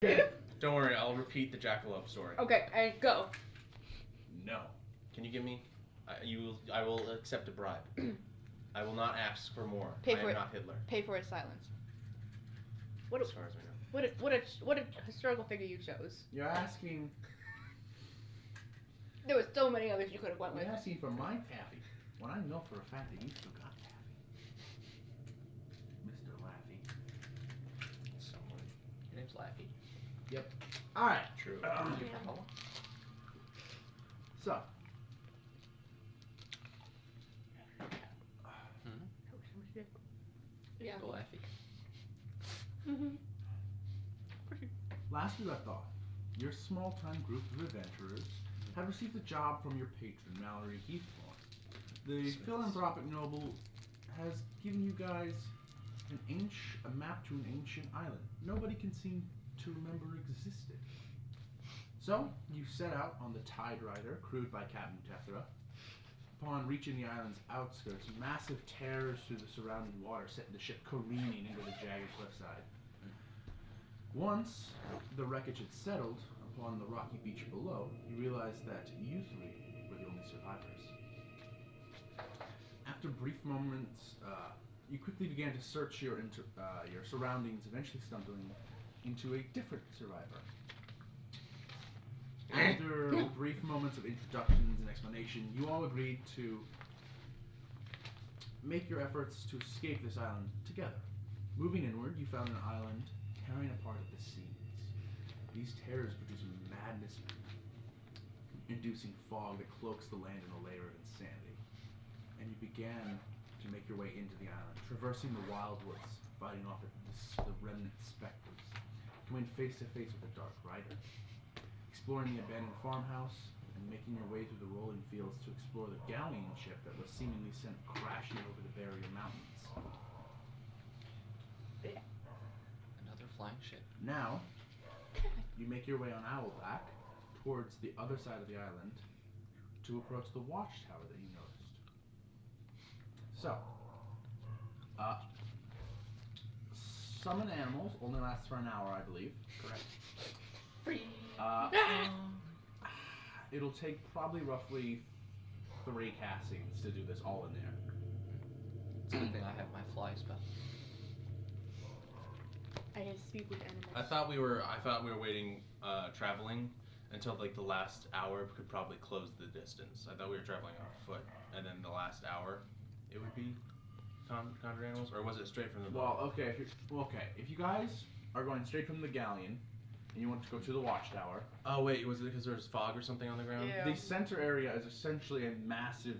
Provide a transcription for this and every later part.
Don't worry, I'll repeat the jackalope story. Okay, and go. No. Can you give me? I will accept a bribe. I will not ask for more. Pay I for am it. not Hitler. Pay for his silence. As far as I know. What a historical figure you chose. You're asking. There was so many others you could have went with. You're asking for my taffy when I know for a fact that you forgot taffy, Mr. Laffy. Someone. Your name's Laffy. Yep. All right. True. You from home? So. Yeah. Go Laffy. Last we left off, your small-time group of adventurers had received a job from your patron, Mallory Heaththorne. The philanthropic noble has given you guys a map to an ancient island nobody can seem to remember existed. So, you set out on the Tide Rider, crewed by Captain Tethra. Upon reaching the island's outskirts, massive tears through the surrounding water set the ship careening into the jagged cliffside. Once the wreckage had settled upon the rocky beach below, you realized that you three were the only survivors. After brief moments, you quickly began to search your surroundings, eventually stumbling into a different survivor. After brief moments of introductions and explanation, you all agreed to make your efforts to escape this island together. Moving inward, you found an island tearing apart at the seams. These tears produce madness-inducing fog that cloaks the land in a layer of insanity. And you began to make your way into the island, traversing the wild woods, fighting off the remnant specters, coming face to face with the Dark Rider, exploring the abandoned farmhouse, and making your way through the rolling fields to explore the galleon ship that was seemingly sent crashing over the barrier mountains. Another flying ship. Now, you make your way on Owlback towards the other side of the island to approach the watchtower that you noticed. So, summon animals only lasts for an hour, I believe. Correct. Free. It'll take probably roughly 3 castings to do this all in there. It's a good thing I have my fly spell. I can speak with animals. I thought we were waiting, traveling until like the last hour could probably close the distance. I thought we were traveling on foot, and then the last hour, it would be conjure animals, or was it straight from the boat? Well, if you guys are going straight from the galleon and you want to go to the watchtower. Oh wait, was it because there was fog or something on the ground? Yeah. The center area is essentially a massive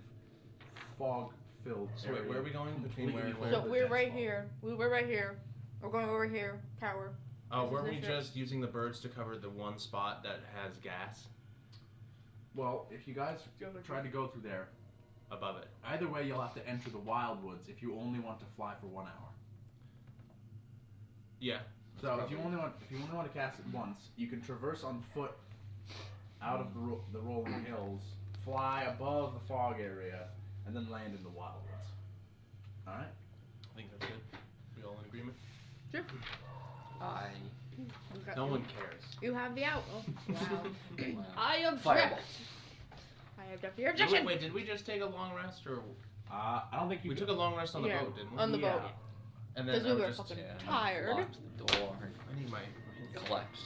fog-filled So area. wait, where are we going? Between completely where? So full of we're dense right fog. here. We were right here. We're going over here. Tower. Oh, This weren't is we the ship. just using the birds to cover the one spot that has gas Well, if you guys try to go through there, above it? either way you'll have to enter the wildwoods if you only want to fly for 1 hour. Yeah. So if you only want to cast it once, you can traverse on foot out of the rolling hills, fly above the fog area, and then land in the wildwoods. All right. I think that's good. We all in agreement? Sure. No one cares. You have the out. Oh, wow. Wow. I object. Fireball. I object to your objection. Wait, did we just take a long rest, or I don't think you. we took a long rest on the Yeah. boat, didn't we? On the boat. And then Because I we were just fucking Yeah, tired. Locked the door. I need my. Collapsed.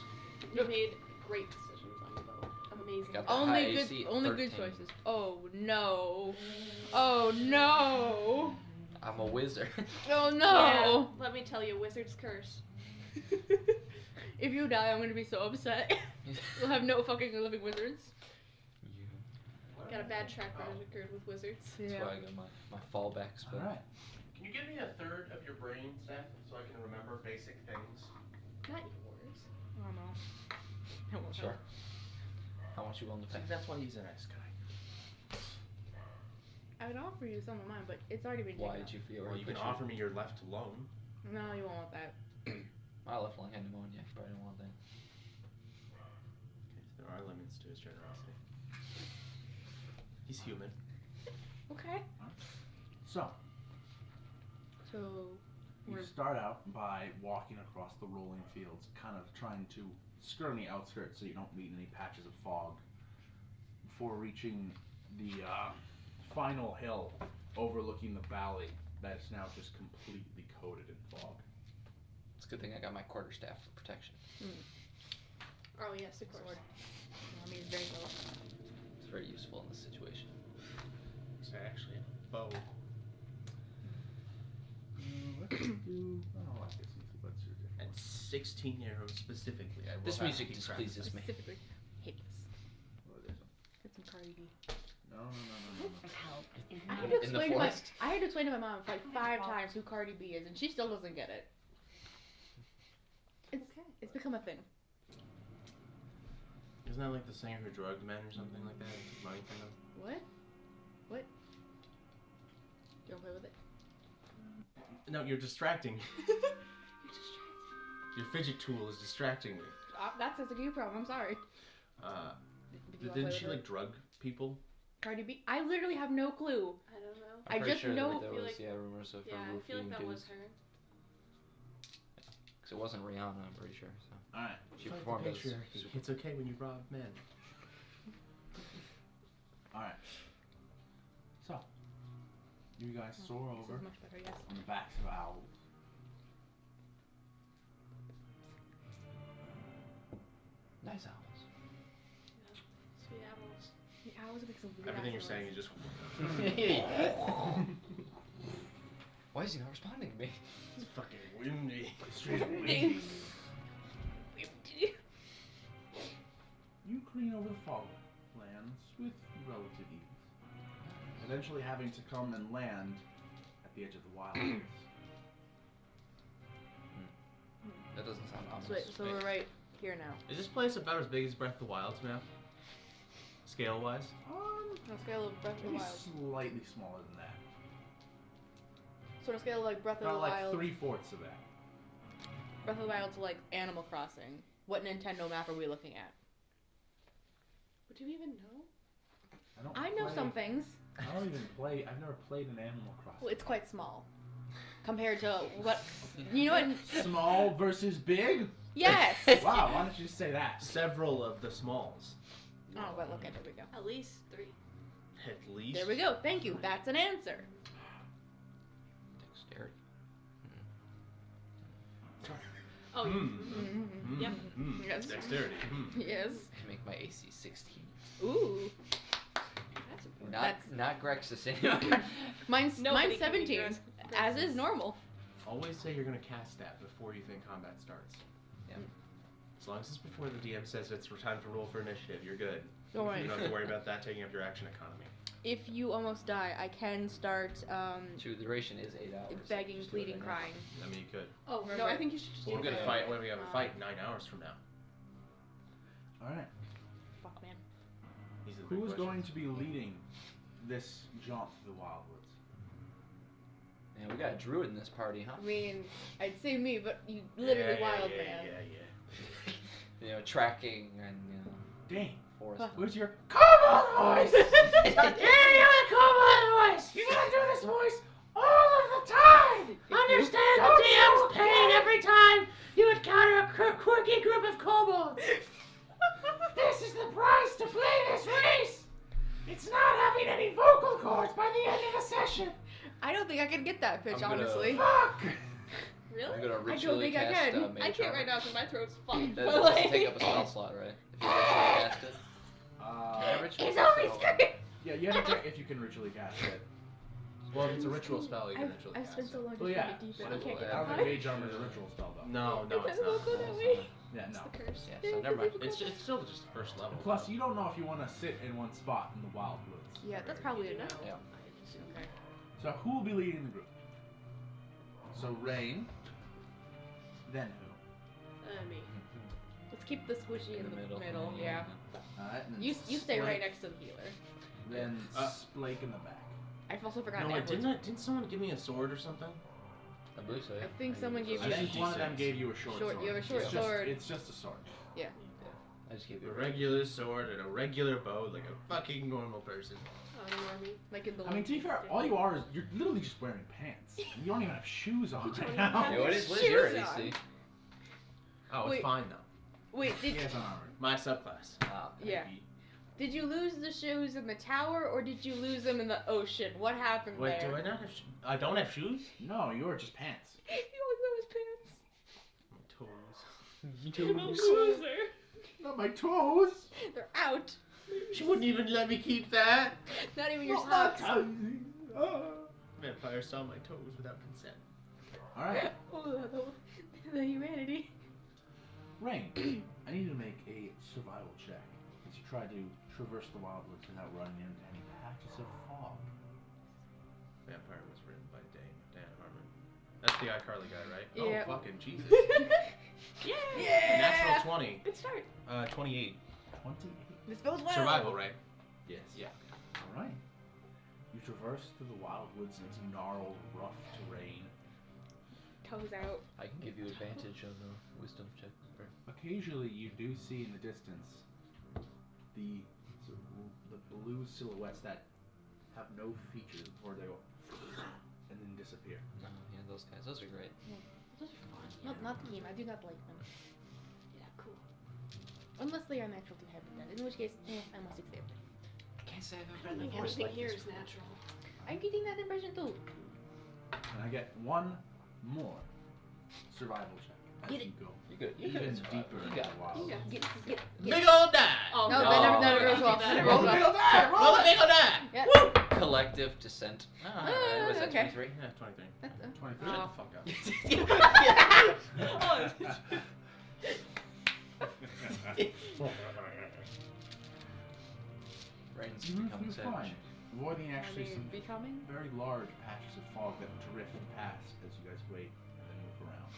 You made great decisions on the boat. Amazing. Got the Only high good, AC at only good 13. choices. Oh no. Oh no. I'm a wizard. Oh Yeah, no. let me tell you, wizard's curse. If you die, I'm gonna be so upset. We'll have no fucking living wizards. Got a bad track record with wizards. That's why I got my fallback spell. All right. Can you give me a third of your brain, Steph, so I can remember basic things? Not yours. I don't know. I won't Sure. How much you willing to pay? That's why he's a nice guy. I would offer you some of mine, but it's already been Why taken did you feel? Well, you can offer me your left alone. off. No, you won't want that. My left lung had pneumonia. You probably don't want that. There are limits to his generosity. He's human. Okay. So So You start out by walking across the rolling fields, kind of trying to skirt on the outskirts so you don't meet any patches of fog, before reaching the final hill overlooking the valley that is now just completely coated in fog. It's a good thing I got my quarterstaff for protection. Oh yes, of course. Sword. I mean, very low. It's very useful in this situation. It's actually a bow. Let's do. Oh, I guess let's do And different. 16 arrows specifically. I will This have music to keep track. displeases me. Specifically, hate this. What is it? Get some Cardi B. No. I had to In the explain to forest? I had to explain to my mom like 5 times who Cardi B is, and she still doesn't get it. It's become a thing. Isn't that like the singer who drugged men or something like that? And took money from them? What? What? Don't play with it. No, you're distracting. You're distracted. Your fidget tool is distracting me. That's a you problem. I'm sorry. Did you wanna Didn't play she with like drug people? Cardi B? I literally have no clue. I don't know. I I'm pretty just sure know- that feel was like- rumors of Yeah, her I feel like roofing that was dudes. her. Because it wasn't Rihanna, I'm pretty sure. So Alright. she Fight the performed as patriarchy. It's okay when you rob men. Alright. So, you guys soar This over is much better, yes. on the backs of owls. nice owls. Sweet apples. The owls make some weird Everything you're ass saying noises. is just. Why is he not responding to me? It's fucking windy. Straight up windy. You clean over the fog lands with relative ease, eventually having to come and land at the edge of the wildlands. That doesn't sound So, ominous. so we're right here now. Is this place about as big as Breath of the Wild's map? Scale wise? On a scale of Breath of the Maybe Wild. slightly smaller than that. So on a scale of like Breath of the About like Wild. 3/4 of that. Breath of the Wild to like Animal Crossing. What Nintendo map are we looking at? What do you even know? I I know play- some things. I don't even play. I've never played an Animal Crossing. Well, it's quite small. Compared to what. You know what? Small versus big? Yes! Wow, why don't you just say that? Several of the smalls. Oh, but look at there we go. At least 3. At least. There we go. Thank you. That's an answer. Dexterity. Oh, yeah. Mm-hmm. Yep. Yes. Dexterity. Yes. Can make my AC 16. Ooh. That's important. Not Grexus anyway. Mine's Nobody can be 17. dressed- As dressed is normal. Always say you're gonna cast that before you think combat starts. Yeah. As long as it's before the DM says it's time to roll for initiative, you're good. Don't worry. You don't have to worry about that taking up your action economy. If you almost die, I can start True, the duration is 8 hours. begging, Just do it pleading, right now. crying. I mean, you could. Oh, no, Remember- I think you should just We're do gonna that. fight when we have a fight 9 hours from now. Alright. Fuck, man. These are the Who big is questions. going to be leading this jaunt through the wildwoods? Man, we got a druid in this party, huh? I mean, I'd say me, but you literally wild man. Yeah. You know, tracking and Dang, forest. Huh. where's your cobalt voice? Yeah, cobalt voice! You gotta do this voice all of the time! Understand the DM's pain every time you encounter a quirky group of kobolds. This is the price to play this race! It's not having any vocal cords by the end of the session! I don't think I can get that pitch, I'm gonna- honestly. Fuck! I'm Really? gonna don't ritually think I cast can. Mage I can't Armor. right now because my throat's fucked. That but doesn't like... take up a spell slot, right? If you ritually cast it. Can I ritually It's cast only it? scary. Yeah, you have to check if you can ritually cast it. Well, if it's a ritual spell, you can I've ritually spent cast so it. long Well, just yeah. trying to deep it. What I is can't it? get I don't that think high. Mage Armor is a ritual spell, though. No, It it's doesn't go not. that way. Yeah, no. The curse. Yeah, so never mind. It's still just first level. Plus, you don't know if you want to sit in one spot in the wildwoods. Yeah, that's probably You a no. know. Yeah. Okay. So who will be leading the group? So Rain. Then who? Me. Let's keep the squishy in the middle. Yeah. Alright, and then You stay right Splake, next to the healer. Then Uh, Splake in the back. I've also forgotten No, wait, Edward's. didn't someone give me a sword or something? I believe so, yeah. I think someone gave I you think one of them D6. gave you a short Short- sword. you have a short It's just- sword. It's just a sword. I just gave you A regular sword and a regular bow, like a fucking normal person. Oh, Normie. Like in the. I mean, to be fair, all you are is you're literally just wearing pants. You don't even have shoes on You right don't now. even Hey, what is Shoes your on. AC? Oh, it's Wait. fine though. Wait, did He has an armor. My subclass. Ah, Yeah. Maybe. did you lose the shoes in the tower or did you lose them in the ocean? What happened Wait, there? do I not have? I don't have shoes. No, you are just pants. He only My toes. wore his pants. Loser. Not my toes. They're out. She wouldn't even let me keep that. Not even your Not my socks. toes. Oh. Vampire saw my toes without consent. All right, Oh, the humanity. Rain. I need you to make a survival check as you try to traverse the wildwoods without running into any patches of fog. Vampire was written by Dan Harmon. That's the iCarly guy, right? Yeah. Oh, fucking Jesus. Yeah. Natural 20. Good start. 28. 28. This goes well. Survival, right? Yes. Yeah. All right. You traverse through the wildwoods into gnarled, rough terrain. Toes out. I can give you advantage on the wisdom check. Occasionally, you do see in the distance the blue silhouettes that have no features before they go and then disappear. No, yeah, those guys. Those are great. Those are fun. Not keen. I do not like them. Yeah, cool. Unless they are natural to habitat. In which case, I must accept it. I can't say I've I ever don't been think forced anything like here this. is natural. I'm getting that impression too. And I get one more survival check as Get you it. go You're good. You're even good. at survival. deeper You into got the it. wild. Get. Big ol' die. Oh, No, no. that never I goes well. can't That do never that. goes well. Roll the big ol' die. Yeah. Collective descent. Was that okay. 23? Yeah, 23. That's, 23. Shut Oh. the fuck up. Rain's You move become through savage. fine, avoiding actually some becoming. very large patches of fog that drift past as you guys wait and then move around.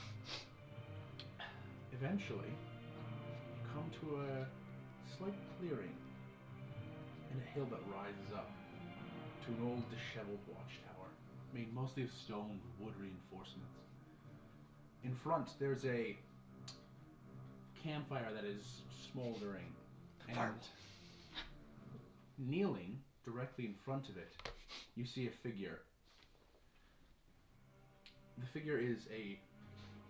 Eventually, you come to a slight clearing in a hill that rises up to an old disheveled watchtower, made mostly of stone with wood reinforcements. In front, there's a campfire that is smoldering, and kneeling directly in front of it, you see a figure. The figure is a.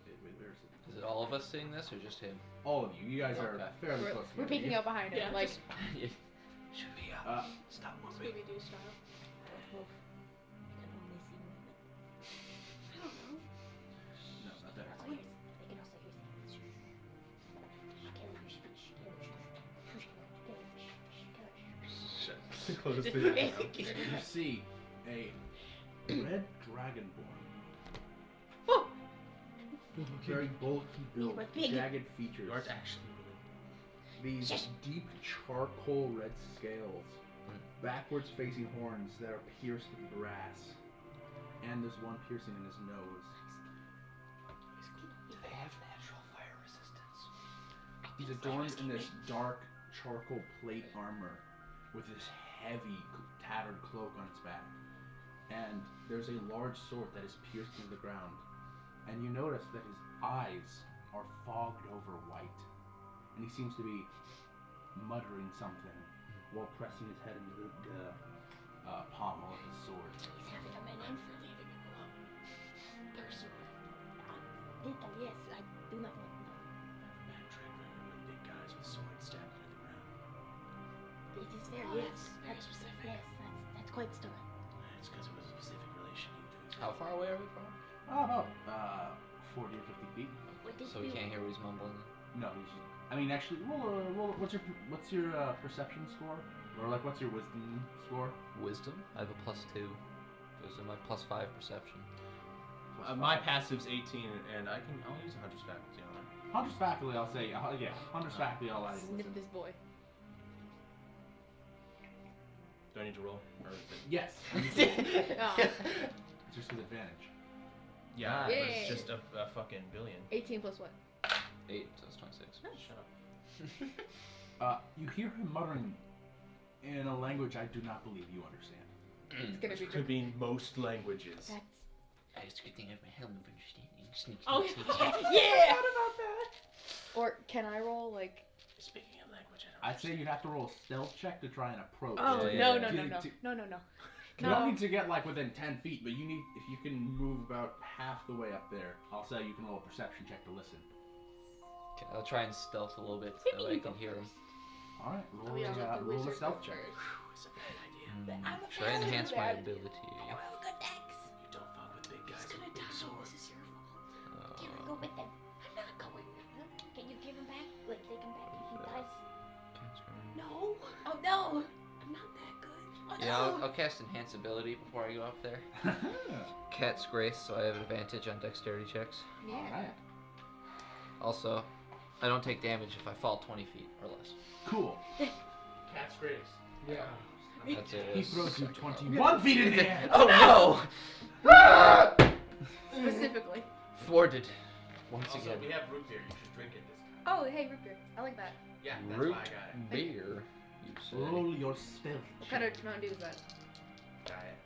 Wait, where is it? Is it all of us seeing this or just him? All of you. You guys are Okay. fairly We're, close. we're together. peeking out behind him. Yeah, Like, just- Should we stop moving? Scooby-Doo style. I don't know. No, not that. Shut. Close the door. You see a red dragonborn. oh, Very bulky build, but big. jagged features. You aren't actually These deep charcoal red scales, backwards facing horns that are pierced with brass, and there's one piercing in his nose. Do they have natural fire resistance? He's adorned in this dark charcoal plate armor with this heavy tattered cloak on its back, and there's a large sword that is pierced into the ground, and you notice that his eyes are fogged over white, and he seems to be muttering something while pressing his head into the pommel of his sword. I'm for leaving him alone. Personally. yes, I do not want bad track record with big guys with swords stabbed into the ground. It is Oh, that's very specific. Yes, that's quite stubborn. It's because it was a specific relation you two. How far away are we from? About 40 or 50 feet. So we can't hear what he's mumbling. No, I mean actually, roll. What's your perception score, or like what's your wisdom score? Wisdom? I have a +2. Wisdom, I have +5 perception. My passive's 18, and I'll use a hunter's faculty on it. Hunter's faculty, I'll say, yeah, Hunter's faculty, I'll add. Snip this boy. Do I need to roll? Or is it? Yes. Oh, Just with advantage. Yeah, but Yay. it's just a fucking billion. 18 plus what? 8, so it's 26. Shut up. You hear him muttering in a language I do not believe you understand. It's gonna be Which good. could mean most languages. That's. It's a good thing I have my helm of understanding. Sneak, Oh, sneak, sneak. Yeah! Or can I roll like? Speaking of I'd say you'd have to roll a stealth check to try and approach. Oh, Yeah, no, yeah, no, yeah. no, no, To- no, no, no. You don't need to get like within 10 feet, but you need, if you can move about half the way up there, I'll say you can roll a perception check to listen. Okay, I'll try and stealth a little bit so that I can hear him. Alright, Oh, roll, we also have the roll a wizard stealth go check. first. It's a bad idea. Should I enhance my ability? You have a good dex. You don't fuck with big guys He's gonna with big die. swords. This is your fault. Can we go with them? I'm not going. Can you give him back? Like, take him back if he dies? No. Oh no. I'm not that good. Oh Yeah, no. I'll cast enhance ability before I go up there. Cat's Grace, so I have advantage on dexterity checks. Yeah. Alright, Also, I don't take damage if I fall 20 feet or less. cool. Cat's grace. Yeah. That's it. He throws you 21 feet in the air. Oh no! Specifically. Thwarted. Once Also, again. we have root beer. You should drink it this time. Oh, hey, root beer. I like that. Yeah, that's Root why I got it. beer, you say. Roll your stealth What kind check. of Mountain Dew is that? Diet.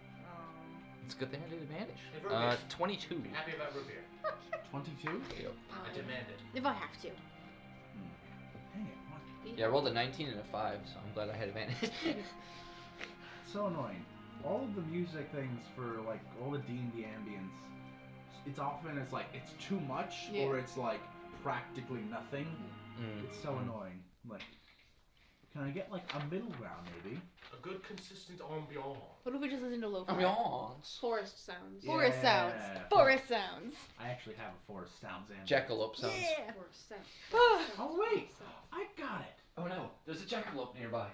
It's a good thing I did advantage. Hey, root beer. 22. Be happy about root beer. 22? I demand it. If I have to. Dang it, what? Yeah, I rolled a 19 and a 5, so I'm glad I had advantage. It's so annoying. All of the music things for like all the D&D ambience, it's often it's like it's too much Yeah. or it's like practically nothing. Mm. It's so annoying. Like, can I get like a middle ground maybe? A good consistent ambiance. What if we just listen to lo-fi? Ambiance. Forest sounds. Forest sounds. Yeah. Forest sounds. I actually have a forest sounds ambience. Jackalope sounds. Yeah. Forest sounds. Oh wait, I got it. Oh no, there's a jackalope nearby.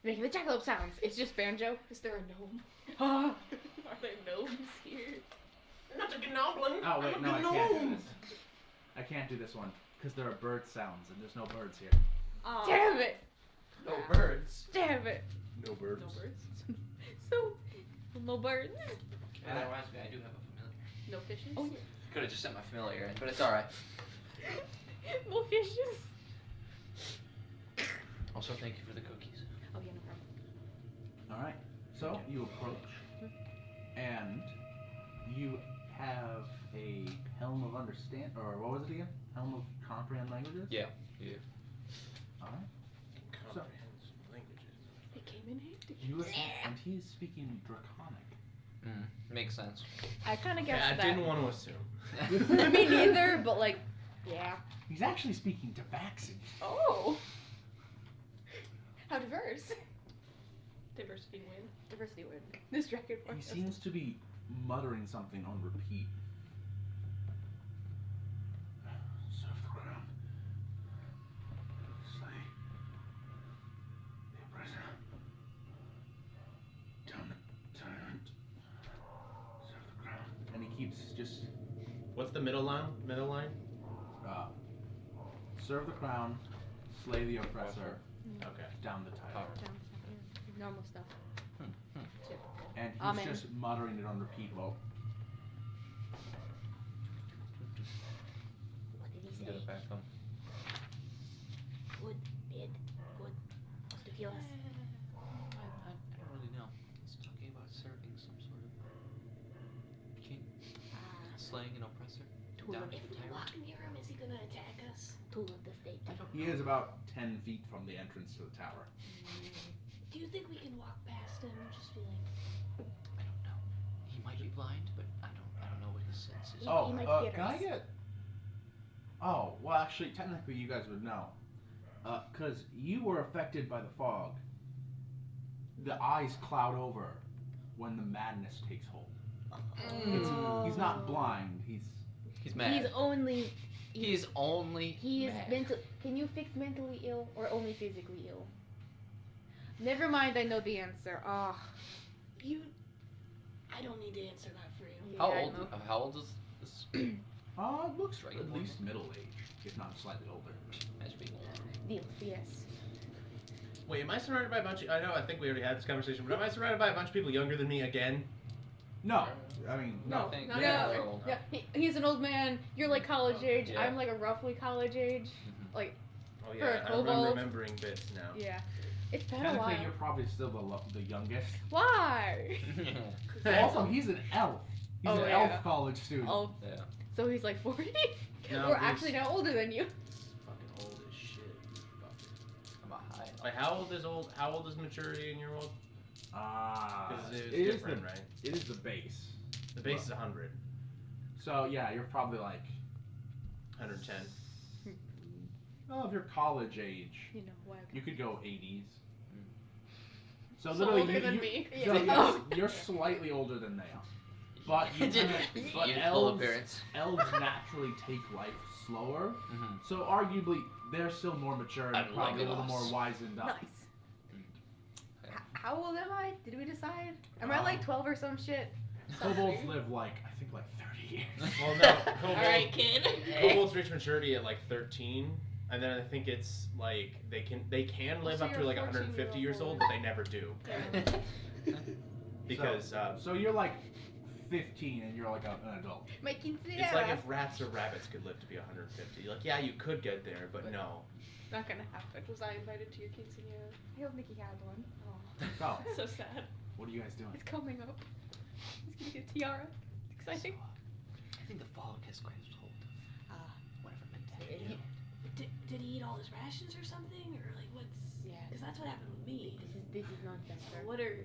Making the jackalope sounds. It's just banjo. Is there a gnome? Ah. Are there gnomes here? Not a goblin. Oh wait, I'm no, a I can't do gnome. this. I can't do this one because there are bird sounds and there's no birds here. Aw. Damn it. No birds. Damn it. No birds. No birds. So, no birds. Yeah, that reminds me, I do have a familiar. No fishes? Oh, yeah. Could have just sent my familiar in, but it's alright. No fishes. Also, thank you for the cookies. Oh, yeah, no problem. All right. So you approach, and you have a helm of understand, or what was it again? Helm of comprehend languages. Yeah. All right. Comprehends languages. It came in handy. You listen, and he's speaking Draconic. Makes sense. I kind of Yeah, guessed I that. didn't want to assume. Me neither, but like, yeah. He's actually speaking Tabaxi. Oh. How diverse. Diversity win. Diversity win. This dragon He force. seems to be muttering something on repeat. Serve the crown. Slay the oppressor. Down the tyrant. Serve the crown. And he keeps just What's the middle line? Middle line? serve the crown, slay the oppressor, Okay. down the tyrant. Normal stuff. And he's Amen. just muttering it on repeat while What did he Get say? it back home. Good, bad, good. What's to kill us? I don't really know. He's talking about serving some sort of king, slaying an oppressor. Down If to the we tyrant. walk near him, is he gonna attack us? Tool of the state. he is about 10 feet from the entrance to the tower. Do you think we can walk past him and just be like, I don't know. He might be blind, but I don't know what his sense is. Oh, he might hear can I us. get? Oh, well, actually, technically, you guys would know, because you were affected by the fog. The eyes cloud over when the madness takes hold. He's not blind. He's mad. He's only. He's only He is mad. mental. Can you fix mentally ill or only physically ill? Never mind. I know the answer. Ah. you? I don't need to answer that for you. How Yeah, I old? know. How old is this? It looks Regular. at least middle age, if not slightly older. Imagine being old. Deal. Yes. Wait, am I surrounded by a bunch of... I think we already had this conversation, but am I surrounded by a bunch of people younger than me again? No, I mean, No, I think no, they're no. old. Yeah, he's an old man. You're like college age. Yeah. I'm like a roughly college age. Mhm. Like, Oh For yeah, a I'm kobold? remembering bits now. yeah. It's been a technically, while. you're probably still the youngest. Why? Also, he's an elf. He's Oh, an yeah. elf college student. Oh, Yeah. so he's like 40? No, We're he's actually now older than you. fucking old as shit. Fucker. Like how old is maturity in your world? Because It it's is different, right? It is the base. The base is 100. So yeah, you're probably like 110. well, if you're college age, You know, whack. you could go 80s. So So literally, older than me. So Yeah. you're slightly older than they are. But you but Youthful elves, appearance. elves naturally take life slower. Mm-hmm. So arguably, they're still more mature and Unlike probably a little us. more wizened up. Nice. How old am I? Did we decide? Am I like 12 or some shit? Kobolds live like I think like 30 years. Well, no. Alright, kid. Kobolds reach maturity at like 13, and then I think it's like they can live So up to you're like a 150 years 14-year-old old, but they never do because So you're like 15 and you're like an adult. My quinceañera. it's like if rats or rabbits could live to be 150. Like yeah, you could get there, but no. Not gonna happen. Was I invited to your quinceañera? I hope Nikki had one. Oh, So so sad. what are you guys doing? It's coming up. He's gonna get a tiara. It's exciting. I think the fog has grasped hold of whatever mentality. Did he eat all his rations or something, or like what's? Yeah. Because that's what happened with me. This is nonsense, sir. What are?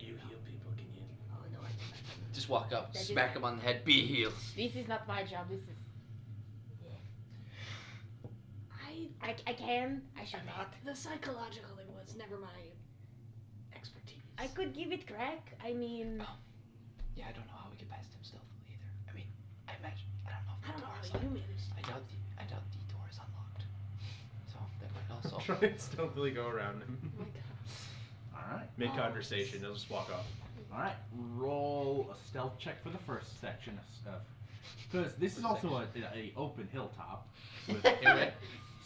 You heal people, can you? Oh no, I don't. Just walk up, That is- smack him on the head, be healed. This is not my job. This is. I can. I should not. The psychological thing was never my expertise. I could give it crack. I mean. Yeah, I don't know how we get past him stealthily either. I mean, I imagine. I don't know if I the don't know door is how you locked. managed. I doubt the door is unlocked. So that might also. Try and stealthily go around him. Oh my god. All right. Mid conversation, they'll just walk off. All right. Roll a stealth check for the first section of stuff. Because this is also a open hilltop with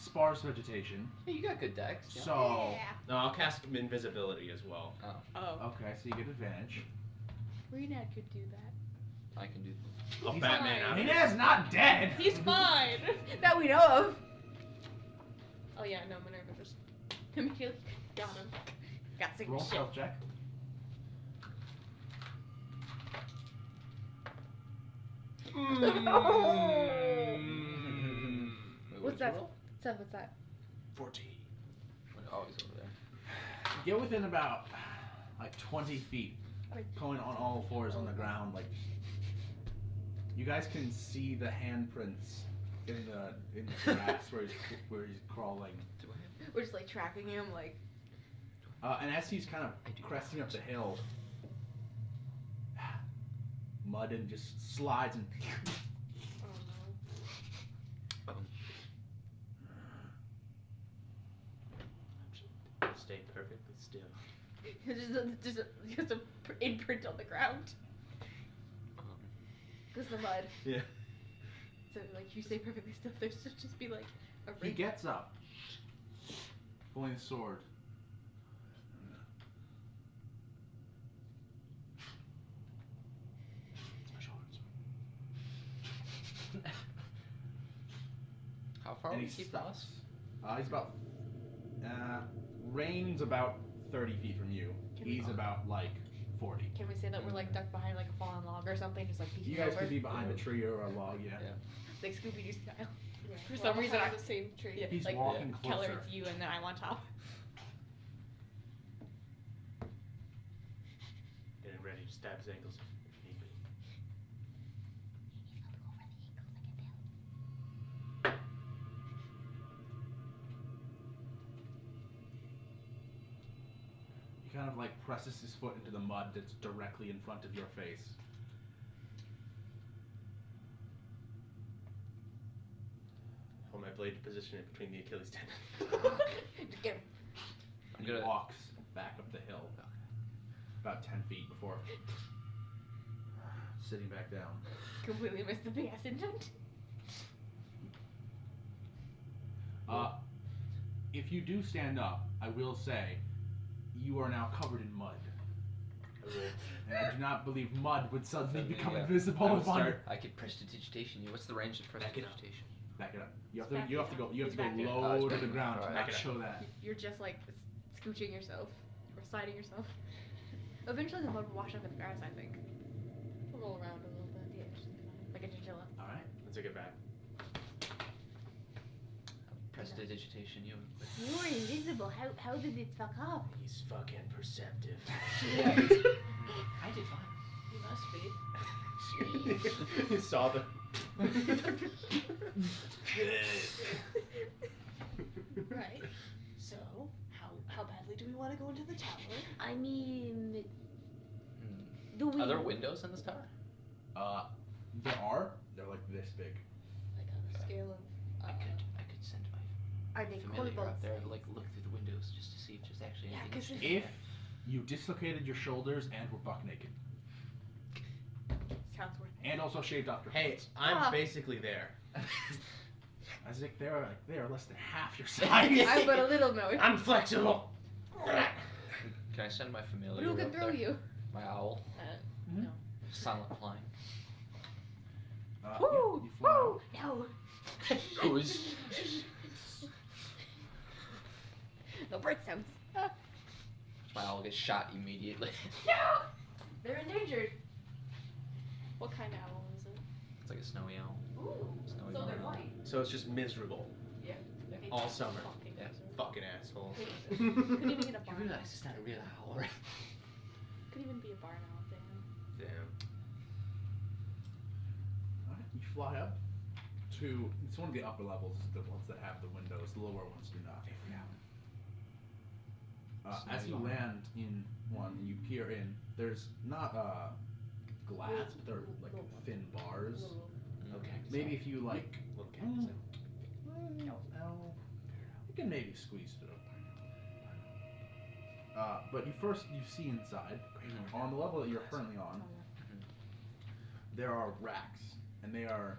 sparse vegetation. Hey, you got good decks. Yeah. So No, I'll cast invisibility as well. Oh. okay, so you get advantage. Renat could do that. I can do. I'll He's Batman out. of it. Inez not dead. He's fine. That we know of. Oh yeah, no, Minerva just Immediately got him. got sick Roll of shit. stealth check. What's that? What's that? 14. Oh, he's over there. Get within about like 20 feet, going on all fours on the ground. Like you guys can see the handprints in the grass where he's crawling. We're just like tracking him, like. And as he's kind of cresting up the hill, mud and just slides and Oh no. Stay perfectly still. just a imprint on the ground. Cause the mud. Yeah. So like you say perfectly still, there should just be like a he ring. gets up, pulling his sword. How far And away he is he from stops. us? He's about Rain's about 30 feet from you. Can we- He's about like 40. Can we say that we're like ducked behind like a fallen log or something, just like peeking You guys over? could be behind a tree or a log, yeah. Yeah. Like Scooby Doo style. Yeah. For We're some all reason, part I- of the same tree. Yeah. He's like, walking Keller, closer. it's you, and then I'm on top. Getting ready to stab his ankles if need be. He kind of like presses his foot into the mud that's directly in front of your face. Hold my blade to position it between the Achilles tendon. Just get him. And I'm he gonna- walks back up the hill. About 10 feet before sitting back down. Completely missed the big ass intent. If you do stand up, I will say you are now covered in mud. I will. And I do not believe mud would suddenly Suddenly, become yeah. invisible I will upon start- I could prestidigitation you. What's the range of Back it up. prestidigitation? Back it up. You have Back to. You it have to go. up. You have to go Back it up. low Oh, to it's the back it ground up. to Alright. not show that. You're just like scooching yourself, or sliding yourself. Eventually, the mud will wash up in the grass. I think. We'll roll around a little bit. Yeah, just like a chinchilla. All right. Let's take it back. Prestidigitation, you. You were invisible. How did it fuck up? He's fucking perceptive. I did fine. You must be. You saw the. Right. So, how badly do we want to go into the tower? I mean, Hmm. do we? Are there windows in this tower? There are. They're like this big. Like on a scale of. I could send my Are they familiar kobolds? out there to like look through the windows just to see if there's actually Yeah, anything 'cause interesting. If you dislocated your shoulders and were buck naked, Sounds worth it. and also shaved off your Hey, face. I'm basically there. As if they're less than half your size. I but a little know. I'm flexible. Can I send my familiar Who can up throw there? you? My owl. Mhm. Silent flying. Yeah, Woo! you fly Woo! out. No. Who's? No bird sounds. My owl gets shot immediately. No! They're endangered. What kind of owl is it? It's like a snowy owl. Ooh. Snowy So owl. they're white. So it's just miserable Yeah. all summer. Yeah. Fucking asshole. Could even get a You barn realize owl. it's not a real owl, right? Could even be a barn owl thing. Damn. Alright, you fly up to. It's one of the upper levels, the ones that have the windows. The lower ones do not. As you land in one, you peer in. There's not glass, but they're like thin bars. Okay. Maybe if you like, Little cactus. you can maybe squeeze through. But you see inside. On the level that you're currently on, there are racks, and they are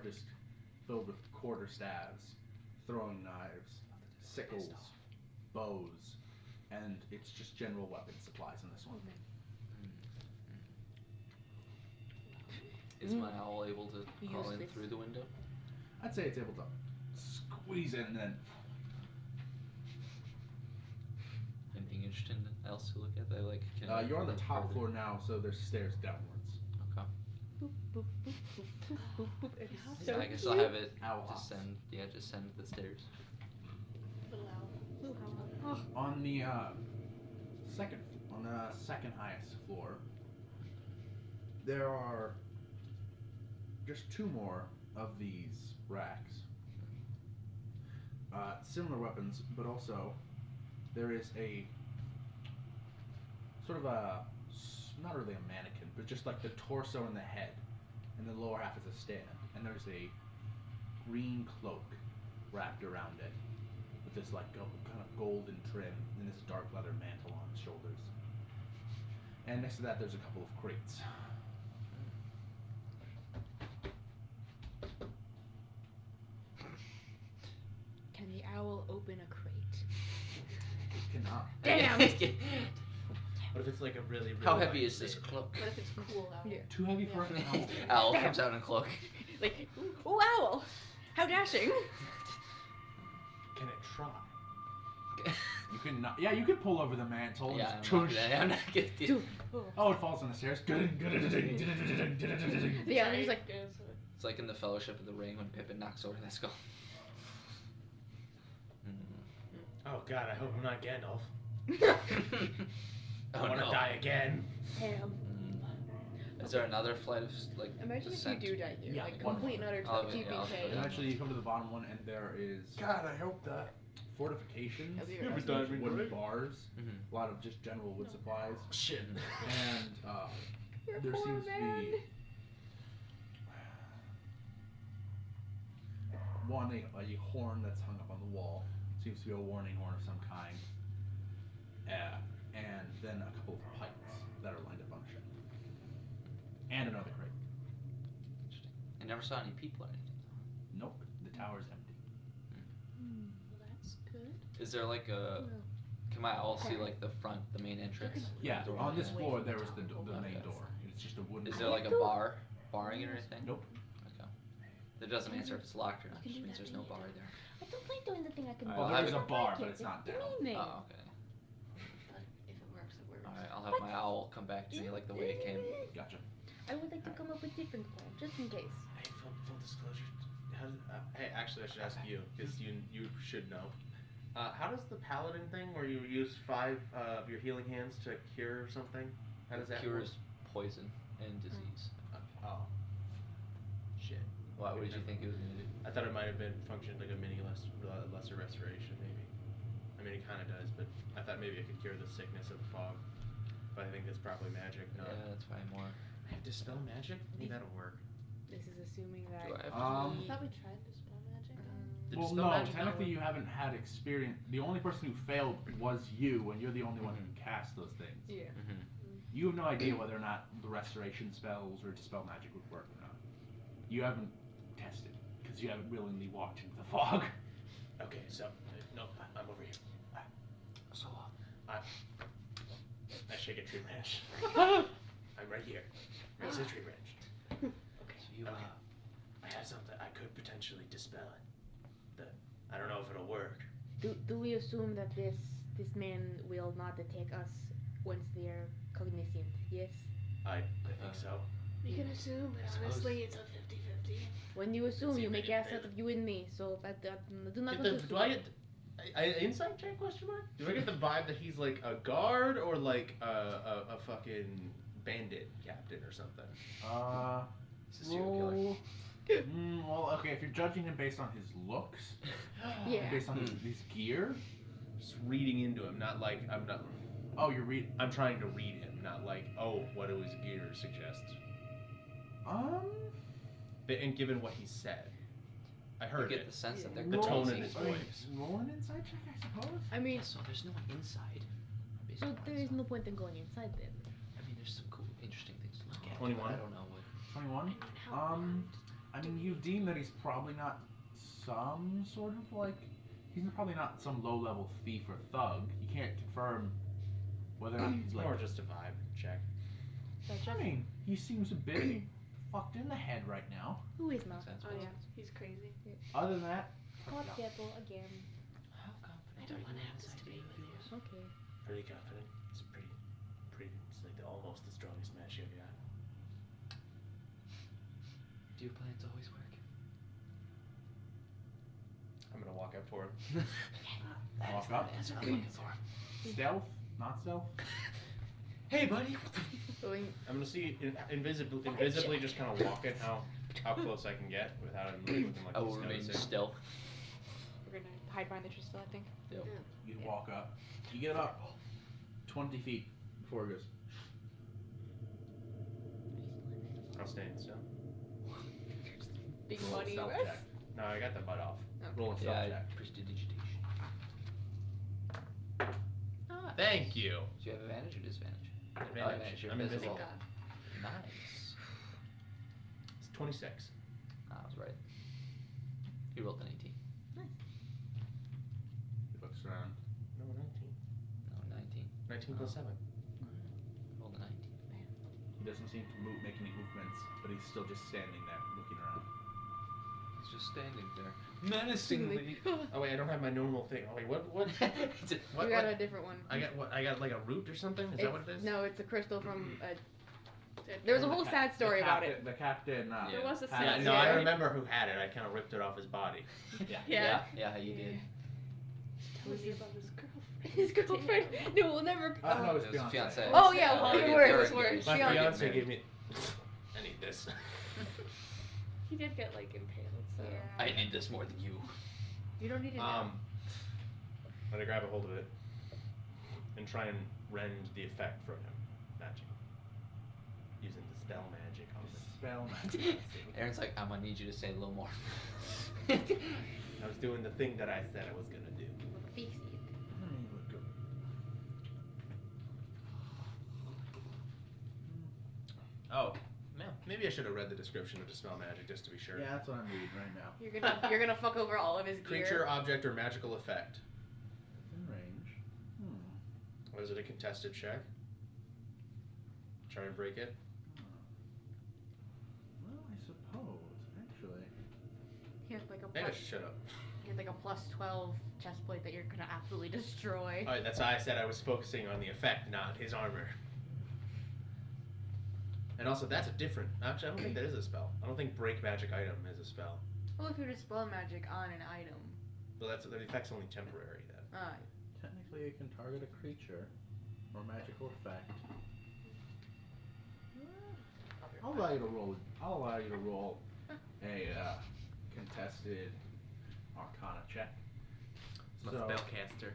just filled with quarter staves, throwing knives, sickles, bows, and it's just general weapon supplies in this one. Is my owl able to crawl in Useless. through the window? I'd say it's able to squeeze in and then. Anything interesting else to look at? They like. Can You're on the look top further? floor now, so there's stairs downwards. Okay. Boop, boop, boop, boop, boop, boop, boop. It's Yeah, so I guess cute. I'll have it. Owl Just hops. send. Yeah, just send the stairs. Little owl. On the second highest floor, there are just two more of these racks. Similar weapons, but also there is a sort of not really a mannequin, but just like the torso and the head, and the lower half is a stand, and there's a green cloak wrapped around it with this like kind of golden trim and this dark leather mantle on its shoulders. And next to that, there's a couple of crates. Can the owl open a crate? It cannot. Damn. What if it's like a really, really How heavy light is this crate? cloak? What if it's cool owl? Yeah. Too heavy for an owl. Owl Damn. comes out in cloak. Like, ooh, owl! How dashing! Can it try? You can not. Yeah, you could pull over the mantle. And Yeah, I'm just not, tush. gonna, I'm not gonna do. Dude. Oh, it falls on the stairs. The other's like, It's like in the Fellowship of the Ring when Pippin knocks over that skull. Oh god, I hope I'm not Gandalf. I Oh want to no. die again. damn. Is there another flight of like? Imagine descent? if you do die here. Yeah, like, one complete and more. utter Oh, yeah, GPK. I'll- Eventually, you come to the bottom one, and there is God, I hope that. fortifications, That'd be Every awesome. time we wooden do it. bars, Mhm. a lot of just general wood supplies, Shit. and You're a there poor seems to man. be one a horn that's hung up on the wall. Seems to be a warning horn of some kind. And then a couple of pipes that are lined up on the shelf. And another crate. Interesting. I never saw any people or anything. Nope, the tower's empty. Well, that's good. Is there like a? Can my owl see like the front, the main entrance? Yeah, Door? on this away floor from there the was the top. main Okay. door. It's just a wooden. Is there like a barring it or anything? Nope. Okay. That doesn't answer if it's locked or not. Which means there's no bar there. I don't like doing the thing I can Alright, Well, I'll there have is it- a bar, but it's not down. Meaning. Oh, okay. But if it works, it works. All right, I'll have my owl come back to me like the way it came. Gotcha. I would like to come up with different plan, just in case. Hey, full disclosure. hey, actually, I should ask you because you should know. How does the paladin thing, where you use 5 of your healing hands to cure something? How does that Cures work? poison and disease. Oh. Shit. Why? What did you think it was gonna do? I thought it might have been functioned like a lesser restoration, maybe. I mean, it kind of does, but I thought maybe it could cure the sickness of the fog. But I think that's probably magic. Not. Yeah, that's probably more. I have dispel magic? Maybe that'll work. This is assuming that. Do I have I he- thought we tried dispel magic. Did Well, dispel no, magic not technically work? you haven't had experience. The only person who failed was you, and you're the only one who can cast those things. Yeah. Mm-hmm. You have no idea whether or not the restoration spells or dispel magic would work or not. You haven't tested, because you haven't willingly walked into the fog. Okay, so no, I'm over here. So, I shake a tree branch. I'm right here. It's a tree branch. so you Okay. I have something. I could potentially dispel it. I don't know if it'll work. Do we assume that this man will not attack us once they're cognizant? Yes. I think so. You can assume, but suppose- honestly, it's a 50-50. When you assume, see you if make they- ass out of you and me. So do not Do I get insight check question mark? Do I get the vibe that he's like a guard or like a fucking bandit captain or something? This is serial killer. Roll. Well, okay, if you're judging him based on his looks, Yeah. and based on his gear, Just reading into him, not like I'm not. oh, you're reading. I'm trying to read him, not like what do his gear suggest. And given what he said, I You heard get it. the sense that they're The tone in crazy. his I mean, voice. roll an insight check, I suppose. I mean, So there's no one inside. based so on what I there is saw. no point in going inside then. I mean, there's some cool, interesting things to look at. 21? I don't know what. 21. I mean, you deem that he's probably not some sort of like. He's probably not some low-level thief or thug. You can't confirm whether or not he's It's like. more just a vibe check. I mean, he seems a bit fucked in the head right now. Who is not? Makes sense. Oh yeah, he's crazy. Other than that, Hot devil again. How confident I don't are want you to have inside this debate with you. Okay. Pretty confident. It's pretty. It's like almost the strongest match you've got. Do your plans always work? I'm gonna walk up to him. That Walk is the up. answer I'm looking for. stealth, not stealth. Hey, buddy. Going. I'm gonna see invisibly, just kind of walking how close I can get without him looking like I he's will remain noticing. stealth. We're gonna hide behind the tree still, I think. Yep. You walk up. You get about 20 feet before it goes. I'll stand still. Big Roll a money. stealth US? check. No, I got the butt off. Okay. Roll a stealth Yeah, check. prestidigitation. Ah, Thank you. Do you have advantage or disadvantage? Advantage. You're I'm invisible. invisible. Nice. It's 26. I was right. He rolled an 18. He looks around. No, 19. No, 19. 19 plus 7. Rolled a 19. He doesn't seem to make any movements, but he's still just standing there looking around. He's just standing there. Menacingly. Oh wait, I don't have my normal thing. Oh wait, what? It's a- What? we got what? a different one. I got what? I got like a root or something. Is that what it is? No, it's a crystal from. There was a whole sad story about it. The captain. There was a had Yeah, sad it. no, I Yeah. remember who had it. I kind of ripped it off his body. Yeah. Yeah, yeah, you did. Tell me about his girlfriend. His girlfriend. No, we'll never. No, It his was a fiancé. Oh yeah, well, Yeah, even yeah, worse. yeah, It's worse. My yeah. Fiance. fiance gave me. I need this. He did get like impaled, so. Yeah. I need this more than you. You don't need it now. I'm gonna grab a hold of it and try and rend the effect from him. Magic. Using the spell magic on it. Spell magic. Aaron's like, I'm gonna need you to say a little more. I was doing the thing that I said I was gonna do. Fix it. Let me look up. Oh, man. Maybe I should have read the description of dispel magic just to be sure. Yeah, that's what I'm reading right now. You're gonna fuck over all of his gear. Creature, object, or magical effect. Within range. Was it a contested check? Try and break it. Well, I suppose, actually. He has like a Maybe I plus. should shut up. He has like a plus 12 chest plate that you're gonna absolutely destroy. Alright, that's why I said I was focusing on the effect, not his armor. And also, that's a different. Actually, I don't think that is a spell. I don't think break magic item is a spell. Well, if you dispel magic on an item. Well, the effect's only temporary then. Technically, it can target a creature or magical effect. I'll allow you to roll. I'll allow you to roll a contested Arcana check. It's my So- spellcaster.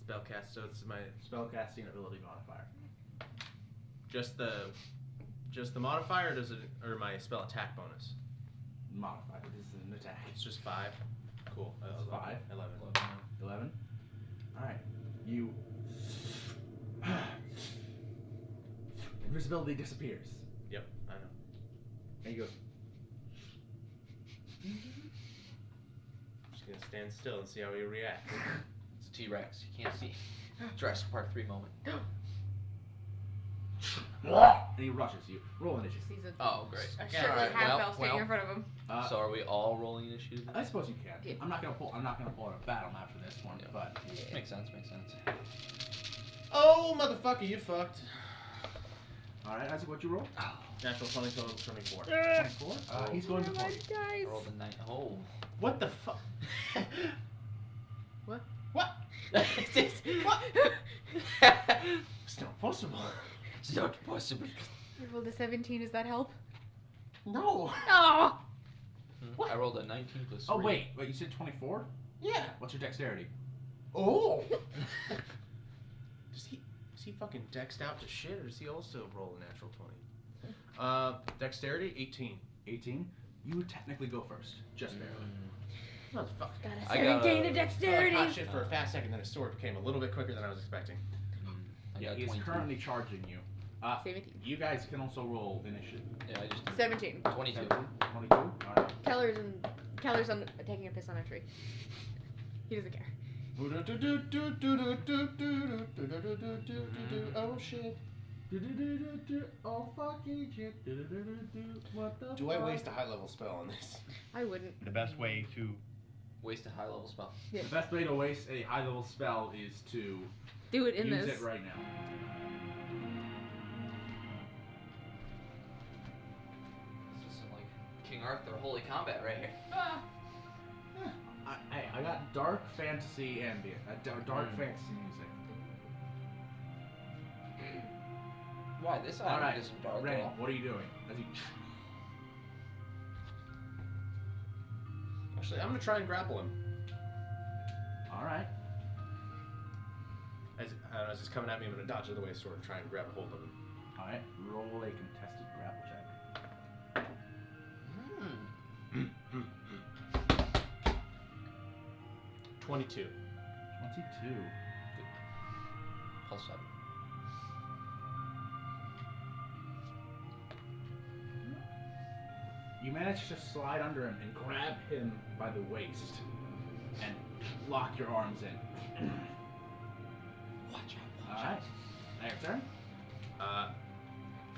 Spellcast, so it's my Spellcasting ability modifier. just the modifier, or does it, or my spell attack bonus? Modifier. This is an attack. It's just 5. Cool. That's 5. 11. 11. Alright. You. Invisibility disappears. Yep, I know. And he goes. Just gonna stand still and see how he reacts. It's a T-Rex. You can't see. Jurassic Park 3 moment. And he rushes you. Roll initiative. Sees a, Oh, great. a Okay, shit alright, half well, elf standing in front of him. So are we all rolling initiative? I suppose you can. Yeah. I'm not gonna pull out a battle map for this one, Yeah. but Makes sense, makes sense. Oh, motherfucker, you fucked. all right, Isaac, what you roll? Natural 20, total 24. 24. He's going before you. I rolled a 9. Oh. What the fuck? What? What? What? It's not possible. It's not possible. You rolled a 17, does that help? No. Oh! What? I rolled a 19 plus 3. Oh wait, you said 24? Yeah. What's your dexterity? Oh. Is he fucking dexed out to shit, or does he also roll a natural 20? Dexterity 18. 18. You would technically go first, just barely. Motherfucker. Got a I got 17 a- of dexterity. Hot shit for a fast second, then his sword became a little bit quicker than I was expecting. I Yeah, got he's 22. currently charging you. 17. You guys can also roll initiative. Yeah, I just did 17. 22. 22. All right. Keller's taking a piss on a tree. He doesn't care. Oh shit. Oh fuck Egypt. What the Do I fuck? waste a high level spell on this? I wouldn't. The best way to Waste a high level spell. The best way to waste a high level spell is to Do it in use this. it right now. This is some like King Arthur holy combat right here. Ah. I got dark fantasy ambient. Dark fantasy music. Why this All island right, isn't dark Ren, at all? what are you doing? As he Actually, I'm gonna try and grapple him. All right. As he's coming at me, I'm gonna dodge out of the way, sort of try and grab a hold of him. All right. Roll a contested grapple check. Hmm. 22. 22. Plus 7. You manage to slide under him and grab him by the waist and lock your arms in. Watch out, All right. Now your turn.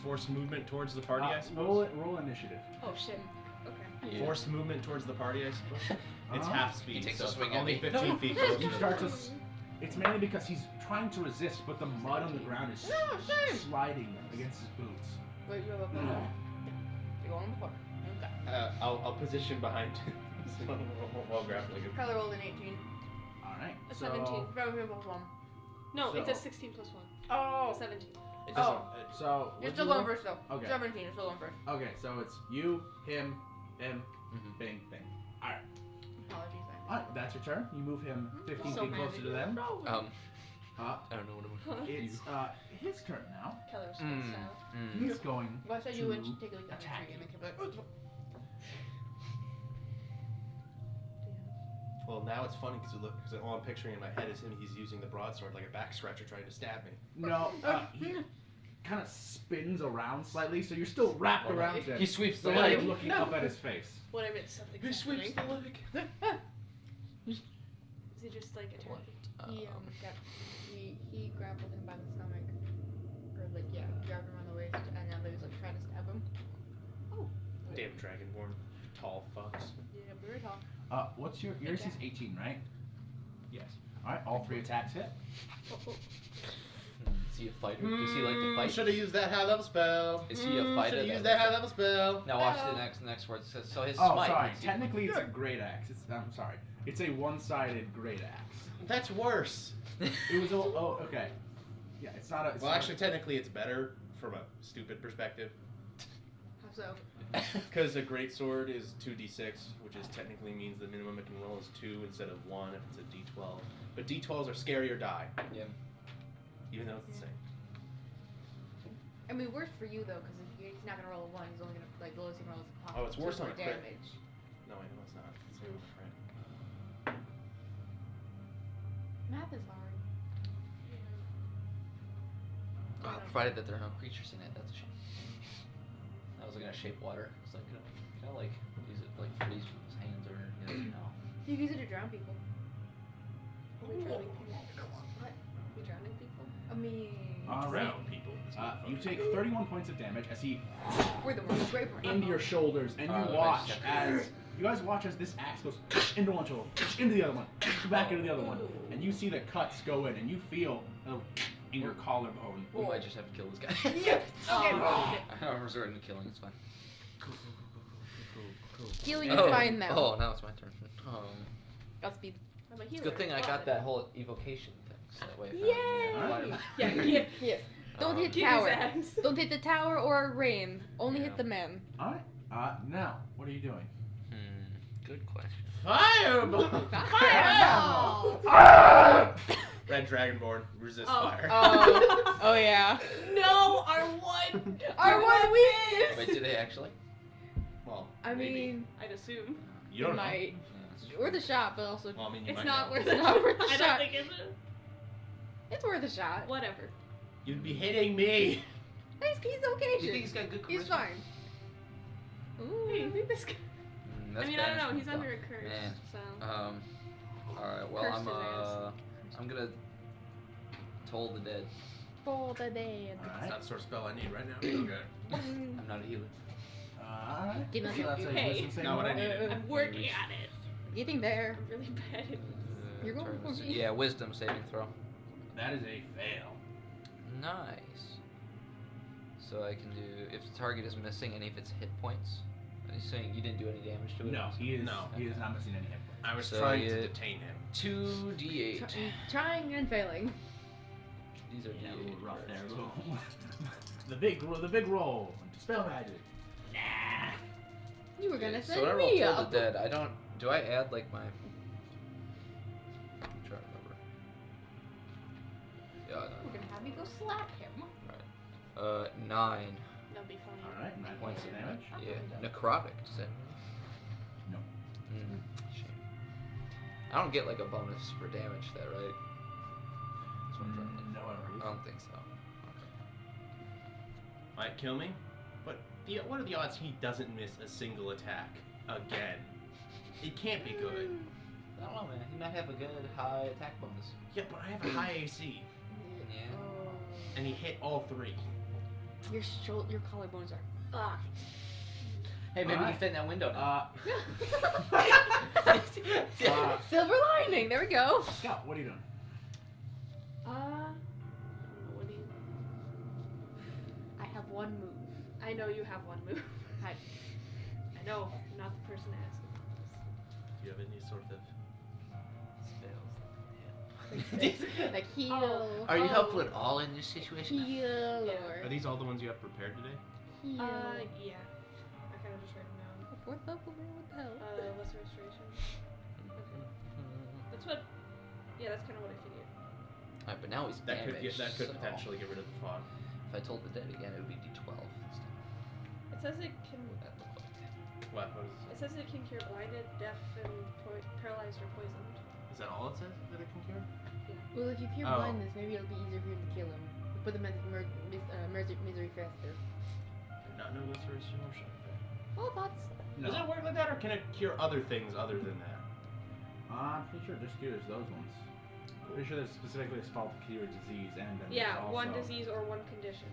Force movement towards the party, I suppose. Roll initiative. Oh shit. Okay. Yeah. Force movement towards the party, I suppose. It's Uh-huh. half speed. He takes so a swing for at only me. 15 feet. You start to. It's mainly because he's trying to resist, but the mud on the ground is sliding against his boots. Wait, you have a You go on the floor. Okay. I'll position behind while grappling him. Keller rolled an 18. All right. A So 17. Probably both one. No, it's a So- 16 plus 1. Oh. 17. It doesn't. Oh. So You're what'd still you going roll? first, though. Okay. 17, you're still going first. Okay, so it's you, him, Mhm. bing, bing. All right. Apologies, All right, that's your turn. You move him 15 So feet closer to them. I don't know what I'm It's his turn now. Keller's Mm. style. He's going Well, I said to you would take a look at the attack tree and you. then come back. Well, now it's funny because all I'm picturing in my head is him. He's using the broadsword like a back scratcher trying to stab me. No, he kind of spins around slightly, so you're still wrapped around him. He sweeps the So now you're leg. looking up at his face. What I meant something. He sweeps the leg. Is he just like attacking? He grappled him by the stomach. Or like, yeah, grabbed him on the waist, and now he was like trying to stab him. Damn dragonborn, tall fucks. Yeah, very tall. What's yours is 18, right? Yes. All right, all 3 attacks hit. Is he a fighter? Does he like to fight? Should have used that high level spell. Is he a fighter? Should have that used likes that high to- level spell. Now watch the next word. So his Oh, smite. sorry. is- Technically, it's a great axe. I'm sorry. It's a one-sided great axe. That's worse. It was. Okay. Yeah, it's not a. It's Well, not actually, technically, it's better from a stupid perspective. How so? Because a great sword is 2d6, which is technically means the minimum it can roll is 2 instead of 1 if it's a d12. But d12s are scary or die. Yeah. Even though it's the same. I mean, worse for you though, because if he's not gonna roll a 1, he's only gonna like the lowest he rolls. Is Oh, it's worse 2 on a crit. damage. No, I know it's not. It's Oof. different. Math is hard. Provided that there are no creatures in it, that's a shame. I was looking at shape water. It's like, can I like use it like freeze with his hands or no? You can use it to drown people. Are we drowning people? What? We drowning people? I mean, All right. Drown people. This You motherfucker. take 31 points of damage as he we're the ones great for into your shoulders, and I you just watch have to- as you guys watch as this axe goes into one shoulder, into the other one, back into the other one, and you see the cuts go in, and you feel in your collarbone. We might just have to kill this guy. Yeah. Oh. I'm resorting to killing. It's fine. Healing is fine now. Oh, now it's my turn. Godspeed. I'm a It's healer. a good thing I got Love that it. whole evocation thing. So that way. Yay! Yeah, yeah. Yes. Don't hit Give tower. his axe. Don't hit the tower or rain. Only Yeah. hit the man. All right. Now, what are you doing? Good question. Fireball! Fireball! Red Dragonborn, resist Oh. fire. Oh. Oh yeah. No, our one. Our one weakness. Wait, do they actually? Well, I maybe. mean, I'd assume. You don't know. might. Worth a shot, but also Well, I mean, you It's might not know. worth It's it. not worth a I shot. don't think it's it's worth a shot. whatever. You'd be hitting me. He's okay. Do you think he's got good charisma? He's fine. Ooh. Hey, you think this guy? That's I mean, I don't know. banishment, He's under though. a curse, Man. so. Alright, well, Curse his ass. I'm gonna toll the dead. For the dead. All That's right. not the sort of spell I need right now. Okay. I'm not a healer. All right. Give us So that's a Hey. wisdom saving Not what I throw. needed. I'm working at it. Getting there. I'm really bad at it. You're going Sorry, for me. Yeah, wisdom saving throw. That is a fail. Nice. So I can do if the target is missing any of its hit points. Are you saying you didn't do any damage to it? No, he is. No. He is not missing any hit points. I was So trying you- to detain him. 2d8. Trying and failing. These are Yeah, a d8. little rough there. A little. the big roll. Spell magic. Nah. You were gonna So send when I roll me Toll up. the Dead, I don't. Do I add like my? I'm trying to remember. Yeah, We're gonna have you go slap him. 9. That'd be funny. All right. 9 Points points of of damage. Yeah, necrotic. Does that? No. Shame. I don't get like a bonus for damage, that right? That's what I'm trying to look No, I don't for. believe I don't think so. Might kill me, but what are the odds he doesn't miss a single attack again? It can't be good. I don't know, man. He might have a good high attack bonus. Yeah, but I have a high AC, Yeah. Oh. and he hit all 3. Your collarbones are fucked. Hey, maybe Alright. you fit in that window now. Silver lining. There we go. Scout, what are you doing? I don't know, what do you? I have one move. I know you have one move. I know, I'm not the person asking. Do you have any sort of like heal. Are you helpful at all in this situation? Heal Yeah. or Are these all the ones you have prepared today? heal. Yeah. I kind of just write them down. Fourth level, man, what the hell? What's restoration? That's what. Yeah, that's kind of what I figured. Alright, but now he's That could damaged, that could so potentially get rid of the fog. If I told the dead again, it would be d12 instead. It says it can. What would that look like? What does it It says it can cure blinded, deaf, and paralyzed or poisoned. say? Is that all it says that it can cure? Well, if you cure Oh. blindness, maybe it'll be easier for you to kill him. Put them in misery faster. Did not know restoration or something. Well, thoughts. No. Does it work like that, or can it cure other things other than that? I'm pretty sure it just cures those ones. Pretty sure there's specifically a spell to cure a disease, and then Yeah, there's one also- disease or one condition.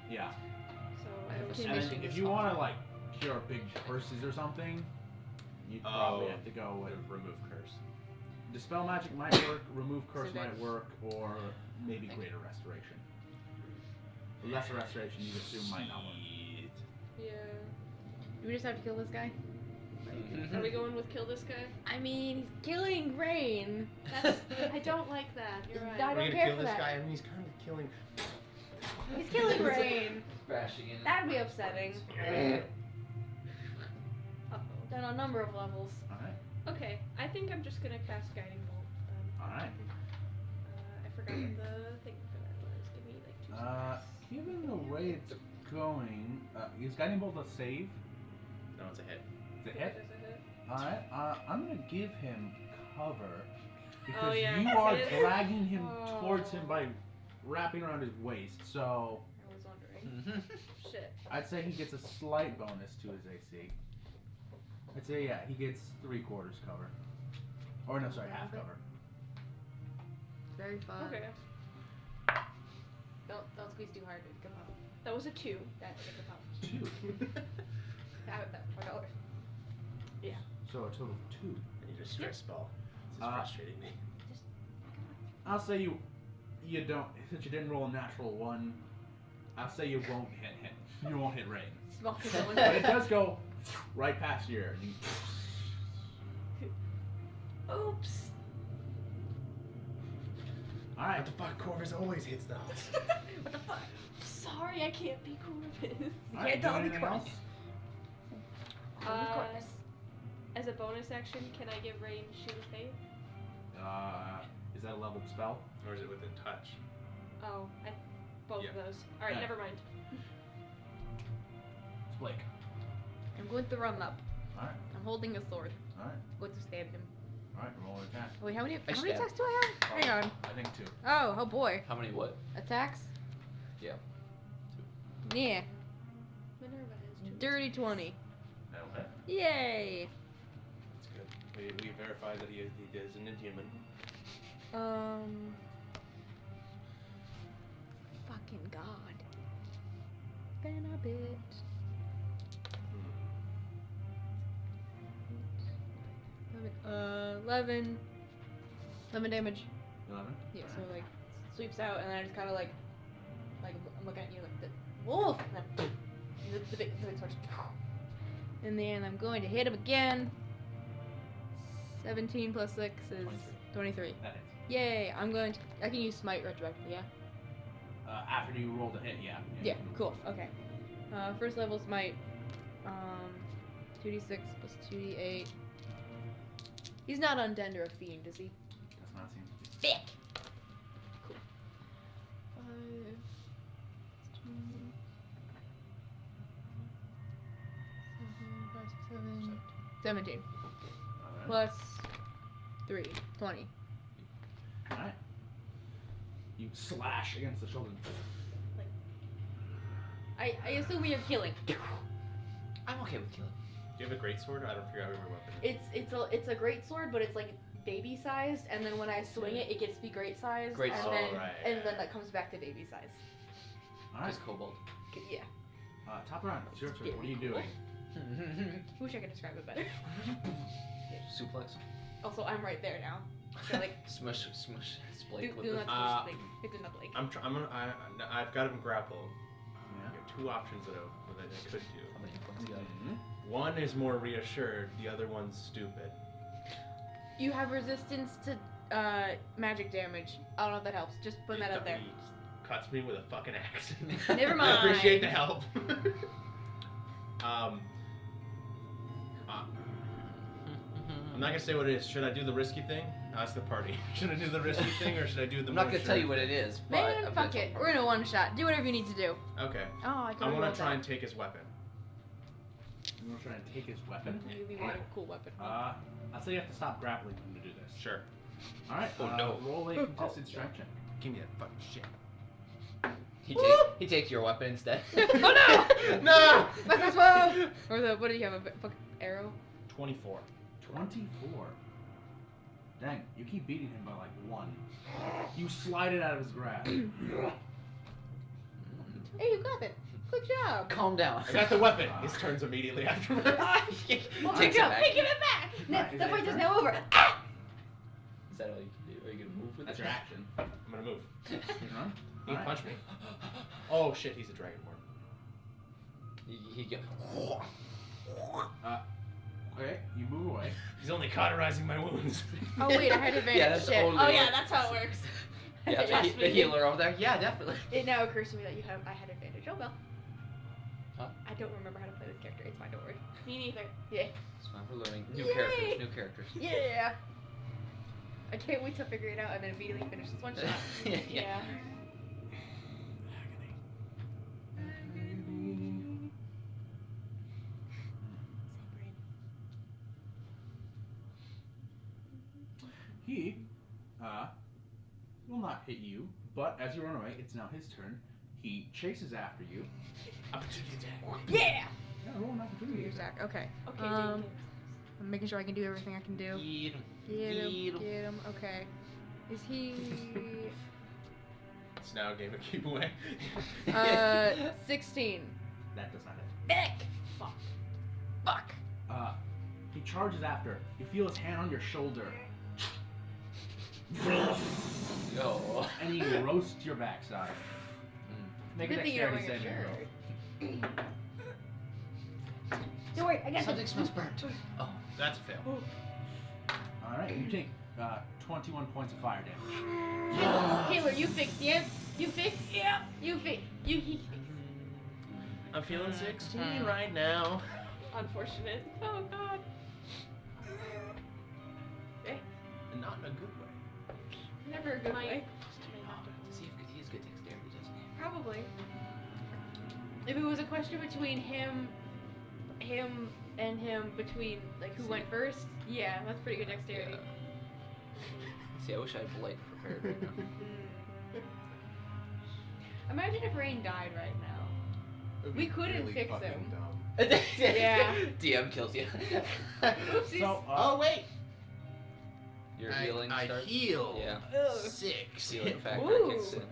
Yeah. So I have a don't Can And maybe then this if you all. want to like cure big curses or something, you'd probably have to go with remove curse. dispel magic might work, remove curse So then- might work, or maybe Thank greater restoration. lesser restoration you assume might not work. Yeah. Do we just have to kill this guy? Are we going with kill this guy? I mean, he's killing Rain. That's. I don't like that. You're right. I We're don't gonna care kill for this that. guy. I mean, he's kind of killing. He's killing Rain. Crashing in. That'd be upsetting. Uh-oh. On a number of levels. Alright. Okay, I think I'm just gonna cast Guiding Bolt. Alright. I forgot what the thing for that was. Give me like 2 seconds. Given the way it's going, is Guiding Bolt a save? No, it's a hit. Is it hit? Does it hit? Alright, I'm gonna give him cover. Because Oh, yeah, you that's are it. dragging him Oh. towards him by wrapping around his waist. So, I was wondering. Shit. I'd say he gets a slight bonus to his AC. I'd say, yeah, he gets 3/4 cover. Or no, sorry, half cover. Very fun. Okay. Don't squeeze too hard. Come on. That was a 2. That's a pop. 2. That $4. So a total of 2. I need a stress ball. This is Uh, frustrating me. I'll say you don't, since you didn't roll a natural 1, I'll say you won't hit him. You won't hit Rain. Small control. But it does go right past your ear. Oops. Alright. What the fuck? Corvus always hits the house. What the fuck? Sorry, I can't be Corvus. Alright, can't do tell me anything else? As a bonus action, can I give Rain Shield of Faith? Is that a leveled spell? Or is it within touch? Oh, both Yeah. of those. Alright, Yeah. never mind. It's Blake. I'm going to run up. Alright, I'm holding a sword. alright, I'm going to stab him. alright, roll an attack. Wait, how many stab. attacks do I have? Hang on. I think 2. Oh boy. How many what? Attacks? Yeah. Yeah. Minerva has 2. Dirty 20. That'll hit. Yay. That's good. We verified that he is an inhuman. Fucking God. Been a bit. 11 damage. 11. Yeah, so like sweeps out, and then I just kind of like I'm looking at you like the wolf. And then the big sword. And then I'm going to hit him again. 17 plus 6 is 23. That hits. Yay! I can use smite retroactively. Yeah. After you rolled a hit, yeah. Yeah. Cool. Okay. First level smite. 2d6 plus 2d8. He's not undead or a fiend, is he? Does not seem to be. Thick. Cool. 17. Alright. Plus 3. 20. Alright. You slash against the shoulder. I assume we are killing. I'm okay with killing. Do you have a great sword? I don't figure out your weapon. It's a great sword, but it's like baby sized, and then when I swing it, it gets to be great sized, Great and sword. then Right. and then that comes back to baby size. Alright. Just kobold. Yeah. Top round. It's your turn. What are you Cool. doing? Wish I could describe it better. Suplex. Also, I'm right there now. So like, Smush Blake do with the. not Uh, push Blake. Hit the Blake. I've got him grappled. Yeah. I have 2 options that I could do. How many points you got? Mhm. One is more reassured. The other one's stupid. You have resistance to magic damage. I don't know if that helps. Just put that out there. He cuts me with a fucking axe. Never mind. I appreciate the help. I'm not gonna say what it is. Should I do the risky thing? Ask the party. Should I do the risky thing or should I do the I'm more not gonna tell sure? you what it is, but Man, I'm fuck gonna it. tell We're in a one shot. Do whatever you need to do. Okay. Oh, I I want to to try and take his weapon. You want to try and take his weapon? Really want a cool weapon. I'll say you have to stop grappling him to do this. Sure. Alright. Oh, no. Roll a contested strength check. Give me that fucking shit. He takes your weapon instead. Oh no! No! Fuck whoa! Or the what do you have? A fucking arrow? 24. 24. Dang, you keep beating him by like 1. You slide it out of his grasp. Hey, you got it. Good job. Calm down. I got the weapon. His turn's immediately after mine. Well, Takes it go. back. Hey, give it back. Right, The is that fight is your now over. Ah! Is that all you can do? Are you gonna move with That's it? your action. I'm gonna move. Your turn. You can Alright. punch me. Oh shit, he's a dragonborn. He go. Okay, you move away. He's only cauterizing my wounds. Oh wait, I had advantage. Yeah, that's Shit. totally Oh yeah, what- that's how it works. Yeah, Trust the me. healer over there. Yeah, definitely. It now occurs to me that I had advantage. Oh well. Huh? I don't remember how to play this character. It's fine. Don't worry. Me neither. Yeah. It's fine. We're learning new Yay! characters. New characters. Yeah. I can't wait to figure it out and then immediately finish this one shot. Yeah. He will not hit you, but as you run away, it's now his turn. He chases after you. Opportunity attack. Yeah. Yeah, roll an opportunity Your attack. attack. Okay. Okay, I'm making sure I can do everything I can do. Eat 'em. Get him. Eat 'em. Get him. Okay. Is he? It's now a game of keep away. 16. That does not hit. Heck. Fuck. He charges after. You feel his hand on your shoulder, Oh. and he roasts your backside. Make a Good thing you don't dexterity wear your saving shirt. throw. Don't worry, I got Something this. smells burnt. Oh. That's a fail. All right, you take 21 points of fire damage. Taylor, you fix, yes? You fix? Yeah. You fix. You he fix. I'm feeling 16 right now. Unfortunate. Oh god. And not in a good way. Never a good My- way. See if he's good dexterity, doesn't he? Probably. If it was a question between him, and him, between like who went first, yeah, that's pretty good dexterity. Yeah. See, I wish I had Blight prepared right now. Imagine if Rain died right now. It would We be couldn't really fix fucking him. dumb. Yeah. DM kills you. Oopsies. So, Oh wait. Your healing I starts. heal. Yeah. Ugh. 6. Healing factor Ooh. kicks in.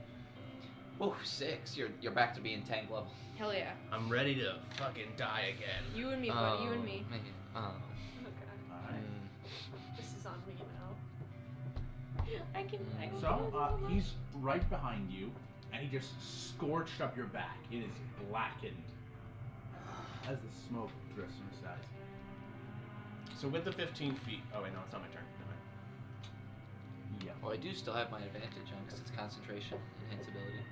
Whoa, 6. You're back to being tank level. Hell yeah. I'm ready to fucking die again. You and me, buddy. You and me. Man. Oh god. all right. This is on me now. I can. So, he's right behind you, and he just scorched up your back. It is blackened as the smoke drifts from his sides. So with the 15 feet. Oh wait, no, it's not my turn. Never mind. Yeah. Well, I do still have my advantage on because it's concentration and his ability.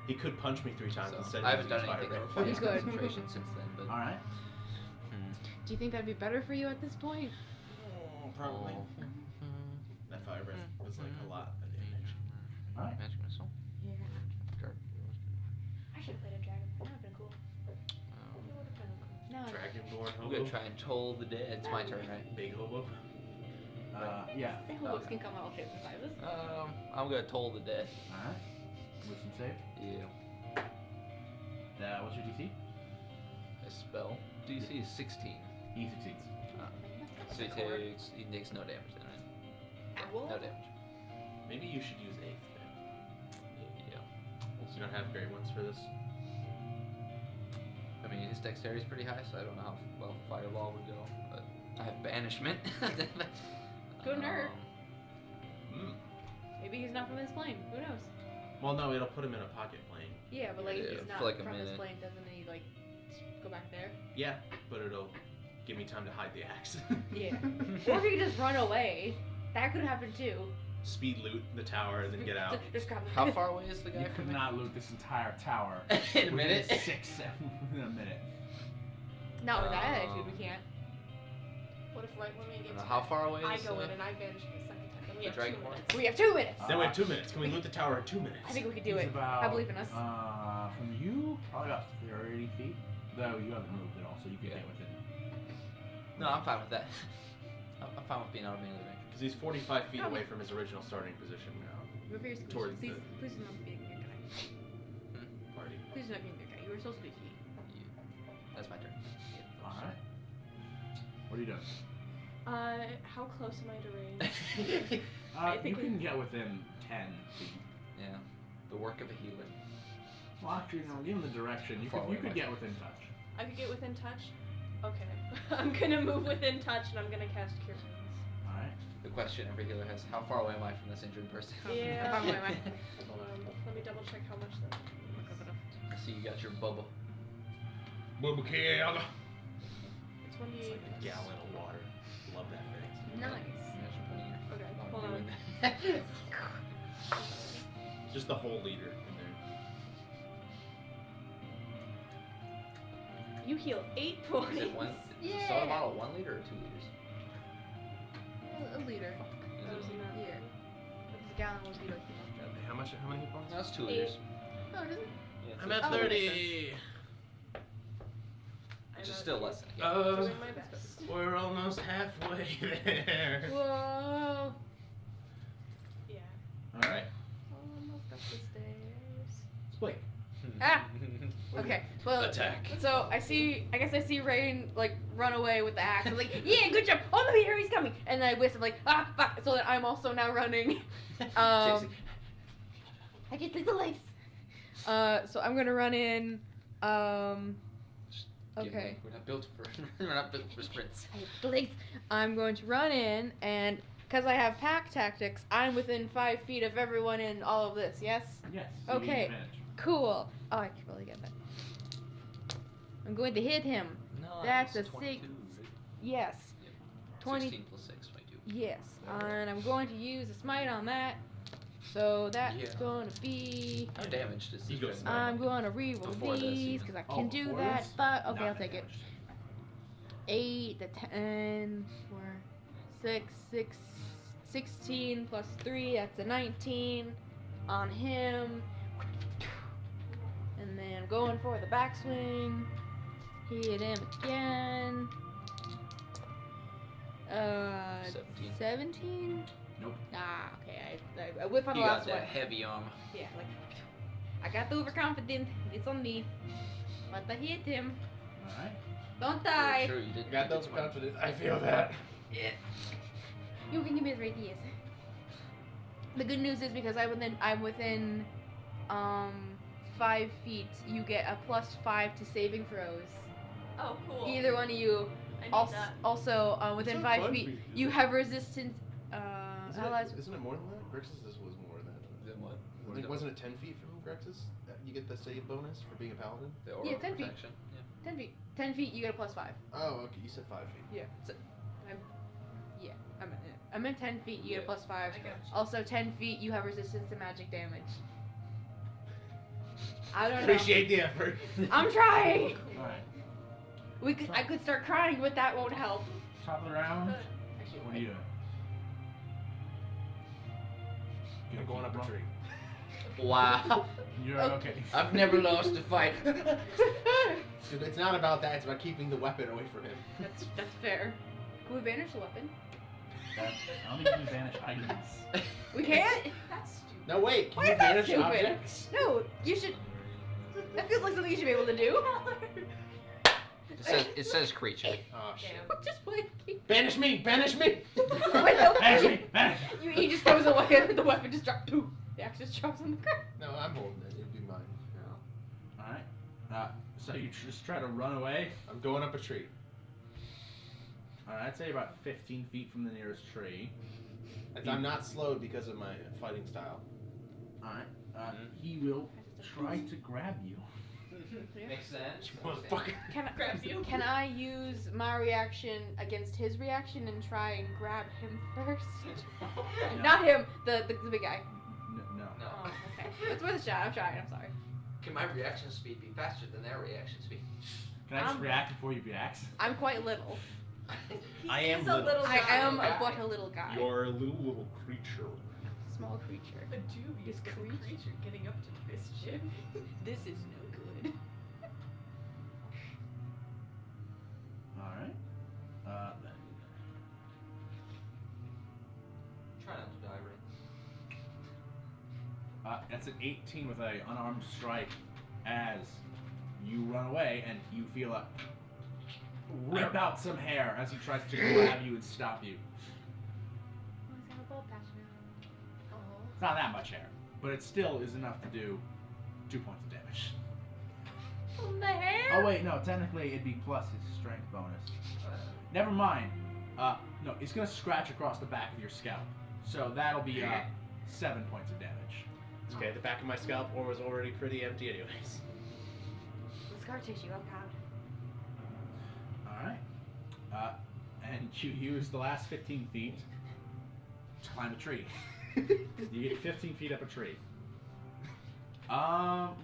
He could punch me 3 times So, instead. I haven't of done using anything fire over You 5 could. concentration since then, but. All right. Do you think that'd be better for you at this point? Probably. Oh. That fire breath was like a lot of damage. All right. Magic missile. Yeah. Sure. I should have played a dragon. That would have been cool. No. Dragonborn I'm hobo. gonna try and toll the dead. It's my turn, right? Big hobo. Yeah. The hobos can come out of shape and sizes. I'm gonna toll the dead. All right. Wisdom save. Yeah. What's your DC? A spell. DC is 16. He succeeds. So he takes no damage then, right? Owl? No damage. Maybe you should use 8th then. Yeah. You don't have great ones for this. I mean, his dexterity is pretty high, so I don't know how well Fireball would go, but I have Banishment. Go nerd. Mm. Maybe he's not from this plane. Who knows? Well, no, it'll put him in a pocket plane. Yeah, but like if Yeah, he's not for like a from this minute. plane, doesn't he like go back there? Yeah, but it'll give me time to hide the axe. Yeah. Or if he could just run away. That could happen too. Speed loot the tower and then get out. Just grab the How far away is the guy You from could me? not loot this entire tower In a within minute? 6 seconds. In a minute. Not with that attitude, we can't. What if right when we get to How far away I is go in and I vanish for the second time, and we the have 2 Dragonborn? minutes. We have 2 minutes. Then we have 2 minutes. Can we loot the tower in 2 minutes? I think we could do He's it. About, I believe in us. From you, probably about 30 feet. Though you haven't moved at all, so you can Yeah. get within. No, I'm fine with that. I'm fine with being out of melee range. Because he's 45 feet Oh. away from his original starting position now. We're very squeaky. Towards Please, the- please do not be a good guy. Party. Please do not be a good guy. You were so squeaky. That's my turn. Alright. What are you doing? How close am I to range? I You think we- can get within 10 feet. Yeah. The work of a healer. Well, actually, no, given the direction, you Far could, away, you could Mike. get within touch. I could get within touch? Okay. I'm gonna move within touch and I'm gonna cast Cure Wounds. Alright. The question every healer has: how far away am I from this injured person? Yeah. How far away am I? Hold on. Let me double check how much that see you got your bubba. Bubba Kiaga. It's 1d8. A gallon of water. Love that thing. Nice. Imagine putting your Okay, mom hold doing on. that. Just the whole liter in there. You heal 8 points. Is it one? Is the Yeah. soda bottle 1 liter or 2 liters? A liter. Is That it was one? enough. Yeah. The gallon would be like the most joke. How many hit points? No, it's 2 8. liters. Oh, it isn't? Yeah, I'm it's at Oh, that makes 30. Which is I'm still at less than a Oh. gallon. doing my best. We're almost halfway there. Whoa. Yeah. Alright. Almost up the stairs. It's Blake. Ah! Okay, well, Attack. so I guess I see Rain, like, run away with the axe. I'm like, yeah, good job! Oh no, here he's coming! And then I whistle, like, ah, fuck! So that I'm also now running. Chasing. I get the legs. So I'm gonna run in, okay. We're not built for we're not built for sprints. I have the legs. I'm going to run in, and because I have pack tactics, I'm within 5 feet of everyone in all of this, yes? Yes. so you gain Okay. advantage. Cool. Oh, I can really get that. I'm going to hit him. No, That's it's a 22, six. right? Yes. 20. 16 plus 6, 22. Yes. And I'm going to use a smite on that. So that's Yeah. going to be. How damaged is You this? go right smite. now? I'm going to reroll Before this, these even. because I Oh, can do before that. this? But okay, Not I'll take it. damaged. 8, the 10, 4, 6, 16 plus 3. That's a 19 on him. And then going for the backswing. Hit him again. 17. 17? Nope. Ah, okay. I whip on the You got last that one. heavy armor. Yeah, like I got the overconfident. It's on me. But I hit him. Alright. Don't die. Sure, you did. I got those confidence. I feel that. You can give me the radius. The good news is because I'm within 5 feet, you get a +5 to saving throws. Oh, cool. Either one of you. I need Also, that. within It's 5 not feet, fun for you have resistance. Allies. Isn't it more than that? Grex's this was more than that. Then what? I think wasn't it 10 feet from Grex's? You get the save bonus for being a paladin? The Yeah, aura 10 feet. protection. Yeah. 10 feet. 10 feet, you get a +5. Oh, okay. You said 5 feet. Yeah. So, I meant 10 feet, you get a +5. I got you. Also, 10 feet, you have resistance to magic damage. I don't Appreciate the effort. know. I'm trying. Alright. I could start crying, but that won't help. Top of the round. Good. Actually, What are you doing? I'm going up a tree. Wow. You're Okay. okay. I've never lost a fight. It's not about that. It's about keeping the weapon away from him. That's fair. Can we banish the weapon? I don't think you can banish items. We can't. That's stupid. No, wait. Can Why you is that banish stupid? objects? No, you should. That feels like something you should be able to do. It says creature. Oh, shit. Just wait. Banish me! Banish me! Wait, no. Banish me! Banish me! He just goes away and the weapon just drops. Poof. The axe just drops on the ground. No, I'm holding it. It'd be mine. Alright. So you just try to run away. I'm going up a tree. Alright, I'd say about 15 feet from the nearest tree. I'm not slowed because of my fighting style. Alright. He will try to grab you. Makes sense. Motherfucker. Grabs you. Can I use my reaction against his reaction and try and grab him first? No. Not him, the big guy. No. No. Oh, okay. It's worth a shot. I'm trying. I'm sorry. Can my reaction speed be faster than their reaction speed? Can I just react before you react? I'm quite little. He I am is a little. little I guy. am guy. but a little guy. You're a little creature. Small creature. A dubious This creature getting up to mischief. This is no good. Alright. Try not to die, right? That's an 18 with a unarmed strike as you run away and you feel a rip out some hair as he tries to grab you and stop you. It's not that much hair, but it still is enough to do 2 points of damage. On the hair? Oh wait, no, technically it'd be plus his strength bonus. Never mind. No, it's gonna scratch across the back of your scalp. So that'll be 7 points of damage. It's okay, the back of my scalp was already pretty empty anyways. scar tissue. Oh god. Alright. And you use the last 15 feet to climb a tree. You get 15 feet up a tree.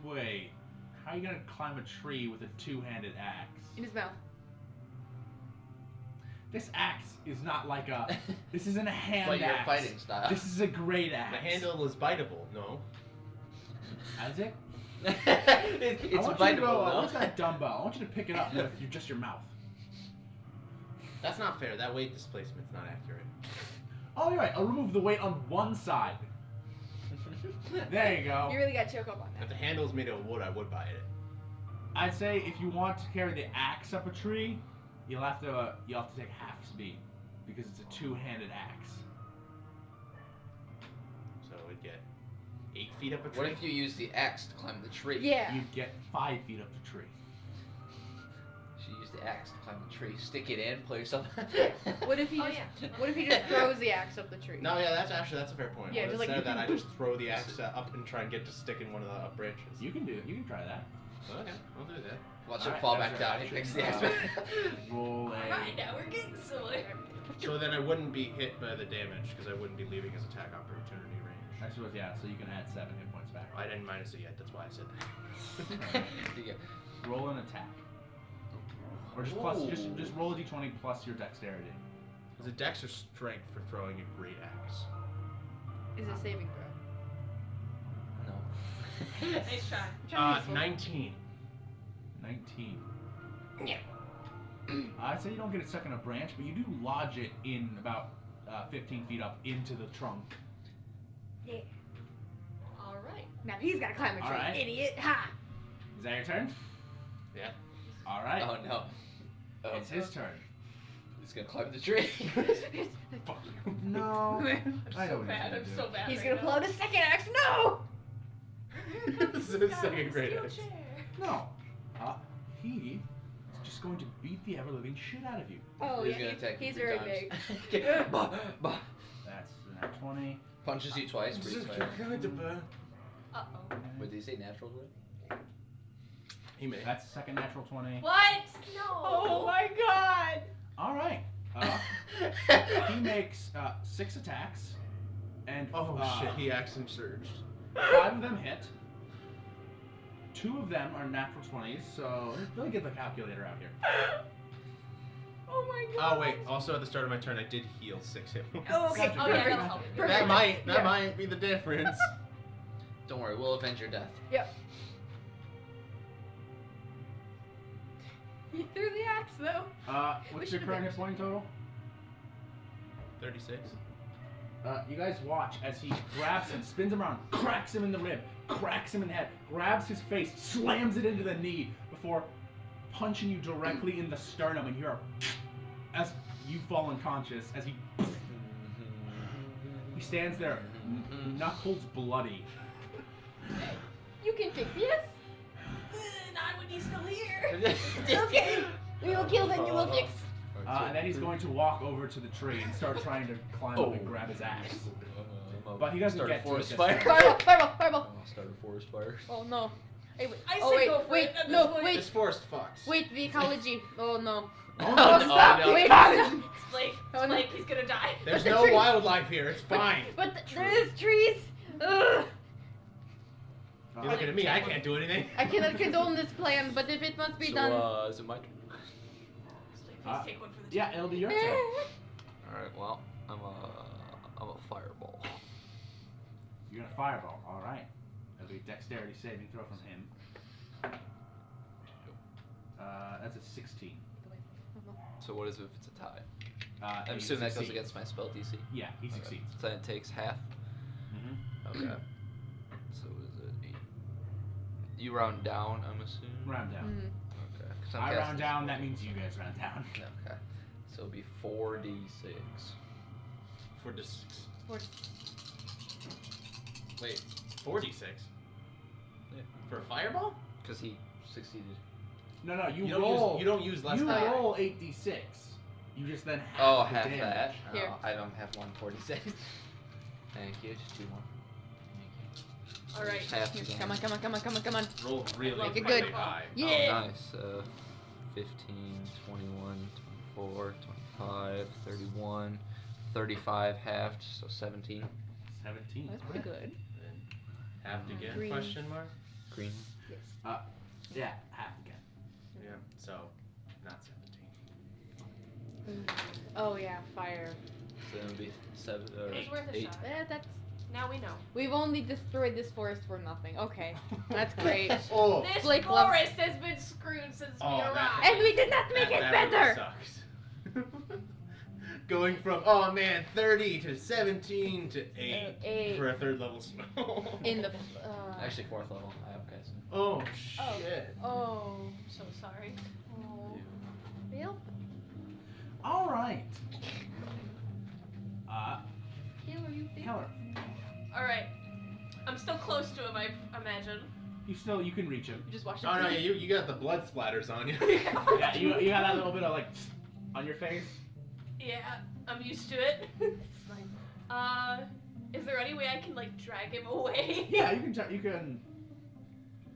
Wait. How are you gonna climb a tree with a two-handed axe? In his mouth. This axe is not like a. This isn't a hand But your axe. fighting style. This is a great axe. The handle is biteable. No. Isaac? It's I want you to biteable, go. no? What's that dumbbell? I want you to pick it up with just your mouth. That's not fair. That weight displacement's not accurate. Oh, you're right. I'll remove the weight on one side. There you go. You really got choke up on If that. the handle's made of wood, I would buy it. I'd say if you want to carry the axe up a tree, you'll have to take half speed because it's a two-handed axe. So we'd get 8 feet up a tree. What if you use the axe to climb the tree? Yeah. You'd get 5 feet up the tree. You use the axe to climb the tree, stick it in, play yourself. What if he Oh, just yeah. What if he just throws the axe up the tree? No, yeah, that's a fair point. Yeah, Well, just like- instead of that, I just throw the axe up and try and get to stick in one of the branches. You can do it. You can try that. Okay, I'll do that. Watch Alright, him fall that's back your down. He action. picks the axe back. Roll a. Alright, now we're getting somewhere. So then I wouldn't be hit by the damage because I wouldn't be leaving his attack opportunity range. I suppose, yeah. So you can add 7 hit points back. I didn't minus it yet. That's why I said that. Yeah. Roll an attack. Or just plus, Ooh. just roll a d20 plus your dexterity. Is it dex or strength for throwing a great axe? Is it saving throw? No. Nice try. 19. 19. Yeah. I'd say you don't get it stuck in a branch, but you do lodge it in about 15 feet up into the trunk. Yeah. Alright. Now he's gotta climb a tree. Alright. Idiot. Ha! Is that your turn? Yeah. All right. Oh no. Oh, It's his turn. he's gonna climb the tree. Fuck you. No. I know So what bad. he's I'm gonna so do. bad. He's right gonna now. pull out his second axe. No! This is his second great Steel axe. chair. No. He is just going to beat the ever living shit out of you. Oh He's yeah. gonna attack you He's 3 very times. big. Bah, bah. That's nat 20. Punches you twice, breathes fire. Uh-oh. What did he say? Natural good? He may. That's the second natural 20. What? No. Oh my god! All right. He makes 6 attacks, and Oh shit, he action surged. 5 of them hit. 2 of them are natural 20s, so let me get the calculator out here. Oh my god. Oh wait, also at the start of my turn I did heal 6 hit points. Oh, okay. Gotcha. Oh yeah, Perfect. that'll help. Perfect. That Yeah. might be the difference. Don't worry, we'll avenge your death. Yep. He threw the axe though. What's We your should've current been- hit point total? 36. You guys watch as he grabs him, spins him around, cracks him in the rib, cracks him in the head, grabs his face, slams it into the knee before punching you directly in the sternum, and you hear as you fall unconscious as he stands there, knuckles bloody. You can fix this. Not when he's still here. Okay. We will kill then you will fix. And then he's going to walk over to the tree and start trying to climb up and grab his axe. But he doesn't Start get a to forest it this fire. time. Fireball, fireball, fireball. Start a forest fire. Oh no. Hey, wait. I Oh say wait, go for wait, it at no, this point. wait, This forest fucks. wait, the ecology. Oh no. Oh, no, stop! no. Wait, Blake, Oh, no. Blake, he's gonna die. There's The no tree- wildlife here. It's fine. But there's trees. Ugh. You're looking at me. I can't do anything. I cannot condone this plan, but if it must be done. Is it my turn? Blake, Uh, please take one for the team. Yeah, it'll be your turn. Alright, well, I'm a fireball. You're gonna fireball. All right. That'll be a dexterity saving throw from him. That's a 16. So what is it if it's a tie? He I'm assuming that goes succeeds. against my spell DC. Yeah, he Okay. succeeds. So then it takes half. Mm-hmm. Okay. So what is it? 8. You round down, I'm assuming? Round down. Mm. Okay. 'Cause I'm I casting round down. spell. That means you guys round down. Okay. So it'll be 4d6. For the 6. Four. Wait, 46? Yeah. For a fireball? Because he succeeded. No, no. You don't roll. use, you don't use less You than roll 8d6. You just then half Oh, the half damage. that. Here. Oh, I don't have 146. Thank you. Just 2 more. Thank you. All right. Half Here, again. come on, come on, come on, come on, come on. Roll really, Make it really good. high. Yeah. Oh, nice. 15, 21, 24, 25, 31, 35 halved, so 17. 17. That's pretty good. And halved again? Green. Question mark. Green. Yeah, half again. Yeah. So, not 17. Oh yeah, fire. So that would be 7 or It was worth a 8. shot. That's. Now we know. We've only destroyed this forest for nothing. Okay, that's great. Oh. This Blake loves- forest has been screwed since we Oh, that- arrived. And we did not make it that better. Really sucks. Going from 30 to 17 to 8 8. for a third level spell. In the. Actually, 4th level. I have guys. Oh shit. Oh. I'm so sorry. Oh. Bill. All right. Taylor, you think? Keller, All right. I'm still close to him, I imagine. you can reach him. You just watched. Oh no, you got the blood splatters on you. Yeah, you got that little bit of like on your face. Yeah, I'm used to it. Is there any way I can like drag him away? Yeah, you can.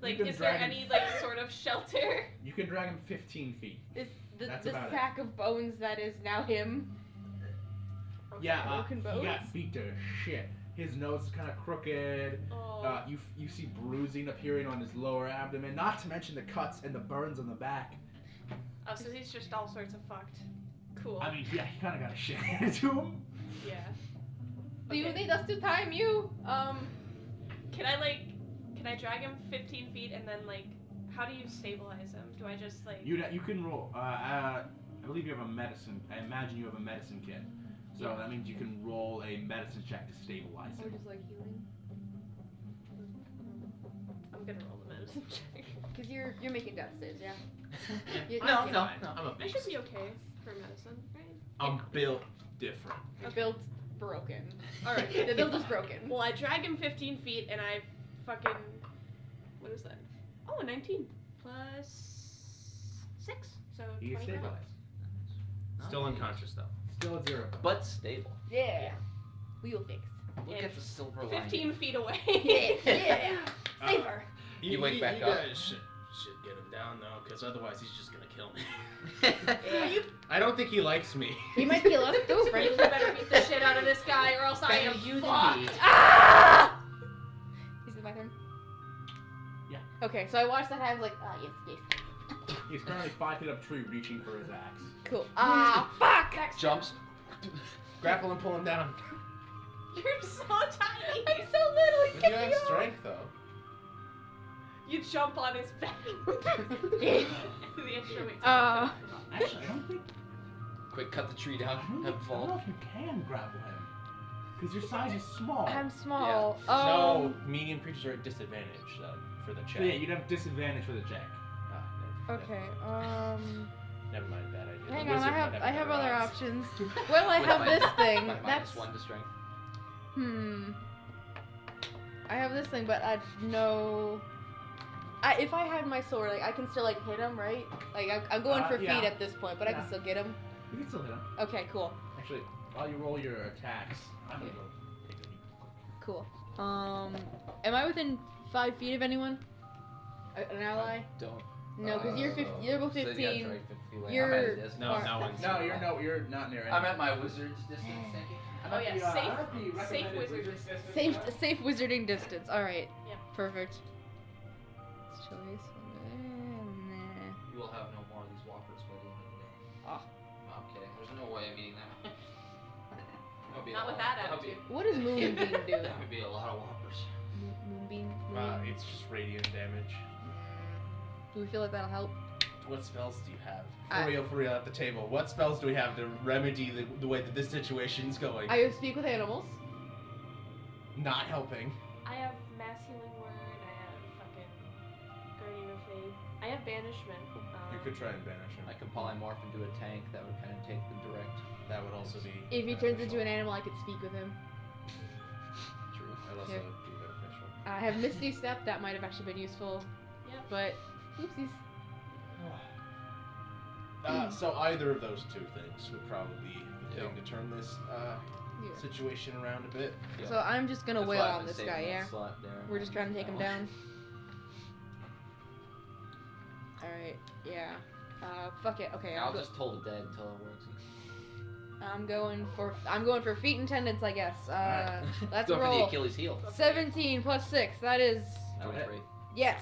Like, can is there drag him. any like sort of shelter? You can drag him 15 feet. This the That's the about it. sack of bones that is now him. Yeah, Broken he bones? got beat to shit. His nose is kind of crooked. Oh. You see bruising appearing on his lower abdomen. Not to mention the cuts and the burns on the back. Oh, so he's just all sorts of fucked. Cool. I mean, yeah, he kind of got a shit handed to him. Yeah. Do you Okay. need us to time you? Can I drag him 15 feet and then like, how do you stabilize him? Do I just like? You can roll. I believe you have a medicine. I imagine you have a medicine kit. So Yeah. that means you can roll a medicine check to stabilize Or him. just like healing? I'm gonna roll the medicine check. Cause you're making death saves, yeah. I'm No, fine. no. I'm a I beast. should be okay for medicine, right? I'm built different. The build's broken. All right. The build is broken. Well, I drag him 15 feet and I fucking. What is that? Oh, a 19 plus 6, so He is 25. stabilized. Still unconscious though. Still at 0. But stable. Yeah. We will fix. Look Yeah. at the silver lining. 15 feet away. Yeah. Safer. You wake back you up. guys should get him down though, because otherwise he's just gonna kill me. Yeah, you I don't think he likes me. He might kill us too, You Frank. better beat the shit out of this guy, or else I am Better you than fucked. me. Ah! Is it my turn? Yeah. Okay, so I watched that. I was like, ah, yes, yes. He's currently 5 feet up tree reaching for his axe. Cool. Ah, fuck! Jumps. Grapple and pull him down. You're so tiny. I'm so little. He But you kicked have me off. strength though. You jump on his back. The extra weight. Actually, I don't think. Quick, cut the tree I down. don't, Have think, him I don't know fall. if you can grapple him. Because your size is small. I'm small. No, medium creatures are at disadvantage for the check. So yeah, you'd have disadvantage for the check. Okay. Never mind that idea. Hang The on. wizard might I have better other odds. options. Well, I With have my- this thing. my That's -1 to strength. I have this thing, but I no. If I had my sword, like I can still like hit him, right? Like I'm going for yeah. feet at this point, but I Yeah. can still get him. You can still hit him. Okay, cool, Actually, while you roll your attacks, I'm gonna go take a leap. cool. Am I within 5 feet of anyone? An ally? Don't. No, because you're both So you gotta 15. drag 50 away. You're- I'm at a distance. No, Far. no one's. You're not near any. I'm at my wizard's distance, thank you. Oh yeah, safe wizard distance. Safe wizarding distance. All right. Yep. Perfect. Choice. Nah. You will have no more of these walkers by the end of the day. Ah. No, I'm kidding. There's no way I'm eating that. That would be a Not with lot. that That would be- What does Moonbeam do? That would be a lot of whoppers. Moonbeam. It's just radiant damage. Do we feel like that'll help? What spells do you have? I- For real, at the table. What spells do we have to remedy the way that this situation's going? I speak with animals. Not helping. I have mass healing word. I have fucking guardian of fate. I have banishment. You could try and banish him. I can polymorph into a tank. That would kind of take the direct. That would also be. If he turns into an animal, I could speak with him. True. That would also Yeah. be beneficial. I have Misty Step. That might have actually been useful. Yep. But, oopsies. So either of those two things would probably be the thing to turn this Yeah. situation around a bit. Yeah. So I'm just gonna That's wail why I've on been this saving guy, that yeah? slot there. We're just trying to take him That down. Alright, yeah. Fuck it. Okay, I'll just hold it dead until it works. I'm going for feet and tendons, I guess. Alright. Let's Go for the roll. Achilles heel. 17 plus 6. That is That was great. yes.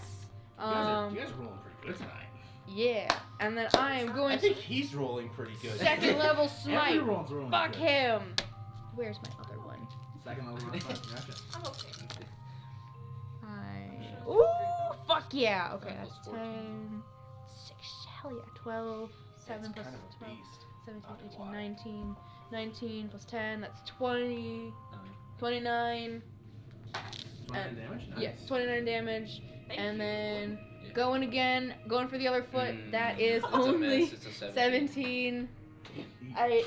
You guys are rolling pretty good tonight. Yeah. And then I am I going think to he's rolling pretty good. second level smite. Everyone's rolling Fuck good. him. Where's my other one? Second level. Gotcha. I'm okay. Ooh, fuck yeah. Okay, That that's was 14. 10. 6. Hell yeah. 12. 7 It's plus kind of a 12. beast. 17, Not gonna 18, lie. 19. 19 plus 10. That's 20. 29. 29 damage. Nice. Yeah, 29 damage. Thank And you. then Yeah. going again, going for the other foot. That is It's a only miss. It's a 17. He, I.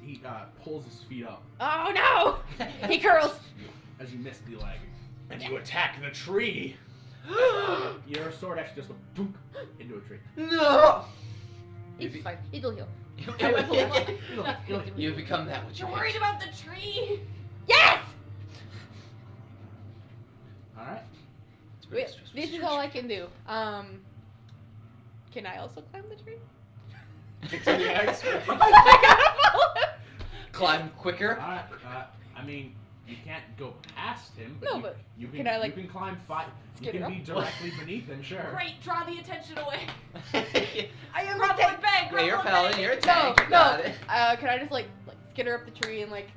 he pulls his feet up Oh no! He curls. as you miss the leg. And you attack the tree. Your sword actually just goes boom into a tree. No! It's fine. It'll heal. You become that which you You're worried hate. about the tree. Yes! Alright. It's pretty Wait, stressful this is all I can do. Can I also climb the tree? To the axe. I gotta follow him. Climb quicker. Alright. I mean, you can't go past him. No, you, but you can, can I, like, you can climb 5. You skid can up? be directly beneath him, sure. Great, draw the attention away. I am Grapple tank. and bang, Yeah, you're a grapple and paladin. bang. You're a tank. No, You got it. Can I just like skitter up the tree and like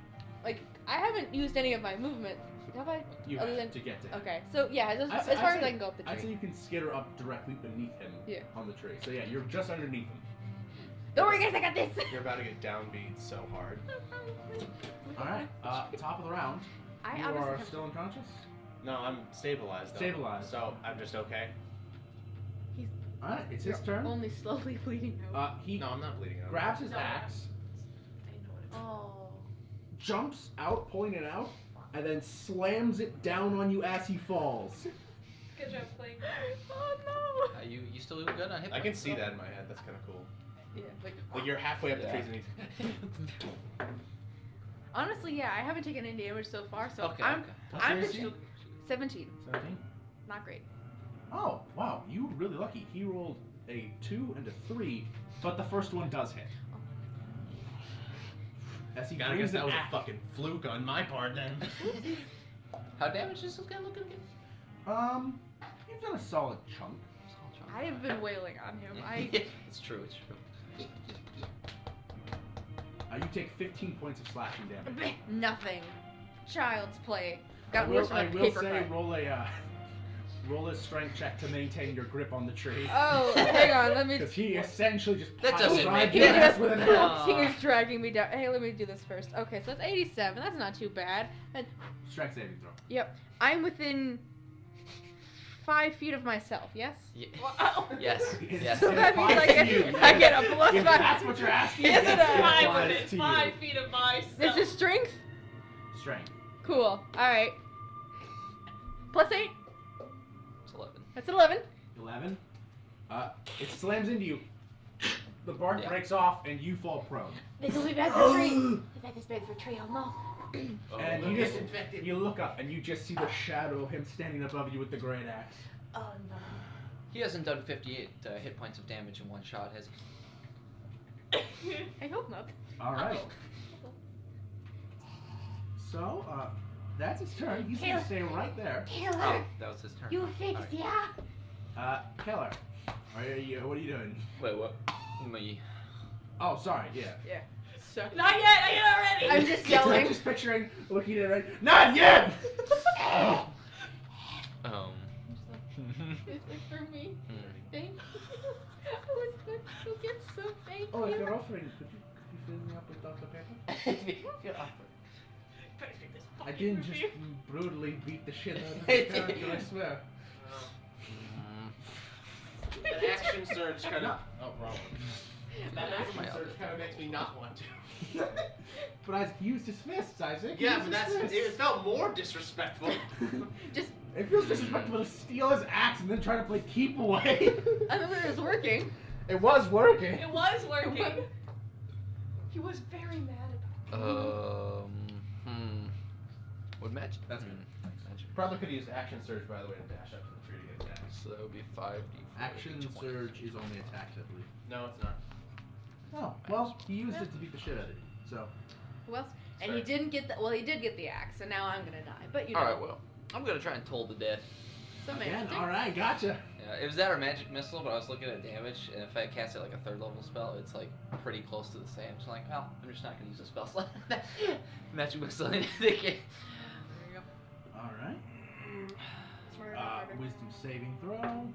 I haven't used any of my movement. Have I? You Other have than- to get to him. Okay, so yeah, as I'd say- far I'd as say- I can go up the I'd say tree. you can skitter up directly beneath him Yeah. on the tree. So yeah, you're just underneath him. Don't worry, guys, I got this. You're about to get downbeat so hard. Alright, top of the round. I You obviously are have still unconscious? No, I'm stabilized though. Stabilized. So I'm just okay. Alright, it's his turn. only slowly bleeding out. He No, I'm not bleeding out. grabs his No. axe, I know what it is. Oh. jumps out, pulling it out, and then slams it down on you as he falls. Good job playing. Oh no. You still doing good on hit I can points, see though? that in my head. That's kind of cool. Yeah, like Like you're halfway up the Yeah. trees and he's. honestly, yeah, I haven't taken any damage so far, so Okay. I'm okay. What's I'm your just AC? 17. 17? Not great. Oh, wow, you were really lucky. He rolled a 2 and a 3, but the first one does hit. As he I guess brings that an was axe. a fucking fluke on my part then. How damaged is this guy looking again? You've done a solid chunk. I have been wailing on him. It's true. It's true. You take 15 points of slashing damage. Nothing. Child's play. Got I worse will, from I a will paper say cut. roll a strength check to maintain your grip on the tree. Oh, hang on, let me. Because he essentially just That piles doesn't on make your it ass He with an is, axe. he is dragging me down. Hey, let me do this first. Okay, so that's 87. That's not too bad. And Strength saving throw. I'm within 5 feet of myself. Yes. Wow. Yes. Yes. So that means I get a plus If 5. that's what you're asking, Yes, it is. I applies within to 5 you. feet of myself. This is strength. Strength. Cool. All right. Plus 8. It's 11. That's 11. 11. It slams into you. The bark Yeah. breaks off and you fall prone. This will be bad for tree. Is that this bad for tree? Oh no. And you look up and you just see the shadow of him standing above you with the great axe. Oh no. He hasn't done 58 hit points of damage in one shot, has he? I hope not. All right. So, that's his turn. He's gonna stay right there. Taylor, Oh, that was his turn. you fixed, Alright. yeah? Keller, what are you doing? Wait, what? Me. Oh, sorry. Yeah. So. Not yet, I get already. I'm just yelling. Just picturing looking at it right. Not yet. Is it for me? Hmm. Thank you. I was going to get so thank Oh, if you. you're offering, could you fill me up with Dr. Pepper? I didn't just brutally beat the shit out of the character, I swear. That action surge kind of. Oh, wrong one. That action my surge kind of makes me not want to. But I used his fists, Isaac. He Yeah, used but his that's fists. it felt more disrespectful. Just, It feels disrespectful to steal his axe and then try to play keep away. I thought it was working. It was working. It was working. He was very mad about Would match. That's good. Magic. Probably could use action surge, by the way, to dash up to the tree to get attacked. So that would be 5d4. Action surge is only attacks, I believe. No, it's not. Oh, well, he used it to beat the shit out of you. So, Who else? And Sorry. he didn't get the. Well, he did get the axe, so now I'm gonna die. But you know. Alright, well, I'm gonna try and toll the death. So again, magic. alright, gotcha. Yeah, it was that or magic missile, but I was looking at damage, and if I cast it like a 3rd level spell, it's like pretty close to the same. So I'm like, well, I'm just not gonna use a spell slot. Magic missile in the game. There you go. Alright. Smarter, harder. Wisdom saving throw.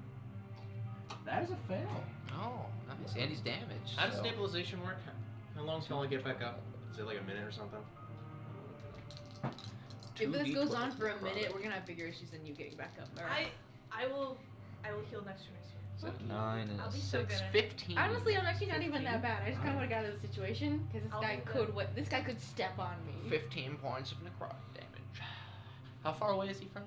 That is a fail. Oh, nice. And he's damaged. How does so- stabilization work? How long till I get back up? Is it like a minute or something? If this 2d12 goes on for a probably. minute, we're gonna have bigger issues than you getting back up. Alright. I will heal next turn, I swear. So 9 and I'll a be so 6, good at it. 15. Honestly, I'm actually not even 15. that bad. I just kind of want to get out of the situation because this I'll guy be could. good. This guy could step on me. 15 points of necrotic damage. How far away is he from?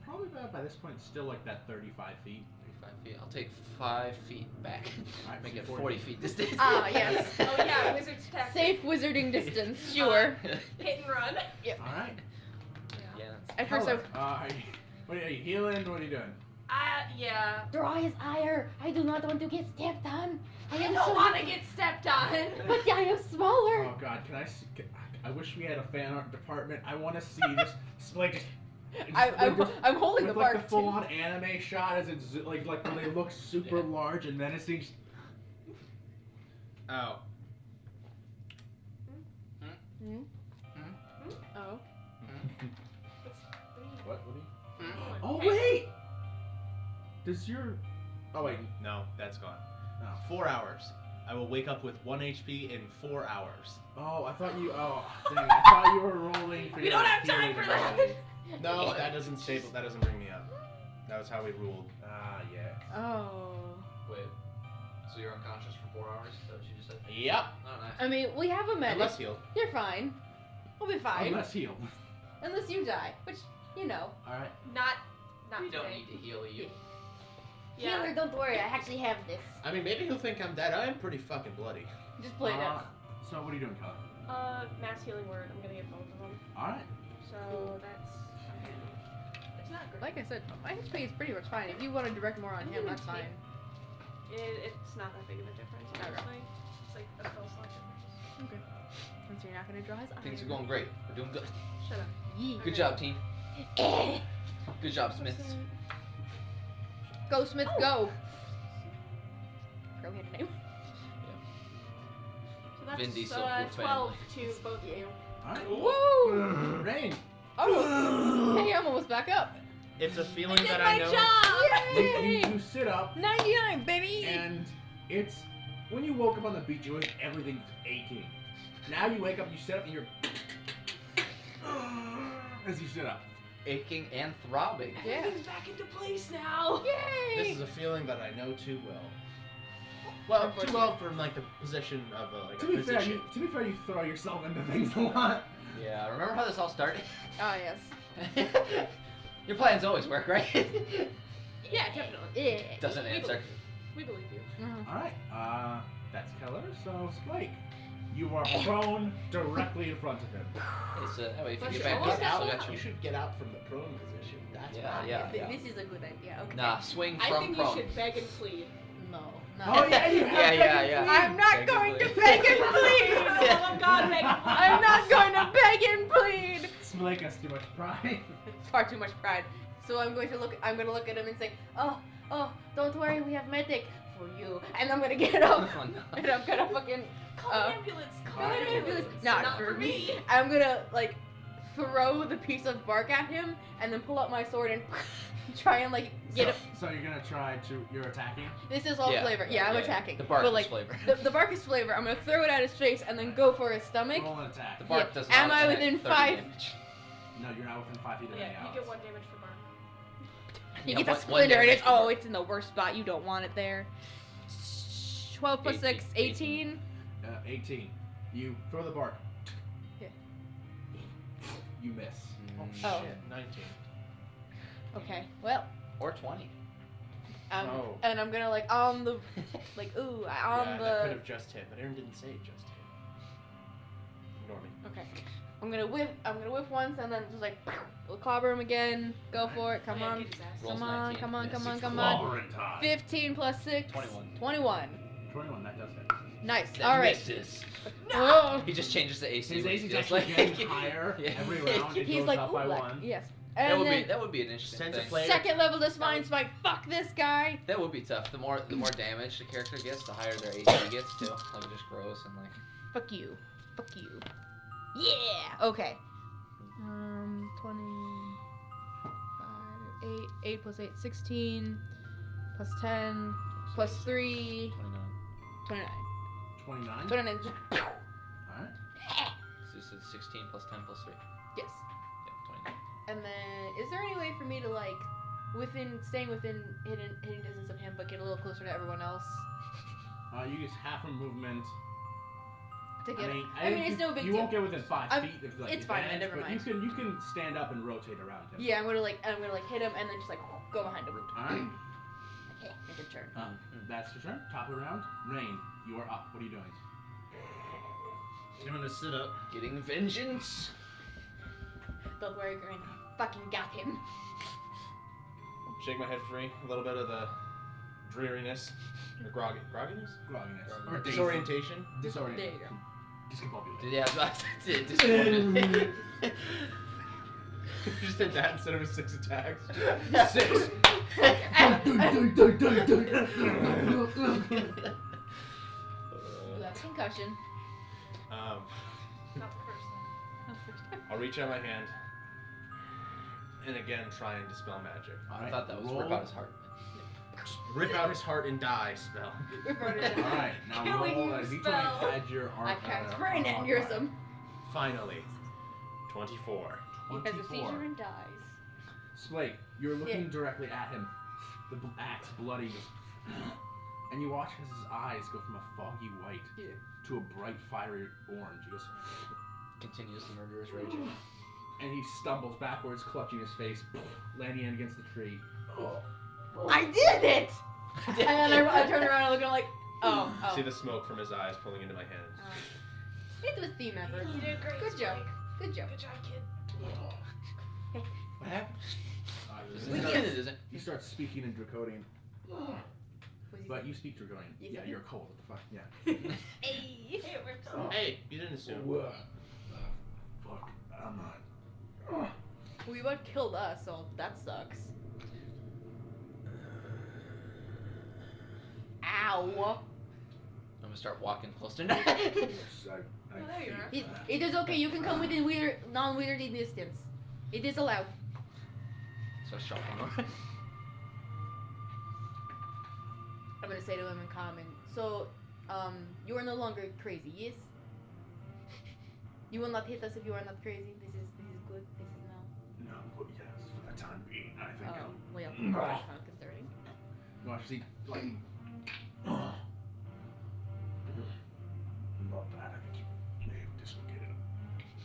Probably about by this point still like that 35 feet. 35 feet. I'll take 5 feet back. Alright, Make so it 40 40 feet distance. Ah, yes. Oh yeah, wizard's tactic. Safe wizarding distance, sure. Hit and run. Alright. Yeah. At first, I. Are you healing? What are you doing? Yeah. Draw his ire. I do not want to get stepped on. I I am don't so want to get stepped on. But I am smaller. Oh god, can I see, I wish we had a fan art department. I want to see this like just I'm holding the with like bark. the full on anime shot as it's like when they look super Yeah. large and menacing. Oh. Hmm? Oh. What do you? Hmm? Oh wait! Does your Oh wait. No, that's gone. Oh. 4 hours. I will wake up with 1 HP in 4 hours. Oh, I thought you. Oh, dang! I thought you were rolling for. We your don't have time healing for that. ability. No, that doesn't stable. That doesn't bring me up. That was how we ruled. Ah, yes. Oh. Wait. So you're unconscious for 4 hours? Is that what you just said? Yep. Oh, nice. I mean, we have a medic. Unless healed. You're fine. We'll be fine. Unless heal. Unless you die, which you know. All right. Not We don't today. need to heal you. Yeah. Healer, don't worry. I actually have this. I mean, maybe he'll think I'm dead. I am pretty fucking bloody. Just play it out. So what are you doing, Colin? Mass healing word. I'm gonna get both of them. All right. So that's. It's not great. Like I said, my HP is pretty much fine. If you want to direct more on him, that's fine. It's not that big of a difference, Okay. honestly. It's like a spell slot difference. Okay. Since you're not gonna draw his eye. Things are going great. We're doing good. Shut up. Yee. Good job, team. Good job, Smiths. Go, Smith, go. Forgot we had a name. So that's Vin Diesel, your 12 to both of you. All right. Woo! Rain. Oh, hey, I'm almost back up. It's a feeling I did that my I know. job! You sit up 99, baby. and it's when you woke up on the beach, it was everything's aching. Now you wake up, you sit up, and you're as you sit up. Aching and throbbing. Yeah. Everything's back into place now. Yay! This is a feeling that I know too well. Well, too well from like the position of a, like To a be fair, physician. you throw yourself into things a lot. Yeah, remember how this all started? Oh yes. Your plans always work, right? Yeah, definitely. Yeah. Doesn't answer. We believe you. All right. That's Keller. So Spike, you are prone directly in front of him. It's that way if you But get you back almost up, have so to- got You you. should get out from the prone position. That's Yeah, why. yeah. This is a good idea. Okay. Nah, swing I from think prone. you should beg and plead. No. Oh yeah, you have Yeah. I'm not Beg and going to plead. beg and For the plead. love of God, beg and plead. I'm not going to beg and plead. Spike has too much pride. Far too much pride. So I'm going to look at him and say, oh, don't worry, we have medic for you. And I'm gonna get up Oh, no. and I'm gonna fucking Call an ambulance. Call Call an an ambulance. ambulance. Not for me. I'm gonna like throw the piece of bark at him and then pull out my sword and try and like get him. So you're gonna try to. You're attacking. This is all Yeah. flavor. Yeah, I'm attacking. The bark but is like flavor. the bark is flavor. I'm gonna throw it at his face and then go for his stomach. Roll an attack. The bark Yeah. does not Am I attack within 30 5? damage. No, you're not within 5 feet of any Yeah, you else. get 1 damage for mark. He Yeah, gets one- a splinter one and it's damage. it's in the worst spot. You don't want it there. 12 plus 6, 18. 18. You throw the bark. Yeah. You miss. Oh. Shit, 19. Okay. Well, Or 20. Oh. and I'm gonna like on the like Yeah, on that could the have just hit, but Aaron didn't say it just hit. Ignore me. Okay. I'm gonna whiff once and then just like we'll clobber him again. Go for it. Come Yeah, on. get his ass. Rolls Come on, 19. come on, Yeah, come on, 16. come on. Clobbering time. 15 plus 6. 21. 21. 21, that does hit. Nice. That All right. misses. Oh. He just changes the AC. His when AC he is feels actually like getting higher Yeah. every round. It He's goes like, up ooh, by black. one. Yes. That And would then be an interesting Sense of thing. flavor. second level defiance by fuck this guy. That would be tough. The more damage the character gets, the higher their AC gets too. Like it just grows and like. Fuck you. Fuck you. Yeah. Okay. 25, 8 plus 8, 16, plus 10, plus 3, 29. 29. 29? 29. Alright. So this is 16 plus 10 plus 3. Yes. Yep, 29. And then, is there any way for me to like, staying within hitting distance of him, but get a little closer to everyone else? You use half a movement. To get I mean, it's no big you deal. won't get within 5 I'm- feet if like it's fine, advantage, never but mind. you can stand up and rotate around him. Yeah, I'm gonna hit him and then just like go behind him. Alright. Okay, make a turn. That's your turn. Top of the round. Rain, you are up. What are you doing? I'm gonna sit up. Getting vengeance. Don't worry, Green. Fucking got him. Shake my head free. A little bit of the dreariness. Or grogginess? Grogginess. Or Disorientation. There you Disorientation. go. Discombobulated. Yeah, that's it. Disappointed. You just did that instead of his 6 attacks. 6. That's concussion. Not the first time. I'll reach out my hand and again try and dispel magic. I thought that was Roll. rip out his heart. Rip out his heart and die spell. Alright, now Killing roll you as each spell. one had your I cast brain aneurysm. Finally. 24. He has a seizure and dies. Slate, you're looking Yeah. directly at him. The axe bloody, and you watch as his eyes go from a foggy white Yeah. to a bright fiery orange. He goes, Continues the murderous rage. and he stumbles backwards, clutching his face, landing in against the tree. I did it! And then I turn around and look at him like, oh. See the smoke from his eyes pulling into my hands. It was team effort. You did great. Good job. Spike. Good job. Good job, kid. What happened? We Is get- it? He starts speaking in Draconian, Was he- but you speak Draconian. Yes, Yeah, I do. you're cold. What the fuck? Yeah. Hey. Hey, it works. Hey, you didn't assume. What the fuck am I? Well, you about killed us, so that sucks. Ow. I'm gonna start walking closer. No. Yes, I Oh, there you feel are. that. It is okay, you can come within non-weirded distance. It is allowed. So I shuffle more. I'm gonna say to him in common. So, you are no longer crazy, yes? You will not hit us if you are not crazy. This is good. This is now. No, but yes, for the time being, I think Oh, well, Mm. that's not concerning. you watch see like. Not bad. I think you may have dislocated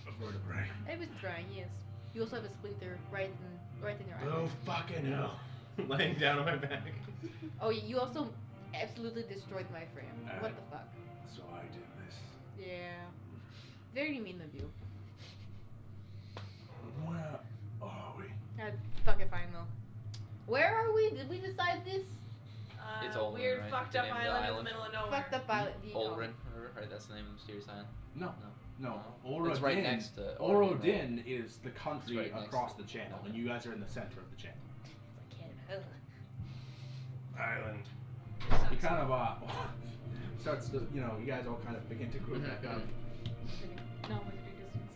a vertebrae. I was trying, yes. You also have a splinter right in your eye. Oh, fucking hell. Laying down on my back. Oh, you also absolutely destroyed my frame. What the fuck? So I did this. Yeah. Very mean of you. Where are we? Fucking fine though. Where are we? Did we decide this? It's Olrin, Weird, right? fucked The up name of the island in the island? middle of nowhere. Fucked up island. Olrin, right? That's the name of the mysterious island. No. No. Orodin. It's right next to Orodin is the country It's right next across to- the channel, okay. and you guys are in the center of the channel. Island. He kind of starts to, you guys all kind of begin to group back up. No, weirded distance.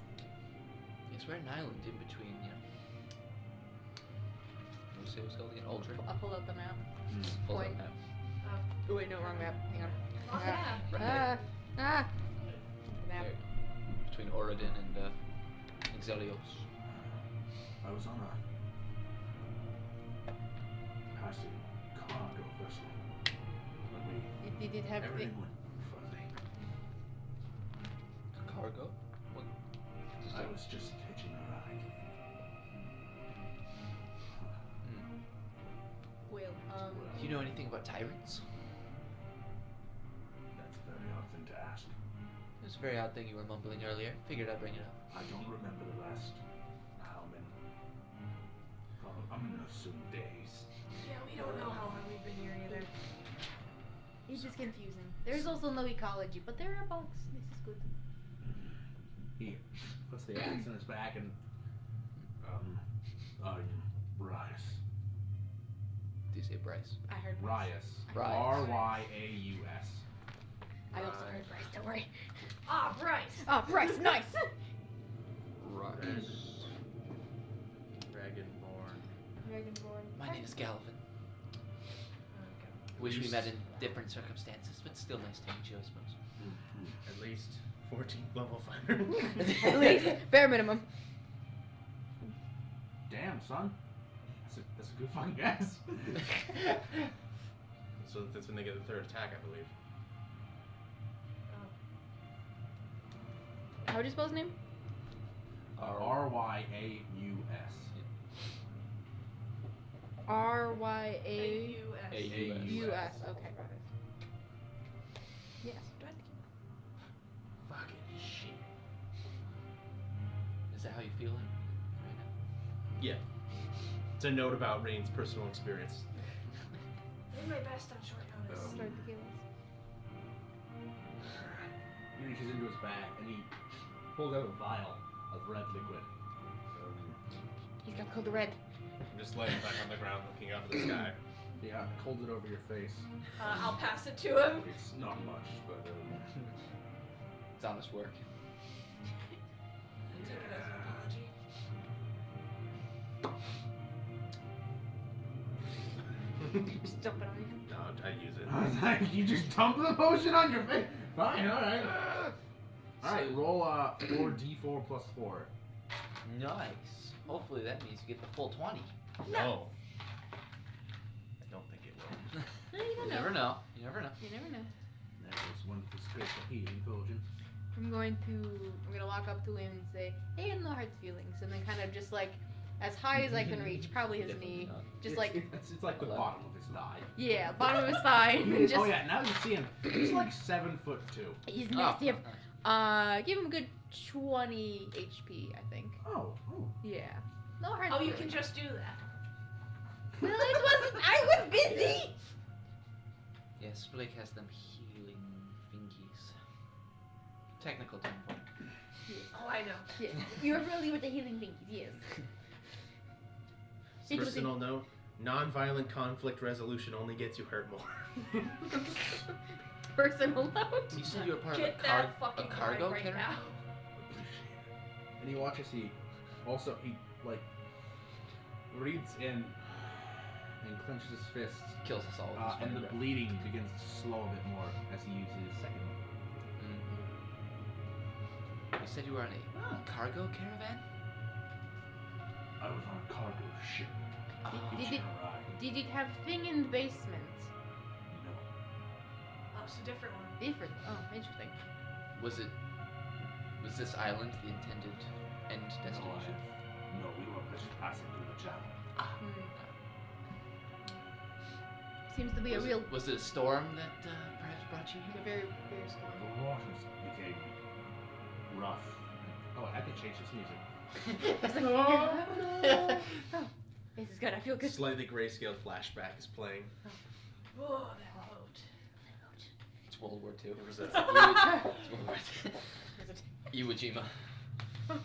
Yes, we're an island in between, What was it called again? Aldrin. I'll pull out the map. Pulls Point. up map. Oh wait, no, wrong map. Hang on. Oh, yeah. Right Ah. The map. there. Between Orodin and Exelios. I was on a passing cargo vessel when It did have the. everything went fuzzy. Cargo? What? I was just hitching a ride. Well, Do you know anything about tyrants? That's a very odd thing to ask. was a very odd thing you were mumbling earlier. Figured I'd bring it up. I don't remember the last how many. I'm gonna assume days. Yeah, we don't know how long we've been here either. It's just confusing. There's also no ecology, but there are bugs. This is good. He puts the axe in his back and I'm Rias. Do you say Bryce? I heard Rias. Rias. R-Y-A-U-S. I also heard Bryce. Don't worry. Ah, Bryce. Oh, Bryce, nice. Right. Dragonborn. Dragonborn. My name is Galvin. Wish we met in different circumstances, but still nice to meet you, I suppose. At least 14th level fighter. At least bare minimum. Damn, son. That's a good fucking guess. So that's when they get the third attack, I believe. How would you spell his name? R-Y-A-U-S. R-Y-A-U-S. A-U-S. Okay. Yes. Fucking shit. Is that how you feel right now? Yeah. It's a note about Rain's personal experience. I did my best on short notice. Start the kills. He reaches into his bag and he pulls out a vial of red liquid. He's got code red. I'm just laying back on the ground looking up at the sky. Yeah, holds it over your face. I'll pass it to him. It's not much, but It's honest work. Take it as an apology. Just dump it on you. No, I use it. I was like, you just dump the potion on your face. Fine, alright. Alright, roll 4d4 plus 4. Nice. Hopefully that means you get the full 20. No. I don't think it will. No, you don't You know. never know. You never know. You never know. That was one for special healing potion. I'm gonna walk up to him and say, "Hey, no hard feelings," and then kind of just like as high as I can reach, probably his knee, just like It's like the bottom of his thigh. yeah, bottom of his thigh. And just, Oh yeah, now you see him. He's like 7'2". He's Oh, massive. nice. Give him a good 20 HP, I think. Oh. Yeah. No hard. Oh, you feelings. can just do that. Well, it wasn't. I was busy. Yes, Blake has them healing fingies. Technical term for it. Yes. Oh, I know. Yes. You're familiar with the healing things, yes. It was Personal note: non-violent conflict resolution only gets you hurt more. Personal note. You said you were part Get of that a fucking cargo card right carrier? now. And he watches. He like reads in and clenches his fists. Kills us all with his And the fucking breath. bleeding begins to slow a bit more as he uses his second one. You said you were on a cargo caravan? I was on a cargo ship. Did it have thing in the basement? No. Oh, it's a different one. Different. Oh, interesting. Was this island the intended end destination? No, we were just passing through the channel. Seems to be was a real. Was it a storm that perhaps brought you A here? very, very strong. The waters became rough. Oh, I could change this music. It's like, oh, this is good. I feel good. Slightly grayscale flashback is playing. Oh, that boat. It's World War II. It was a It's World War II. Iwo Jima. We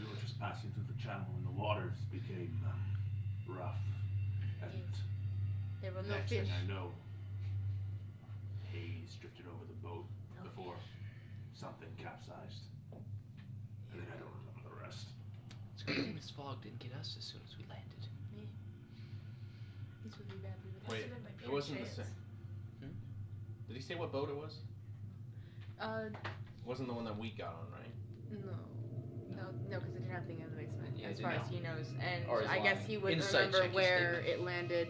were just passing through the channel and the waters became rough. And There were no next fish. thing I know, haze drifted over the boat before something capsized. And then I don't remember the rest. It's a good thing this fog didn't get us as soon as we landed. This would be bad. We would Wait, Must have been my it wasn't the pure same. chance. Did he say what boat it was? have. It wasn't the one that we got on, right? No, because it didn't have thing in the basement, Yeah, as it far didn't. as he knows, and Or he's I guess lying. he would Insight remember check your where statement. it landed.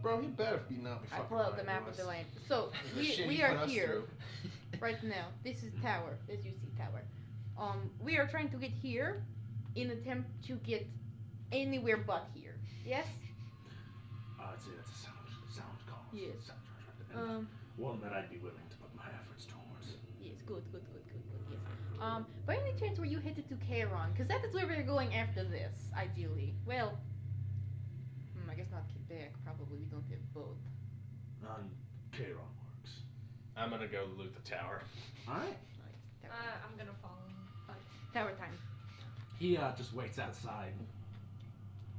Bro, he better be not be I fucking pull out the lying map to of the us. land. So The shit we he are put us here through. right now. This is tower, as you see, tower. We are trying to get here, in attempt to get anywhere but here. Yes. I'd say that's a sound call. Yes. Sound judgment. And one that I'd be willing to put my my efforts towards. Yes, good. Yes. By any chance were you headed to Kairon? Because that is where we're going after this, ideally. Well, I guess not Quebec. Probably we don't have both. Kairon works. I'm gonna go loot the tower. Alright. I'm gonna follow him. Tower time. He just waits outside.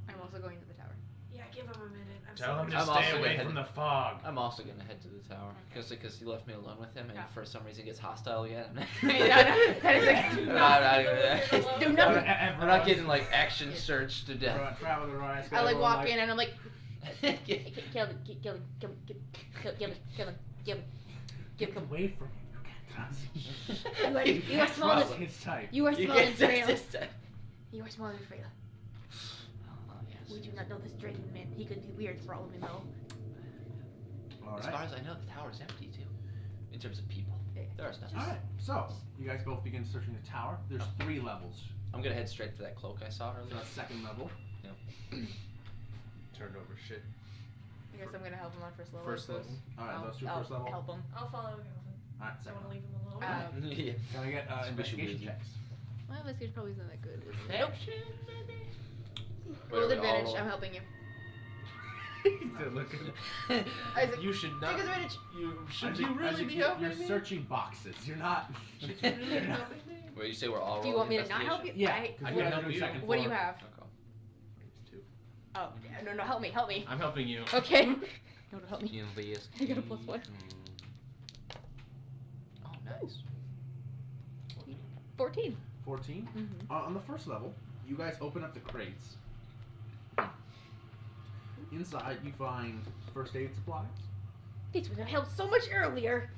I'm also going to the tower. Yeah, give him a minute. Tell him to I'm stay also away gonna from head- the fog. I'm also gonna head to the tower because he left me alone with him, and Yeah. for some reason gets hostile again. That is like- I'm not even- Do nothing. I'm not getting like action searched to death. Travel the rise. I like walk in and I'm like, Kill him. Get him. away from him. You can't you are smaller. trust his type. You are You smaller than can't touch Freya. this time. You are smaller than Freya. Oh, yes. We do not know this dragon man. He could do weird for all we know. As Alright. far as I know, the tower's empty too. In terms of people, there are stuff. Alright, so you guys both begin searching the tower. There's 3 levels. I'm gonna head straight for that cloak I saw So earlier. that's second level. Turned over shit. I guess I'm gonna help him on first level. First I suppose. level. Alright, I'll- those 2 I'll first level. help him. I'll follow him. Alright, I second don't want to level. leave him alone. Yeah. Can I get Suspicious investigation busy. checks? Well, investigation probably isn't that good. Is it? Nope. Roll Wait, advantage. I'll- I'm helping you. Look Isaac, You should not. take advantage. Should you really be helping You're me? searching boxes. You're not. Should you really be You're not- helping me? Wait, you say we're all Do you want rolling me to not help you? Yeah, I- because I you can guys are help doing you. second What do you floor. have? Okay. It's 2. Oh, no, help me. I'm helping you. Okay. No, help me. Investigation. I got a +1. Oh, nice. 14. 14. Mm-hmm. On the first level, you guys open up the crates. Inside, you find first aid supplies. This would have helped so much earlier.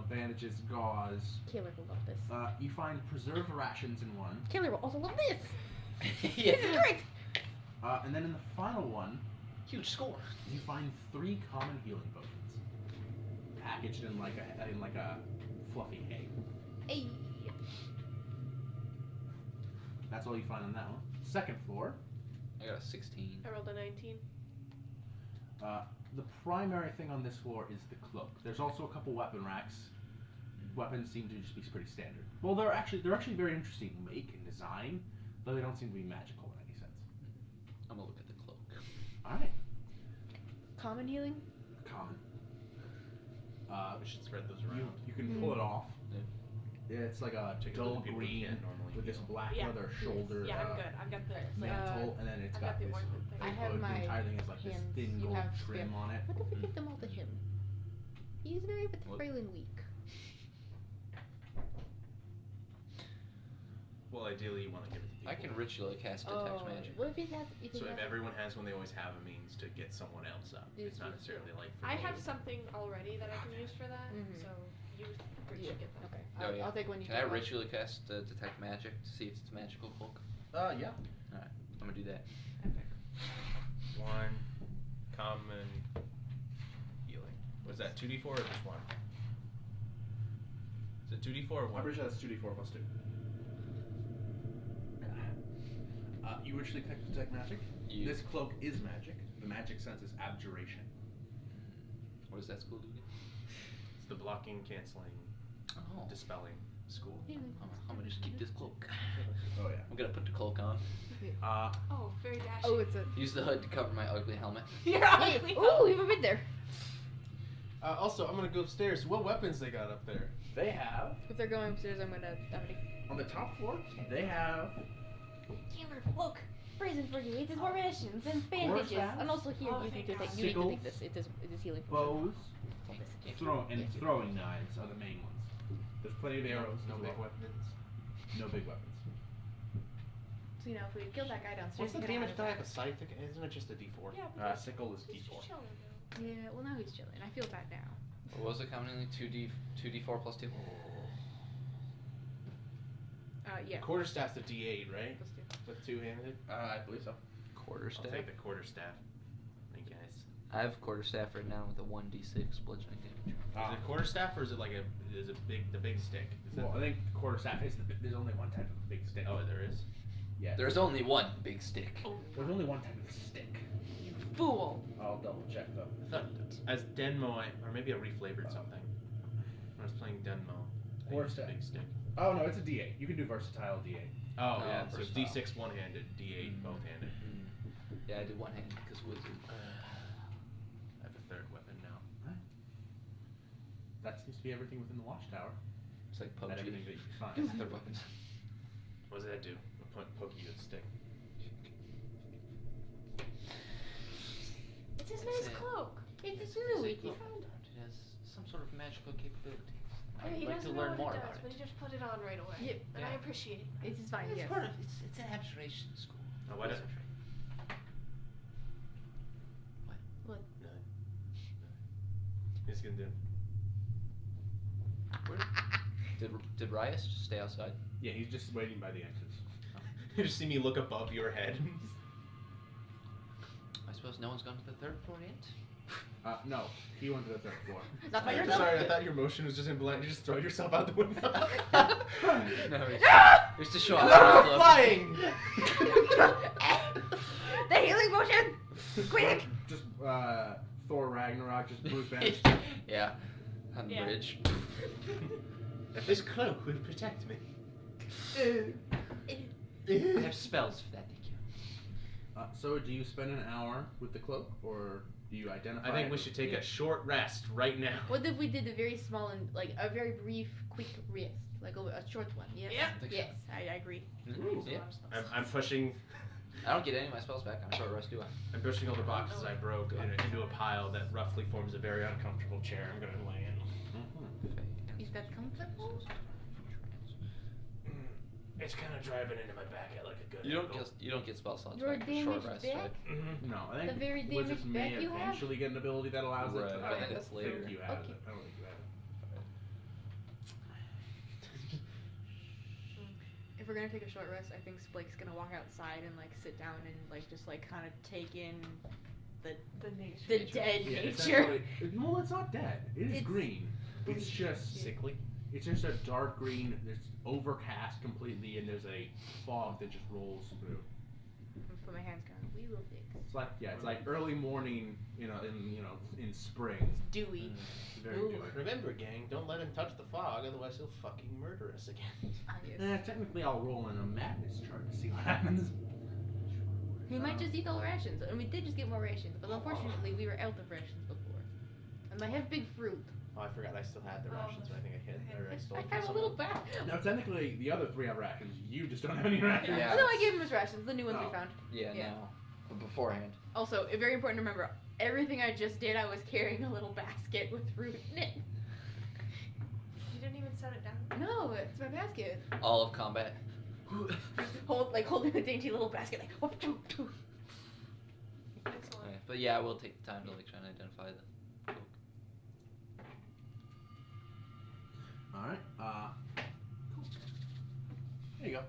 Bandages, gauze. Kayla will love this. You find preserved rations in one. Kayla will also love this. Yeah. This is great. And then in the final one, Huge score. you find 3 common healing potions, packaged in like a fluffy egg. Hey. That's all you find on that one. Second floor, I got a 16. I rolled a 19. the primary thing on this floor is the cloak. There's also a couple weapon racks. Weapons seem to just be pretty standard. Well, they're actually very interesting make and design, though they don't seem to be magical in any sense. I'm gonna look at the cloak. All right, Common healing? common. We should spread those You around. you can pull it off. Yeah. It's like a Take a dull look at people who green can't normally with this heal. black Yeah. leather shoulder. Yeah, I'm good. I've got the like, Mantle, and then it's I've got got the this ornament thing. I have hood. The my entire thing has like this hands. thin You gold have trim spear. on it. What if we give them all to him? He's very What? frail and weak. Well, ideally, you want to give it to people. I can ritually cast detect magic. What if he has? If he So if has everyone has one, they always have a means to get someone else up. It's not necessarily like. For I you. have something already that I can use for that, Mhm. so you Yeah. should get that. Okay. Oh, yeah. I'll take one. You Can I take one. ritually cast detect magic to see if it's a magical cloak? Yeah. I'm gonna do that. Epic. 1 common healing. Was that 2d4 or just 1? Is it 2d4 or 1? I'm pretty sure that's 2d4 plus 2. You ritually detect magic. You- This cloak is magic. The magic sense is abjuration. What does that school do again? It's the blocking, canceling, Oh. dispelling school. I'm gonna just keep this cloak. Oh yeah. I'm gonna put the cloak on. Oh, very dashing. Oh, it's a. Use the hood to cover my ugly helmet. You're Hey, ugly. ooh, we've been there. Also, I'm gonna go upstairs. What weapons they got up there? They have If they're going upstairs, I'm gonna. on the top floor. They have Taylor, look. Present for you. It is more rations and bandages. staffs? And also here, Oh, you thank need to God. take. You need to Sickles, take this. It is healing. bows, Yes. throwing knives are the main ones. There's plenty of arrows. No as big well. weapons. No big weapons. So if we kill that guy downstairs, What's the he's gonna damage have die his of a scythe? Isn't it just a d4? Yeah, but Sickle is he's d4. just chilling now. Yeah, well now he's chilling. I feel bad now. What was it counting? 2d4 plus 2? Yeah. Quarterstaff's the d8, right? Let's do it. With two-handed. I believe so. Quarter I'll staff. take the quarterstaff. Thank you guys. I have quarterstaff right now with a 1d6 bludgeoning damage. Is it quarterstaff or is it like the big stick? Is Well, that I think quarterstaff is there's only one type of big stick. oh, there is. Yeah. There's only one big stick. There's only one type of stick. Fool. I'll double check though. I thought as Denmo, or maybe I reflavored something. I was playing Denmo. I Or used a stack. big stick. Oh no, it's a D8. You can do versatile D8. Oh, Oh, yeah, so it's versatile. D6 one-handed, D8 both-handed. Yeah, I did one hand because wizard. I have a third weapon now. That seems to be everything within the watchtower. It's like That PUBG. everything that you can find. It's their weapons. What does that do? Poke you with a stick. It's his That's nice it. cloak. It's It's new. a It's cloak. found. It has some sort of magical capabilities. Yeah, I'd he like to doesn't learn know more what it about does, but it. he just put it on right away. Yep. And I Yeah. appreciate that. It's fine. It's Yes. part of it's an abjuration school. Oh, what? Wizardry. He's gonna do. Did Rias just stay outside? Yeah, he's just waiting by the entrance. You just see me look above your head. I suppose no one's gone to the third floor yet. No, he went to the third floor. Not by I'm yourself. sorry, I thought your motion was just impolite. You just throw yourself out the window. No, he's to show I'm off. Look. flying! The healing potion! Quick! Just Thor Ragnarok just moves back. Yeah, on the Yeah. bridge. This cloak will protect me. I have spells for that, thank you. So do you spend an hour with the cloak, or do you identify? I think we it? should take a short rest right now. What if we did a very small and like a very brief, quick rest, like a short one? Yes. Yep. I think so. Yes, I agree. Ooh. Yeah. I'm pushing. I don't get any of my spells back on short rest, do I? I'm pushing all the boxes I broke into a pile that roughly forms a very uncomfortable chair. I'm gonna lay in. Mhm. Is that comfortable? It's kind of driving into my back at like a good You don't angle. get spell slots Your back for short damaged rest, back? right? Mhm. No, I think The very wizards damaged may back you have? eventually get an ability that allows it. Right, To, but I don't that's think later. you have Okay. it. I don't think you have it. If we're gonna take a short rest, I think Blake's gonna walk outside and like sit down and like just like kind of take in the nature. dead Yeah, nature. essentially- No, it's not dead. It is It's- green. It's just Sickly. It's just a dark green. It's overcast completely, and there's a fog that just rolls through. Put my hands down. We will fix. It's like early morning, in spring. It's dewy. It's very Ooh. dewy. Remember, gang, don't let him touch the fog, otherwise he'll fucking murder us again. Ah, yes. Technically, I'll roll in a madness chart to see what happens. He might just eat all the rations, and we did just get more rations, but unfortunately we were out of rations before. And I have big fruit. Oh, I forgot I still had the rations, but I think I hid or I stole I from have a someone. little bag. Now, technically, the other three have rations. You just don't have any rations. Yeah. Oh, no, I gave him his rations, the new ones we Oh. found. Yeah, Yeah. no. But beforehand. Also, very important to remember, everything I just did, I was carrying a little basket with fruit in it. You didn't even set it down. No, it's my basket. All of combat. Holding a dainty little basket, like, whoop, whoop, whoop. Excellent. Yeah, but yeah, we'll take the time to like try and identify the cloak. All right. Cool. There you go.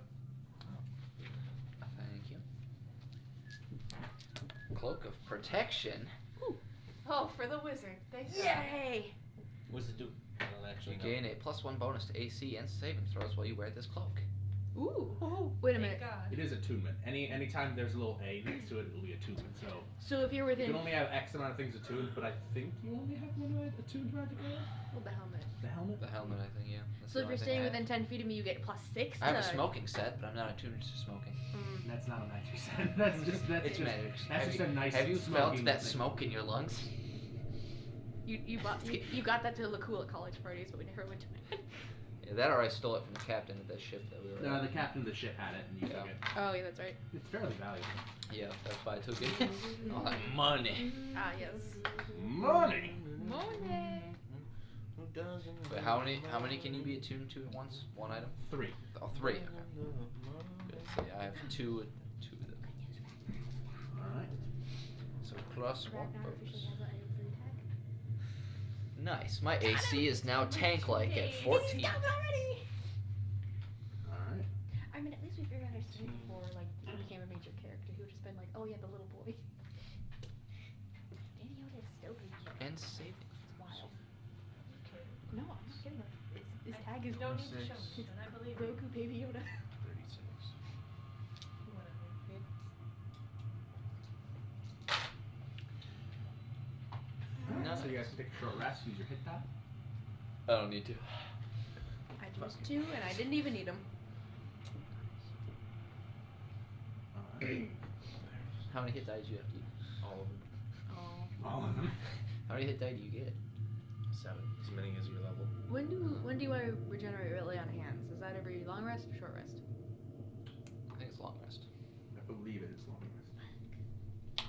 Thank you. Cloak of protection. Oh, for the wizard. Thank God. Yay! What's it do? I don't You actually know. gain a +1 bonus to AC and saving throws while you wear this cloak. Ooh. Wait a Thank minute. God. It is attunement. Anytime there's a little A next to it, it'll be attunement. So So if you're you within... can only have X amount of things attuned, but I think you only have one attuned magic item. Well, the helmet. The helmet. The helmet, I think, yeah. That's So the if only you're thing staying I have. within 10 feet of me, you get +6 I have a to- smoking set, but I'm not attuned to smoking. Mm. That's not a magic set. That's just It's magic. That's Have just you, a nice. have you felt smoking that thing. smoke in your lungs? You got that to look cool at college parties, but we never went to it. Yeah, that or I stole it from the captain of that ship that we were No, on. the captain of the ship had it, and you Yeah. took it. Oh, yeah, that's right. It's fairly valuable. Yeah, that's why I took it. All that money. Ah, yes. Money. Money. Who doesn't But how many can you be attuned to at once? One item? 3. Oh, 3. Okay. Good. So yeah, I have two of them. All right. So +1 Ragnar officially bonus. has an item free attack. Nice. My AC is now tank-like at 14. Stop already! All right. I mean, at least we figured out his strength before, like, he became a major character. He would just been like, oh yeah, the little boy. Danny Yoda is so big. And saving. It's wild. No, I'm not kidding. His tag is No need to show Six. me, and I believe you. Goku Baby Yoda. 36. Whatever. All right. Nice. So you guys can take a short rest. Use your hit die. I don't need to. I chose 2, and I didn't even need them. Alright. How many hit die do you have to use? All of them. Oh. All of them. How many hit die do you get? 7. As many as your level. When do you want to regenerate really on hands? Is that every long rest or short rest? I think it's long rest. I believe it is long rest.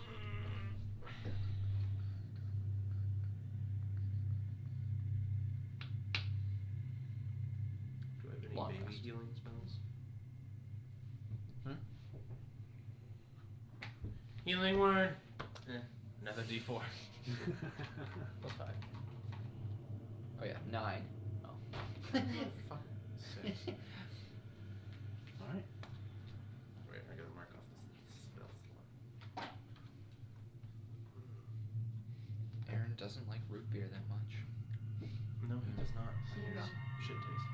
Do I have any Long baby rest. healing spells? Hmm? Healing word. Another D4. Plus 5. Oh yeah, 9. Oh. Fuck. 6. Alright. Wait, I gotta mark off this spell slot. Aaron doesn't like root beer that much. No, he does not. Here's shit taste.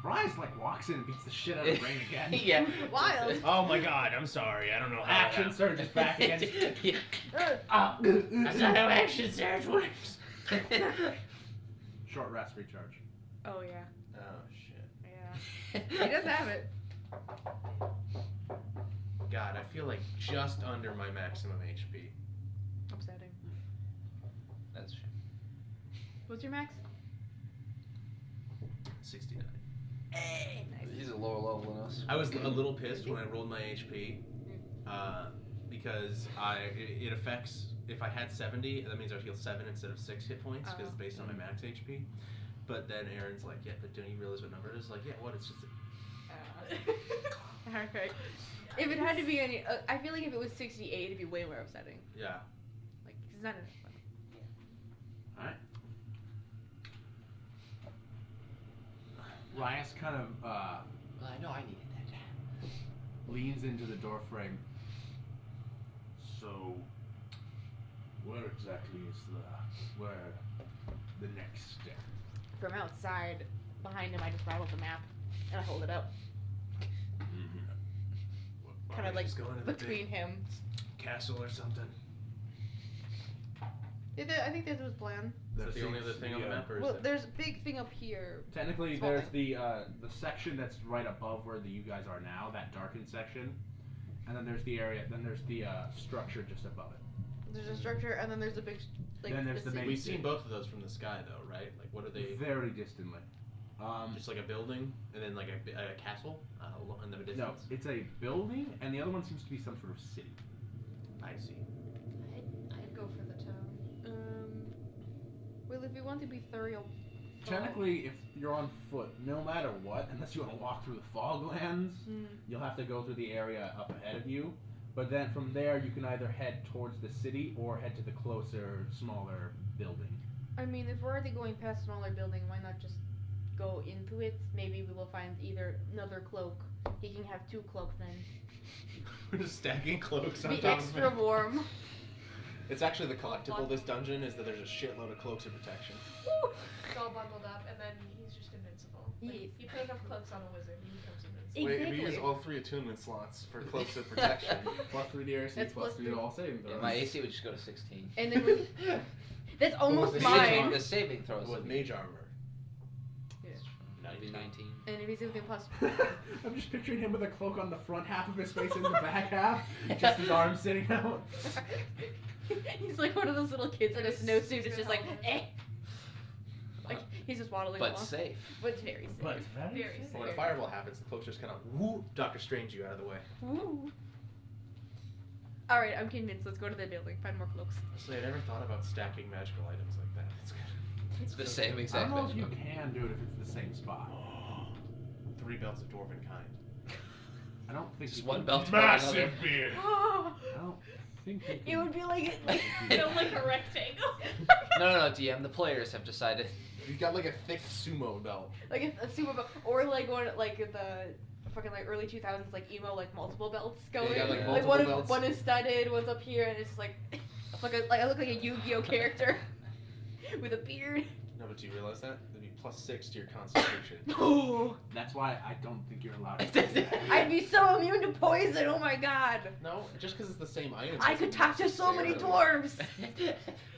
Rise like walks in and beats the shit out of Rain again. Yeah. Wild. Oh my god, I'm sorry. I don't know how Action surges back against. Yeah. That's not how action surge works. Short rest recharge. Oh yeah. Oh shit. Yeah. He does have it. God, I feel like just under my maximum HP. Upsetting. That's a shame. What's your max? 69. Nice. He's a lower level than us. I was a little pissed when I rolled my HP, because it affects, if I had 70, that means I would heal 7 instead of 6 hit points, because it's based on my max HP. But then Aaron's like, yeah, but don't you realize what number it is? Like, yeah, what? It's just Okay. If it had to be any, I feel like if it was 68, it'd be way more upsetting. yeah. Like, it's not enough fun. Alright. Rias kind of Well, I know I needed that. leans into the doorframe. So, where exactly is the next step? From outside, behind him, I just rattled the map, and I hold it up, kind of like just going to the between big him. castle or something. I think this was planned. Is that the only other thing on the map, or is Well, there? there's a big thing up here. Technically, Small there's thing. the section that's right above where you guys are now, that darkened section, and then there's the area. Then there's the structure just above it. There's a structure, and then there's a big, like, Then there's the city. main- We've seen both of those from the sky, though, right? Like, what are they? Very distantly. Just like a building, and then like a castle in the distance. No, it's a building, and the other one seems to be some sort of city. I see. I'd go for the town. Well, if you want to be thorough. Technically, if you're on foot, no matter what, unless you want to walk through the foglands, you'll have to go through the area up ahead of you. But then from there, you can either head towards the city or head to the closer, smaller building. I mean, if we're already going past a smaller building, why not just go into it? Maybe we will find either another cloak. He can have 2 cloaks then. We're just stacking cloaks on Be top extra of it. warm. It's actually the collectible of this dungeon is that there's a shitload of cloaks of protection. It's all bundled up, and then he's just invincible. Like, Yes. you put enough cloaks on a wizard, he becomes invincible. Exactly. Wait, if you use all 3 attunement slots for cloaks of protection. Plus 3 to AC, That's plus plus 3 to three. all saving throws. Yeah, my AC would just go to 16. And then we, that's almost the mine. The saving throws With would mage armor. That'd be 19. And if he's something plus. I'm just picturing him with a cloak on the front half of his face and the back half, just his arms sitting out. He's like one of those little kids in a snowsuit. It's just like, eh. Like he's just waddling But along. safe. But very safe. But very Very safe. But when a fireball happens, the cloaks just kind of whoop, Doctor Strange you out of the way. Woo. All right, I'm convinced. Let's go to the building. Find more clothes. Honestly, I never thought about stacking magical items like that. It's good. It's the same I exact don't know if you thing. can do it if it's the same spot. 3 belts of dwarven kind. I don't think Just you one can- belt to another. beer. I don't think you It can. would be like Build like a rectangle. No, DM. The players have decided. You've got like a thick sumo belt. like a super belt, or like one like the fucking like early 2000s like emo like multiple belts going. you got, like, like multiple one belts. one is studded, one's up here, and it's just like I look like a Yu-Gi-Oh character with a beard. No, but do you realize that? That'd be +6 to your constitution. No. That's why I don't think you're allowed to do that. I'd be so immune to poison. Oh my god. No, just because it's the same item. I could talk to so many dwarves.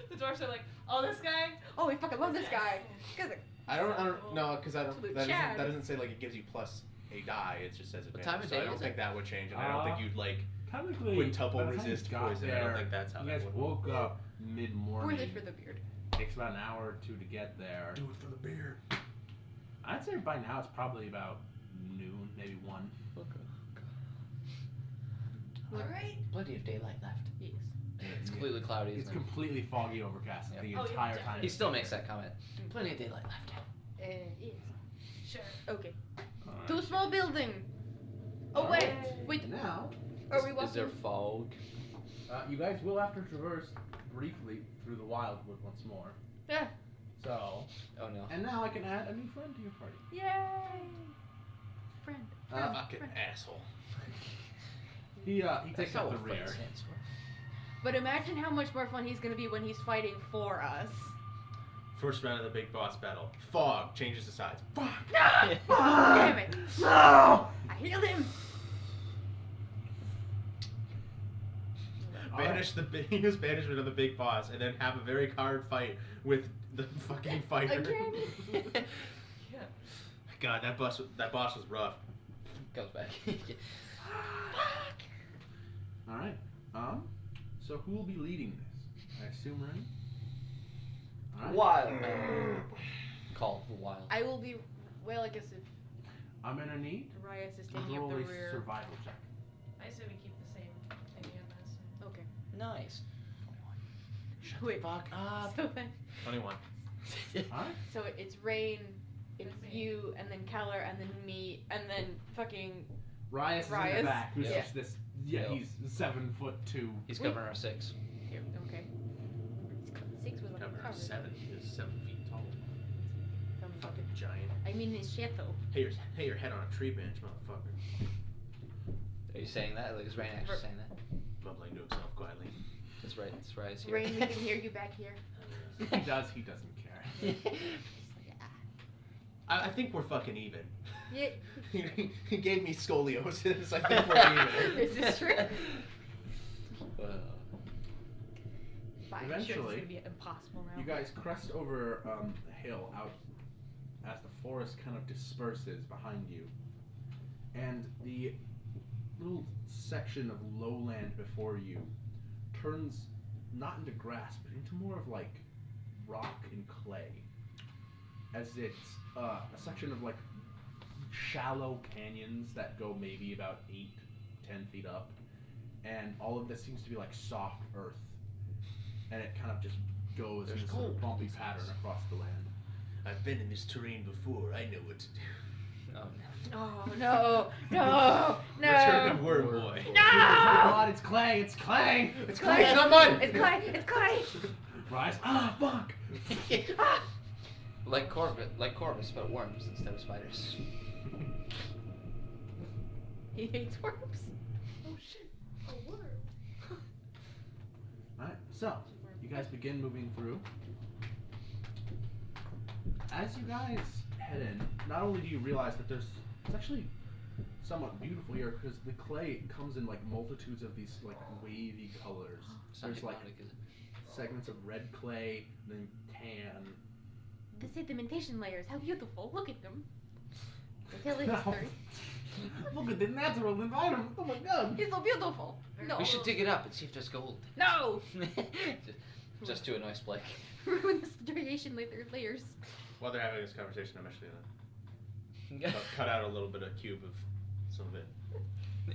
The dwarves are like, oh, this guy? Oh, we fucking love this guy. Cause I don't know, because I don't. Absolute That Chad. doesn't say like it gives you plus a die. It just says What advantage. time of So day I don't is think it? that would change, and I don't think you'd like. Technically, Quintuple by the time you resist got poison. I don't there, think that's how you that guys would woke up worth mid-morning. it for the beard. Takes about an hour or two to get there. Do it for the beer. I'd say by now it's probably about noon, maybe 1. Alright. Plenty of daylight left. Yes. It's completely cloudy, It's isn't it? completely foggy overcast Yep. the Oh, yeah, entire time. definitely. He still makes that comment. Plenty of daylight left. Yes. Sure. Okay. Alright. To a small building. Oh wait, wait. Now, Are we Is there walking? fog? you guys will have to traverse briefly through the wildwood once more. Yeah. So, Oh no. and now I can add a new friend to your party. Yay. Friend. Fucking asshole. He That's takes not up the what friend rear. stands for. But imagine how much more fun he's gonna be when he's fighting for us. First round of the big boss battle. Fog changes the sides. Fuck. No! Ah! Damn it! No! I healed him. Banish the biggest banishment of the big boss, and then have a very hard fight with the fucking fighter. Again. Yeah. God, that boss was rough. Goes back. Alright. So who will be leading this? I assume Ren? Alright. Wild. Call the wild. I will be. Well, I guess if I'm gonna need Rias is to taking up roll the a rear. survival check. I say we keep the same thing as last time. Okay. Nice. Wait. Fuck up. So then, 21. Alright? so it's Rain, it's That's me. you, and then Keller, and then me, and then fucking. Rias is in Rias. the back, who's Yeah. just this. Yeah, Yeah. he's 7'2". He's covering our 6. Here, okay. 6 was like Cover covered. 7. He is 7 feet tall. From Fucking giant. I mean, his chateau. Hey, your head on a tree bench, motherfucker. Are you saying that? Like, is Rain actually saying that? Mumbling to himself quietly. That's right. That's right. It's here. Rain, we can hear you back here. If he does, he doesn't care. I think we're fucking even. Yeah. He gave me scoliosis. I think we're even. This is true. Fine, sure, Eventually, it's gonna be impossible now. You guys crest over a hill out as the forest kind of disperses behind you. And the little section of lowland before you turns not into grass, but into more of like rock and clay. As it's a section of like shallow canyons that go maybe about 8-10 feet up. And all of this seems to be like soft earth. And it kind of just goes in There's a sort of gold. bumpy pattern across the land. I've been in this terrain before. I know what to do. Oh, Oh no! No! No! Return of Worm Boy. No! God, it's clay! It's clay! It's clay, it's not mud! It's clay! It's clay! Rise! Ah, fuck! Ah! like Corvus, but worms instead of spiders. He hates worms. Oh shit. A worm. Alright, so, you guys begin moving through. As you guys head in, not only do you realize that it's actually somewhat beautiful here, because the clay comes in like multitudes of these like wavy colors. It's not There's like hypnotic, is it? segments of red clay, then tan. The sedimentation layers, how beautiful. Look at them. They tell the No. history. Look at the natural environment. Oh my god! It's so beautiful. No. We should dig it up and see if there's gold. No! just to annoy Splake. Ruin the radiation layers. While they're having this conversation, I'm actually gonna cut out a little bit of cube of some of it.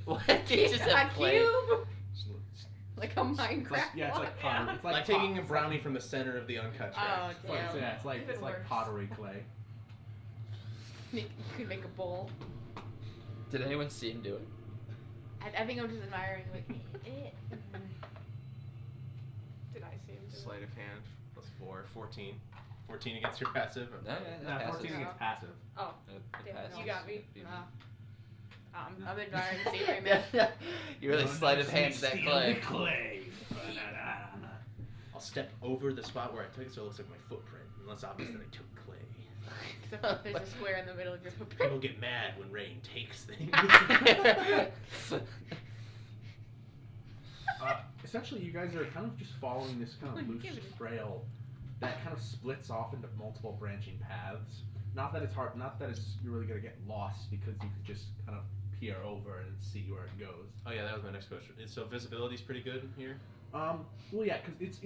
What? You just a have clay. cube? Just Like a Minecraft It's like, yeah, it's like block? pottery. It's like like taking a pot- brownie from the center of the uncut track. Oh, It's like, damn. yeah, it's like Even worse. pottery clay. You could make a bowl. Did anyone see him do it? I think I'm just admiring, like, Did I see him do Sleight of hand plus 4, 14. 14 against your passive. No, Nah, that 14 passes. against passive. Oh, It Damn, passes. you got me. I'm admiring the scenery, man. You really sleight of hand that clay. clay. I'll step over the spot where I took it so it looks like my footprint. And it's obvious that I took clay. Except that there's a square in the middle of your footprint. People get mad when rain takes things. essentially, you guys are kind of just following this kind of loose trail that kind of splits off into multiple branching paths. Not that it's hard. Not that you're really gonna get lost because you could just kind of peer over and see where it goes. Oh yeah, that was my next question. So visibility's pretty good here. Well, yeah, because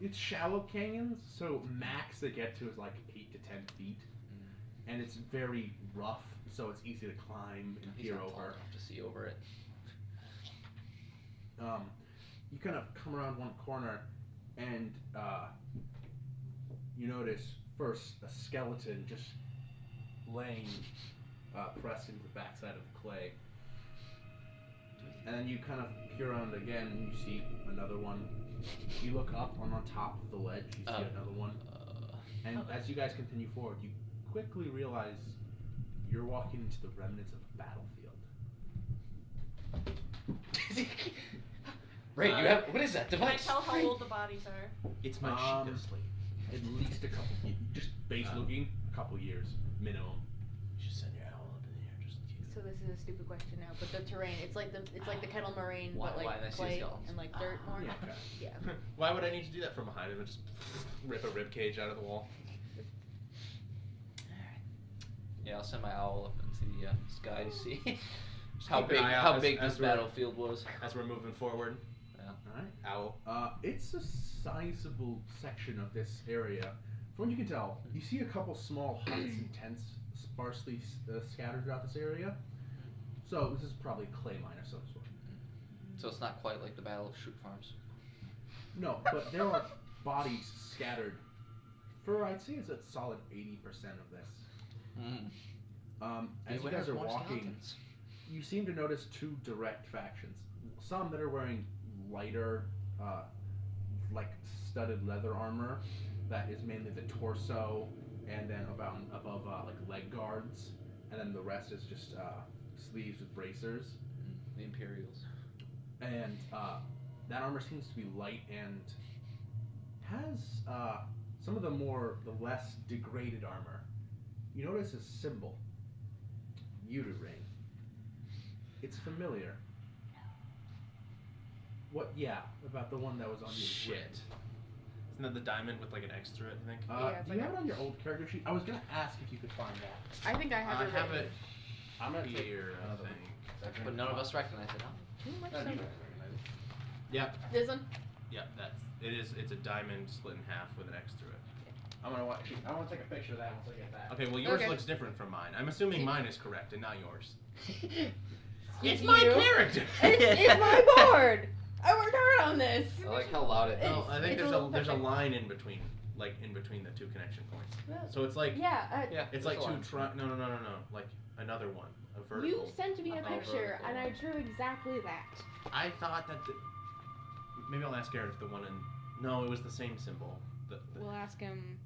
it's shallow canyons, so max they get to is like 8 to 10 feet, and it's very rough, so it's easy to climb and He's peer not tall over. enough to see over it. You kind of come around one corner, and you notice first a skeleton just laying pressed into the backside of the clay. And then you kind of peer around again, and you see another one. You look up on top of the ledge, you see another one. And as you guys continue forward, you quickly realize you're walking into the remnants of a battlefield. Ray, you have what is that Can I device? tell how old the bodies are? It's my sheet of sleep. At least a couple, just base looking, a couple years minimum. You should send your owl up in the air just in case. So this is a stupid question now, but the terrain, it's like the kettle moraine, Why- but why did I like see clay skeletons? and like dirt more. Yeah, okay. Yeah. Why would I need to do that from behind him and just rip a rib cage out of the wall? Yeah, I'll send my owl up into the sky to see just how Keep an big eye out how as- big as this we're- battlefield was. As we're moving forward, Alright. owl. It's a sizable section of this area. From what you can tell, you see a couple small huts and tents sparsely scattered throughout this area. So this is probably a clay mine of some sort. So it's not quite like the Battle of Shoot Farms. No, but there are bodies scattered for, I'd say, it's a solid 80% of this. As you Beware guys of are more walking, skeletons. you seem to notice two direct factions. Some that are wearing lighter, like studded leather armor that is mainly the torso and then above like leg guards, and then the rest is just sleeves with bracers. The Imperials. And that armor seems to be light and has some of the less degraded armor. You notice a symbol, Uter ring. It's familiar. What? Yeah, about the one that was on your Shit. ring. Isn't that the diamond with like an X through it, I think? Yeah, it's Do like you a- have it on your old character sheet? I was gonna ask if you could find that. I think I have I it. have written. it I'm gonna take here, I another think. one. But none of us recognize it, huh? Too much No, you so- guys recognize it. Yep, This one. yep, it's a diamond split in half with an X through it. I'm gonna watch. I want to take a picture of that once I get that. Okay, well yours Okay. looks different from mine. I'm assuming mine is correct and not yours. Excuse It's my you. character! It's my board. I worked hard on this. I like how loud it is. No, I think It's there's a little there's a perfect. line in between the two connection points. So it's like Yeah. Yeah, it's there's like a two line. no, like another one, a vertical. You sent me a Oh, picture, vertical. and I drew exactly that. I thought that maybe I'll ask Garrett if the one in no, it was the same symbol. We'll ask him.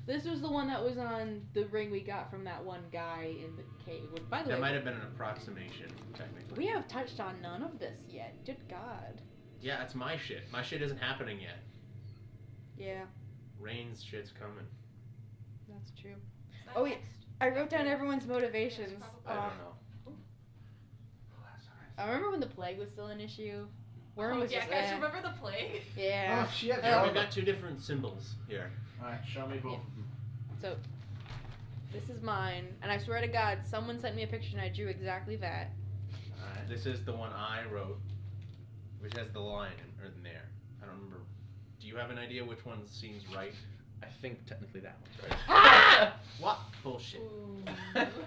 This was the one that was on the ring we got from that one guy in the cave. Which, by the that way, might have been an approximation, technically. we have touched on none of this yet. Good God. Yeah, it's my shit. My shit isn't happening yet. Yeah, Rain's shit's coming. that's true. Is that Oh, wait. next? I wrote down everyone's motivations. I don't know. I remember when the plague was still an issue. Worm Oh, was yeah, just guys, eh. remember the plague? Yeah. Oh shit! Oh. We've got two different symbols here. Alright, show me both. So, this is mine, and I swear to God, someone sent me a picture and I drew exactly that. Alright. This is the one I wrote, which has the line in there. I don't remember. Do you have an idea which one seems right? I think technically that one's right. Ha! What bullshit?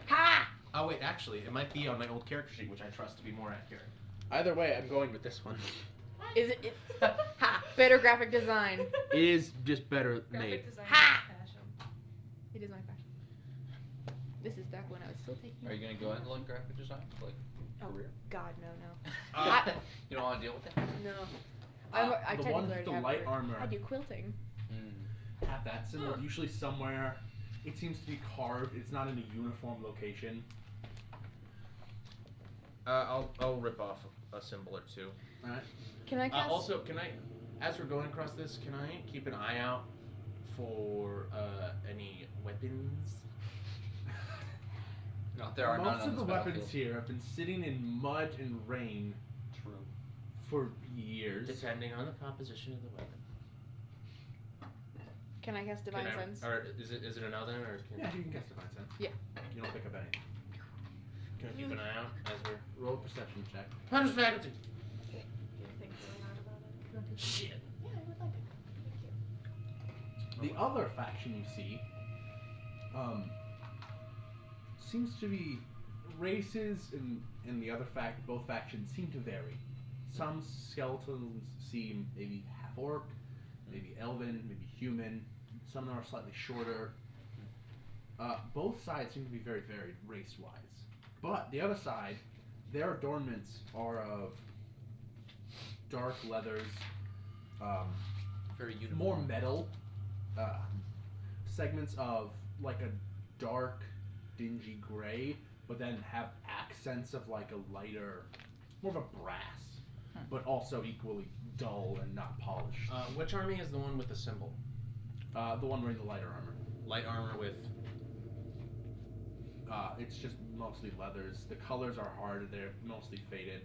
Ha! Oh wait, actually, it might be on my old character sheet, which I trust to be more accurate. Either way, I'm going with this one. Is it? Ha! Better graphic design. It is just better made. Graphic design Ha! is passion. It is my passion. This is back when I was still taking. Are you gonna go into like graphic design? Like Oh career? God, no, You don't want to deal with that? no, no. I The technically ones with already the have light it. armor I do quilting. have that symbol usually somewhere. It seems to be carved. It's not in a uniform location. I'll rip off a symbol or two. Alright. Can I cast? Also, can I, as we're going across this, can I keep an eye out for any weapons? No, there are none Most on of this the weapons battlefield. here have been sitting in mud and rain True. for years. Depending on the composition of the weapon. Can I cast Divine Sense? Or is it another, or can, Yeah, you can cast Divine Sense. Yeah. You don't pick up anything. can I keep an eye out as we're... Roll a perception check. Hunter's faculty! Do you think going on about it? Shit. Yeah, I would like it. Thank you. The other faction you see seems to be races in the other both factions seem to vary. Some skeletons seem maybe half orc, maybe elven, maybe human. Some are slightly shorter. Both sides seem to be very varied race-wise. But the other side, their adornments are of dark leathers, Very uniform. more metal, segments of like a dark, dingy gray, but then have accents of like a lighter, more of a brass, but also equally dull and not polished. Which army is the one with the symbol? The one wearing the lighter armor. Light armor with... It's just mostly leathers. The colors are hard. They're mostly faded.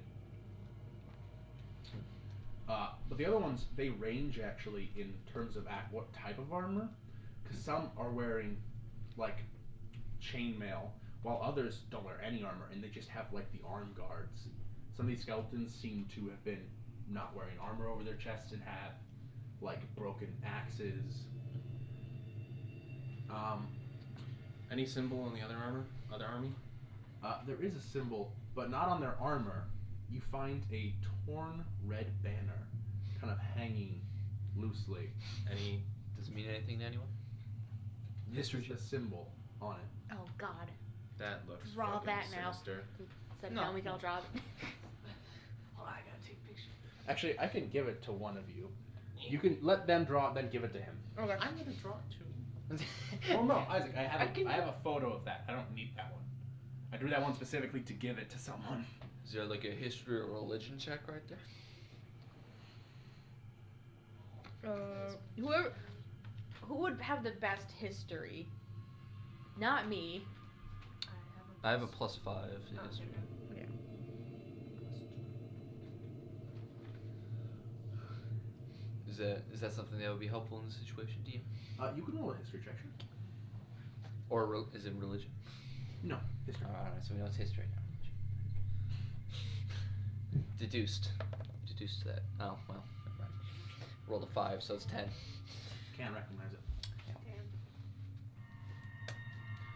But the other ones, they range actually in terms of what type of armor. Because some are wearing like chainmail, while others don't wear any armor and they just have like the arm guards. Some of these skeletons seem to have been not wearing armor over their chests and have like broken axes. Any symbol on the other armor? Other army? There is a symbol, but not on their armor. You find a torn red banner kind of hanging loosely. Any... Does it mean anything to anyone? History is a symbol on it. Oh God. That looks Draw fucking that now. sinister. Said No. no, we can draw it. Oh, I gotta take pictures. Actually, I can give it to one of you. You can let them draw it, then give it to him. Okay. I'm gonna draw it too. Well, no, Isaac, I have I a photo of that. I don't need that one. I drew that one specifically to give it to someone. Is there like a history or religion check right there? Who would have the best history? Not me. I have a +5 to Oh, history. Yeah. Is that something that would be helpful in this situation to you? You can roll a history check, sure. Or is it religion? No, history. Alright, so we know it's history now. Deduced to that. Oh, well, never mind. Rolled a 5, so it's 10. Can't recognize it. Damn.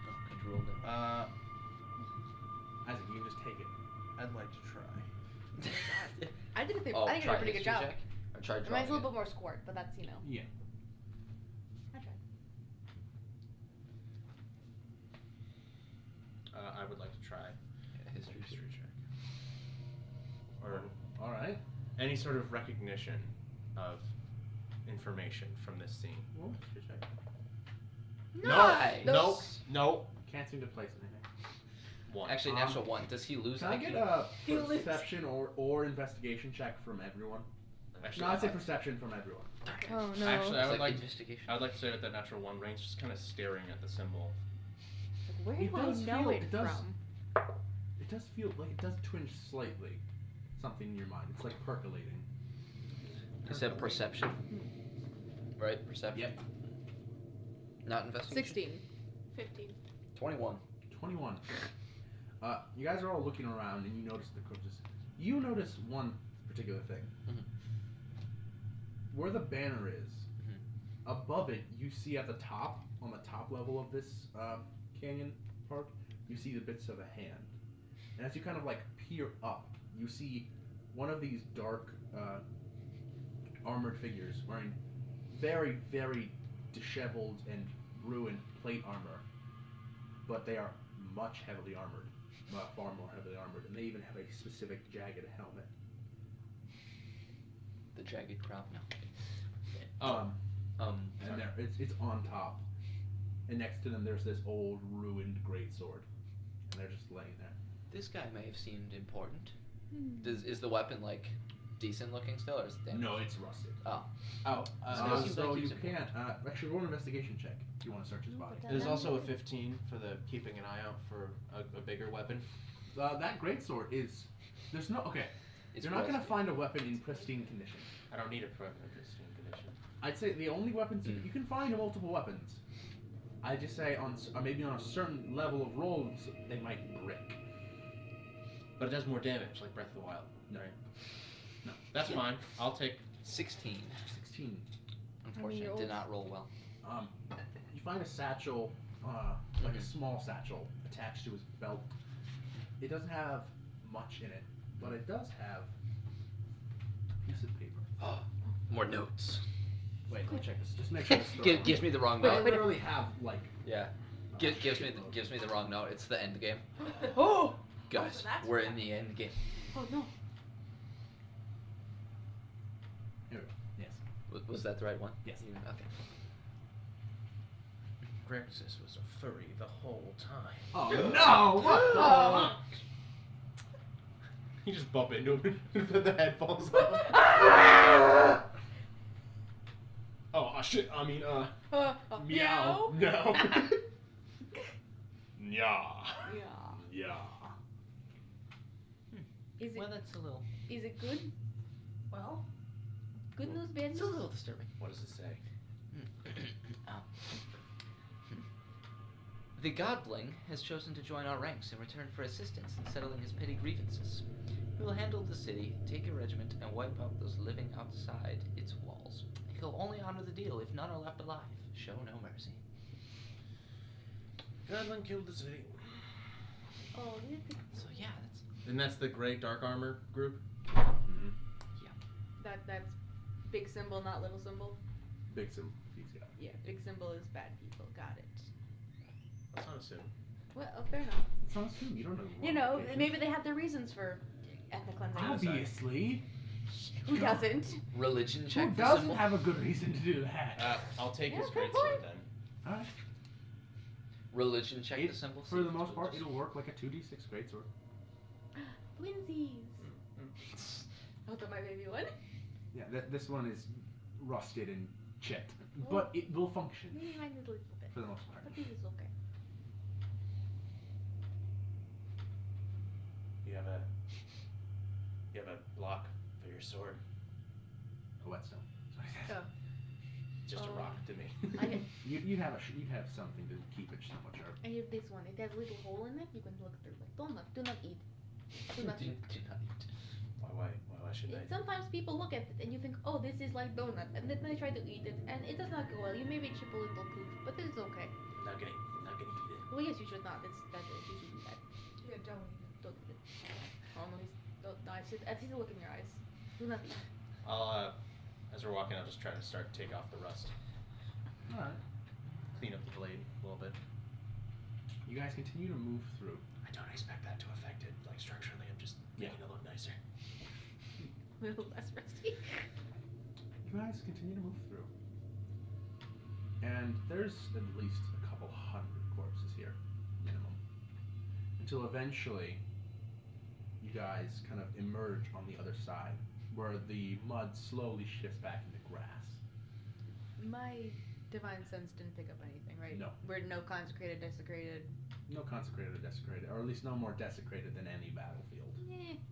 Oh, 'cause you rolled it. Isaac, you can just take it. I'd like to try. I did a Oh, I think I did try a pretty good history job. check? Or try Mine's drawing a little it? bit more scored, but that's Yeah. I tried. I would like to try Yeah, history check. or All right. any sort of recognition of information from this scene. Roll a history check. Nice. Nope. Nope. Can't seem to place anything. One. Actually, natural 1. Does he lose Can I IQ? get a He lives. perception or investigation check from everyone? Actually, No, I'd say perception from everyone. Oh no. Actually, I It's would like. investigation. I would like to say with that natural 1 range, just kind of staring at the symbol. Where It do I does know feel- it it does- from? It does feel like it does twinge slightly. Something in your mind. It's like percolating. You said perception. Right? Perception? Yep. Not investigation? 16. 15. 21. 21. You guys are all looking around and you notice the corpses. You notice one particular thing. Mhm. Where the banner is, Mhm. above it, you see at the top, on the top level of this canyon park, you see the bits of a hand. And as you kind of like peer up, you see one of these dark armored figures wearing very, very disheveled and ruined plate armor. But they are much heavily armored. Far more heavily armored. And they even have a specific jagged helmet. The jagged crown. No. And there, it's on top. And next to them there's this old ruined greatsword. And they're just laying there. This guy may have seemed important. Is the weapon like decent looking still, or is it damaged? No, it's rusted. Oh. Oh, seems So like you he's can't actually roll an investigation check if you want to search his body. there's also a 15 for the keeping an eye out for a bigger weapon. That greatsword is there's no okay. It's You're not gonna rusty. find a weapon in pristine condition. I don't need a pristine condition. I'd say the only weapons you can find multiple weapons. I just say maybe on a certain level of rolls they might break. But it does more damage, like Breath of the Wild. No. Right? No. That's fine. I'll take. 16. 16. Unfortunately, rolls? did not roll well. You find a satchel, like a small satchel, attached to his belt. It doesn't have much in it, but it does have a piece of paper. More notes. Wait, let me check this. Just make sure this Gives me the wrong I note. literally have like. Yeah. Gives me the wrong note. It's the end game. Oh! Guys, so that's we're what in the end game. Oh no. Here we go. Yes. Was that the right one? Yes. Okay. Grexis was a furry the whole time. Oh no! What the? You just bump into him and the head falls off. Oh, shit. I mean, meow. No. Yeah. Yeah. Is it Well, that's a little. is it good? Well, Good news, bad It's news? a little disturbing. What does it say? The Godling has chosen to join our ranks in return for assistance in settling his petty grievances. He will handle the city, take a regiment, and wipe out those living outside its walls. He'll only honor the deal if none are left alive. Show no mercy. Godwin killed the city. Oh, So yeah, that's And that's the Great Dark Armor group? Mm-hmm. that's big symbol, not little symbol. Big symbol. He's got. Yeah, big symbol is bad people. Got it. That's not a sin. Well, fair enough. It's not assumed. You don't know. You know, maybe they have their reasons for ethnic cleansing. Obviously. Who doesn't? religion Who check. The doesn't symbol. have a good reason to do that? I'll take Yeah, his fair great sword point. then. Alright. Religion check It- the symbol. For the most part, it'll work like a 2d6 greatsword. Twinsies. Oh, that might be one. Yeah, this one is rusted and chipped, but it will function Maybe mine is a little bit. for the most part. But this is okay. You have a block for your sword. A whetstone. That's what he says. Oh. It's just a Oh. rock to me. I have, You'd have something to keep it somewhat sharp. I have this one. It has a little hole in it. You can look through it. Do not eat. Do not Do eat. not eat. Why shouldn't I? Sometimes people look at it and you think, oh, this is like donut, and then they try to eat it, and it does not go well. You maybe chip a little tooth, but it's okay. I'm not gonna eat it. Well, yes, you should not. You should do that. yeah, don't eat it. Don't eat it. Oh no, I see the look in your eyes. Do not eat. I'll as we're walking, I'll just try to start to take off the rust, Alright. clean up the blade a little bit. You guys continue to move through. I don't expect that to affect it, like structurally. I'm just making it look nicer. A little less rusty. You guys continue to move through. And there's at least a couple hundred corpses here, minimum. Until eventually, you guys kind of emerge on the other side, where the mud slowly shifts back into grass. My divine sense didn't pick up anything, right? No. We're no consecrated, desecrated. No consecrated or desecrated, or at least no more desecrated than any battlefield.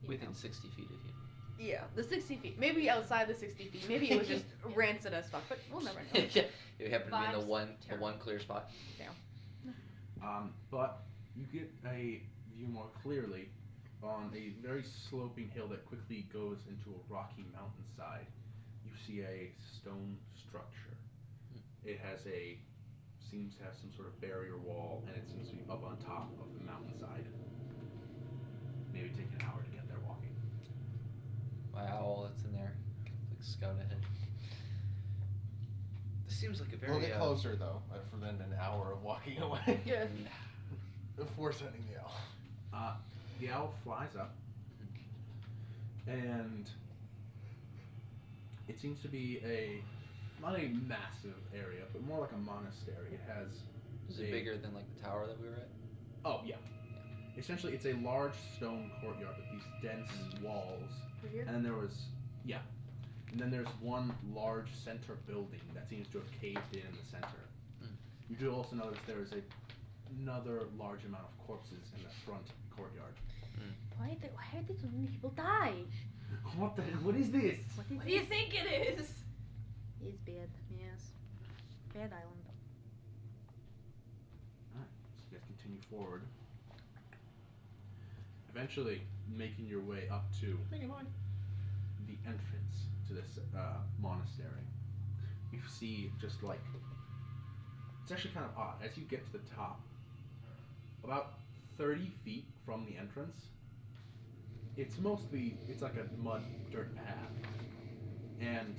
Within 60 feet of you. Yeah, the 60 feet. Maybe outside the 60 feet. Maybe it was just rancid as fuck, but we'll never know. Yeah, it happened to be in the Vibes. one clear spot. But you get a view more clearly on a very sloping hill that quickly goes into a rocky mountainside. You see a stone structure. It seems to have some sort of barrier wall, and it seems to be up on top of the mountainside. Maybe take an hour to get there walking. My owl that's in there. Like scout ahead. This seems like a very We'll get closer though, for then an hour of walking away. Yeah. Before sending the owl. The owl flies up, and it seems to be not a massive area, but more like a monastery. It has. Is it bigger than like the tower that we were at? Oh yeah. Essentially, it's a large stone courtyard with these dense walls, Over here? and and then there's one large center building that seems to have caved in the center. You do also notice there is another large amount of corpses in the front courtyard. Why did so many people die? What the? What is this? What do you think it is? It's bad. Yes. Bad island. Alright, so you guys continue forward. Eventually, making your way up to the entrance to this monastery. You see just like, it's actually kind of odd. As you get to the top, about 30 feet from the entrance, it's like a mud dirt path. And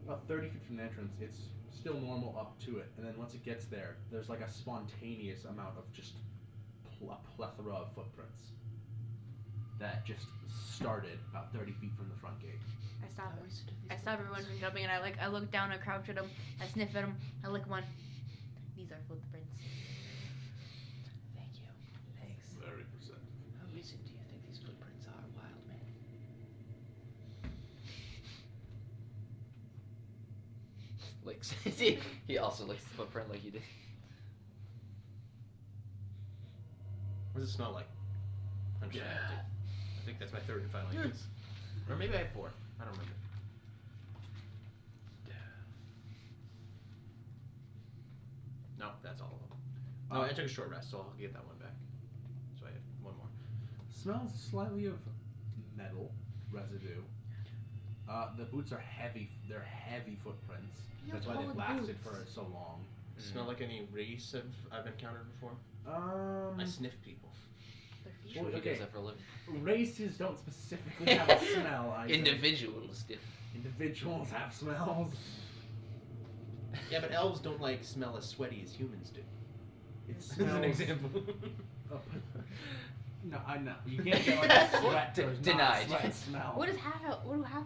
about 30 feet from the entrance, it's still normal up to it. And then once it gets there, there's like a spontaneous amount of just a plethora of footprints that just started about 30 feet from the front gate. I stop him. I stop everyone from jumping, and I look down, I crouch at him, I sniff at him, I lick one. These are footprints. Thank you. Thanks. Very perceptive. How recent do you think these footprints are, wild man? Licks. See, he also licks the footprint like you did. What does it smell like? I'm just I think that's my third and final use. Or maybe I have 4. I don't remember. No, that's all of them. No, I took a short rest, so I'll get that one back. So I have one more. Smells slightly of metal residue. The boots are heavy. They're heavy footprints. That's why they've lasted for so long. Smell like any race I've encountered before? I sniff people. Their feet. Well, He okay. does that for a living. Races don't specifically have a smell. I think. Individuals do. Individuals have smells. Yeah, but elves don't like smell as sweaty as humans do. It As smells. an example. No, I know. You can't get like a sweat. There's not Denied. a sweat smell. What do half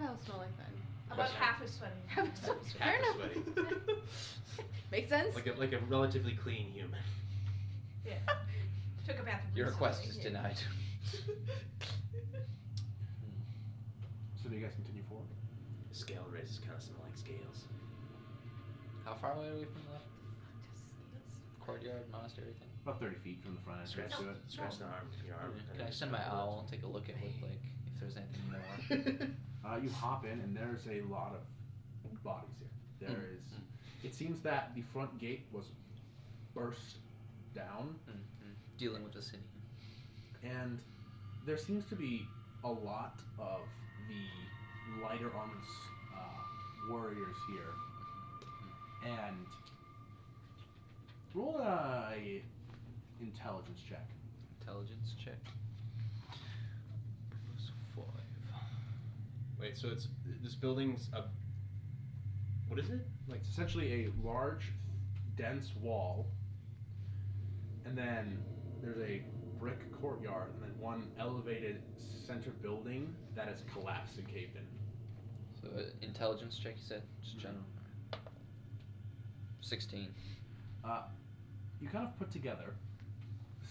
elves smell like then? About half as sweaty. Half elves. Fair Half as enough. sweaty. Makes sense. Like a relatively clean human. Yeah. Took a bath. Your request recently, is yeah. denied. So do you guys continue forward? Scale races kind of smell like scales. How far away are we from the courtyard monastery thing? About 30 feet from the front entrance to it. Scratch the arm. Your arm. Can I send my owl and take a look at what, like, if there's anything more? You hop in, and there's a lot of bodies here. There is. It seems that the front gate was burst down, Dealing with the city. and there seems to be a lot of the lighter armored warriors here. And roll a intelligence check. Intelligence check. +5. Wait, so it's this building's a. What is it? Like It's essentially a large, dense wall, and then there's a brick courtyard, and then one elevated center building that is collapsed and caved in. So, intelligence check, you said? Just general. 16. You kind of put together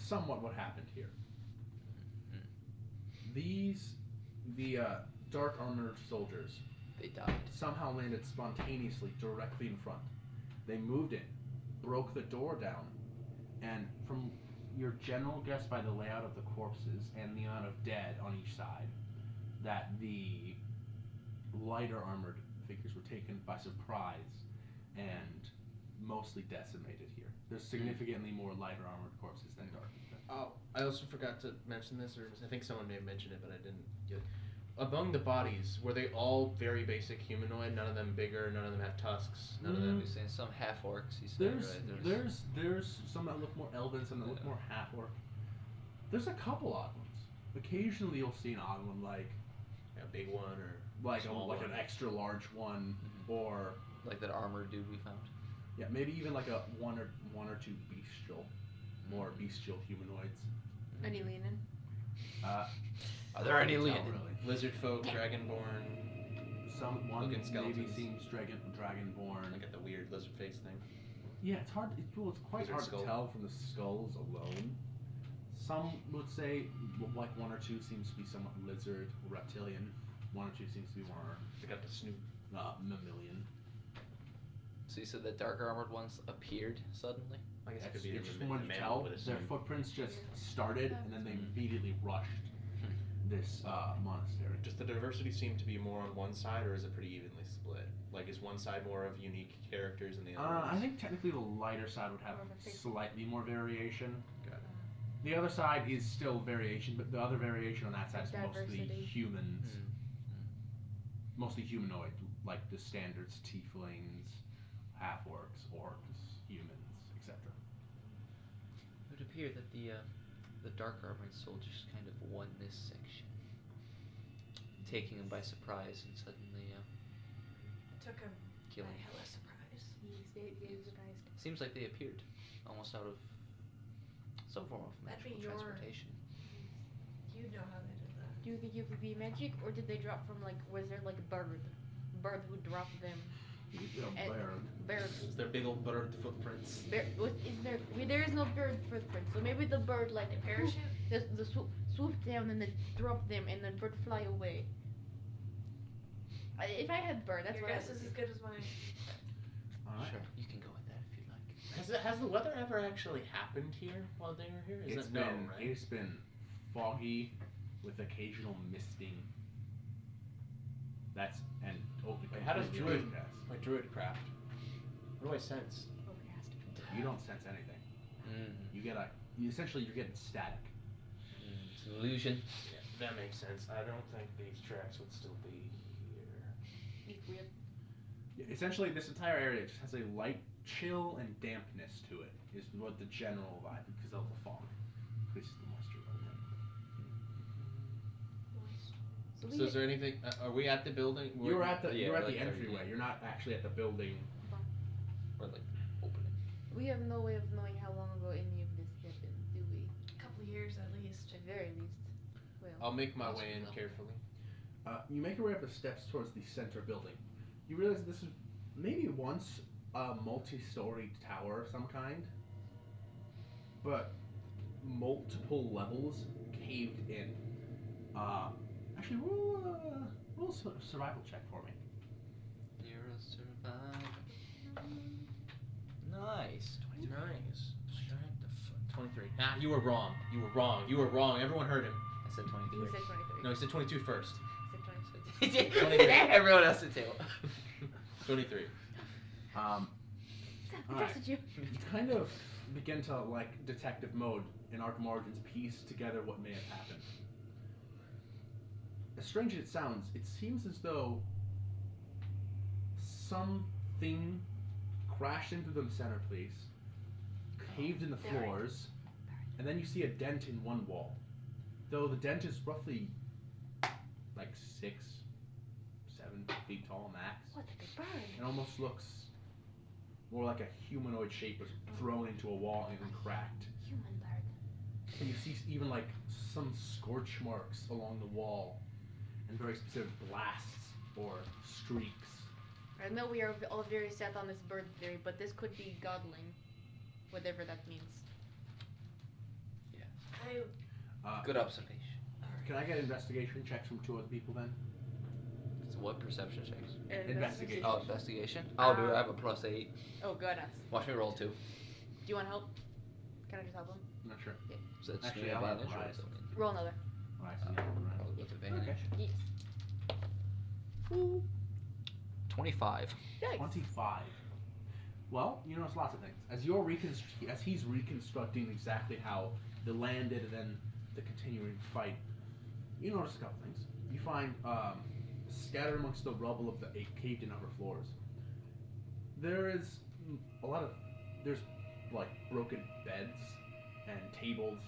somewhat what happened here. The dark armored soldiers They died. somehow landed spontaneously directly in front. They moved in, broke the door down, and from your general guess by the layout of the corpses and the amount of dead on each side, that the lighter armored figures were taken by surprise and mostly decimated here. There's significantly more lighter armored corpses than dark. Oh, I also forgot to mention this, or I think someone may have mentioned it, but I didn't get it. Among the bodies, were they all very basic humanoid? None of them bigger. None of them have tusks. None of them. You're saying some half orcs, he said, There's some that look more elven, some that look more half orc. There's a couple odd ones. Occasionally you'll see an odd one like A big one or like small like one. an extra large one, or like that armored dude we found. yeah, maybe even like a one or two bestial, more bestial humanoids. Any leaning? Are there any Hard to tell, leaning? really? Lizard folk, dragonborn. Some one Looking maybe skeletons. seems dragonborn. I got the weird lizard face thing. Yeah, it's hard. It's quite Lizard hard skull. to tell from the skulls alone. Some would say like one or two seems to be somewhat lizard or reptilian. One or two seems to be more They got the snoot. mammalian. So you said the darker armored ones appeared suddenly? I guess it could It's be just a from what you mammal tell, with a their snoot. footprints just started and then they immediately rushed. this monastery. Does the diversity seem to be more on one side, or is it pretty evenly split? Like, is one side more of unique characters and the other? I think technically the lighter side would have More of a face. slightly more variation. Got it. The other side is still variation, but the other variation on that side is mostly Diversity. humans. Mm. Mostly humanoid, like the standards, tieflings, half-orcs, orcs, humans, etc. It would appear that the dark armored soldiers kind of won this section, taking them by surprise and suddenly Took him killing. by hella surprise. He's surprised. Seems like they appeared almost out of some form of That'd magical be your- transportation. You know how they did that. Do you think you could be magic, or did they drop from like? Was there like a bird who dropped them? And- Bird. Is there big old bird footprints? Is there? There is no bird footprint, so maybe the bird like A parachute? the swoop down and then drop them and then bird fly away. If I had bird, that's Your what I guess would is do. as good as mine. Alright. Sure, you can go with that if you like. Has the weather ever actually happened here while they were here? It's Isn't been no, right? it's been foggy with occasional misting. That's and Wait, how does completely druid like druid craft? What do I sense? Overcast. You don't sense anything. You get essentially you're getting static. It's an illusion. Yeah, that makes sense. I don't think these tracks would still be here. It's weird. Essentially, this entire area just has a light chill and dampness to it. Is what the general vibe because of the fog increases the moisture level. So is there anything? Are we at the building? You're at the yeah, you're at like the entryway. You're not actually at the building. Or like opening. We have no way of knowing how long ago any of this happened, do we? A couple years at least. At the very least. Well. I'll make my Most way in people. carefully. You make your way up the steps towards the center building. You realize this is maybe once a multi-storied tower of some kind, but multiple levels caved in. Actually, roll a survival check for me. You're a survivor. Nice. Nice. Shut the 23. Ah, you were wrong. You were wrong. You were wrong. Everyone heard him. I said He 23. said 23. No, he said 22 first. He said 23. He did. Everyone else at the table. 23. I Alright. trusted you. You kind of begin to, like detective mode in Arkham Origins, piece together what may have happened. As strange as it sounds, it seems as though something crashed into the center place, caved in the They're right. floors, and then you see a dent in one wall. Though the dent is roughly like 6, 7 feet tall max. What did they burn? It almost looks more like a humanoid shape was thrown into a wall and then cracked. Human bird. And you see even like some scorch marks along the wall and very specific blasts or streaks. I know we are all very set on this bird theory, but this could be godling. Whatever that means. I Good observation. Can I get investigation checks from 2 other people then? So what perception checks? Investigation. Oh, investigation. I'll do it. I have a +8. Oh, goodness. Watch me roll 2. Do you want help? Can I just help him? I'm not sure. So that's Actually, no I'll have advantage. Or prize. something. Roll another. Oh, I see. Roll with advantage. Okay. Yes. 25. Nice. 25. Well, you notice lots of things. As he's reconstructing exactly how they landed and then the continuing fight, you notice a couple things. You find scattered amongst the rubble of the 8 caved in upper floors, there is there's like broken beds and tables,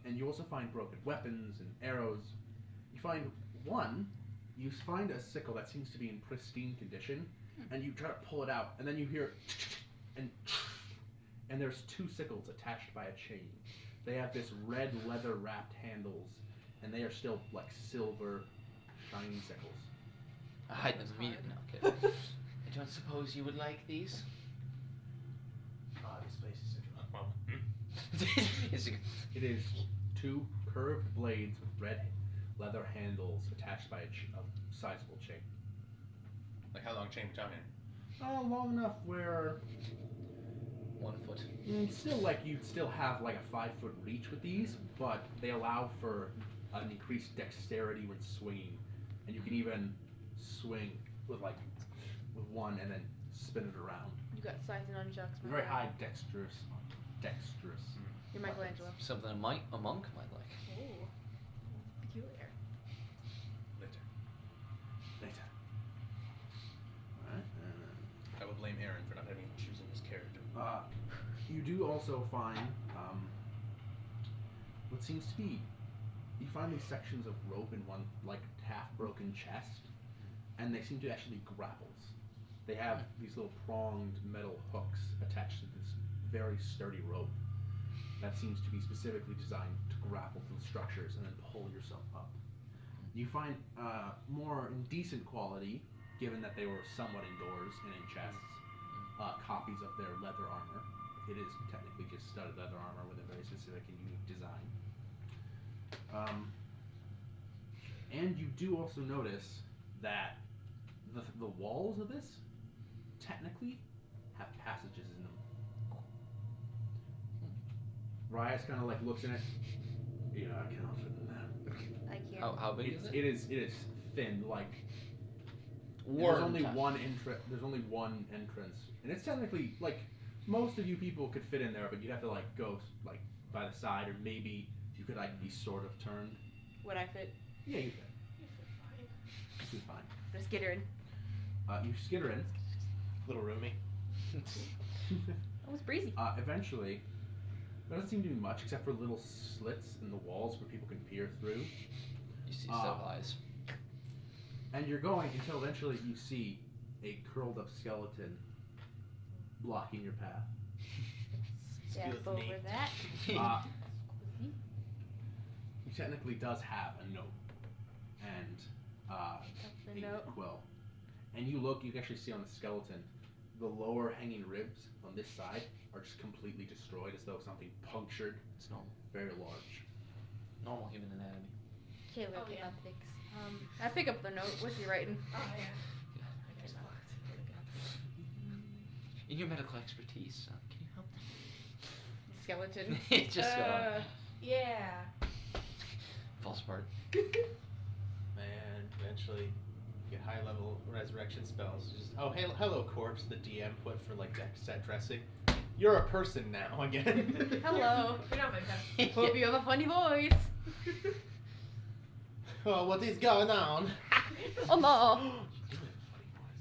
and you also find broken weapons and arrows. You find a sickle that seems to be in pristine condition, and you try to pull it out, and then you hear and there's 2 sickles attached by a chain. They have this red leather wrapped handles, and they are still like silver shiny sickles. I hide them immediately. No, I'm kidding. I don't suppose you would like these. This place is interesting. It is 2 curved blades with red leather handles attached by a sizable chain. Like how long chain we talking? Long enough where 1 foot. still like you'd still have like a 5-foot reach with these, but they allow for an increased dexterity when swinging, and you can even swing with one and then spin it around. You got size and nunchucks. my Very guy. high dexterous. You're Michelangelo. Something a monk might like. Oh. Peculiar. Later. Later. Alright. I will blame Aaron for not having chosen his character. You do also find what seems to be. You find these sections of rope in one half-broken chest, and they seem to actually be grapples. They have these little pronged metal hooks attached to this very sturdy rope that seems to be specifically designed to grapple to the structures and then pull yourself up. You find more in decent quality, given that they were somewhat indoors and in chests, copies of their leather armor. It is technically just studded leather armor with a very specific and unique design. And you do also notice that the walls of this technically have passages in them. Rias kind of looks in it. Yeah, I cannot fit in that. I can't. How big is it? It is thin. Worm There's only tough. one There's only one entrance, and it's technically most of you people could fit in there, but you'd have to go by the side, or maybe you could be sort of turned. Would I fit? Yeah, you fit. You fit fine. You fit fine. Just skitter in. You skitter in. Little roomy. It was breezy. Eventually, there doesn't seem to be much except for little slits in the walls where people can peer through. You see several eyes. And you're going until eventually you see a curled up skeleton blocking your path. Step Excuse over me. that. He technically does have a note and That's the a note. quill. And you can actually see on the skeleton, the lower hanging ribs on this side are just completely destroyed, as though something punctured. It's normal. Very large. Normal human anatomy. Okay, look Oh, yeah. at optics. I pick up the note. What's he writing? Oh, yeah. I guess not. In your medical expertise, can you help them? Skeleton. It just Yeah. falls apart. And eventually get high level resurrection spells. Just hello corpse, the DM put for set dressing. You're a person now again. Hello. You're not my pet. Hope you have a funny voice. Oh, what is going on? Oh no. You do have a funny voice.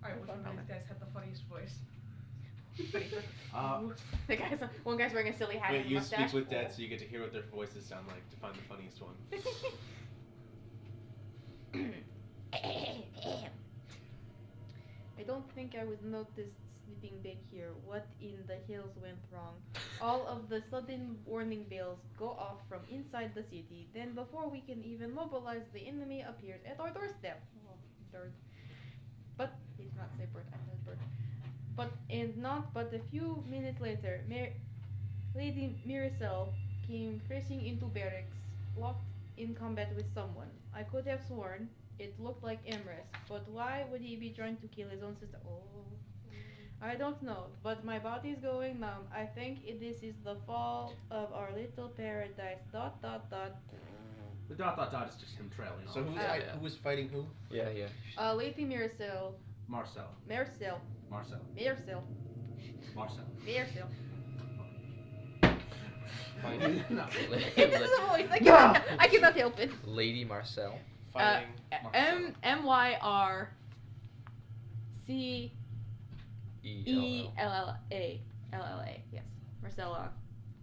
Alright, which one of you guys had the funniest voice? The guy's one guy's wearing a silly hat Wait, and a you mustache. speak with dead so you get to hear what their voices sound like to find the funniest one. I don't think I was noticed sleeping back here. What in the hills went wrong? All of the sudden warning bells go off from inside the city. Then before we can even mobilize, the enemy appears at our doorstep. Oh, bird. But he did not say bird. I said bird. Not but a few minutes later, Lady Miracel came racing into barracks, locked in combat with someone. I could have sworn it looked like Emrys, but why would he be trying to kill his own sister? Oh, I don't know, but my body's going numb. I think this is the fall of our little paradise. ... The ... is just him trailing So off. who was fighting who? Yeah. Lady Miracel. Marcel. Marcel. Marcel. Marcel. Marcel. Marcel. Fighting. No. This is a voice. I cannot help it. Lady Marcel. Fighting. MYRCELLA. Yes, Marcella.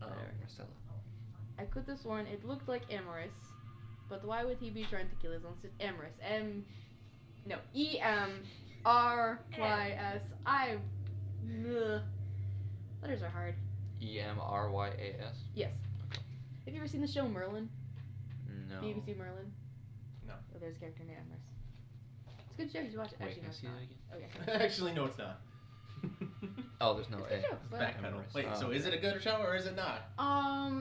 Oh, Whatever. Marcella. I could have sworn it looked like Emrys, but why would he be trying to kill his own sister? Emrys. EMRYS. Letters are hard. EMRYAS. Yes. Have you ever seen the show Merlin? No. BBC Merlin? No. Oh, there's a character named Emrys. It's a good show. You should watch it. Wait, Actually, can I no, it's see not. that again? Okay. Actually, no, it's not. Oh, there's no It's a A. good show, but- Backpedal. Emrys. Wait, so is it a good show or is it not?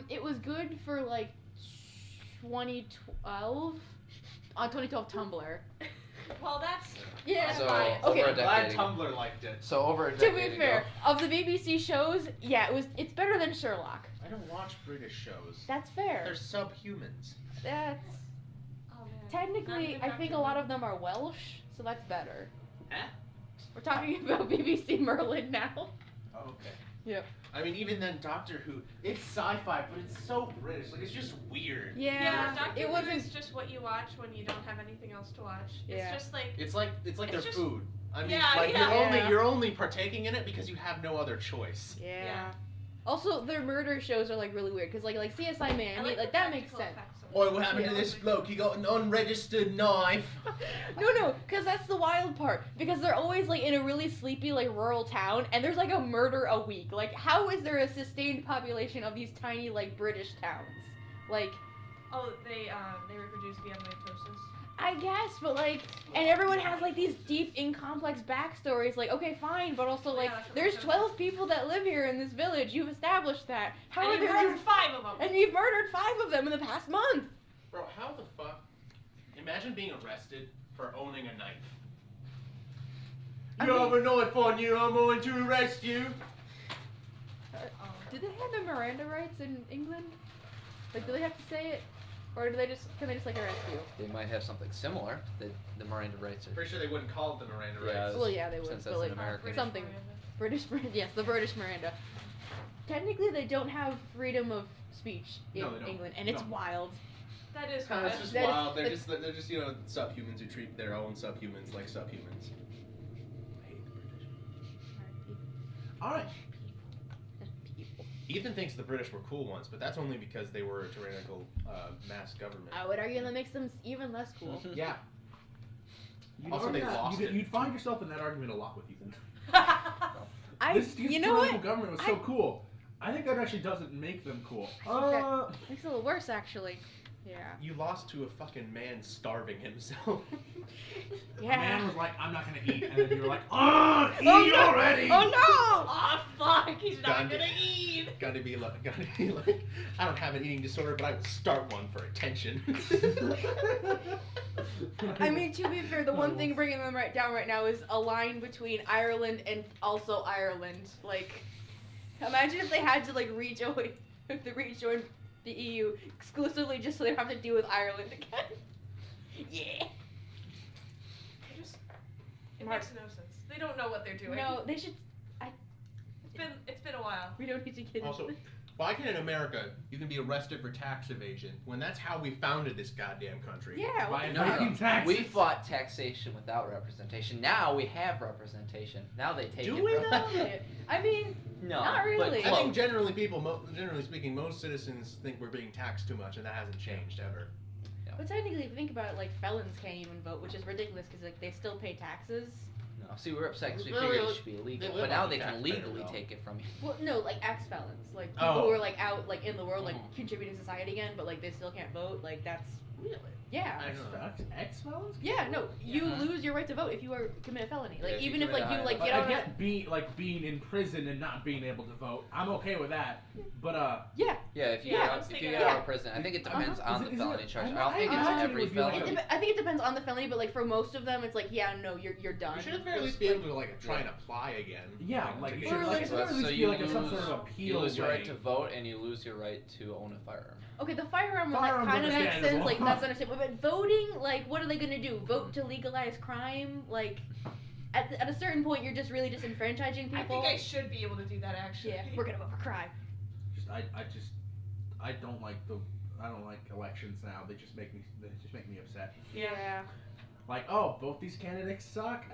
It was good for 2012 on 2012 Tumblr. Well, that's Yeah. So, fine. Okay. over a Glad decade. Tumblr liked it. So over a To decade be fair, ago. of the BBC shows, yeah, it's better than Sherlock. I don't watch British shows. That's fair. They're subhumans. That's Oh man. technically, Not I even think a Dr. lot Who. of them are Welsh, so that's better. Eh? We're talking about BBC Merlin now. Oh, okay. Yep. I mean, even then, Doctor Who, it's sci-fi, but it's so British. Like, it's just weird. Yeah, Doctor it Who wasn't. is just what you watch when you don't have anything else to watch. Yeah. It's just like It's like It's their just- food. I mean, Yeah, like yeah. you're only partaking in it because you have no other choice. Yeah. Yeah. Also, their murder shows are like really weird because like CSI I Miami, like, like the that makes practical sense. effects of it. Boy, what happened Yeah. to this bloke? He got an unregistered knife. No, because that's the wild part. Because they're always like in a really sleepy like rural town, and there's like a murder a week. Like, how is there a sustained population of these tiny like British towns? Like, Oh, they reproduce via mitosis. I guess, but like, and everyone has like these deep, incomplex backstories. Like, okay, fine, but also like, Yeah, that's what there's mitosis 12 people that live here in this village. You've established that. How And are he there murdered 5 of them. And you've murdered 5 of them in the past month. Bro, how the fuck? Imagine being arrested for owning a knife. I You mean- have a knife on you, I'm going to arrest you. Do they have the Miranda rights in England? Like, do they have to say it, or do they just can they just like arrest you? They might have something similar. The Miranda rights are. Pretty sure they wouldn't call it the Miranda Yeah, rights. Well, yeah, they would, Since but that's like an American. British something Miranda. British, yes, the British Miranda. Technically, they don't have freedom of speech in No, they don't. England, and it's No. wild. That is Kind wild. of just That is- wild. They're that's- just you know subhumans who treat their own subhumans like subhumans. I hate the British. All right. People. Ethan thinks the British were cool once, but that's only because they were a tyrannical mass government. I would argue that makes them even less cool. Yeah. You'd Also, argue they that- lost you'd, it. You'd find yourself in that argument a lot with Ethan. This you know tyrannical what? government was so cool. I think that actually doesn't make them cool. Makes it a little worse, actually. Yeah. You lost to a fucking man starving himself. The man was like, I'm not gonna eat, and then you were like, eat Oh, no! already! Oh no! Oh fuck, he's not Gone. gonna eat. gotta be like, I don't have an eating disorder, but I would start one for attention. I mean, to be fair, the one thing bringing them right down right now is a line between Ireland and also Ireland. Like, imagine if they had to like rejoin the EU exclusively just so they don't have to deal with Ireland again. Yeah. It Mark. makes no sense. They don't know what they're doing. No, they should. It's been a while. We don't need to get Also, into why can in America you can be arrested for tax evasion when that's how we founded this goddamn country? Yeah. By what No, the no, fuck? taxes. We fought taxation without representation. Now we have representation. Now they take Do it we from though? us. I mean, No, Not really. But I think close. generally speaking, most citizens think we're being taxed too much, and that hasn't changed ever. but technically, if you think about it, like felons can't even vote, which is ridiculous because like they still pay taxes. No, see, we're upset because we Well, figured it should be illegal, they live but now on they the can taxpayer, legally though. take it from you. Well, no, like ex-felons, like people Oh. who are like out like in the world, like Mhm. contributing to society again, but like they still can't vote. Like that's Really? yeah. I don't know. Ex-felons? Yeah, no, you Yeah. lose your right to vote if you are commit a felony. Like Yeah, if you even if commit like a you high like level- get I on get being in prison and not being able to vote. I'm okay with that. But yeah. Yeah, if you Yeah, get I out, was if you thinking get that. out of prison, I think it depends Uh-huh. on Is the it- felony charge. I- I don't think I it's imagine it every would be like felony. I think it depends on the felony, but like for most of them, it's like yeah, no, you're done. You should at the very least be able to like try and apply again. yeah, like to you get- should Or, like, like, it should at least so be you like some lose- sort of appeal You lose your right way. to vote and you lose your right to own a firearm. Okay, the firearm one Firearms that kind of makes sense. understandable. Like that's understandable. But voting, like, what are they gonna do? Vote to legalize crime? Like, at a certain point, you're just really disenfranchising people. I think I should be able to do that actually. Yeah, we're gonna vote for crime. I don't like elections now. They just make me upset. Yeah. Like, oh, both these candidates suck.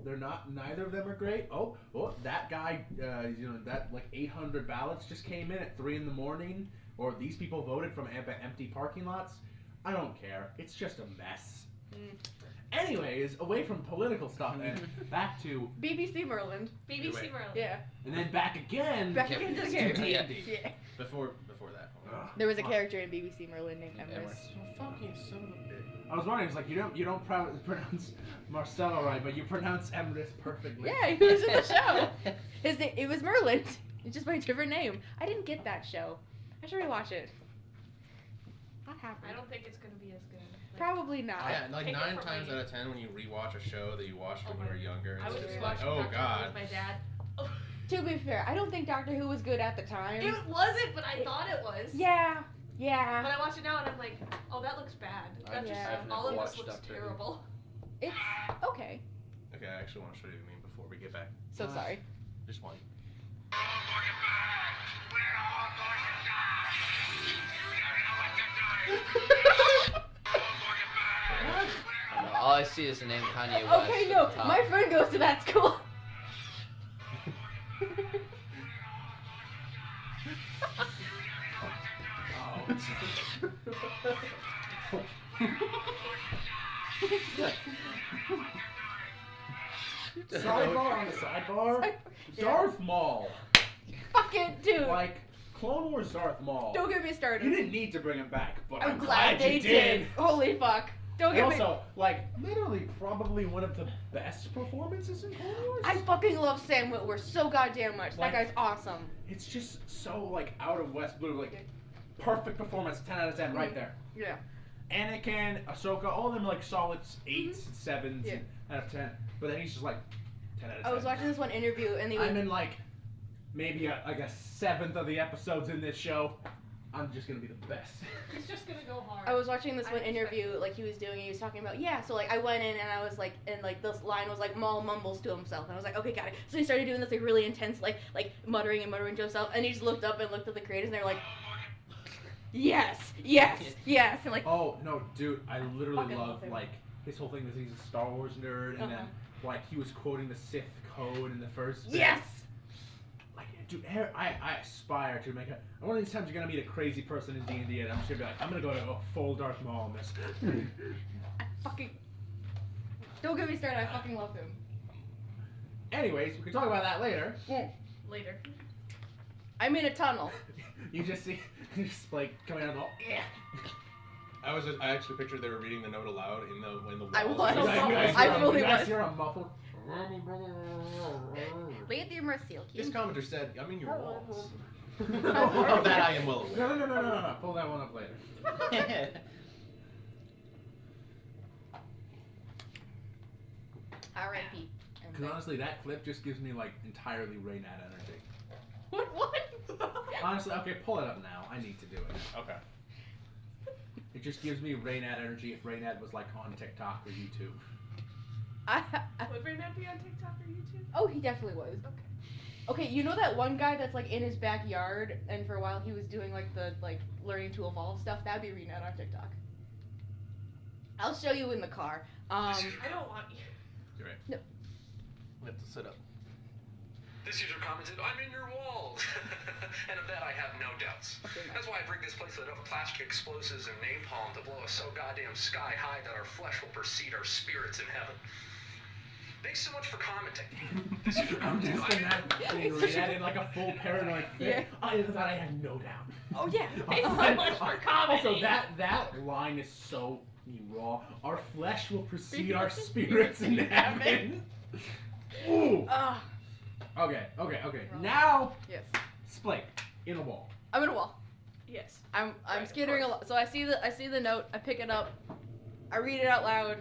Neither of them are great. Oh, that guy, that like 800 ballots just came in at 3 a.m. Or these people voted from empty parking lots. I don't care. It's just a mess. Anyways, away from political stuff and back to, BBC Merlin. BBC Anyway. Merlin. Yeah. and then back again. Back Yeah, into the it's character. D&D. Yeah. Before that. Ugh. There was a character in BBC Merlin named Named Emrys. Fucking son of a bitch. I was wondering, it's like you don't pronounce Marcelo right, but you pronounce Emrys perfectly. Yeah, he was in the show. It was Merlin. It's just by a different name. I didn't get that show. I should rewatch it. Not happening. I don't think it's gonna be as good. Like, Probably not. Yeah, like Take it 9 from times me. out of 10 when you watch a show that you watched when Oh you my- were younger, I it's was just just like, watching oh Doctor Who god. with my dad. To be fair, I don't think Doctor Who was good at the time. It wasn't, but I thought it was. Yeah. But Yeah. I watch it now and I'm like, oh, that looks bad. That just I've never all of this watched looks Doctor Who. terrible. It's okay. Okay, I actually want to show you the meme before we get back. So sorry. Just one. All I see is the name Kanye West. Okay, at no. the top. My friend goes to that school. Sidebar on the sidebar. Yeah. Darth Maul. Fucking dude. Like, Clone Wars Darth Maul. Don't get me started. You didn't need to bring him back, but I'm glad they you did. Holy fuck. Don't And get me. also, like, literally probably one of the best performances in Clone Wars. I fucking love Sam Witwer so goddamn much. Like- That guy's awesome. It's just so, like, out of West Blue. Like, perfect performance, 10 out of 10 right there. Yeah. Anakin, Ahsoka, all of them like solid 8s and 7s Yeah. out of 10. But then he's just like 10 out of 10. I was watching this one interview and they I'm in like maybe like a 7th of the episodes in this show. I'm just gonna be the best. He's just gonna go hard. I was watching this I one expect interview like he was doing and he was talking about so like I went in and I was like and like this line was like Maul mumbles to himself and I was like okay got it. So he started doing this like really intense like muttering and muttering to himself and he just looked up and looked at the creators and they're like yes and like Oh no, dude! I literally Fucking love love him. like his whole thing is he's a Star Wars nerd, and then like he was quoting the Sith code in the first. bit. yes. Like, dude, I aspire to make it. One of these times you're gonna meet a crazy person in D&D, and I'm just gonna be like, I'm gonna go to a full Darth Maul on this. I fucking don't get me started. I fucking love him. Anyways, we can talk about that later. later. I'm in a tunnel. You just see, just like coming out of the wall. Yeah. I actually pictured they were reading the note aloud in the walls. I was. I fully you guys was. hear a muffled. Lady Mercial. This commenter said, I'm in your walls. No, Of that I am well aware. No. Pull that one up later. R.I.P. Because honestly, that clip just gives me like entirely Raynad energy. What? Honestly, okay, pull it up now. I need to do it. Okay. It just gives me Raynad energy if Raynad was like on TikTok or YouTube. Would Raynad be on TikTok or YouTube? Oh, he definitely was. Okay. Okay, you know that one guy that's like in his backyard, and for a while he was doing like the learning to evolve stuff. That'd be Renat on TikTok. I'll show you in the car. I don't want you. You're right. No. We have to sit up. This user commented, I'm in your walls. And of that I have no doubts. That's why I bring this place with enough plastic explosives and napalm to blow us so goddamn sky high that our flesh will precede our spirits in heaven. Thanks so much for commenting. This user I'm commented, just imagining Raynad in like a full paranoid fit. Yeah. I thought I had no doubt. Oh yeah. Thanks so much for commenting. Also, that line is so raw. Our flesh will precede our spirits in heaven. Ooh. Ah. Okay. Wrong. Now, Yes. Splake in a wall. I'm in a wall. Yes. I'm Right, skittering a lot. So I see the note. I pick it up. I read it out loud.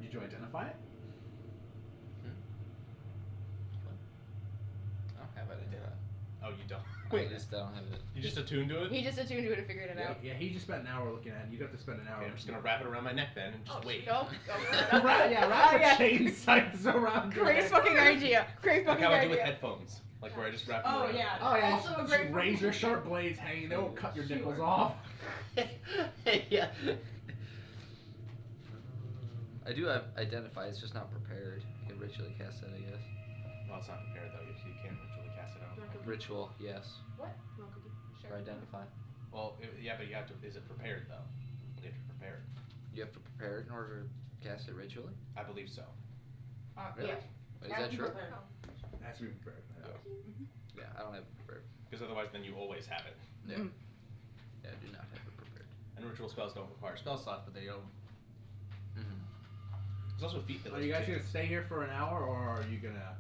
Did you identify it? I don't have it anymore. Oh, you don't. I just don't have it. You just attuned to it? He just attuned to it and figured it out. Yeah, he just spent an hour looking at it. You got to spend an hour. Okay, I'm just gonna wrap it around my neck then and just wait. Nope. Wrap Ah, the yes. chain sights around your Great neck. fucking idea. Great Like fucking how I do with idea. headphones. Like where I just wrap them Oh around. yeah. Oh yeah, Also a just great razor sharp blades hanging. They won't cut your nipples off. Yeah. I do have identify, it's just not prepared. You can ritually cast that, I guess. Well, it's not prepared though. You can't ritually cast it out. Ritual, yes. What? You want cookie? For identify. Well, yeah, but you have to. Is it prepared though? You have to prepare it. You have to prepare it in order to cast it ritually? I believe so. Really? Is that true? It has to be prepared. Yeah, I don't have it prepared. Because otherwise, then you always have it. Yeah. Mm. Yeah, I do not have it prepared. And ritual spells don't require spell slots, but they don't. Mm-hmm. There's also feat that. Are you guys gonna stay here for an hour, or are you gonna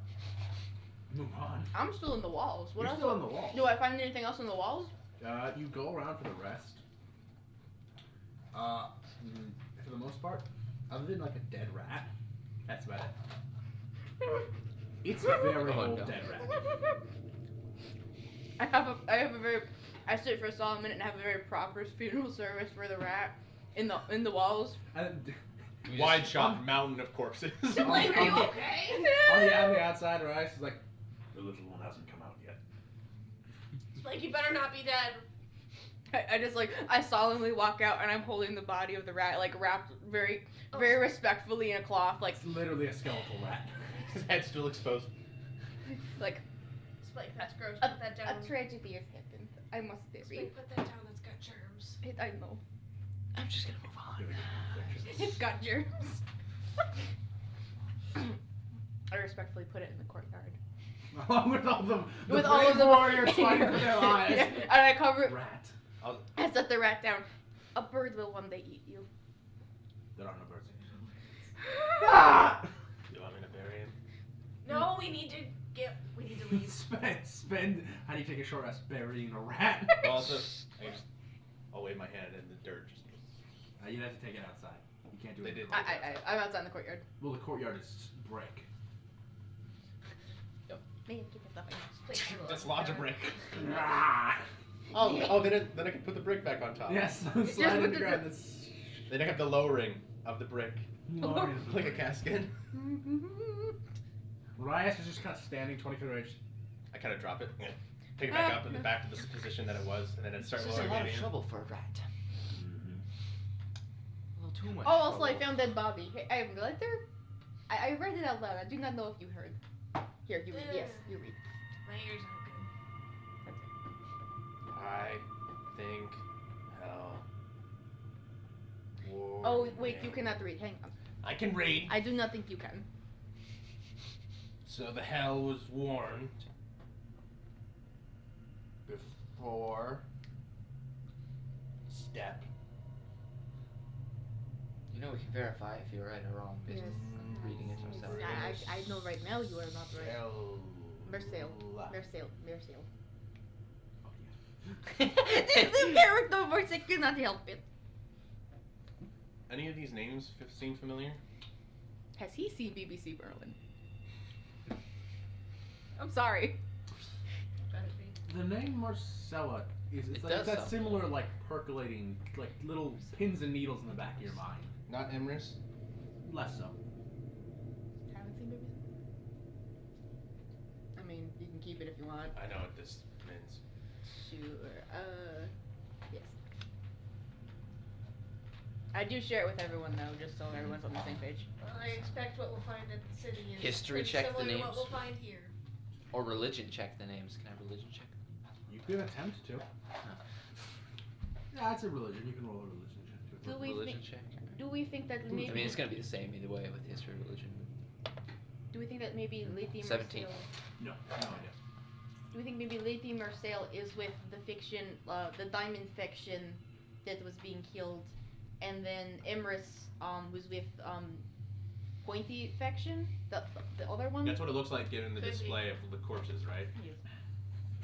move on? I'm still in the walls. What You're else? still on the wall. Do I find anything else in the walls? You go around for the rest. For the most part, other than like a dead rat, that's about it. It's a very Oh, old no. dead rat. I sit for a solemn minute and have a very proper funeral service for the rat in the walls. Wide shot mountain of corpses. Like, are you okay? On the outside, Rice is like, the little one hasn't come out yet. Like, you better not be dead. I solemnly walk out and I'm holding the body of the rat, like wrapped very respectfully in a cloth, like It's literally a skeletal rat. His head's still exposed. like Spike, that's gross. a, Put that down. a tragedy has happened. I must bury. Spike, put that down. That's got germs. I know. I'm just gonna move on. It's got germs. I respectfully put it in the courtyard. Along with all the With all of the warriors fighting for their lives. Yeah, and I cover it. Rat. I set the rat down. A bird will one day eat you. There are no birds. You want me to bury him? No, we need to leave. Spend. How do you take a short rest burying a rat? Also, I'll wave my hand in the dirt. You'd have to take it outside. You can't do They it. did. I'm outside in the courtyard. Well, the courtyard is brick. Man, keep it up. Dislodge a brick. Ah. Oh, then I can put the brick back on top. Yes. Just Slide put in the the ground. brick- Then I have the lowering of the brick, like a casket. Rias is just kind of standing 20 feet away. I kind of drop it, pick it back up, and then back to the position that it was, and then it starts This is a lowering lot it of in. trouble for a rat. A little too much. Oh, also I trouble. found dead Bobby. Hey, I have a letter. I read it out loud. I do not know if you heard. Here, you read. Yes, you read. My ears aren't good. I think hell. Oh wait, you cannot read. Hang on. I can read. I do not think you can. So the hell was warned before step. You know we can verify if you're right or wrong based on reading it ourselves. I know right now you are not right. Hell. Mersail. Oh, The character voice, I cannot help it. Any of these names seem familiar? Has he seen BBC Berlin? I'm sorry. Better be. The name Marcella is It like, does it's that sound similar like percolating like little pins and needles in the back of your mind. Not Emrys? Less so. Haven't seen BBC. I mean, you can keep it if you want. I know what this means. Sure. Yes. I do share it with everyone though, just so everyone's on the same page. I expect what we'll find at the city is History pretty check the similar to what names. we'll find here. Or religion check the names. Can I religion check? You could attempt to. Yeah, it's a religion. You can roll a religion check too. Do we religion think- check? Do we think that maybe? I mean, it's gonna be the same either way with history religion. Do we think that maybe Lady 17. Marcel? No idea. Do we think maybe Lady Marcel is with the fiction, the diamond faction that was being killed, and then Emrys was with Pointy faction, the other one? That's what it looks like given the Could be. display of the corpses, right? Yes.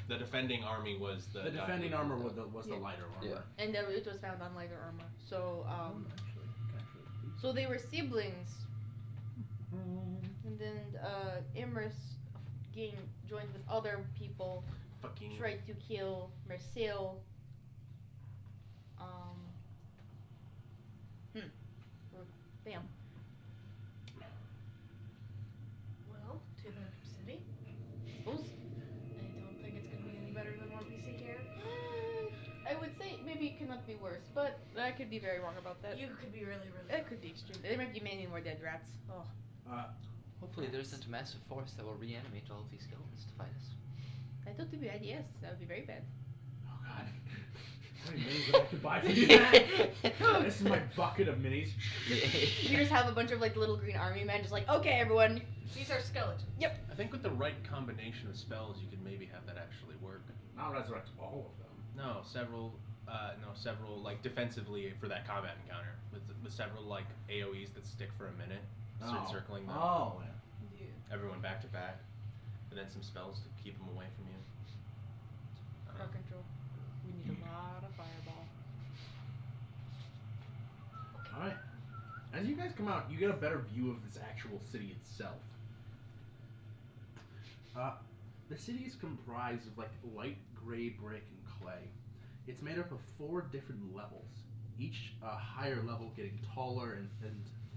The defending army was the. The defending diamond. armor was the Yeah. lighter armor. Yeah. And it was found on lighter armor. So Actually. so they were siblings, and then Emrys joined with other people, Fucking. tried to kill Marcel. Bam. Well, to the city. Suppose. I don't think it's gonna be any better than what we see here. I would say maybe it cannot be worse, but I could be very wrong about that. You could be really, really. It could be extreme. There might be many more dead rats. Oh. Hopefully there isn't a massive force that will reanimate all of these skeletons to fight us. I thought to be yes, that would be very bad. Oh god. How many minis would I have to buy for you? This is my bucket of minis. You just have a bunch of like little green army men, just like, okay, everyone. These are skeletons. I think with the right combination of spells, you could maybe have that actually work. Not resurrect all of them. No, several like defensively for that combat encounter with several like AOE's that stick for a minute, circling them. Oh, yeah. Everyone back to back, and then some spells to keep them away from you. Crowd control. We need a lot of fireball. Alright. As you guys come out, you get a better view of this actual city itself. The city is comprised of like light gray brick and clay. It's made up of 4 different levels, each higher level getting taller and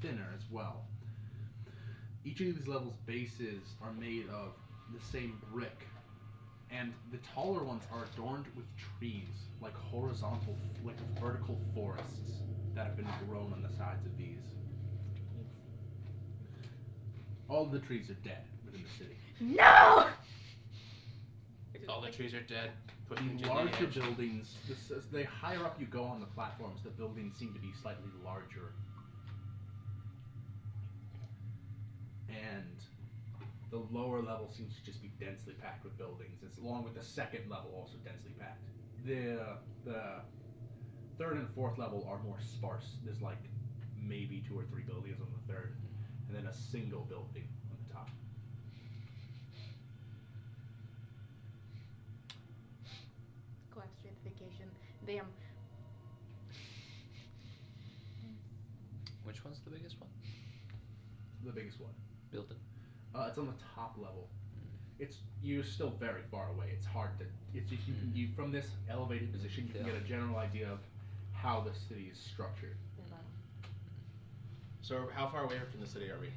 thinner as well. Each of these levels' bases are made of the same brick, and the taller ones are adorned with trees, like vertical forests that have been grown on the sides of these. All of the trees are dead within the city. No! All the trees are dead. Pushing to The the larger edge. buildings, the higher up you go on the platforms, the buildings seem to be slightly larger. And the lower level seems to just be densely packed with buildings. It's along with the second level also densely packed. The third and fourth level are more sparse. There's like maybe 2 or 3 buildings on the third, and then a single building on the top. Class stratification. Damn. Which one's the biggest one? The biggest one. Building. It's on the top level. You're still very far away. It's hard to. It's just you from this elevated position you can get a general idea of how the city is structured. So how far away from the city are we?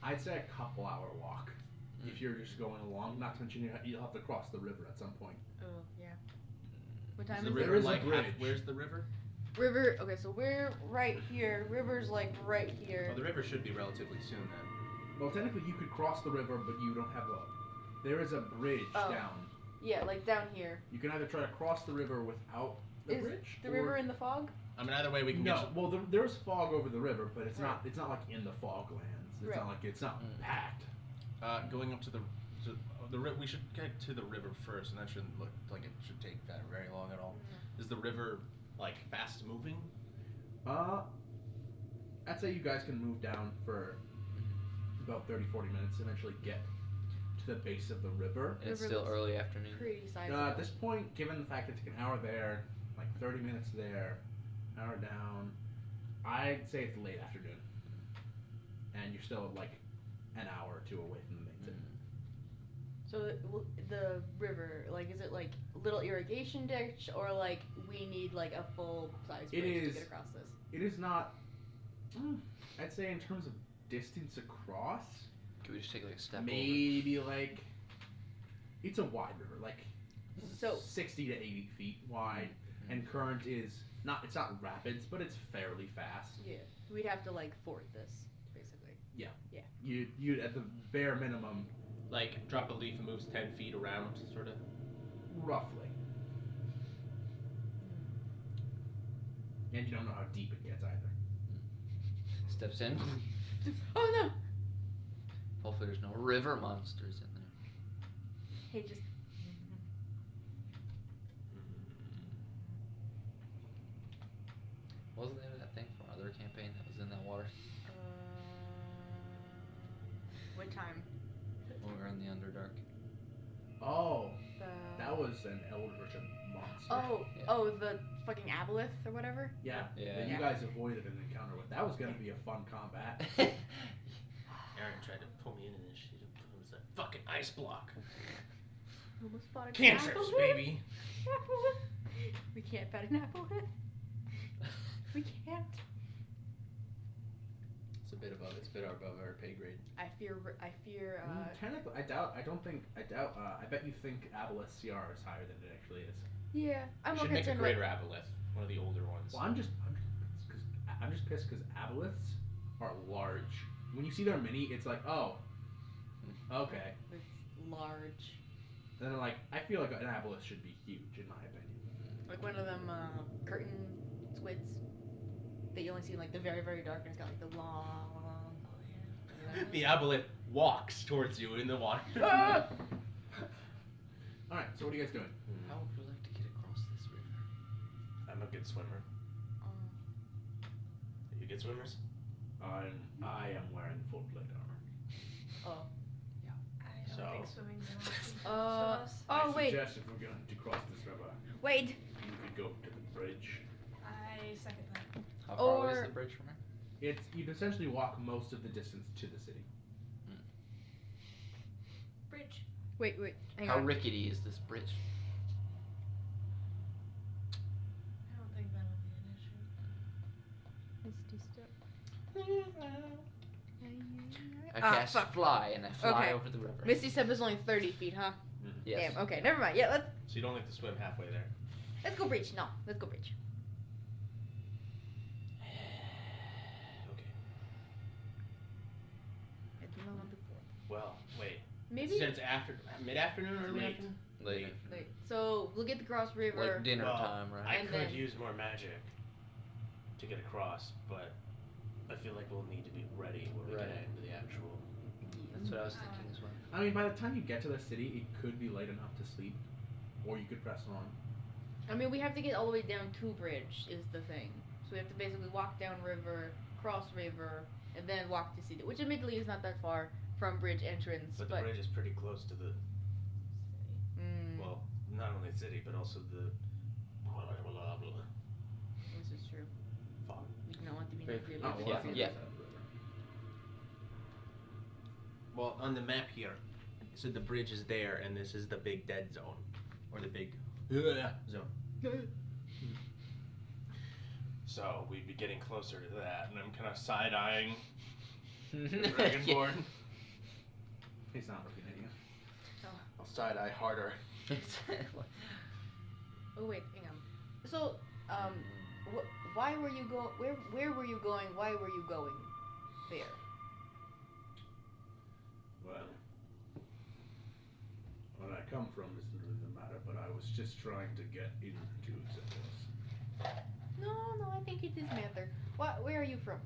I'd say a couple hour walk if you're just going along. Not to mention you'll have to cross the river at some point. Oh, yeah. What time The is river There is a like bridge. where's the river? it? River. Okay, so we're right here. River's like right here. Well, the river should be relatively soon then. Well, technically you could cross the river, but you don't have a. There is a bridge Oh. down. Yeah, like down here. You can either try to cross the river without the Is bridge. the or- river in the fog? I mean, either way we can No, get. well, there's fog over the river, but it's Right. not. It's not like in the foglands. It's Right. not like it's not packed. Going up to the we should get to the river first, and that shouldn't look like it should take that very long at all. Is the river like fast moving? I'd say you guys can move down for about 30-40 minutes, eventually get to the base of the river. And it's River still looks early afternoon. Pretty sizable. At this point, given the fact it's like an hour there, like 30 minutes there, hour down, I'd say it's late afternoon. And you're still like an hour or 2 away from the main city. So the river, like, is it like a little irrigation ditch, or like we need like a full size It bridge to is- get across this? It is not. I'd say in terms of distance across, Could we just take like a step over? maybe like it's a wide river, like So 60 to 80 feet wide, and current is not. It's not rapids, but it's fairly fast. yeah, we'd have to like ford this basically. You at the bare minimum, Like drop a leaf and moves 10 feet around, sort of. roughly. And you don't know how deep it gets either. Steps in. Oh no! Hopefully there's no river monsters in there. Hey, just Wasn't there that thing from our other campaign that was in that water what time? when we were in the Underdark? Oh, The that was an eldritch monster. Yeah. oh, the fucking aboleth or whatever. Yeah. Yeah. That you Yeah. guys avoided an encounter with. That was gonna be a fun combat. Aaron tried to pull me into this shit. It was a fucking ice block. Almost fought a Cantrips, aboleth. baby. We can't fight an aboleth. We can't. It's a bit above. It's a bit above our pay grade. I fear. Technically, I doubt. I bet you think Aboleth's CR is higher than it actually is. Yeah, I'm We more should make a concerned. greater aboleth, one of the older ones. Well, I'm just pissed because Aboleths are large. When you see their mini, it's like, oh, okay. It's large. Then like, I feel like an Aboleth should be huge in my opinion. Like one of them curtain squids that you only see in like the very, very dark, and it's got like the long. The aboleth walks towards you in the water. Ah! All right, so what are you guys doing? How would we like to get across this river? I'm a good swimmer. You good swimmers? I am wearing full plate armor. I don't So- think swimming's an option for us. Oh I wait, suggest if we're going to cross this river, wait. you could go to the bridge. I second that. How far away Or- is the bridge from here? You'd essentially walk most of the distance to the city. Bridge. Wait, hang How on. rickety is this bridge? I don't think that would be an issue. Misty Step. I Ah, cast fuck. fly and I fly Okay. over the river. Misty Step is only 30 feet, huh? Yes. Damn. Okay, never mind. Yeah, So you don't have to swim halfway there. let's go bridge. No, let's go bridge. Okay. I do not want to fall. Well, wait. Maybe. You said it's mid-afternoon, early Late. afternoon? Later. Wait, so we'll get the cross river. Like dinner Well, time, right? I And could then- use more magic to get across, but I feel like we'll need to be ready when we Right. get into the actual. That's what I was thinking as well. I mean, by the time you get to the city, it could be late enough to sleep, or you could press on. I mean, we have to get all the way down to bridge is the thing. So we have to basically walk down river, cross river, and then walk to city, which admittedly is not that far from bridge entrance. But the bridge is pretty close to the, Mm, well, not only the city, but also the. Blah, blah, blah, blah. this is true. Fog. We do not want to be Very near good. the Oh, other well, Yeah, that's on the yeah. other side of the river. Well, on the map here, it said the bridge is there, and this is the big dead zone, or the big zone. So we'd be getting closer to that, and I'm kind of side-eyeing the Yeah. Dragonborn. He's not looking at you. I'll side-eye harder. Oh wait, hang on. So, why were you where were you going? Why were you going there? Well, where I come from isn't really the matter, but I was just trying to get into Xenos. No, I think it is matter. Where are you from?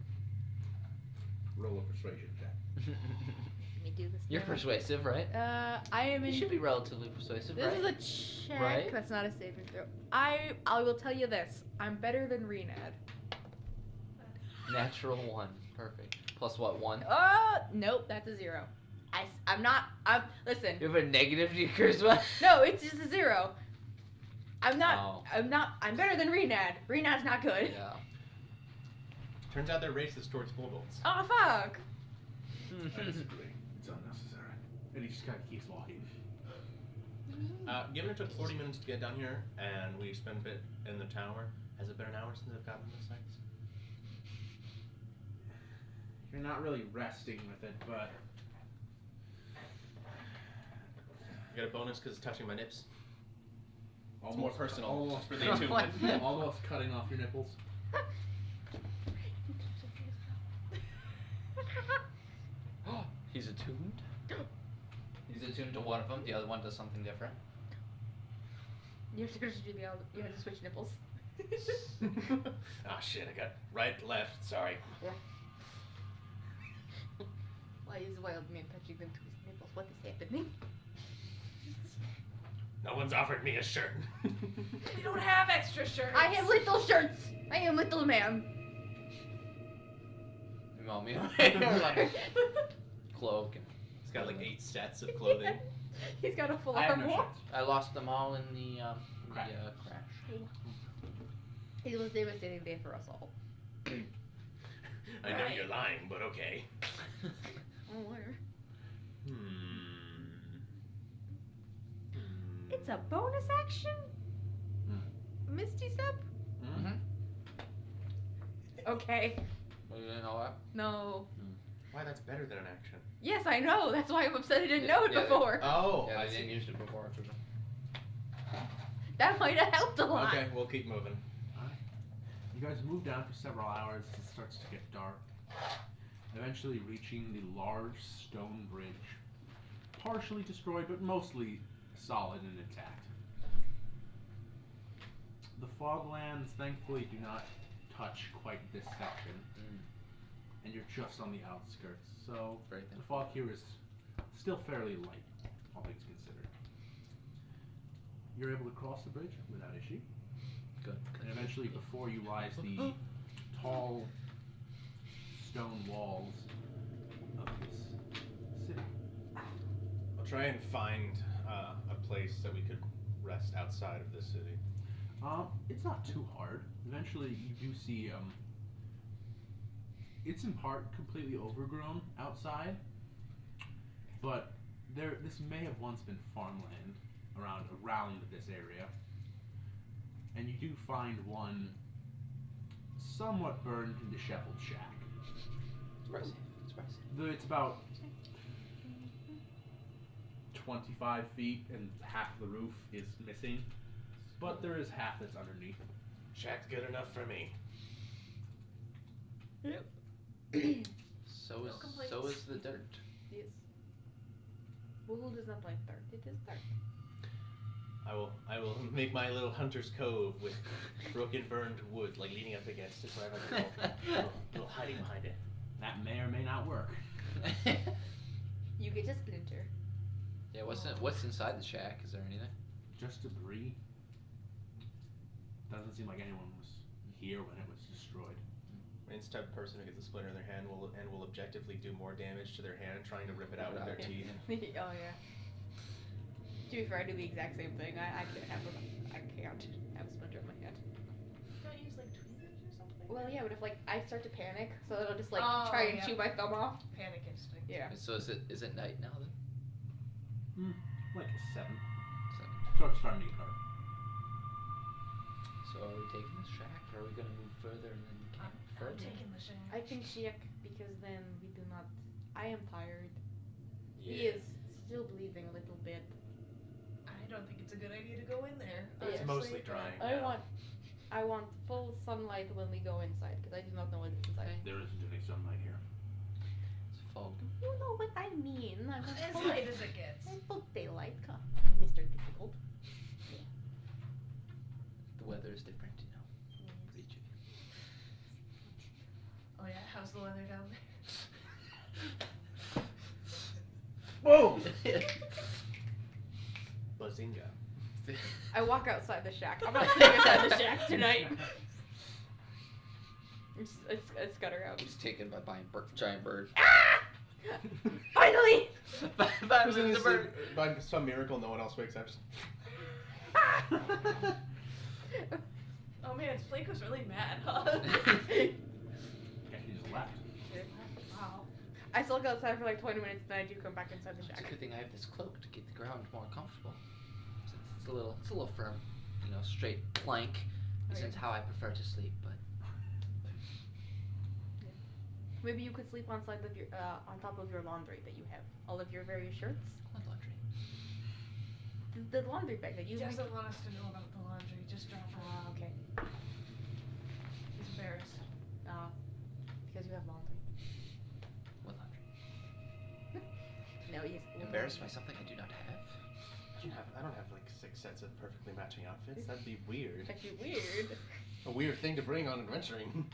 Roll a persuasion check. Let me do this. You're now. persuasive, right? I am You in. should be relatively persuasive, This right? is a check. Right? That's not a saving throw. I will tell you this. I'm better than Renad. Natural 1. Perfect. Plus what, 1? Nope, that's a 0. Listen. You have a negative to your charisma? No, it's just a 0. I'm Oh. better than Renad. Renad's not good. Yeah. Turns out they're racist towards kobolds. Oh, fuck. I disagree. It's unnecessary. And he just kind of keeps walking. Given it took 40 minutes to get down here, and we spent a bit in the tower, has it been an hour since I've gotten the sights? You're not really resting with it, but I got a bonus because it's touching my nips. almost, more personal Almost, for the attunement. almost cutting off your nipples. He's attuned? He's attuned to one of them, the other one does something different. You have to do the other. You have to switch nipples. Ah, shit, I got right, left, sorry. Why is wild man touching them to his nipples? What is happening? No one's offered me a shirt. We don't have extra shirts. I have little shirts. I am little man. You want me to like cloak and It's got like 8 sets of clothing. He's got a full I have no armor. shirts. I lost them all in the Crash. crash. It was devastating day for us all. I know you're lying, but okay. Oh, where? Hmm. It's a bonus action? Misty Step? Mm-hmm. Okay. Well, you didn't know that? No. Why, that's better than an action. Yes, I know. That's why I'm upset I didn't Yeah, know it yeah, before. Oh, Yeah, I they see. didn't use it before. That might have helped a lot. Okay, we'll keep moving. You guys move down for several hours as it starts to get dark, eventually reaching the large stone bridge, partially destroyed but mostly solid and intact. The foglands thankfully do not touch quite this section, and you're just on the outskirts, so Very the thin. fog here is still fairly light, all things considered. You're able to cross the bridge without issue. Good. And eventually, before you lies the tall stone walls of this city. I'll try and find a place that we could rest outside of the city. It's not too hard. Eventually, you do see, it's in part completely overgrown outside, but This may have once been farmland around this area, and you do find one somewhat burned and disheveled shack. Expressive. It's about 25 feet, and half the roof is missing, but there is half that's underneath. Shack's good enough for me. Yep. So is the dirt. Yes. Who does not like dirt? It is dirt. I will make my little hunter's cove with broken burned wood, like leaning up against it, so I have like a little hiding behind it. That may or may not work. You get a splinter. Yeah, what's inside the shack? Is there anything? Just debris. Doesn't seem like anyone was here when it was destroyed. It's the type of person who gets a splinter in their hand will objectively do more damage to their hand trying to rip it out with their teeth. Oh yeah. To be fair, I do the exact same thing. I can't have a splinter in my hand. Don't use like tweezers or something? Well, yeah, but if like I start to panic, so it'll just like Oh, try and yeah. chew my thumb off. Panic instinct. Yeah. So is it night now then? Like 7. 7. So it's starting to get dark. So are we taking the shack, or are we gonna move further and then camp I'm further? taking the shit. I think Shiak, because then we do not. I am tired. He is still bleeding a little bit. I don't think it's a good idea to go in there. It's honestly, mostly but- drying. I want full sunlight when we go inside, because I do not know what is inside. Okay. There isn't any sunlight here. It's fog. You know what I mean. I want As full, light as it gets. full daylight. Come, Mr. Difficult. The weather is different, you know. Pretty chilly. Oh yeah, how's the weather down there? Whoa! Bazinga. I walk outside the shack. I'm not staying inside the shack tonight. It's gutter out. He's taken by giant bird. Finally! Because in this, by some miracle, no one else wakes up. Oh man, Flake was really mad, huh? Yeah, he just left. Wow. I still go outside for like 20 minutes, then I do come back inside the It's a shack. good thing I have this cloak to keep the ground more comfortable. It's a little firm, you know, straight plank isn't how I prefer to sleep, but Maybe you could sleep on top of your laundry that you have. All of your various shirts. what laundry? The laundry bag that He you make. doesn't want us to know about the laundry. Just drop it. Okay. He's embarrassed. Because you have laundry. What laundry? No, he's Embarrassed by something I do not have? I don't have like 6 sets of perfectly matching outfits. That'd be weird. That'd be weird. A weird thing to bring on adventuring.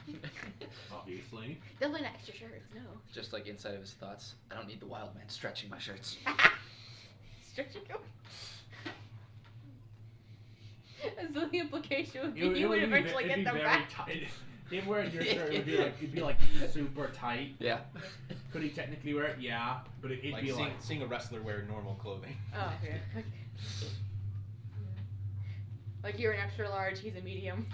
Obviously. Definitely not extra shirts, no. Just like inside of his thoughts, I don't need the wild man stretching my shirts. Stretching go. So the implication would be It you would be eventually it'd get be them very back. tight. If wearing your shirt, it'd be like super tight. Yeah. Could he technically wear it? Yeah, but it'd Like be seeing, like. seeing a wrestler wear normal clothing. Oh, yeah. Like you're an extra large, he's a medium.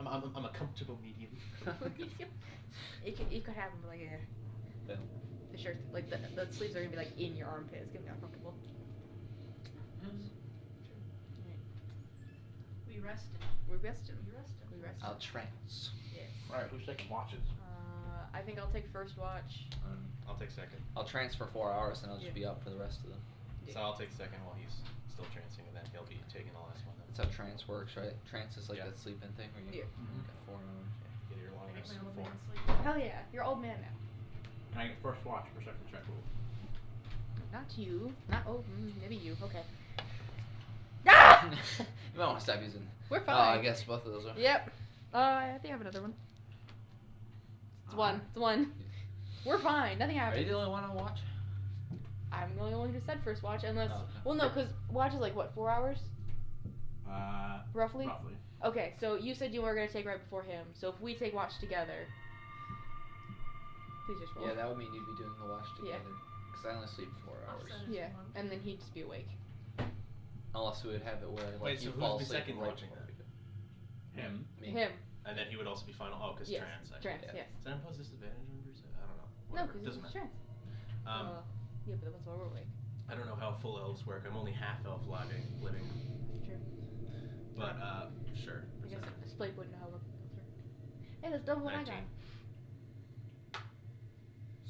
I'm a comfortable medium. You could have him like Yeah. the shirt, like the sleeves are gonna be like in your armpit. It's gonna be uncomfortable. We rested. We're resting. We rested. We rested. I'll trance. Yes. Alright, who's taking watches? I think I'll take first watch. I'll take second. I'll trance for 4 hours and I'll just be up for the rest of them. So I'll take second while he's still trancing, and then he'll be taking the last one. That's how trance works, right? Trance is like Yeah. that sleeping thing where you Yeah. got 4 hours. Yeah, get your long Make rest my old before. man sleep. Hell yeah, you're old man now. Can I get first watch, perception check rule? Not you. Not maybe you. Okay. Ah! You might want to stop using. We're Oh, fine. I guess both of those are. Yep. I think I have another one. It's one. It's one. We're fine. Nothing Are happened. you the only one on watch? I'm the only one who said first watch, unless. Oh, okay. Well, no, because watch is like what, 4 hours, roughly. Roughly. Okay, so you said you were gonna take right before him. So if we take watch together, please just roll. Yeah, that would mean you'd be doing the watch Yeah. together. Because I only sleep 4 hours. Offset if you Yeah, want. and then he'd just be awake. Unless we would have it where like Wait, you so fall who's the asleep second right watching before then? we go. Him. Me. Him. And then he would also be final. Oh, because Yes. trance. Trance. Yeah. Yes. Does that impose disadvantage on Bruce? I don't know. No, Whatever. because Doesn't it's matter. trance. Yeah, but that's what we're awake. I don't know how full elves work. I'm only half elf living. True. But sure. I guess Splake wouldn't know how elves work. Hey, that's double what I got. 19.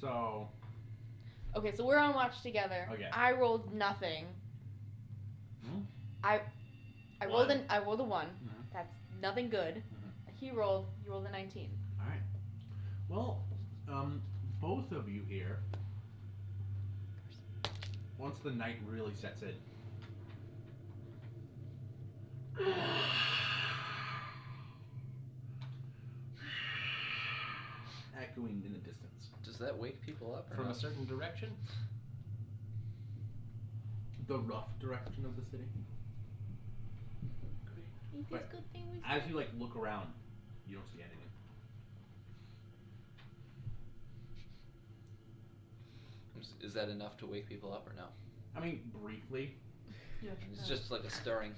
So, Okay, so we're on watch together. Okay. I rolled nothing. Hmm? I rolled One. I rolled a 1. Mhm. That's nothing good. Mhm. You rolled a 19. alright. Well, both of you here, once the night really sets in, echoing in the distance. Does that wake people up or From a not? certain direction? The rough direction of the city. Ain't But this good thing we As you like look around, you don't see anything. Is that enough to wake people up or no? I mean, briefly. It's just like a stirring.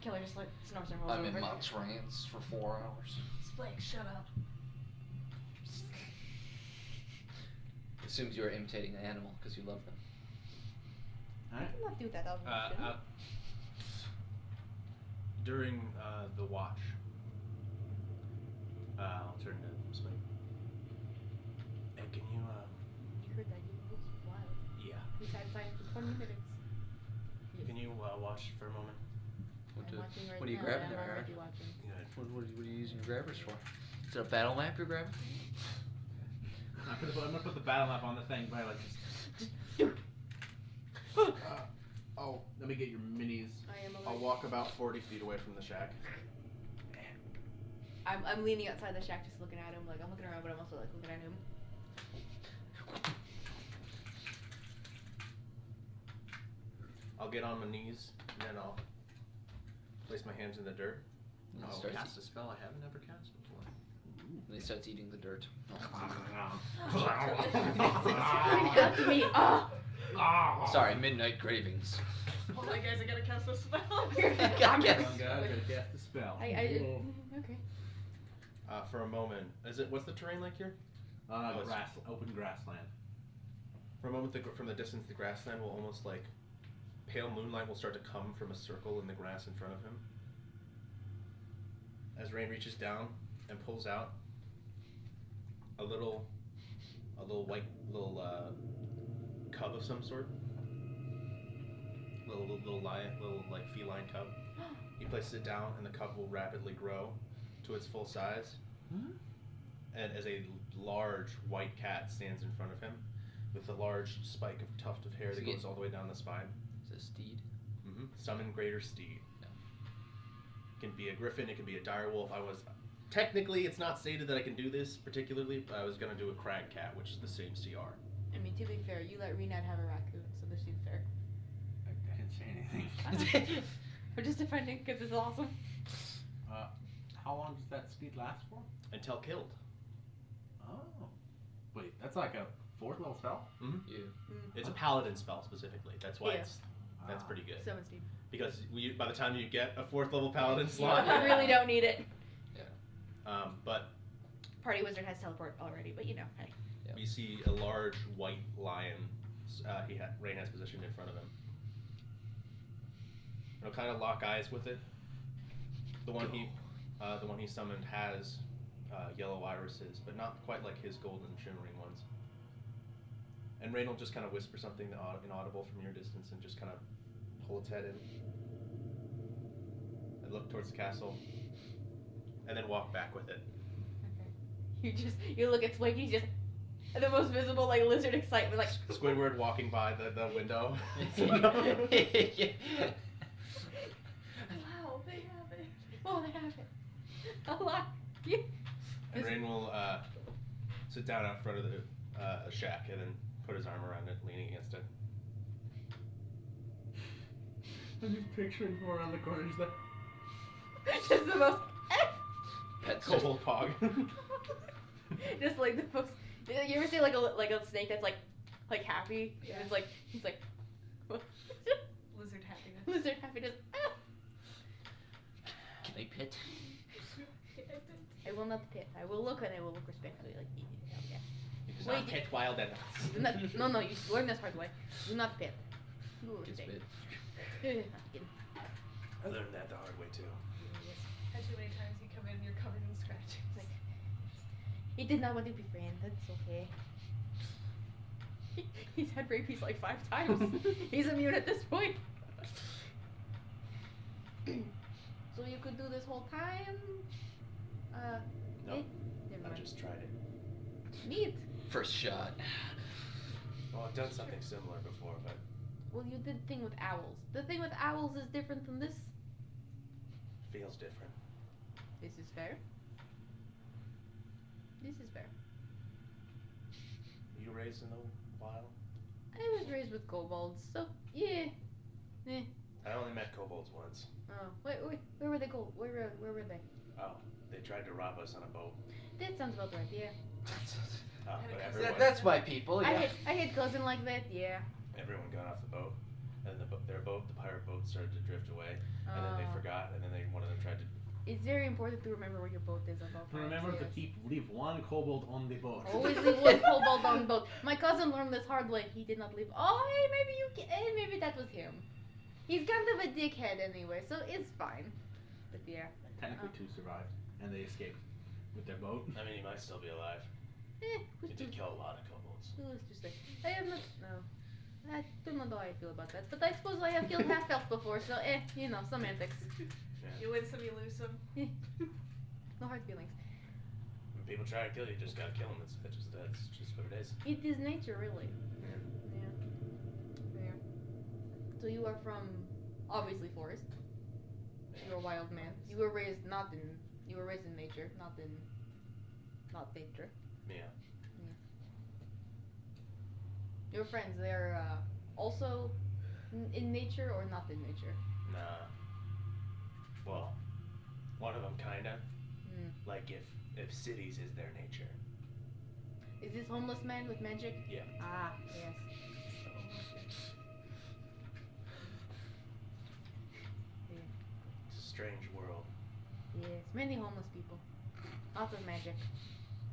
Killer just like snores and rolls I'm over. in my trance for 4 hours. Splake, shut up. Assumes you're imitating an animal because you love them. Alright. I cannot do that. That was Out during the watch, I'll turn to Spike. Hey, can you You heard that? You was wild. yeah. We sat inside for 20 minutes. Can you watch for a moment? I'm watching right what are you now, grabbing and there, I'm Eric? already watching. Good. What are you using your grabbers for? Is it a battle map you're grabbing? I'm gonna put the battle map on the thing, but I like just. Oh, let me get your minis. I am I'll alert. walk about 40 feet away from the shack. I'm leaning outside the shack just looking at him. Like, I'm looking around, but I'm also like looking at him. I'll get on my knees, and then I'll place my hands in the dirt. And I'll starts cast a spell I haven't ever cast before. And he starts eating the dirt. Up to me. Oh. Sorry, midnight cravings. Hold on, guys, I gotta cast a spell. I'm Yes. I'm gonna cast the spell. okay. For a moment, what's the terrain like here? Grass, open grassland. For a moment, from the distance, the grassland will almost like pale moonlight will start to come from a circle in the grass in front of him. As Rain reaches down and pulls out a little white cub of some sort, little lion, little like feline cub. He places it down, and the cub will rapidly grow to its full size. And as a large white cat stands in front of him, with a large spike of tuft of hair Is that he goes all the way down the spine. Is it a steed? Mm-hmm. Summon greater steed. Yeah. It can be a griffin. It can be a direwolf. Technically, it's not stated that I can do this particularly, but I was gonna do a crag cat, which is the same CR. I mean, to be fair, you let Renat have a raccoon, so this seems fair. I didn't say anything. We're just defending because it's awesome. How long does that speed last for? Until killed. Oh. Wait, that's like a 4th level spell? Mm-hmm. Yeah. It's a paladin spell specifically. That's why Yeah. that's pretty good. So much deep. Because by the time you get a 4th level paladin slot, You really don't need it. but Party Wizard has teleport already, but you know, hey. Yep. you see a large white lion. Rain has positioned in front of him. It'll kind of lock eyes with it. The one he summoned has yellow irises, but not quite like his golden shimmering ones. And Rain will just kind of whisper something inaudible from your distance and just kind of pull its head in and look towards the castle, and then walk back with it. Okay. You look at Swanky, he's just the most visible like lizard excitement, like Squidward walking by the window. Yeah. Wow, they have it. oh, they have it. A lot. Yeah. And Rain will sit down out front of the shack and then put his arm around it, leaning against it. I'm just picturing from around the corner, just like. Just the most. Pets. Kobold Pog. Just like the most. You ever see like a snake that's like happy? Yeah. And it's like he's like. Lizard happiness. Lizard happy just. Can they pit? I will not pit. I will look and I will look respectfully like. Yeah. You Do Wait, not pet wild animals. Do not, no, you learn this hard way. Do not pet. Good Just thing. bit. I learned that the hard way too. Had too many times you come in and you're covered in scratches. Like, he did not want to be friend. That's okay. He's had rabies like 5 times. He's immune at this point. So you could do this whole time? No, Never I mind. just tried it. Neat. First shot. Well, I've done something similar before, but Well, you did the thing with owls. The thing with owls is different than this. feels different. This is fair. This is fair. You raised in the wild? I was raised with kobolds, so yeah. Eh. I only met kobolds once. Oh, where were they go? Where were they? Oh, they tried to rob us on a boat. That sounds about right. Yeah. But That- everyone, That's my people. I Yeah. had cousin like that. Yeah. everyone got off the boat, and the pirate boat, started to drift away, and then they Oh. forgot, and then one of them tried to. It's very important to remember where your boat is at all times. Remember to yes. leave one kobold on the boat. Always leave one kobold on the boat. My cousin learned this hard way. He did not leave. Oh, hey, maybe you can. Hey, maybe that was him. He's kind of a dickhead anyway, so it's fine. But yeah. Technically, 2 survived, and they escaped with their boat. I mean, he might still be alive. Who's He did kill a lot of kobolds. Who's to say? I am not. No. I don't know how I feel about that, but I suppose I have killed half elf before, so semantics. You win some, you lose some. No hard feelings. When people try to kill you, you just gotta kill them. That's just what it is. It is nature, really. Yeah. So you are from, obviously, forest. You're a wild man. You were raised You were raised in nature, not nature. Yeah. Your friends, they're also in nature or not in nature? Nah. Well, one of them kinda. Hmm. Like if cities is their nature. Is this homeless man with magic? Yeah. Ah, yes. It's a strange world. Yes, many homeless people. Lots of magic.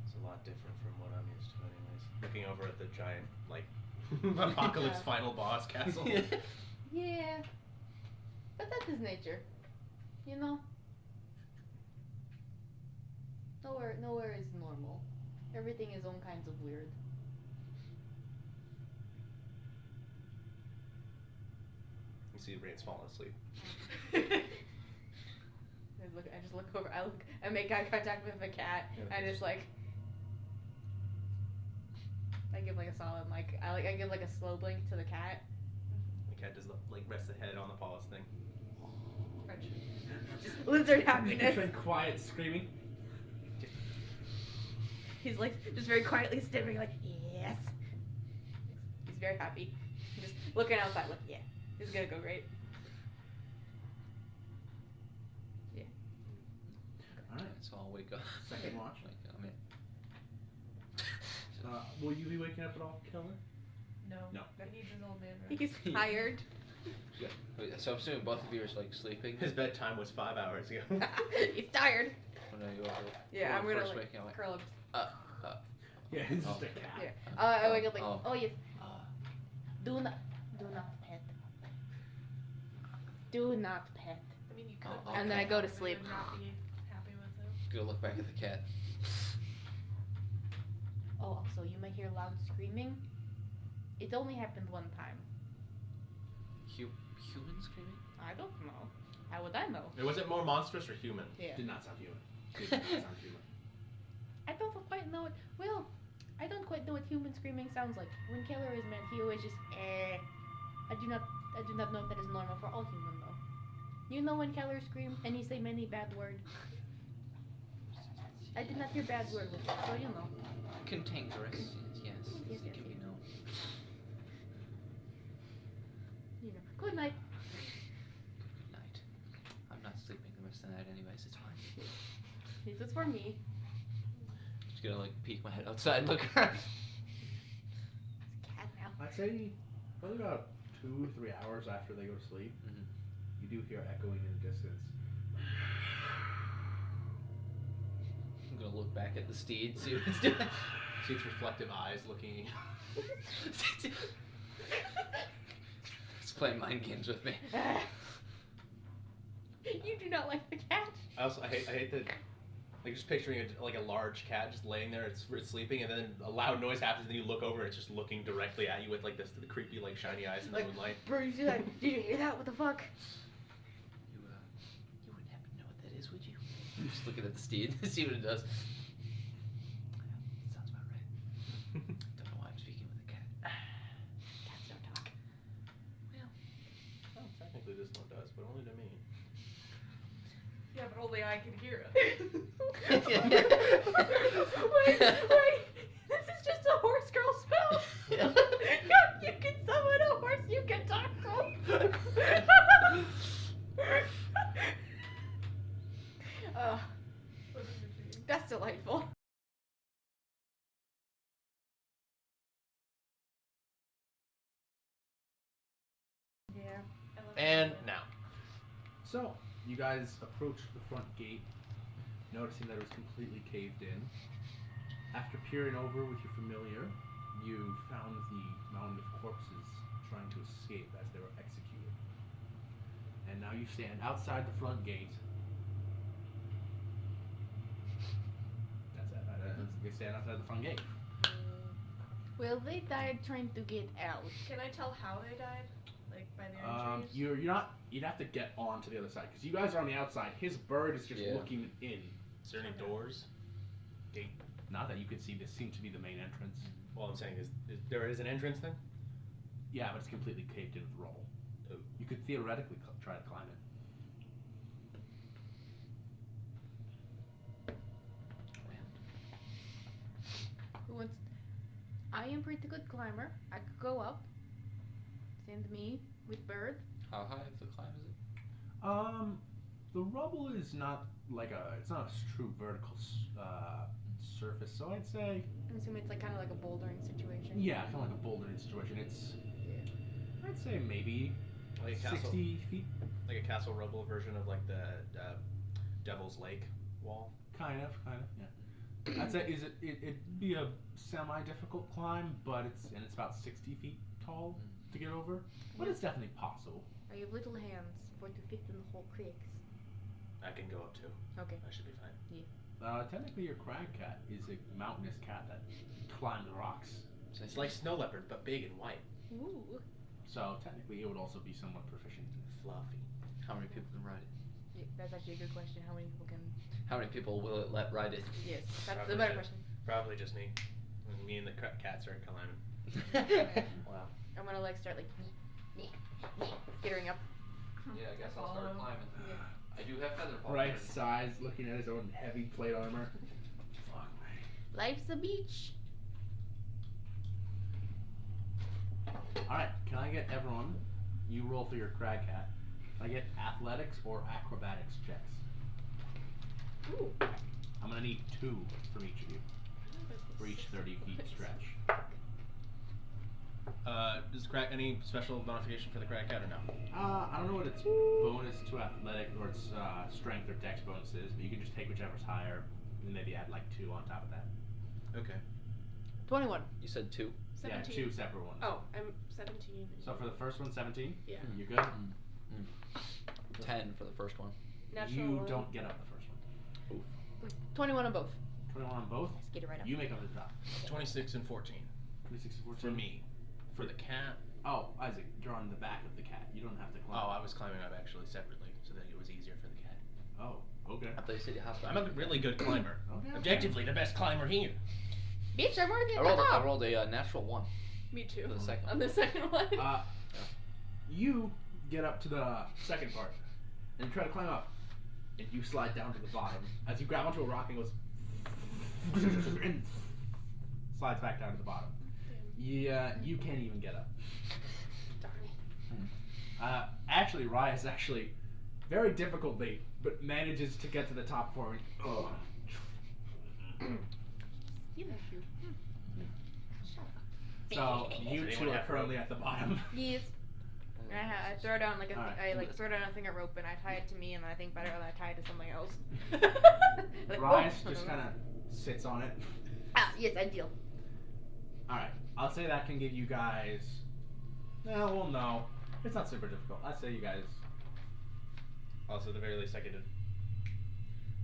It's a lot different from what I'm used to, anyways. Looking over at the giant, like, apocalypse Yeah. final boss castle. Yeah. But that is nature. You know? Nowhere is normal. Everything is own kinds of weird. You see Rain's falling asleep. I just look over. I make eye contact with the cat, and it's like I give like a solid I give like a slow blink to the cat. The cat just like rests the head on the Paulus thing. Just lizard It's happiness. been quiet screaming. He's like just very quietly stimming like yes. He's very happy. Just looking outside like yeah, this is gonna go great. Yeah. Alright, So I'll wake up. second watch. Wake up, Will you be waking up at all, Killer? No. No. He needs his old man rest. He's tired. Yeah. So I'm assuming both of you are like sleeping. His bedtime was 5 hours ago. He's tired. When I go over. Yeah, I'm gonna first like waking up, like, curl up. Yeah, it's just Oh. a cat. Yeah. I wake up like oh yes. uh, Do not pet. Do not pet. I mean, you could. Oh, And then I okay. go to but sleep. you would not be happy with it. go look back at the cat. Oh, also you may hear loud screaming. It only happened one time. Human screaming? I don't know. How would I know? Was it more monstrous or human? Yeah. Did not sound human. Did not sound human. I don't quite know it. Well, I don't quite know what human screaming sounds like. When Keller is mad, he always just I do not know if that is normal for all human though. You know when Keller screams and he say many bad words. I did not hear bad word with it, so you know. Cantankerous. Yes. Yes, It yes, can be yes. known. You know. Good night. Good night. I'm not sleeping the rest of the night anyways. It's fine. This is for me. Just gonna like peek my head outside, look around. It's a cat now. I'd say probably about 2 or 3 hours after they go to sleep, Mhm. you do hear echoing in the distance. I'm gonna look back at the steed, see what it's doing. See its reflective eyes looking. It's playing mind games with me. You do not like the cat. I hate that. Like just picturing like a large cat just laying there, it's sleeping, and then a loud noise happens, and then you look over, and it's just looking directly at you with like the creepy like shiny eyes in the moonlight. Bro, you see that? Did you hear that? What the fuck? You wouldn't happen to know what that is, would you? Just looking at the steed, see what it does. Sounds about right. Don't know why I'm speaking with a cat. Cats don't talk. Well, technically this one does, but only to me. Yeah, but only I can hear it. Wait. This is just a horse girl spell. You can summon a horse you can talk to. That's delightful. Yeah. And now. So, you guys approach the front gate, noticing that it was completely caved in. After peering over with your familiar, you found the mountain of corpses trying to escape as they were executed. And now you stand outside the front gate. That's it. You stand outside the front gate. Well, they died trying to get out. Can I tell how they died? Like by their injuries? You're not. You'd have to get on to the other side because you guys are on the outside. His bird is just looking in. Is there any doors? Gate? Not that you could see. This seems to be the main entrance. All I'm saying is there is an entrance then? Yeah, but it's completely caved in with rubble. Oh. You could theoretically try to climb it. Who wants? I am pretty good climber. I could go up. Send me with bird. How high of the climb is it? The rubble is not like it's not a true vertical surface, so I'd say. I'm assuming it's like kind of like a bouldering situation. Yeah, kind of like a bouldering situation. It's. I'd say maybe Like a 60 castle, feet. like a castle rubble version of like the Devil's Lake wall. Kind of, yeah. I'd say it'd be a semi-difficult climb, but it's about 60 feet tall to get over, but it's definitely possible. I have little hands for to fit in the whole creeks. I can go up too. Okay. I should be fine. Technically, your crag cat is a mountainous cat that climbs rocks. So it's like snow leopard, but big and white. Ooh. So technically, it would also be somewhat proficient. Fluffy. How many people can ride it? Yeah, that's actually a good question. How many people can? How many people will it let ride it? Yes, that's Probably the better just- question. Probably just me. Me and the cats are climbing. Wow. I'm gonna like start like skittering up. Yeah, I guess I'll start climbing. I do have feather fall. Right size, looking at his own heavy plate armor. Fuck me. Life's a beach. Alright, can I get everyone, you roll for your crag cat, can I get athletics or acrobatics checks? Ooh. I'm gonna need 2 from each of you, for each 30 feet stretch. Does any special modification for the crag cat or no? I don't know what its bonus to athletic or its strength or dex bonus is, but you can just take whichever's higher and maybe add like 2 on top of that. Okay. 21. You said 2? 17. Yeah, 2 separate ones. Oh, I'm 17. So for the first one, 17? Yeah. You're good? 10 for the first one. Natural You one. don't get up the first one. 21 on both. 21 on both? Let's get it right up. You make up the top. 26 and 14 26 and 14? for me. For the cat. Oh, Isaac, you're on the back of the cat. You don't have to climb. Oh, I was climbing up actually separately so that it was easier for the cat. Oh, okay. I thought you said you have to. I'm a really good climber. Okay. Objectively, the best climber here. Bitch, I'm already I at the top. rolled a natural 1 Me too. for the second On one. the second one. You get up to the second part and you try to climb up, and you slide down to the bottom as you grab onto a rock and goes and slides back down to the bottom. Yeah, you can't even get up. Actually, Raya's actually very difficultly, but manages to get to the top for it. So you two are currently at the bottom. Yes. And I throw down like Alright. I like throw down a thing of rope and I tie it to me and I think better and I tie it to something else. Like, Rise oh. just kind of sits on it. Ah, yes, ideal. Alright, I'll say that can give you guys. Well, no. It's not super difficult. I'd say you guys. Also, at the very least, I could.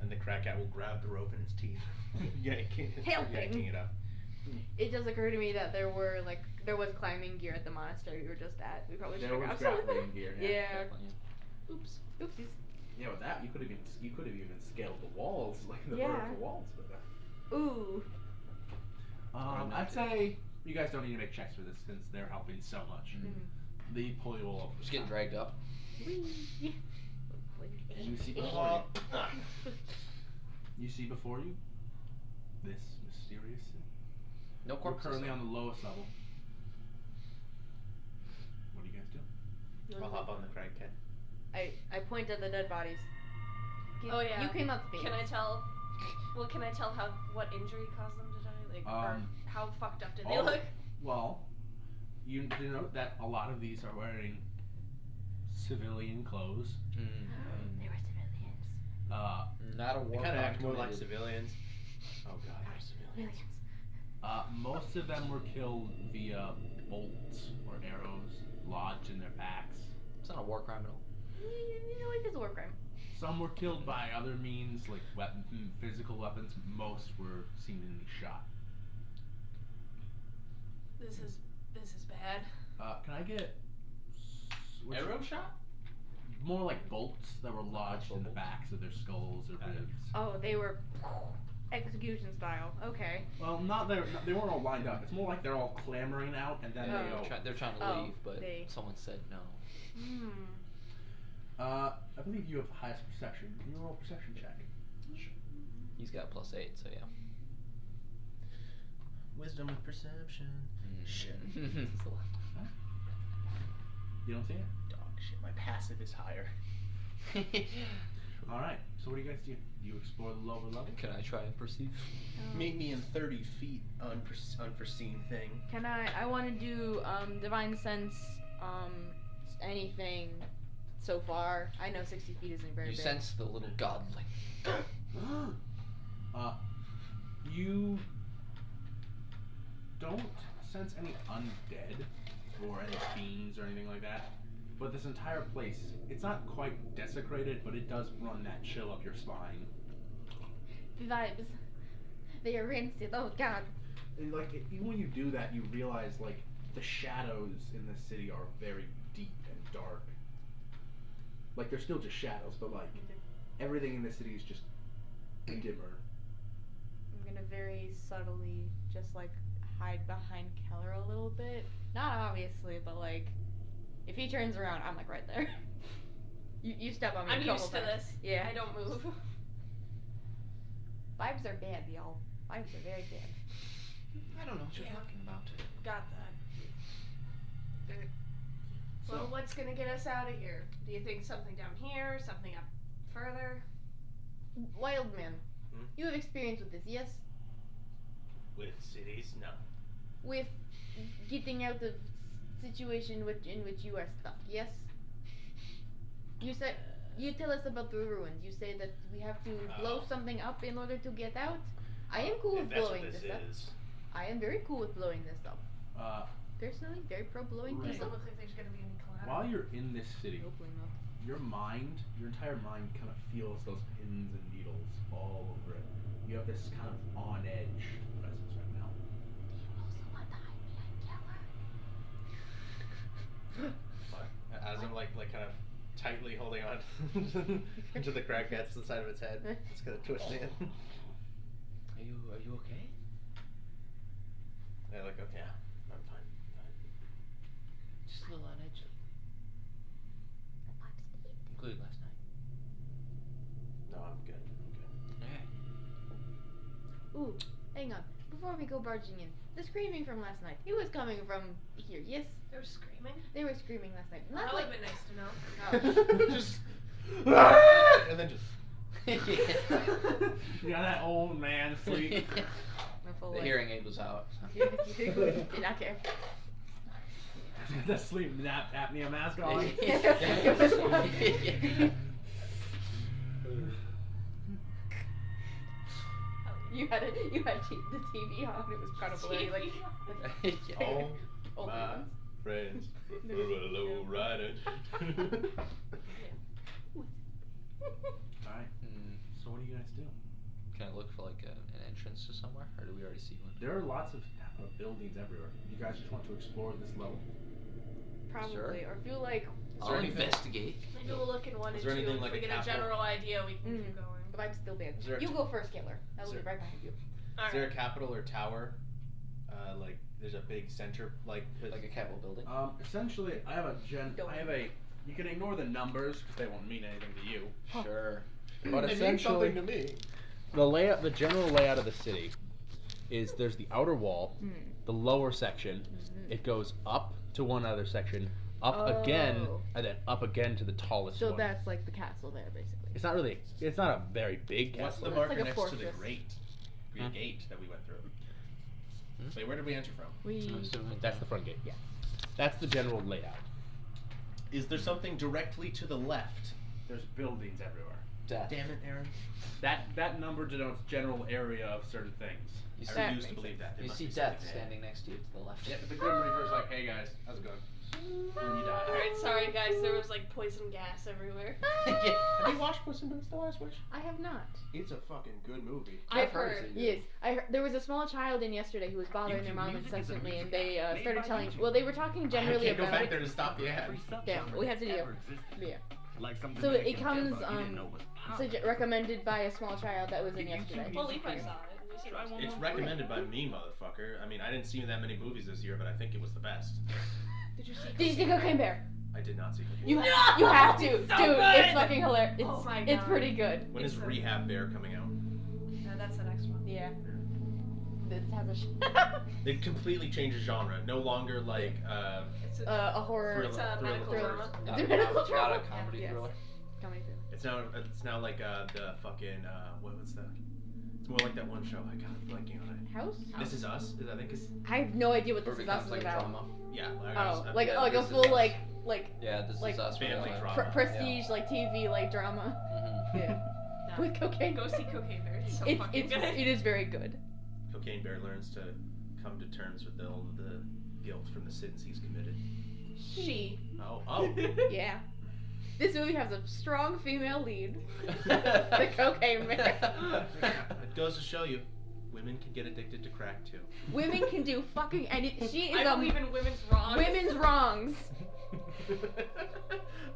And the crack cat will grab the rope in its teeth, yanking it up. It does occur to me that there was climbing gear at the monastery we were just at. We probably should There have was grabbed some. grappling gear. Yeah. Oops. Oopsies. Yeah, with that, you could have even scaled the walls, like the Yeah. vertical walls with that. Ooh. I'd say you guys don't need to make checks for this since they're helping so much. The pulley will open. Just getting dragged up. Whee. You see before you this mysterious city. No We're corpses. currently on the lowest level. What do you guys do? I'll hop on the crack cat. I point at the dead bodies. Oh, yeah. You came up to me. Can I tell? Well, can I tell what injury caused them to die? Like, or how fucked up did they look? Well, you note that a lot of these are wearing civilian clothes. They were civilians. Not a war They kind of act more like committed. civilians. Oh god, they're civilians. Most of them were killed via bolts or arrows lodged in their backs. It's not a war crime at all. You know, it is a war crime. Some were killed by other means, like physical weapons. Most were seemingly shot. This is bad. Can I get Arrow shot? more like bolts that were lodged in the backs of their skulls or ribs? Oh, they were execution style. Okay. Well, they weren't all lined up. It's more like they're all clamoring out, and then they go. They're trying to leave, but someone said no. I believe you have the highest perception. Can you roll a perception check? Sure. He's got +8, so yeah. Wisdom with perception. Shit. You don't see it? Dog shit. My passive is higher. All right. So what do you guys do? You explore the lower level. Can I try and perceive? Meet me in 30 feet. Unforeseen thing. Can I want to do divine sense anything so far. I know 60 feet isn't very You big. sense the little godling. You don't sense any undead or any fiends or anything like that. But this entire place, it's not quite desecrated, but it does run that chill up your spine. Vibes. They are rancid. Oh god. And even when you do that, you realize the shadows in the city are very deep and dark. They're still just shadows, but everything in the city is just dimmer. I'm gonna very subtly just hide behind Keller a little bit. Not obviously, but if he turns around, I'm right there. you step on me. I'm a couple used to times. this. Yeah. I don't move. Vibes are bad, y'all. Vibes are very bad. I don't know what you're talking about. Got that. So, Well, what's gonna get us out of here? Do you think something down here, something up further? Wild man, Hmm? you have experience with this, yes? With cities? No. With getting out of situation in which you are stuck, yes? You tell us about the ruins. You say that we have to blow something up in order to get out. I am cool with That's blowing what this this up. is. I am very cool with blowing this up. Personally, very pro blowing Right. things Doesn't up. look like there's gonna be any collateral. while you're in this city, Hopefully not. your entire mind kind of feels those pins and needles all over it. You have this kind of on edge presence right now. Do you also want to hide behind Keller? As I'm kind of tightly holding on to the crack cat's the side of its head. It's gonna twist in. Are you okay? Yeah, okay, I'm fine. Just a little on edge. Including last night. No, I'm good. Ooh, hang on. Before we go barging in, the screaming from last night. It was coming from here, yes? They were screaming. They were screaming last night. Well, Not that would like have been nice to know. oh. Just and then just. You got that old man sleep. The hearing aid was out. Did not care. Got that sleep apnea mask on. You had the TV on. It was kind of blurry. Like All old my ones. friends prefer a low rider. Alright, so what do you guys do? Can I look for like an entrance to somewhere, or do we already see one? There are lots of buildings everywhere. You guys just want to explore this level. Probably, Sure. or feel like I'll investigate. Maybe we'll look in one Is and there two. anything If like we a get a capital? general idea, we can Mm. keep going. but I'm still bad. Is there- You go first, Killer. I will is be there- right behind you. Is there a capital or tower? Like there's a big center, like Like a Capitol building. Essentially, I have a. You can ignore the numbers because they won't mean anything to you. Sure. But essentially, to me. the general layout of the city is there's the outer wall, Mm. the lower section. It goes up to one other section, up again, Oh. and then up again to the tallest So one. that's like the castle there, basically. It's not really. It's not a very big What's castle. the It's marker like a next to the fortress. the gate that we went through? Wait, where did we enter from? We. That's the front gate. Yeah. That's the general layout. Is there something directly to the left? There's buildings everywhere. Death. Damn it, Aaron. That number denotes general area of certain things. You I see, refuse to makes believe that. There you must see be death something standing next to you to the left. Yeah, but the Grim Reaper's like, hey guys, how's it going? And then you die. Alright, sorry guys, there was like poison gas everywhere. Yeah. Have you watched Puss in Boots: The Last Wish? I have not. It's a fucking good movie. I've heard. Yes, I heard, there was a small child in yesterday who was bothering their mom music is a incessantly, and music they app made started by telling. YouTube. Well, they were talking generally I can't go about. back there to stop the ad. Yeah, we have to do. Yeah. Like something So that it can comes deliver, you didn't know was recommended by a small child that was in yesterday. Well, Levi saw it. We see it. It's recommended by me, motherfucker. I mean, I didn't see that many movies this year, but I think it was the best. Did you see? Did you see Cocaine Bear? I did not see it. You No! you have to, It's so dude. good! It's fucking hilarious. It's Oh my it's God. pretty good. When is It's Rehab Bear coming out? That's the next one. Yeah. This has They completely changed the genre. No longer like It's a horror. It's a Thriller. medical Thriller. drama. Not, The medical not drama. a comedy Yes. thriller. Comedy thriller. it's now like the fucking what's that? It's more like that one show. I got blanking on it. House? This Is Us. I think it's I have no idea what Or this is becomes us like is a about. drama. yeah. Oh, I- like yeah, like a This Is full Us. like Yeah, this Like is us. family really. drama. prestige like TV like drama. Mhm. Yeah. No. With cocaine. Go see Cocaine Bear. It's so It's fucking good. it is very good. Cocaine Bear learns to come to terms with all of the guilt from the sins he's committed. She. Oh. Yeah. This movie has a strong female lead. The Cocaine Bear. It goes to show you, women can get addicted to crack too. Women can do fucking she is I believe in women's wrongs. women's wrongs.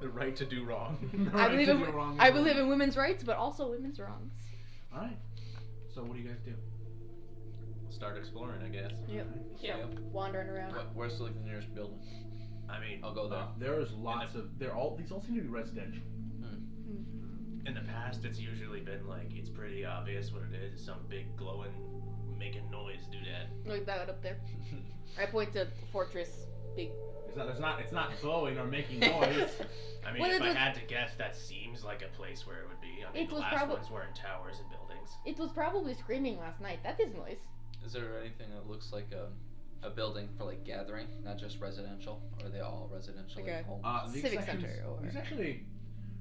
The right to do wrong. I believe in wrong. I believe in women's rights, but also women's wrongs. Alright. So what do you guys do? Start exploring, I guess. Yep. Yeah. Wandering around. Where's like the nearest building? I mean, I'll go there. There's lots of these all seem to be residential. in the past, it's usually been like it's pretty obvious what it is. It's some big glowing, making noise doodad. Like that up there. I point to fortress big. It's not glowing or making noise. I mean, Well, if it I was- had to guess, that seems like a place where it would be. I mean, It the was last probably- ones were in towers and buildings. It was probably screaming last night. That is noise. Is there anything that looks like a building for like gathering, not just residential? Or are they all residential Like a- homes? These Civic sections- center or These actually,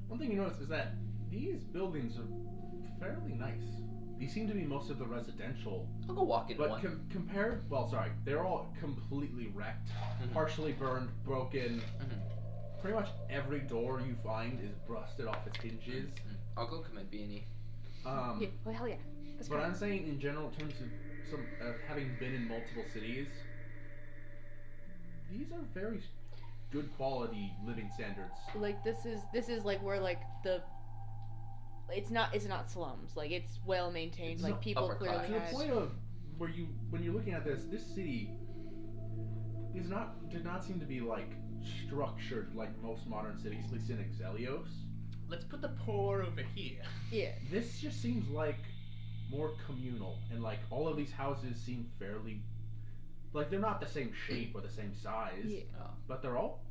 one thing you notice is that these buildings are fairly nice. These seem to be most of the residential, I'll go walk in but one. compared, well, sorry, they're all completely wrecked, Mhm. partially burned, broken. Mhm. Pretty much every door you find is busted off its hinges. I'll go commit B&E. Yeah. Well, hell yeah. That's But great. I'm saying in general, in terms of having been in multiple cities, these are very good quality living standards. Like this is like where like the. It's not slums. Like it's well maintained. It's Like not people upper clearly class. To the have. point of when you're looking at this city did not seem to be like structured like most modern cities, at least in Exelios. Let's put the poor over here. Yeah. This just seems like more communal, and like all of these houses seem fairly, like they're not the same shape or the same size, Yeah. but they're all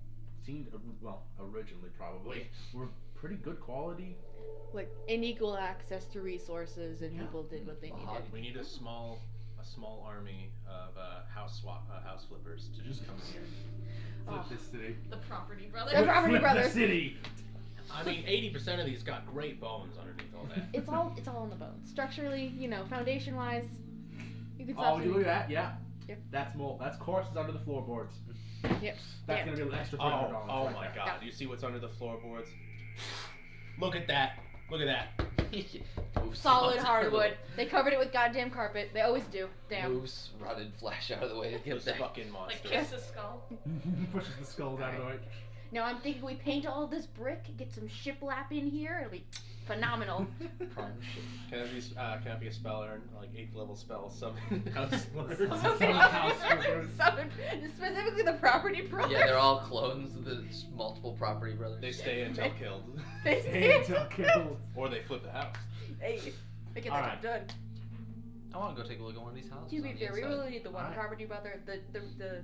seemed well originally probably were pretty good quality. Like an equal access to resources, and Yeah. people did what they needed. We need a small army of house flippers to just come in here. Flip Oh. this city. The Property The Brothers. Property Flip Brothers. the city. I mean, 80% of these got great bones underneath all that. It's all in the bones. Structurally, foundation wise, you can Oh, stop. would you look at that? Yeah. Yep. That's mold. That's corpses under the floorboards. Yep. That's gonna be an extra $300. Oh right my there. god. You see what's under the floorboards? Look at that. Look at that. Solid hardwood. They covered it with goddamn carpet. They always do. Damn. Moves rotted flesh out of the way to get Those there. fucking Like monsters. kiss the skull. Pushes the skulls out of the way. Now I'm thinking we paint all this brick, get some shiplap in here. It'll be phenomenal. Prime shit. Can it be a spell, Aaron? Like 8th level spell, summon house words. Specifically the property brothers. Yeah, they're all clones of the multiple property brothers. They stay until killed. They Until killed. Or they flip the house. Hey, they get All that right. job done. I want to go take a look at one of these houses. To be on the fair, we inside. really need the one Alright. property brother. The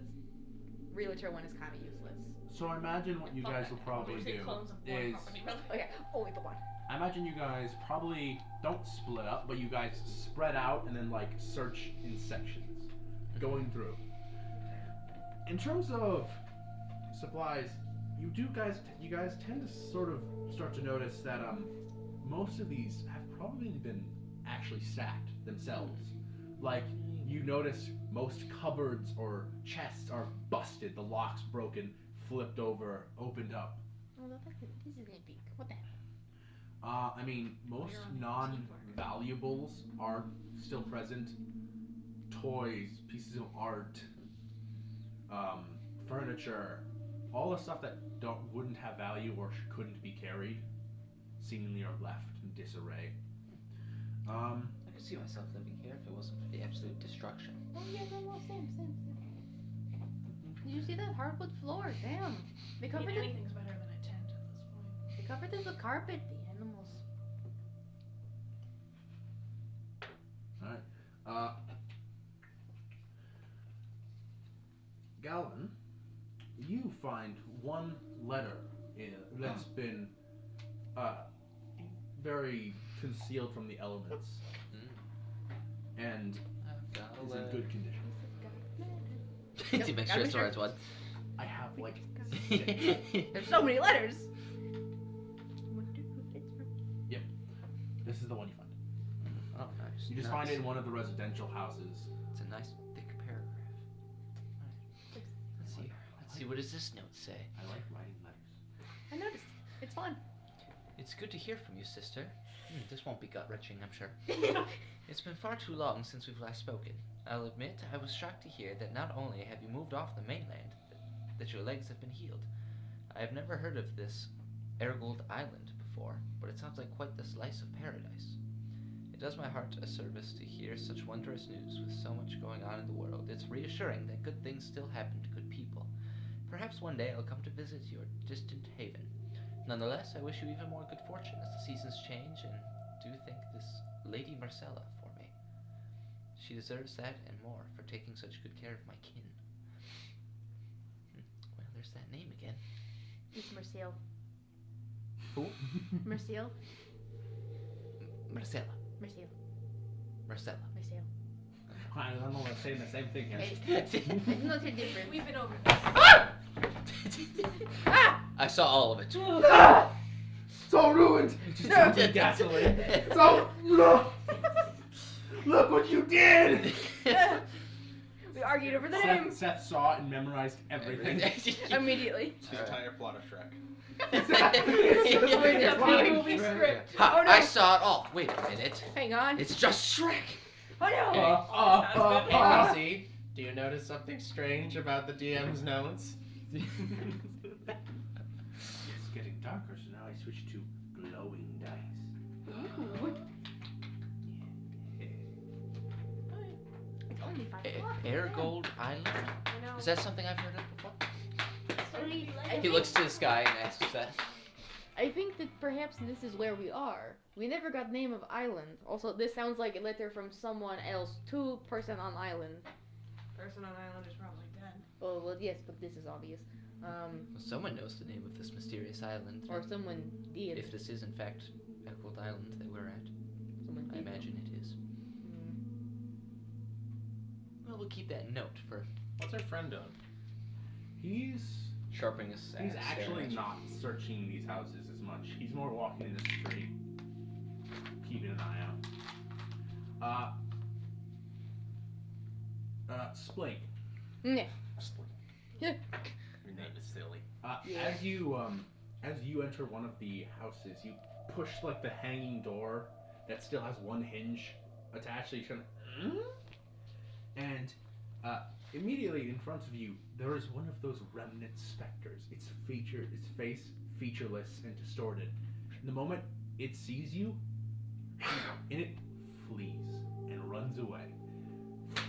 realtor one is kind of useless. So I imagine what you Fuck guys that. will probably We'll say do clones of one is property brother. Okay, only the one. I imagine you guys probably don't split up, but you guys spread out and then like search in sections, going through. In terms of supplies, you guys tend to sort of start to notice that most of these have probably been actually sacked themselves. Like you notice most cupboards or chests are busted, the locks broken, flipped over, opened up. Oh, this isn't big. What the heck? I mean, most non-valuables are still present. Toys, pieces of art, furniture, all the stuff that wouldn't have value or couldn't be carried, seemingly are left in disarray. I could see myself living here if it wasn't for the absolute destruction. Oh yeah, no, same. Did you see that hardwood floor? Damn. They I covered mean, it. anything's better than a tent at this point. They covered this with carpet. The animals. Alright. Galvin, you find one letter that's been very concealed from the elements and I've got is in good condition. to make sure it's the right one. I have like 6. There's so many letters. This is the one you find. Oh, nice. You just find it in one of the residential houses. It's a nice thick paragraph. Alright. Let's see. What does this note say? I like writing letters. I noticed. It's fun. It's good to hear from you, sister. This won't be gut-wrenching, I'm sure. It's been far too long since we've last spoken. I'll admit, I was shocked to hear that not only have you moved off the mainland, that your legs have been healed. I have never heard of this Heirgold Island before, but it sounds like quite the slice of paradise. It does my heart a service to hear such wondrous news with so much going on in the world. It's reassuring that good things still happen to good people. Perhaps one day I'll come to visit your distant haven. Nonetheless, I wish you even more good fortune as the seasons change, and do thank this Lady Marcella for me. She deserves that and more for taking such good care of my kin. Well, there's that name again. It's Marcel. Who? Marcel. Marcella. Marcel. Marcella. Marcel. I don't know, we're saying the same thing here. It's not a difference. We've been over this. I saw all of it. It's all ruined! Just dumping gasoline. It's all... Look! Look what you did! We argued over the name. Seth saw it and memorized everything. Immediately. It's the entire plot of Shrek. Movie script. Ha, Oh, no. I saw it all. Wait a minute. Hang on. It's just Shrek. Oh no! Hey, Lucy, do you notice something strange about the DM's notes? It's getting darker, so now I switch to glowing dice. It's only 5 A- o'clock. Heirgold Island? I know. Is that something I've heard of before? Only- I He think- looks to the sky and asks that. I think that perhaps this is where we are. We never got name of island. Also, this sounds like a letter from someone else to person on island. Person on island is probably dead. Oh, well, yes, but this is obvious. Well, someone knows the name of this mysterious island. Or someone did. If this is in fact Heirgold Island that we're at, Someone I did. imagine it is. Mm. Well, we'll keep that note for. What's our friend doing? He's Sharpening his He's staring actually at you. not searching these houses as much. He's more walking in the street, keeping an eye out. Splink. Yeah. Your name is silly. Yeah. As you enter one of the houses, you push like the hanging door that still has one hinge attached. So you kind of, and immediately in front of you, there is one of those remnant specters. Its face featureless and distorted. The moment it sees you, and it flees and runs away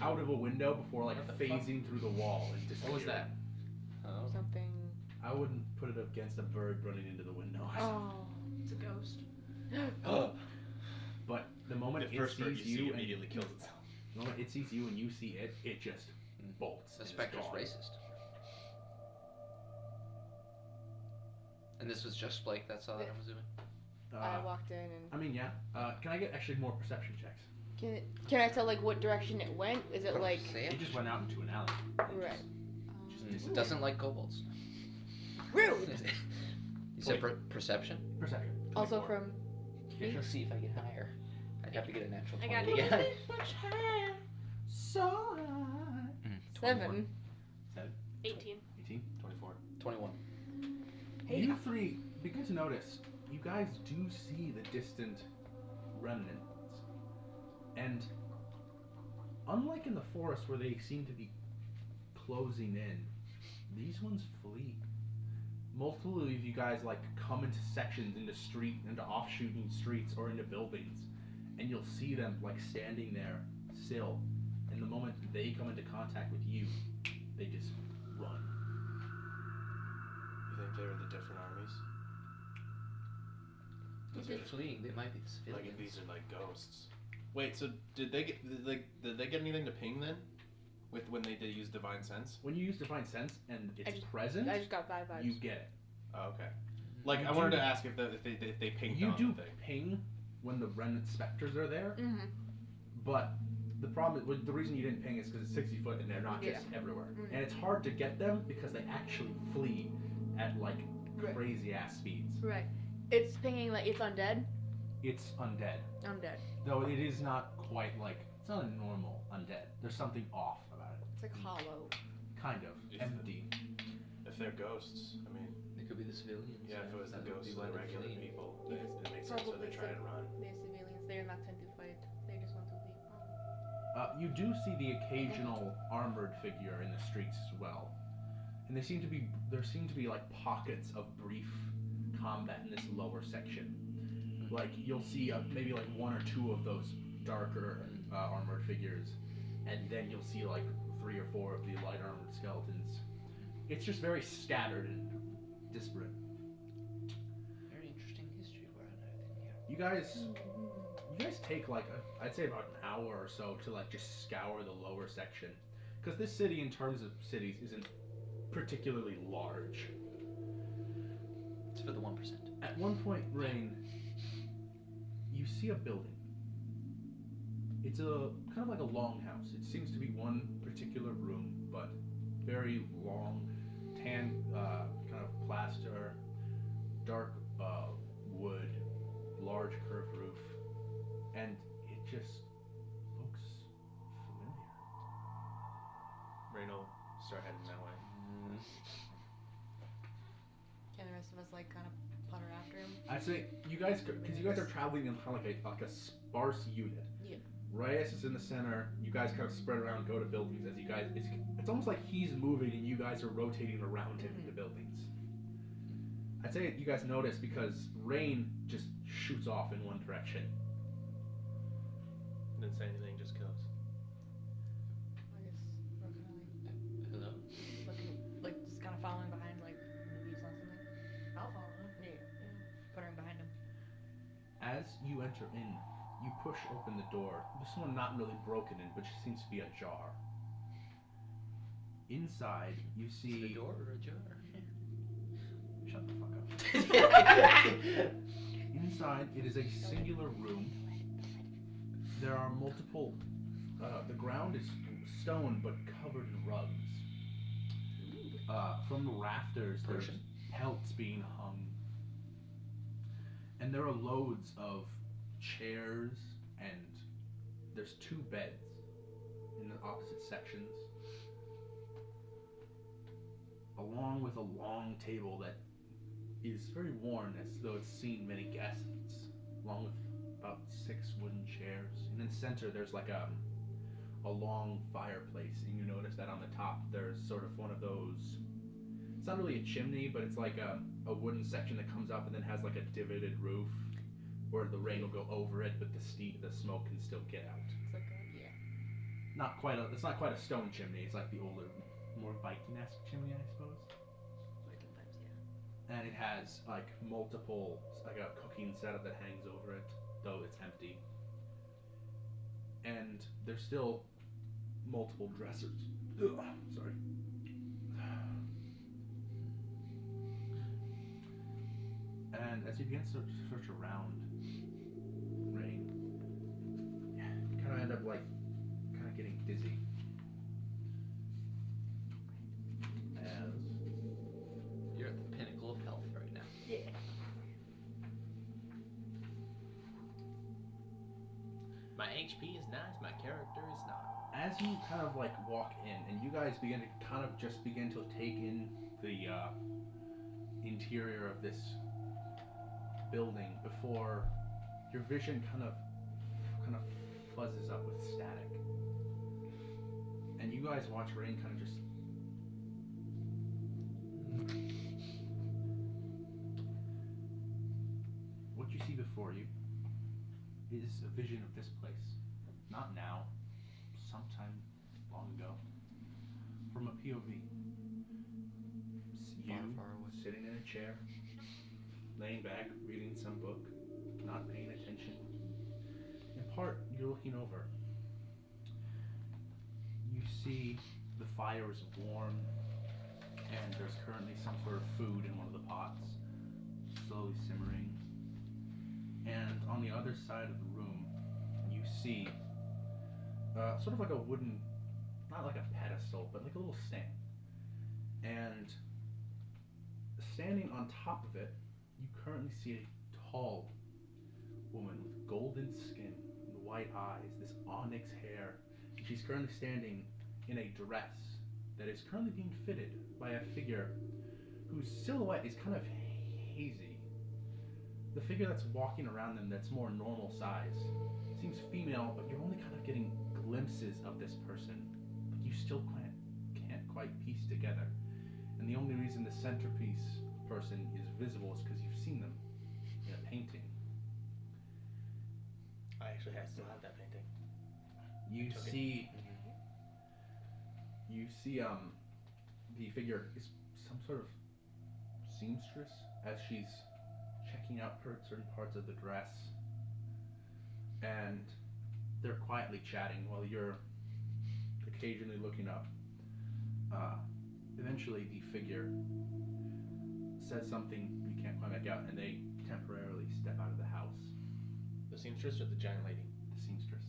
out of a window before like What the phasing through the wall and disappearing. What was that? Oh. Something. I wouldn't put it against a bird running into the window. Oh. It's a ghost. Oh. But the moment The first it bird sees you see you, immediately kills itself. the moment it sees you and you see it, it just bolts. The and is specter's gone. racist. And this was just Blake that saw that, I'm assuming? I walked in and. I mean, yeah. Can I get actually more perception checks? Can I tell like what direction it went? Is it like It just went out into an alley. right? It doesn't like kobolds. Rude. You said Wait. perception? Perception. Also 24. from. Yeah, sure. Let's see if I get higher. I'd have to get a natural I 20 got again. Much higher, so high. 7. 7, 18. 18, 24. 21. You three begin to notice, you guys do see the distant remnants. And unlike in the forest where they seem to be closing in, these ones flee. Multiple of you guys like come into sections, into offshooting streets or into buildings, and you'll see them like standing there still. And the moment they come into contact with you, they just run. You think they were the different armies? If they're fleeing, they might be the civilians. Like if these are like ghosts. Wait, so did they get anything to ping then? When they did use divine sense? When you use divine sense and it's I just- present, I just got bad vibes. you get it. Oh, okay. Like You I wanted do- to ask if they pinged You on do the thing. ping when the remnant specters are there, Mm-hmm. but the problem is, the reason you didn't ping is because it's 60 foot and they're not just everywhere. Mhm. And it's hard to get them because they actually flee at like Right. crazy ass speeds. Right. It's pinging like it's undead. It's undead. Undead. Though it is not quite like, it's not a normal undead. There's something off about it. It's like hollow. Kind of. Is Empty. If they're ghosts, I mean, They could be the civilians. yeah, if it was the That would ghosts be of why the they're regular fleeing. people, Yes, it makes sense why they try and run. They're civilians. They're not tend to fight. They just want to leave. You do see the occasional armored figure in the streets as well. And there seem to be like pockets of brief combat in this lower section. Like you'll see maybe like one or two of those darker armored figures, and then you'll see like 3 or 4 of the light armored skeletons. It's just very scattered and disparate. Very interesting history we're unearthing here. You guys take like I'd say about an hour or so to like just scour the lower section, because this city in terms of cities isn't particularly large. It's for the 1%. At one point, Rain, you see a building. It's a kind of like a longhouse. It seems to be one particular room, but very long, tan kind of plaster, dark wood, large curved roof, and it just looks familiar. Rain will start heading that way. Can the rest of us like kind of putter after him? I'd say you guys, because you guys are traveling in kind of like a sparse unit. Yeah. Reyes is in the center. You guys kind of spread around, go to buildings as you guys. It's almost like he's moving and you guys are rotating around him into buildings. I'd say you guys notice because Rain just shoots off in one direction. Didn't say anything, just kills. I guess we're kind of Hello? like looking, like just kind of following behind, like maybe he's on something. I'll follow him. Yeah. Puttering behind him. As you enter in, you push open the door. This one not really broken in, but it seems to be ajar. Inside, you Is it see. a door or a jar? Shut the fuck up. Inside, it is a singular room. There are multiple. The ground is stone but covered in rugs. From the rafters, there's Persian? pelts being hung. And there are loads of chairs, and there's 2 beds in the opposite sections, along with a long table that is very worn, as though it's seen many guests, along with about 6 wooden chairs. And in the center, there's like a long fireplace, and you notice that on the top there's sort of one of those, it's not really a chimney, but it's like a wooden section that comes up and then has like a divoted roof where the rain will go over it, but the smoke can still get out. It's like It's not quite a stone chimney, it's like the older, more Viking-esque chimney, I suppose. Viking vibes, And it has like multiple, like a cooking setup that hangs over it, though it's empty. And there's still multiple dressers. Ugh, sorry. And as you begin to search around, Rain, you kind of end up like, kind of getting dizzy. As You're at the pinnacle of health right now. Yeah. My HP is nice, my character is not. as you kind of like walk in, and you guys begin to kind of just begin to take in the interior of this building before your vision kind of fuzzes up with static, and you guys watch Rain kind of just what you see before you is a vision of this place. Not now, sometime long ago. From a POV. You Far, far away. sitting in a chair, laying back, reading some book, not paying attention. In part, you're looking over. You see the fire is warm, and there's currently some sort of food in one of the pots, slowly simmering. And on the other side of the room, you see sort of like a wooden, not like a pedestal, but like a little stand. And standing on top of it, you currently see a tall woman with golden skin and white eyes, this onyx hair. She's currently standing in a dress that is currently being fitted by a figure whose silhouette is kind of hazy. The figure that's walking around them that's more normal size seems female, but you're only kind of getting glimpses of this person. But you still can't quite piece together. And the only reason the centerpiece person is visible is because you've seen them in a painting. I still have that painting. You Took it. see the figure is some sort of seamstress as she's checking out certain parts of the dress, and they're quietly chatting while you're occasionally looking up. Eventually the figure says something you can't quite make out, and they temporarily step out of the house. The seamstress or the giant lady? The seamstress.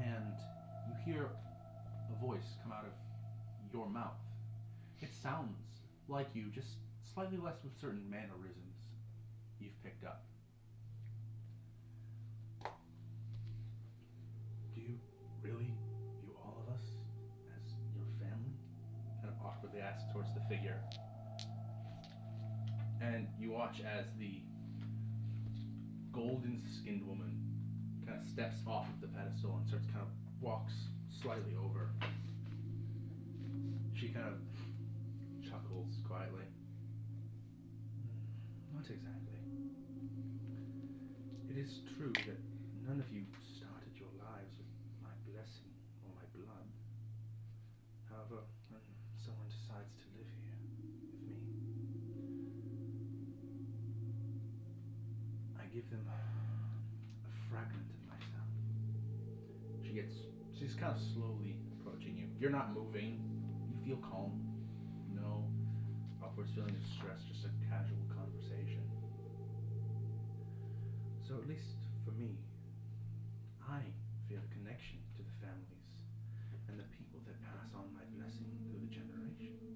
And you hear a voice come out of your mouth. It sounds like you, just slightly less with certain mannerisms you've picked up. Do you really view all of us as your family? Kind of awkwardly asks towards the figure. And you watch as the golden-skinned woman kind of steps off of the pedestal and starts kind of walks slightly over. She kind of chuckles quietly. Not exactly. It is true that none of you started your lives with my blessing or my blood. However, when someone decides to live here with me, I give them a fragment of myself. She's kind of slowly approaching you. You're not moving. You feel calm. No upward feeling of stress, just a casual conversation. So at least for me, I feel a connection to the families and the people that pass on my blessing through the generations.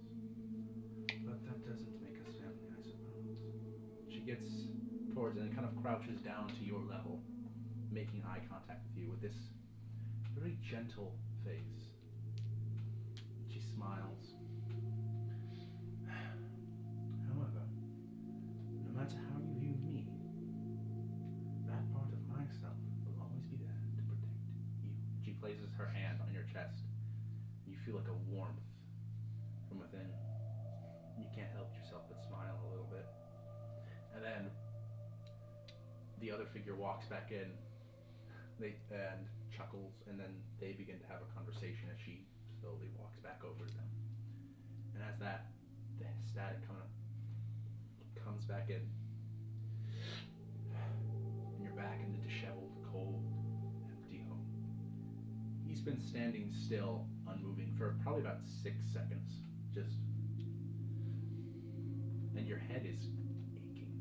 But that doesn't make us family, I suppose. She gets towards it and kind of crouches down to your level, making eye contact with you with this very gentle face. She smiles. However, no matter how you view me, that part of myself will always be there to protect you. She places her hand on your chest. You feel like a warmth from within. You can't help yourself but smile a little bit. And then the other figure walks back in and chuckles, and then they begin to have a conversation as she slowly walks back over to them. And as the static kind of comes back in, and you're back in the disheveled, cold, empty home. He's been standing still, unmoving, for probably about 6 seconds. Just. And your head is aching.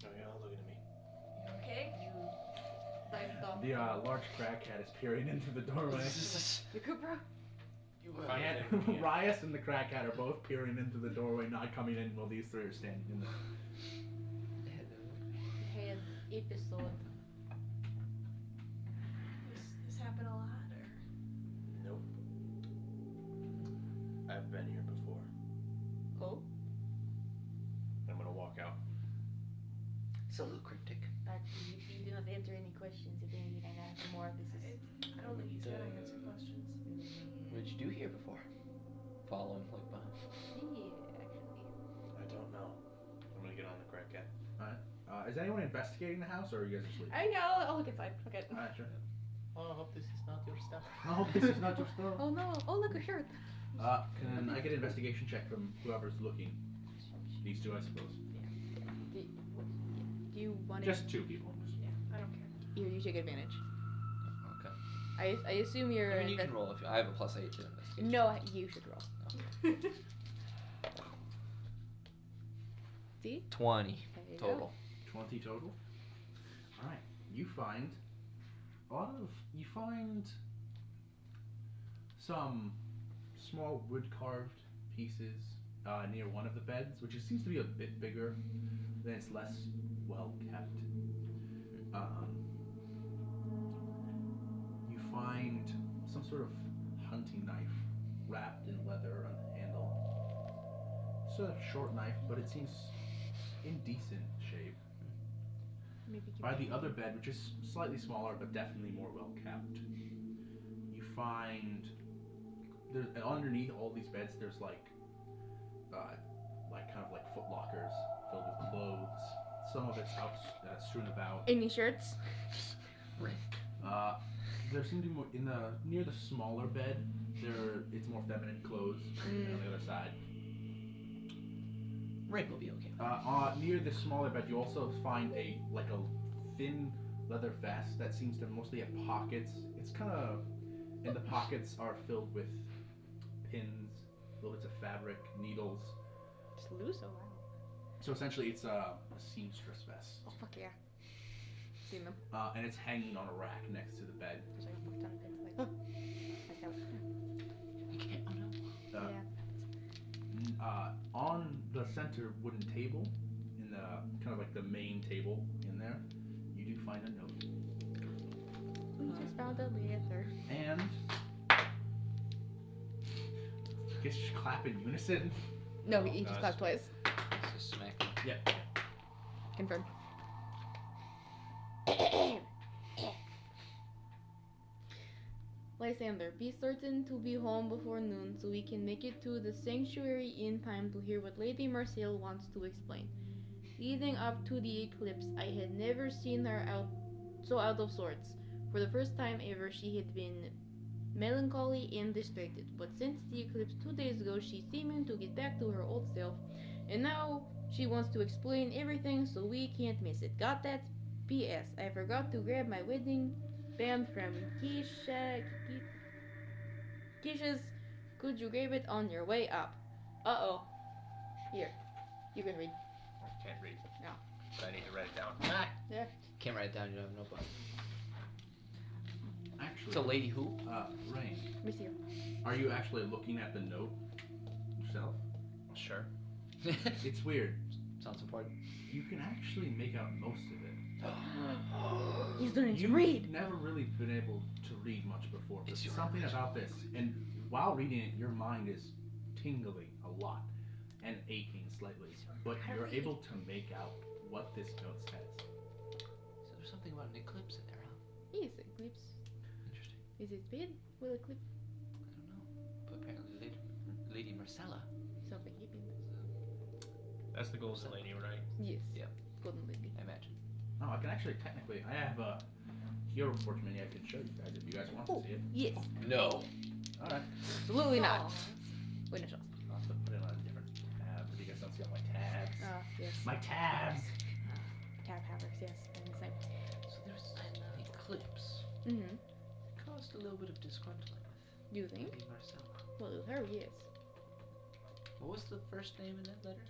Oh, yeah, looking at me. Okay. The large crack cat is peering into the doorway. You good, bro? And Rias and the crack cat are both peering into the doorway, not coming in while these three are standing in there. Head episode. This happened a lot, or? Nope. I've been here before. Oh? I'm gonna walk out. It's a little cryptic. You do not answer any questions if anything like that anymore. This is. I don't think he's gonna answer questions. What did you do here before? Follow him like behind. Yeah, actually. I don't know. I'm gonna get on the crack cat. Alright. Is anyone investigating the house, or are you guys asleep? I know. I'll look inside. Okay. Alright, sure. Oh, I hope this is not your stuff. I hope this is not your store. Oh no. Oh, look, a shirt. Can I get an investigation check from whoever's looking? These two, I suppose. Do you want Just 2 people. Yeah, I don't care. Here, you take advantage. Okay. I assume you're. I mean, you can roll if you. I have a +8 to investigation. No, you should roll. See? 20 There you total. 20 total. Alright. You find some small wood carved pieces near one of the beds, which seems to be a bit bigger, then it's less well kept. You find some sort of hunting knife wrapped in leather on the handle. It's a short knife, but it seems in decent shape. Maybe By the other bed, which is slightly smaller but definitely more well kept, you find there's underneath all these beds there's like kind of like foot lockers filled with clothes. Some of it's out strewn about. Any shirts? There seem to be more in the near the smaller bed. It's more feminine clothes. And on the other side. Ring will be okay. Near the smaller bed, you also find a thin leather vest that seems to mostly have pockets. It's kind of, and the pockets are filled with pins, little bits of fabric, needles. Just loose. Oh wow. So essentially, it's a seamstress vest. Oh fuck yeah. Seen them. And it's hanging on a rack next to the bed. There's like a fuck ton of pins. Like, like that. You can't. Oh no. Yeah. On the center wooden table, in the kind of like the main table in there, you do find a note. We just found a letter. And just clap in unison. No, he just clapped twice. Let's just smack him. Yep. Confirm. Lysander, be certain to be home before noon so we can make it to the sanctuary in time to hear what Lady Marcel wants to explain. Leading up to the eclipse, I had never seen her out of sorts. For the first time ever, she had been melancholy and distracted, but since the eclipse 2 days ago, she seemed to get back to her old self, and now she wants to explain everything so we can't miss it. Got that? P.S. I forgot to grab my wedding band from Keisha's. Could you grab it on your way up? Uh-oh. Here. You can read. I can't read. No. But I need to write it down. Yeah. Can't write it down. You don't have a notebook. So, Lady who? Rain, Monsieur. are you actually looking at the note yourself? Sure. It's weird. Sounds important. You can actually make out most of it. He's learning to You've read. never really been able to read much before, but It's your something language. about this, and while reading it, your mind is tingling a lot and aching slightly, but you're able to make out what this note says. So there's something about an eclipse in there, huh? Yes, eclipse. Interesting. Is it bad? Will eclipse I don't know. But apparently Lady Marcella. something hippie? That's the golden lady, right? Yes. Yeah. Golden lady. I imagine. No, I can actually, technically, I have a hero fortune mini I can show you guys if you guys want to see it. Yes. No. Alright. Absolutely not. Wait, no, I'll have to put it on a different tab so you guys don't see all my tabs. yes. My tabs! Tab havers, yes. I'm the same. So there's an eclipse. Mm-hmm. Caused a little bit of disgruntling You with think? Lady Marcella. Well, with her, yes. What was the first name in that letter?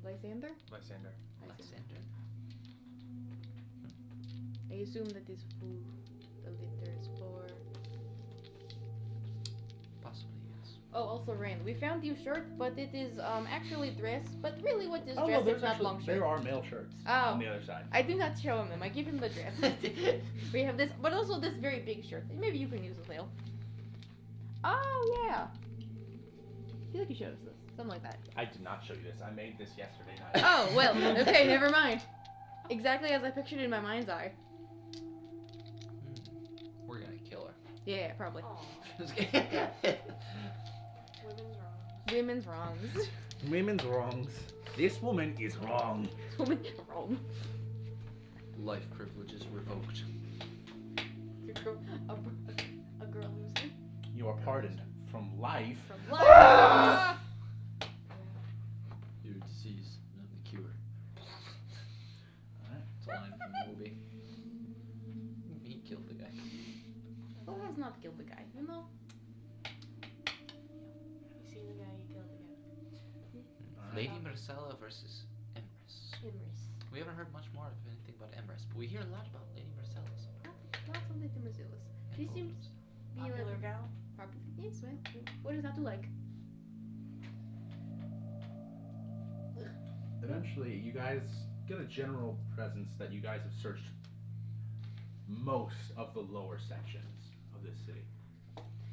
Lysander? Lysander. Lysander. I assume that is who the letter is for. Possibly, yes. Oh, also Rain. We found you shirt, but it is actually dress. But really, what is Oh, dress? no, It's not long shirt. there are male shirts Oh. on the other side. I do not show him them. I give him the dress. We have this, but also this very big shirt. Maybe you can use it, Lale. Oh yeah. I feel like you showed us this. Something like that. I did not show you this. I made this yesterday night. Oh well. Okay, never mind. Exactly as I pictured it in my mind's eye. We're gonna kill her. Yeah, probably. Women's wrongs. Women's wrongs. Women's wrongs. This woman is wrong. Women wrong. Life privileges revoked. A girl who's You are pardoned from life. from life. Your disease, not the cure. Alright. It's a line from the movie. He killed the guy. Who has not killed the guy? You know. You seen the guy you killed again? Lady Marcella versus Emrys. Emrys. We haven't heard much more of anything about Emrys, but we hear a lot about Lady Marcella. So Not something to Marcellus. She and seems Emrys. be Popular like gal. popular. Yes, well, what is not to like? Eventually, you guys get a general presence that you guys have searched most of the lower sections of this city.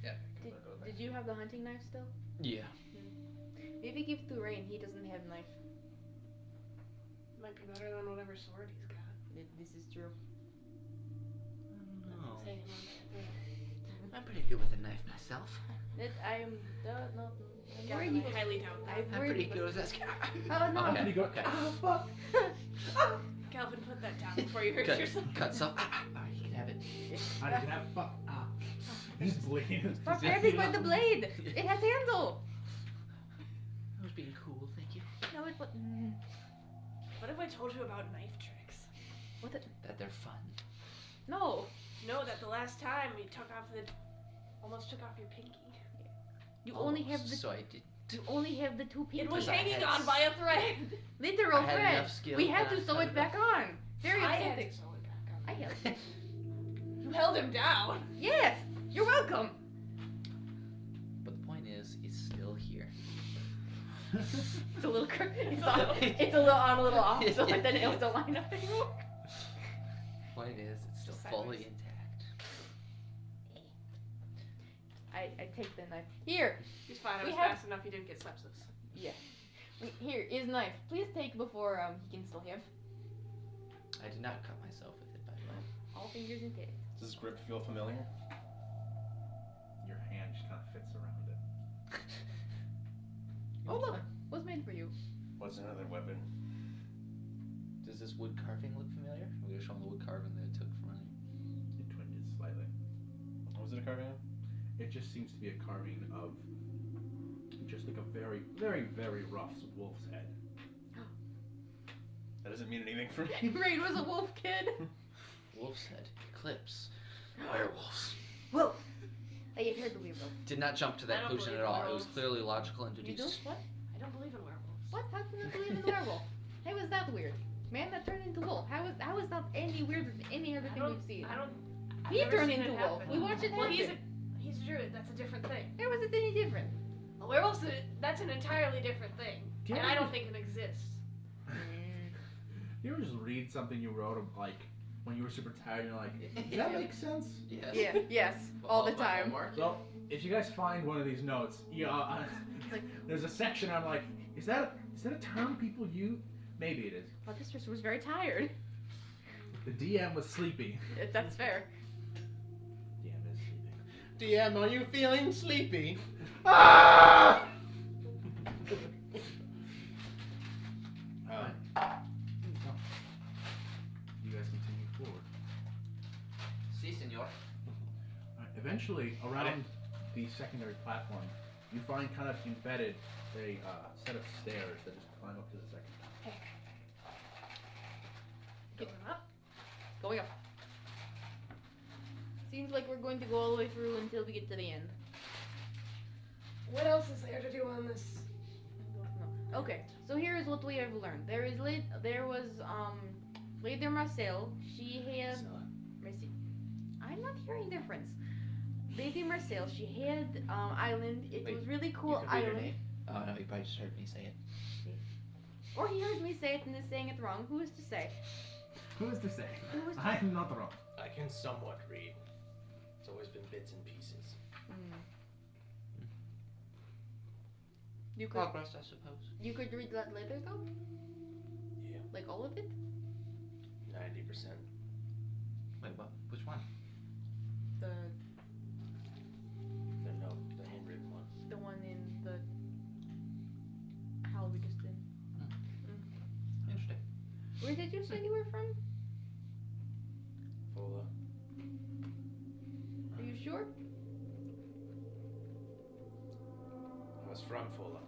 Yeah. Did you have the hunting knife still? Yeah. Maybe give it to Rain. He doesn't have knife. Might be better than whatever sword he's got. This is true. No. Saying on that. I'm pretty good with a knife myself. That I am not. I'm Yeah, worried. I highly doubt that. I'm I'm worried. pretty good with this. Oh no. I'm pretty good. Okay. Ah, fuck! Calvin, put that down before you hurt Cut, yourself. cut some. You can have it. I didn't have fuck. Ah. He's bleeding. Stop grabbing by the blade. It has handle. I was being cool, thank you. No, it. What if I told you about knife tricks? What the? That they're fun. No. Know that the last time we almost took off your pinky. You only have the. So I did. You only have the two It pinkies. was I hanging had on by a thread. Literal I had thread. enough skill We had that to I sew cut it it back on. Very I had upsetting. to sew it back on. I helped. You held him down. Yes. You're welcome. But the point is, it's still here. It's a little. It's a little on, a little off. So like the nails don't line up anymore. Point is, it's still Just fully sideways. intact. I take the knife. Here. He's fine. I We was have- fast enough. He didn't get sepsis. Yeah. Here is knife. Please take before he can still have. I did not cut myself with it, by the way. All fingers intact. Does this grip feel familiar? Your hand just kind of fits around it. Oh look, what's made for you? What's another weapon? Does this wood carving look familiar? We were showing the wood carving that it took from earlier. It twinges slightly. What was it a carving of? It just seems to be a carving of just like a very, very, very rough wolf's head. That doesn't mean anything for me. Rain was a wolf kid. Wolf's head. Eclipse. Werewolves. Whoa. I have heard the werewolf. Did not jump to I that don't conclusion believe at all. in It was werewolves. clearly logical and You deduced. don't? What? I don't believe in werewolves. What? How can you believe in the werewolf? How is that weird? Man that turned into wolf. How is that any weirder than any other thing we've seen? I don't. I've He never turned seen into it a wolf. happen. We watched it Well, happen. he's a druid. That's a different thing. It wasn't any different. A werewolf's that's an entirely different thing, Yeah. and I don't think it exists. You ever just read something you wrote of, like when you were super tired and you're like, does that make sense? Yes. Yeah, yes, all the my time. homework. Well, if you guys find one of these notes, there's a section I'm like, is that a term people use? Maybe it is. But this person was very tired. The DM was sleepy. That's fair. DM is sleeping. DM, are you feeling sleepy? Ah! You guys continue forward. Si, senor. Eventually, around the secondary platform, you find kind of embedded a set of stairs that just climb up to the second top. Going up. Going up. Seems like we're going to go all the way through until we get to the end. What else is there to do on this? No. Okay, so here is what we have learned. There was Lady Marcel. She had Mercy. I'm not hearing difference. Lady Marcel. She had island. It Wait, was really cool You can read your island. name. Oh no, you probably just heard me say it. Or he heard me say it and is saying it wrong. Who is to say? Who is to say? Who is to I'm not wrong. I can somewhat read. It's always been bits and pieces. You could Progress, I suppose. you could read that later though. Yeah. Like all of it. 90%. Wait, what? Which one? The The handwritten one. the one in the how we just did. Interesting. Where did you say you were from? Fola. Are you sure? I was from Fola.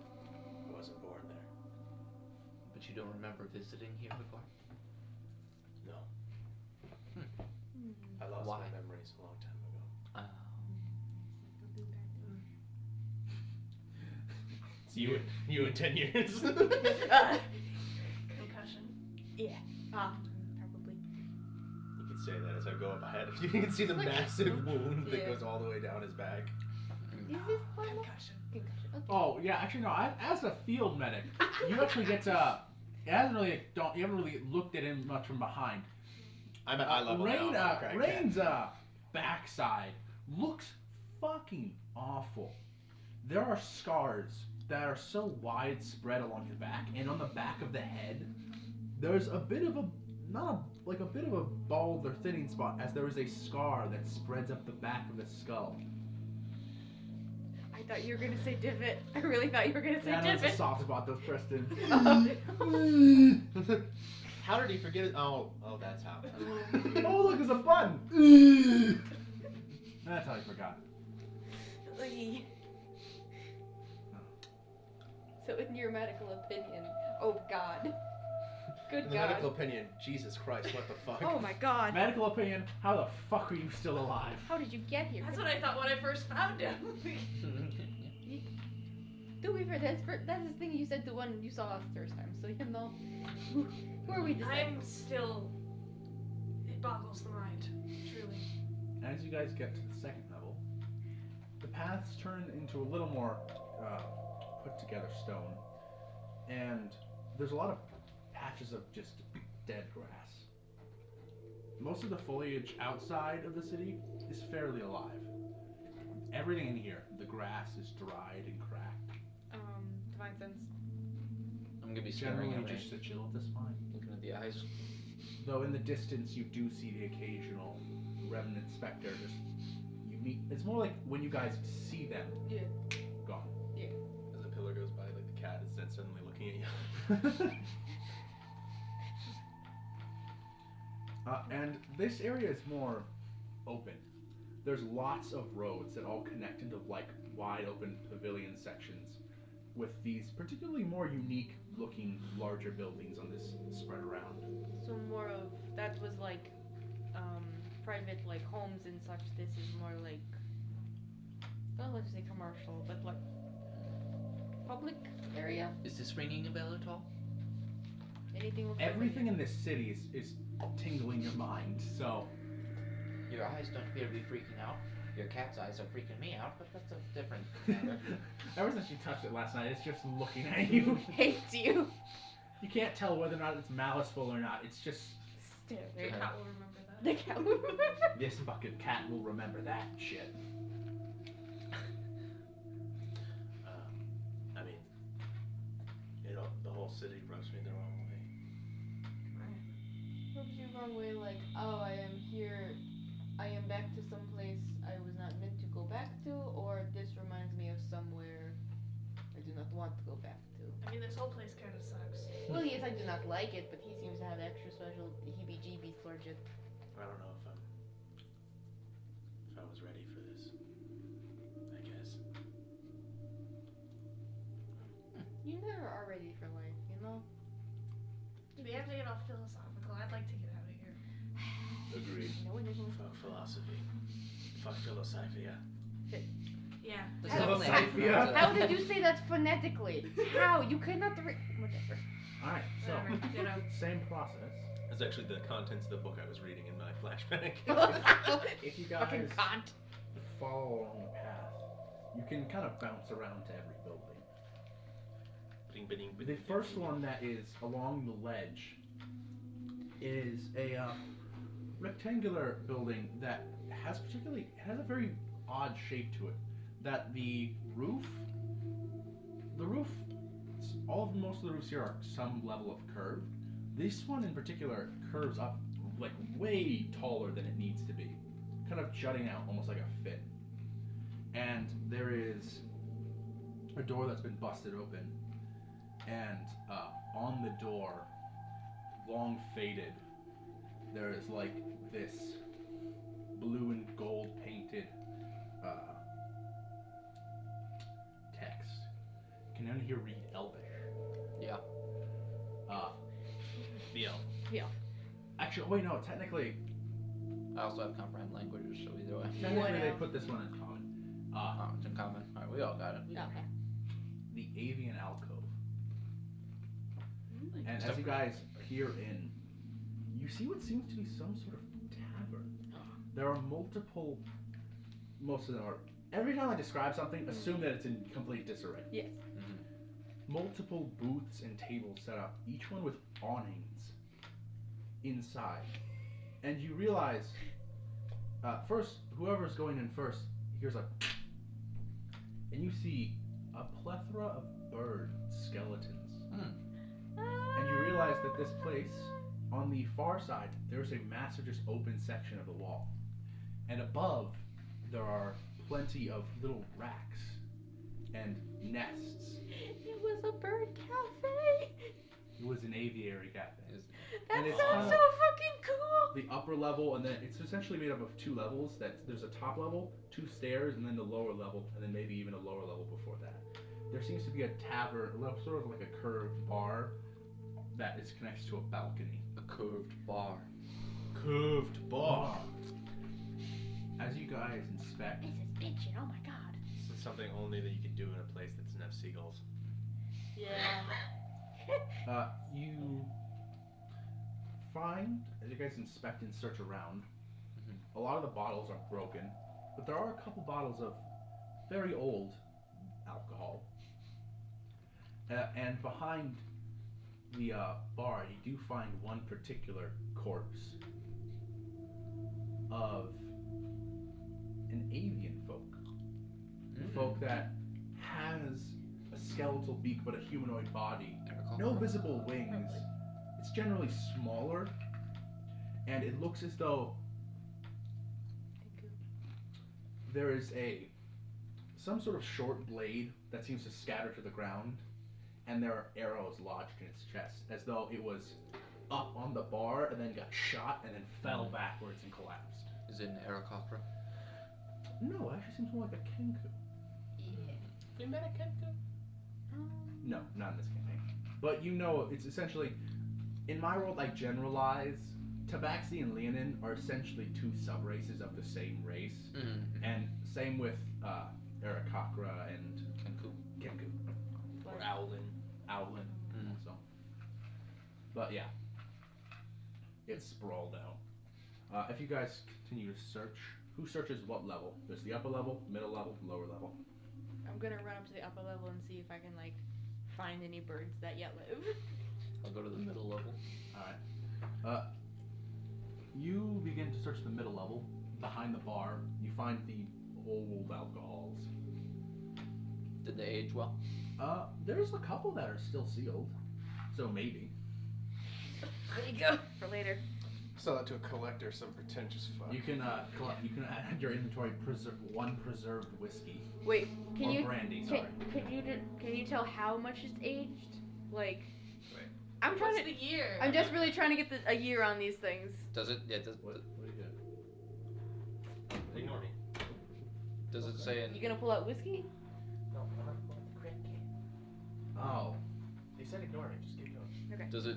I wasn't born there. But you don't remember visiting here before? No. I lost Why? my memories a long time ago. It's you in 10 years. Concussion. Yeah. Probably. You could say that as I go up ahead. You can see the Like- massive wound that Yeah. goes all the way down his back. Is this one? Concussion. Concussion. Okay. Oh yeah, actually no. As a field medic, you actually get to. You haven't really looked at him much from behind. I'm at eye level Rain, now. I'm a crackhead. Rain's backside looks fucking awful. There are scars that are so widespread along his back, and on the back of the head, there's a bit of a a bit of a bald or thinning spot, as there is a scar that spreads up the back of the skull. I thought you were gonna say divot. I really thought you were gonna say Yeah, I know it's a divot. soft spot, though, Preston. How did he forget it? Oh, that's how. Oh, look, there's a button. That's how I forgot. Oy. So in your medical opinion, oh God. Good In the God. medical opinion, Jesus Christ, what the fuck? Oh my God. Medical opinion, how the fuck are you still alive? How did you get here? That's what I thought when I first found him. To be fair, that's the thing you said to one you saw us the first time. So you know, who are we to say? I'm still. It boggles the mind, truly. As you guys get to the second level, the paths turn into a little more put together stone, and there's a lot of patches of just dead grass. Most of the foliage outside of the city is fairly alive. Everything in here, the grass is dried and cracked. Divine sense. I'm gonna be staring Generally at Rain, just a chill at this point. looking at the eyes. Though in the distance you do see the occasional remnant specter. Just you meet. It's more like when you guys see them. Yeah. Gone. As a pillar goes by, like the cat is then suddenly looking at you. And this area is more open. There's lots of roads that all connect into like wide open pavilion sections with these particularly more unique looking larger buildings on this spread around. So more of that was like private like homes and such. This is more like, well, let's say commercial, but like public area. Is this ringing a bell at all? Anything with Everything in this city is tingling your mind, so You Your eyes don't appear to be freaking out. Your cat's eyes are freaking me out, but that's a different matter. Ever since you touched it last night, it's just looking at you. Hates you. You can't tell whether or not it's maliceful or not. It's just The Staring. cat will remember that. The cat. this fucking cat will remember that shit. I mean, the whole city rubs me the wrong way. Rubs you wrong way, like, oh, I am here. I am back to some place I was not meant to go back to, or this reminds me of somewhere I do not want to go back to. I mean, this whole place kind of sucks. Well, yes, I do not like it, but he seems to have extra special heebie-jeebies towards it. I don't know if I was ready for this. I guess. You never are ready for life, you know? We have to get all philosophical. I'd like to get out of here. Agreed. No one is Fuck philosophy. Fuck philosophia. Yeah. That's How- definitely how you pronounce it. How did you say that phonetically? How? You cannot whatever. Alright, so Whatever, ditto. same process. That's actually the contents of the book I was reading in my flashback. If you guys Fucking cunt. follow along the path, you can kind of bounce around to every building. The first one that is along the ledge is a rectangular building that has a very odd shape to it. That the roof, most of the roofs here are some level of curve. This one in particular curves up like way taller than it needs to be, kind of jutting out almost like a fin. And there is a door that's been busted open, and on the door, long faded, there is like this blue and gold painted text. You can only hear read Elvish. Yeah. The elf. Actually, wait, no, technically I also have comprehend languages, so either way. they else? put this one in common. Oh, it's in common. Alright, we all got it. Okay. The Avian Alcove. Like, And stuff as you for- guys peer in, you see what seems to be some sort of tavern. There are most of them are. Every time I describe something, assume that it's in complete disarray. Yes. Multiple booths and tables set up, each one with awnings inside. And you realize, first, whoever's going in first hears a, and you see a plethora of bird skeletons. And you realize that this place, on the far side, there's a massive just open section of the wall. And above, there are plenty of little racks and nests. It was a bird cafe. It was an aviary cafe. That And it's sounds kinda- so fucking cool. The upper level, and then it's essentially made up of two levels. There's a top level, two stairs, and then the lower level, and then maybe even a lower level before that. There seems to be a tavern, sort of like a curved bar that is connected to a balcony. A curved bar. Curved bar. As you guys inspect, This is bitchin', oh my god. This is something only that you could do in a place that's enough seagulls. Yeah. you find, as you guys inspect and search around, a lot of the bottles are broken, but there are a couple bottles of very old alcohol. And behind the bar, you do find one particular corpse of an avian folk. A folk that has a skeletal beak but a humanoid body. No visible wings. It's generally smaller, and it looks as though there is some sort of short blade that seems to scatter to the ground, and there are arrows lodged in its chest, as though it was up on the bar and then got shot and then fell backwards and collapsed. Is it an Aarakocra? No, it actually seems more like a kenku. Yeah. You met a kenku? No, not in this campaign. But you know, it's essentially, in my world, I generalize. Tabaxi and Leonin are essentially two sub-races of the same race. And same with Aarakocra and Kenku. Or Owlin. Also. But yeah. It's sprawled out. If you guys continue to search, who searches what level? There's the upper level, middle level, lower level. I'm gonna run up to the upper level and see if I can like find any birds that yet live. I'll go to the middle level. Alright. You begin to search the middle level. Behind the bar, you find the old alcohols. Did they age well? There's a couple that are still sealed. So maybe. There you go. For later. Sell that to a collector, some pretentious fuck. You can you can add your inventory one preserved whiskey. Wait, can or you brandy, sorry. Can you tell how much it's aged? Like, Wait. I'm trying What's to. the year? I'm just really trying to get a year on these things. Does it? Yeah. What do you get? Ignore me. Does it say in? You gonna pull out whiskey? No, I'm not going to crit game. Oh. They said ignore me, just keep going. Does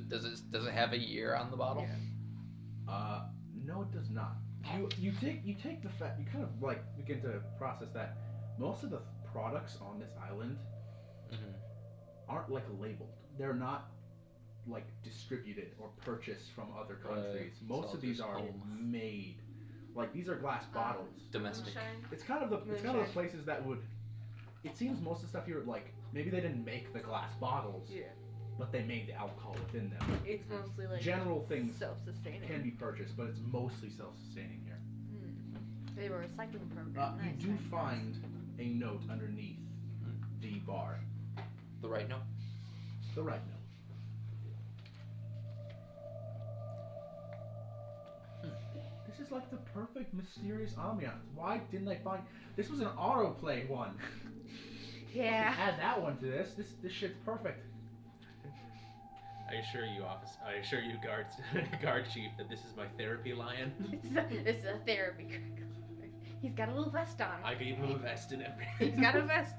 it have a year on the bottle? No, it does not. You take the fact, you kind of like begin to process that most of the products on this island aren't like labeled. They're not like distributed or purchased from other countries. Most all of these just are home. made. Like these are glass bottles. Domestic. It's kind of the places that would. It seems most of the stuff here like maybe they didn't make the glass bottles. Yeah. But they made the alcohol within them. It's mostly like General things self-sustaining. can be purchased, but it's mostly self-sustaining here. They were a recycling program. You Nice, do nice, find a note underneath the bar. The right note. The right note. This is like the perfect mysterious ambiance. Why didn't I find... This was an autoplay one. Yeah. Add that one to this. This shit's perfect. I assure you, guard chief, that this is my therapy lion. It's a therapy. He's got a little vest on. I gave him a vest and everything. He's got a vest.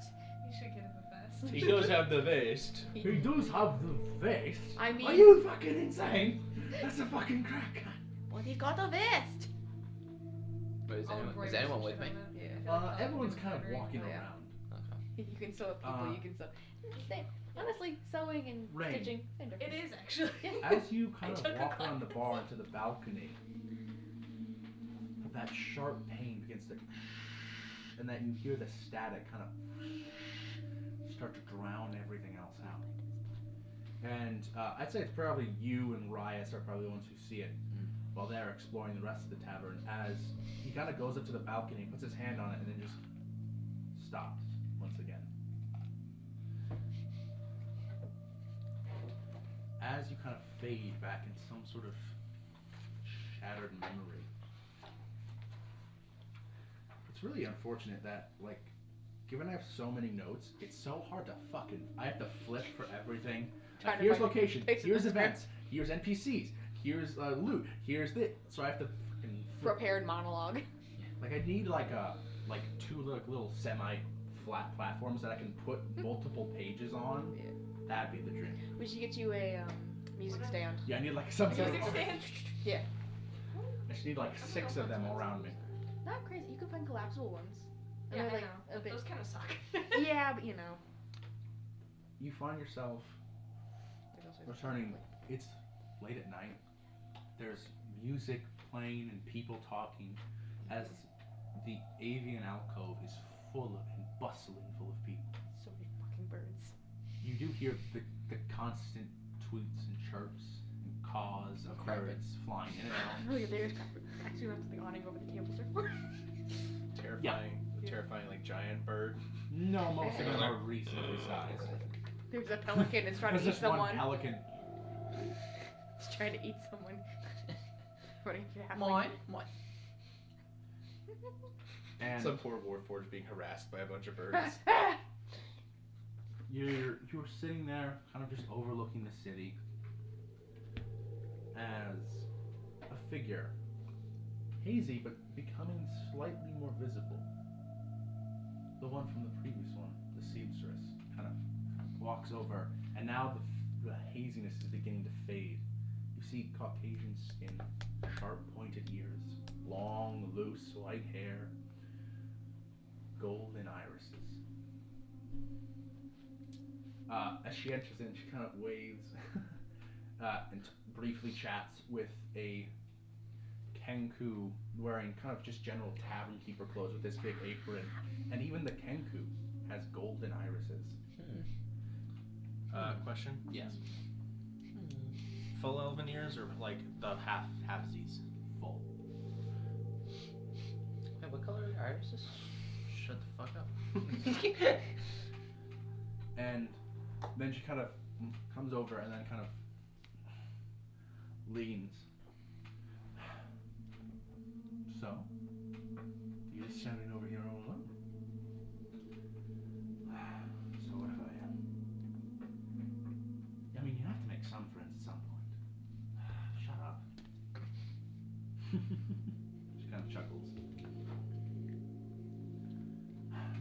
You should get him a vest. He does have the vest. He does have the vest. I mean... Are you fucking insane? That's a fucking crack. But he's got a vest. Wait, I'll is embroider anyone some with shit me? on it. Yeah. I feel like I'll Everyone's be kind of embroidering. walking Yeah. around. Okay. You can sew with people. You can sew. Honestly, sewing and Rain. stitching. Same difference. It is actually. As you kind I of took a walk around the class. bar into the balcony, that sharp pain begins to, and that you hear the static kind of start to drown everything else out. And I'd say it's probably you and Rias are probably the ones who see it while they're exploring the rest of the tavern. As he kind of goes up to the balcony, puts his hand on it, and then just stops once again. As you kind of fade back in some sort of shattered memory. It's really unfortunate that, like, given I have so many notes, it's so hard to I have to flip for everything. Trying to Here's find location, pictures here's of events, here's NPCs, here's loot, here's this. So I have to fucking flip. Prepared monologue. Like I need like two little semi-flat platforms that I can put multiple pages on. Yeah. That'd be the dream. We should get you a music stand. Yeah, I need like some sort of. Music stand. Yeah. I just need like 6 of them all around me. Not crazy. You can find collapsible ones. And Yeah, I they're like know. a bit. Those kind of suck. Yeah, but you know. You find yourself returning. It's late at night. There's music playing and people talking as the avian alcove is full and bustling full of people. So many fucking birds. You do hear the constant tweets and chirps and caws of birds flying in and out. Look at there's actually have something awning over the table, sir. Terrifying, like giant bird. No, most of them are reasonably sized. There's a pelican that's trying to There's eat just one someone. pelican. It's trying to eat someone. Running through half Mine. And Some poor Warforged being harassed by a bunch of birds. you're sitting there, kind of just overlooking the city, as a figure, hazy but becoming slightly more visible. The one from the previous one, the seamstress, kind of walks over, and now the haziness is beginning to fade. You see Caucasian skin, sharp pointed ears, long, loose white hair, golden irises. As she enters in, she kind of waves and briefly chats with a Kenku wearing kind of just general tavern keeper clothes with this big apron, and even the Kenku has golden irises. Question? Yes. Full elven ears or like the halfsies? Full. Wait, what color are irises? Shut the fuck up. And then she kind of comes over and then kind of leans. So, you're just standing over here all alone. So what if I mean, you have to make some friends at some point. Shut up. She kind of chuckles.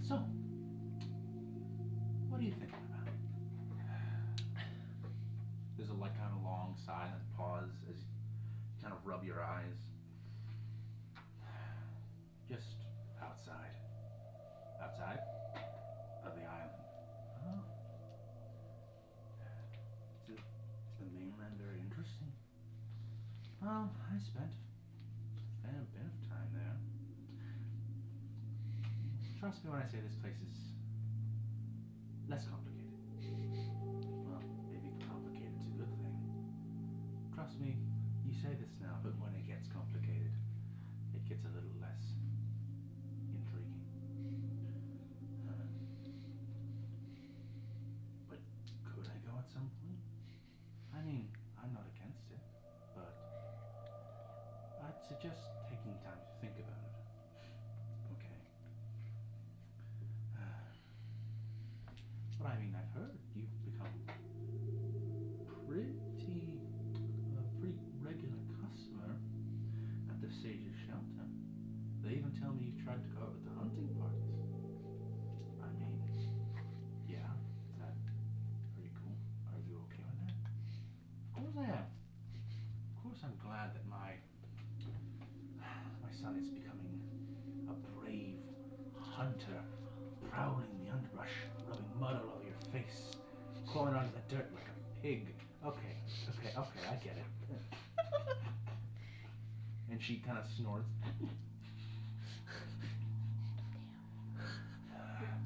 So, what are you thinking about? There's a like kind of long silent pause as you kind of rub your eyes. Just outside of the island. Oh. Is the mainland very interesting? Well, I spent a fair bit of time there. Trust me when I say this place is less complicated. Well, maybe complicated's a good thing. Trust me, you say this now, but when it gets complicated, it gets a little less intriguing. But could I go at some point? I mean, I'm not against it, but I'd suggest taking time to think about it. Okay. But I mean, I've heard you've become a pretty regular customer at the Sage's shelter. They even tell me you tried to go out with the hunting parties. I mean, yeah, is that pretty cool? Are you okay with that? Of course I am. Of course I'm glad that my son is becoming a brave hunter, prowling the underbrush, rubbing mud all over your face, crawling onto the dirt like a pig. Okay, I get it. And she kind of snorts.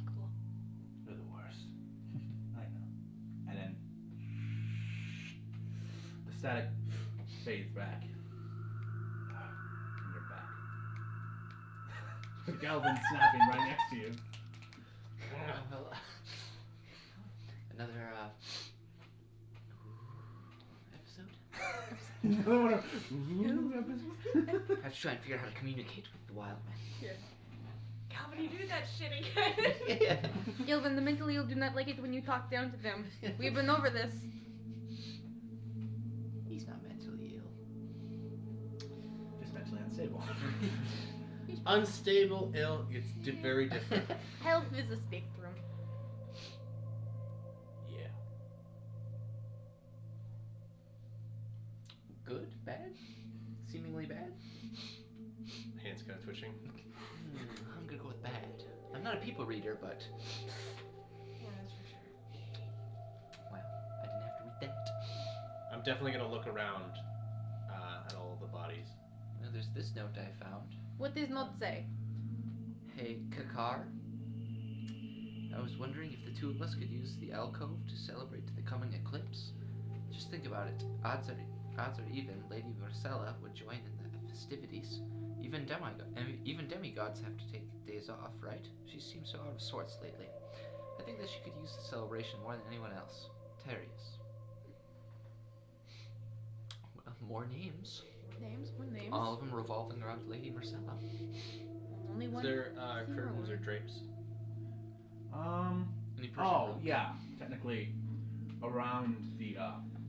Cool. You're the worst. I know. And then the static fades back. And you're back. Galvin's snapping right next to you. Well, another episode. Another one of episodes. I have to try and figure out how to communicate with the wild man. Calvin, you do that shit again. Yeah. Gilvin, the mentally ill do not like it when you talk down to them. We've been over this. He's not mentally ill. Just mentally unstable. Unstable, ill, it's very different. Health is a spectrum. Yeah. Good? Bad? Seemingly bad? Hands kind of twitching. I'm gonna go with bad. I'm not a people reader, but Yeah, that's for sure. well, I didn't have to read that. I'm definitely gonna look around at all the bodies. Well, there's this note I found. What does not say? Hey, Kakar. I was wondering if the two of us could use the alcove to celebrate the coming eclipse. Just think about it. Odds are even Lady Marcella would join in the festivities. Even demigods have to take days off, right? She seems so out of sorts lately. I think that she could use the celebration more than anyone else. Terius. Well, more names. Names? What names? All of them revolving around Lady Marcella. Only Is one. there zero curtains or one. drapes? Any personal- Yeah. Technically, around the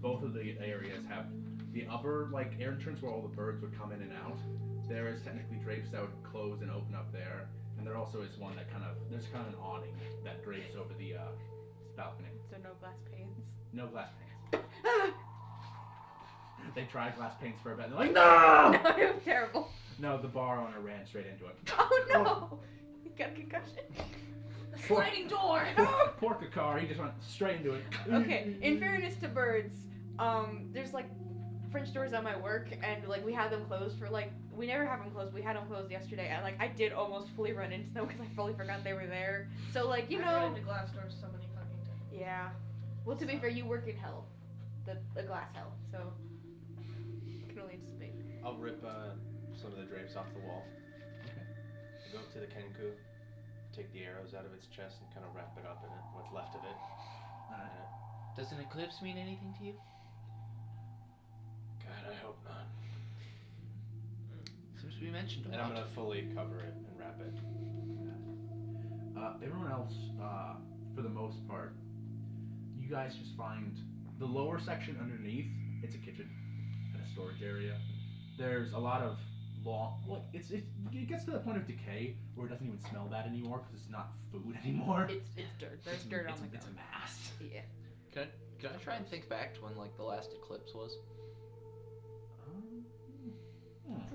both of the areas have the upper like entrance where all the birds would come in and out. There is technically drapes that would close and open up there, and there also is one that there's kind of an awning that drapes over the balcony. So no glass panes. No glass panes. They tried glass panes for a bit. They're like, no! No, terrible. No, the bar owner ran straight into it. Oh no! You got a concussion. A sliding door. Poor Kakar, he just went straight into it. Okay, in fairness to birds, there's like French doors at my work, and like we have them closed for like we never have them closed. We had them closed yesterday, and like I did almost fully run into them because I fully forgot they were there. So like you I've know. run into glass doors so many fucking times. Yeah. Well, to be fair, you work in hell, the glass hell. So I can only anticipate. I'll rip some of the drapes off the wall. Okay. Go up to the kenku, take the arrows out of its chest, and kind of wrap it up in it. What's left of it. Alright. Does an eclipse mean anything to you? God, I hope not. Seems to be mentioned a And lot. I'm gonna fully cover it and wrap it. Everyone else, for the most part, you guys just find the lower section underneath. It's a kitchen and a storage area. There's a lot of it gets to the point of decay where it doesn't even smell bad anymore because it's not food anymore. It's dirt. There's dirt on the It's a ground. mass. Yeah. Can I try and think back to when like the last eclipse was?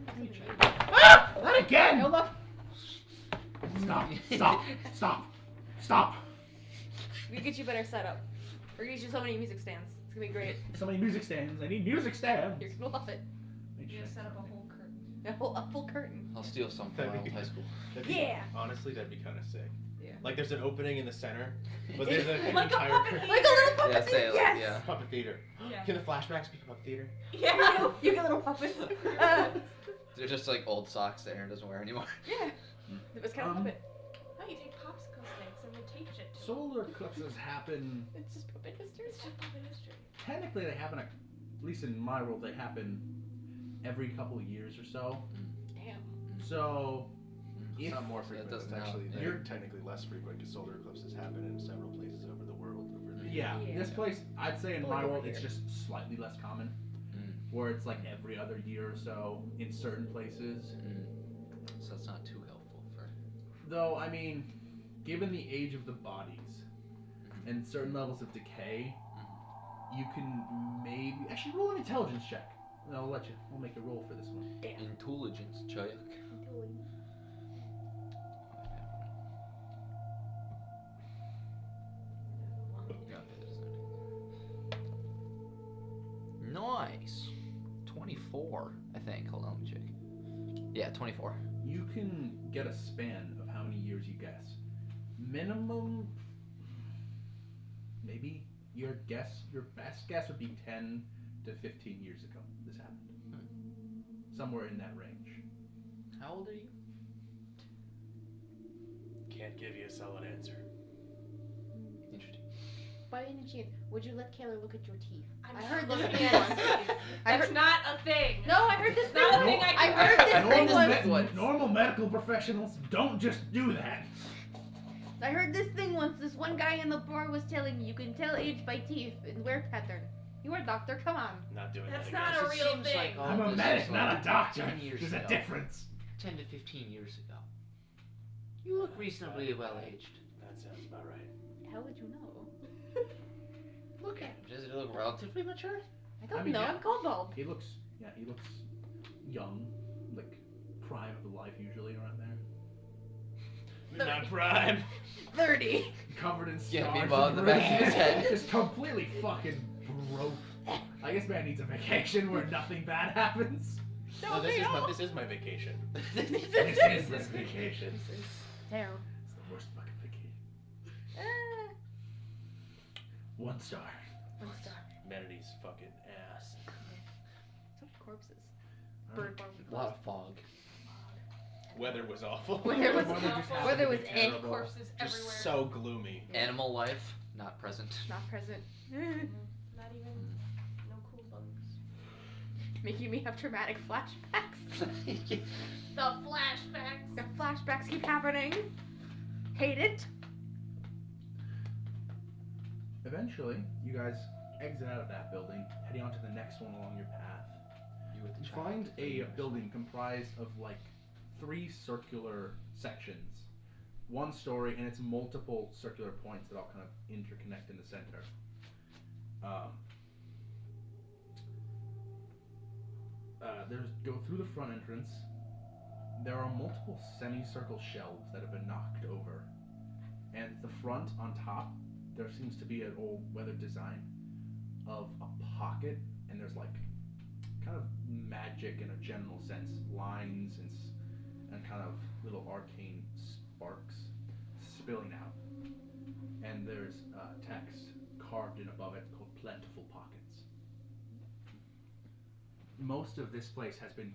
Let me check. Ah! Not again! No look. Stop! We can get you better setup. We're gonna get you so many music stands. It's gonna be great. So many music stands. I need music stands. You're gonna love it. You just set up a whole curtain. A full curtain. I'll steal some from my old high school. Yeah. Honestly, that'd be kind of sick. Yeah. Like there's an opening in the center, but there's an Like a entire puppet Like a little puppet. Yeah, say it like, Yes. yeah. puppet theater. Yeah. Can the flashbacks become a theater? Yeah. You get little puppets. They're just like old socks that Aaron doesn't wear anymore. Yeah. It was kind of puppet. No, you take popsicle sticks and we tape shit to Solar eclipses happen. It's just puppet history. It's just puppet history. Technically, they happen. At least in my world, they happen every couple of years or so. Damn. So, It's if not more frequent. doesn't It's actually happen. they're technically less frequent because solar eclipses happen in several places over the world. yeah, Yeah. this place, I'd say in Like my over world, it's here. just slightly less common. Where it's like every other year or so in certain places. So it's not too helpful for. Though, I mean, given the age of the bodies and certain levels of decay, you can maybe actually roll an intelligence check. And I'll let you. We'll make a roll for this one. Intelligence check. Nice. 24, I think. Hold on, let me check. Yeah, 24. You can get a span of how many years you guess. Minimum, maybe your best guess would be 10 to 15 years ago. This happened. Somewhere in that range. How old are you? Can't give you a solid answer. Interesting. By any chance, would you let Kayla look at your teeth? I heard this looking thing at once. it. I That's heard. not a thing. No, I heard this thing. Not a No, thing I heard this thing Normal, once. normal medical professionals don't just do that. I heard this thing once. This one guy in the bar was telling me you can tell age by teeth and wear pattern. You are a doctor. Come on. Not doing That's that not again. a real thing. all I'm a this medic, is not like a doctor. 10 years There's ago. a difference. 10 to 15 years ago. You look reasonably well aged. That sounds about right. How would you know? Look at him. Does he look relatively mature? I don't I mean, know. yeah. I'm cold bald. He looks young, like prime of life usually around there. Not prime. 30. Covered in Yeah, stars. meanwhile, and in the back of his head. Just completely fucking broke. I guess man needs a vacation where nothing bad happens. No, this is my vacation. This is this vacation. Terrible. It's the worst fucking vacation. Ah. 1 star. One star. Humanity's fucking ass. Some corpses. Alright. Bird A lot of fog. Weather was awful. Weather was Weather just happened weather to be was eh. terrible. Corpses Just everywhere. so gloomy. Animal life, not present. Not present. Not even no cool bugs. Making me have traumatic flashbacks. The flashbacks. The flashbacks keep happening. Hate it. Eventually, you guys exit out of that building, heading on to the next one along your path. You with the You child. find a building comprised of like 3 circular sections. 1 story, and it's multiple circular points that all kind of interconnect in the center. Go through the front entrance. There are multiple semicircle shelves that have been knocked over. And the front on top, there seems to be an old weathered design of a pocket, and there's like kind of magic in a general sense, lines and kind of little arcane sparks spilling out. And there's text carved in above it called Plentiful Pockets. Most of this place has been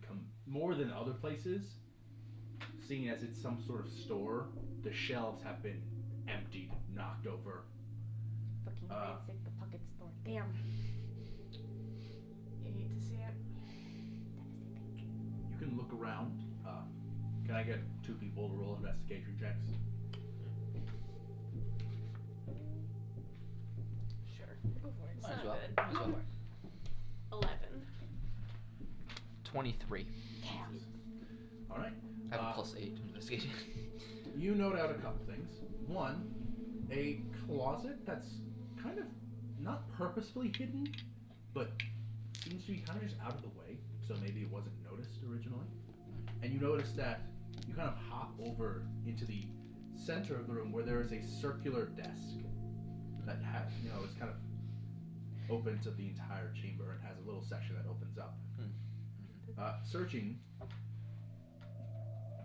more than other places, seeing as it's some sort of store. The shelves have been emptied, knocked over. Fucking fancy, the pocket store. Damn. You need to see it. You can look around. Can I get 2 people to roll investigation checks? Sure. Go for it. It's Might as not well. good. Might as well. 11. 23. All right. I have a +8 to investigation. You note out a couple things. One, a closet that's kind of not purposefully hidden, but seems to be kind of just out of the way, so maybe it wasn't noticed originally. And you notice that you kind of hop over into the center of the room where there is a circular desk that has, it's kind of open to the entire chamber and has a little section that opens up. Searching,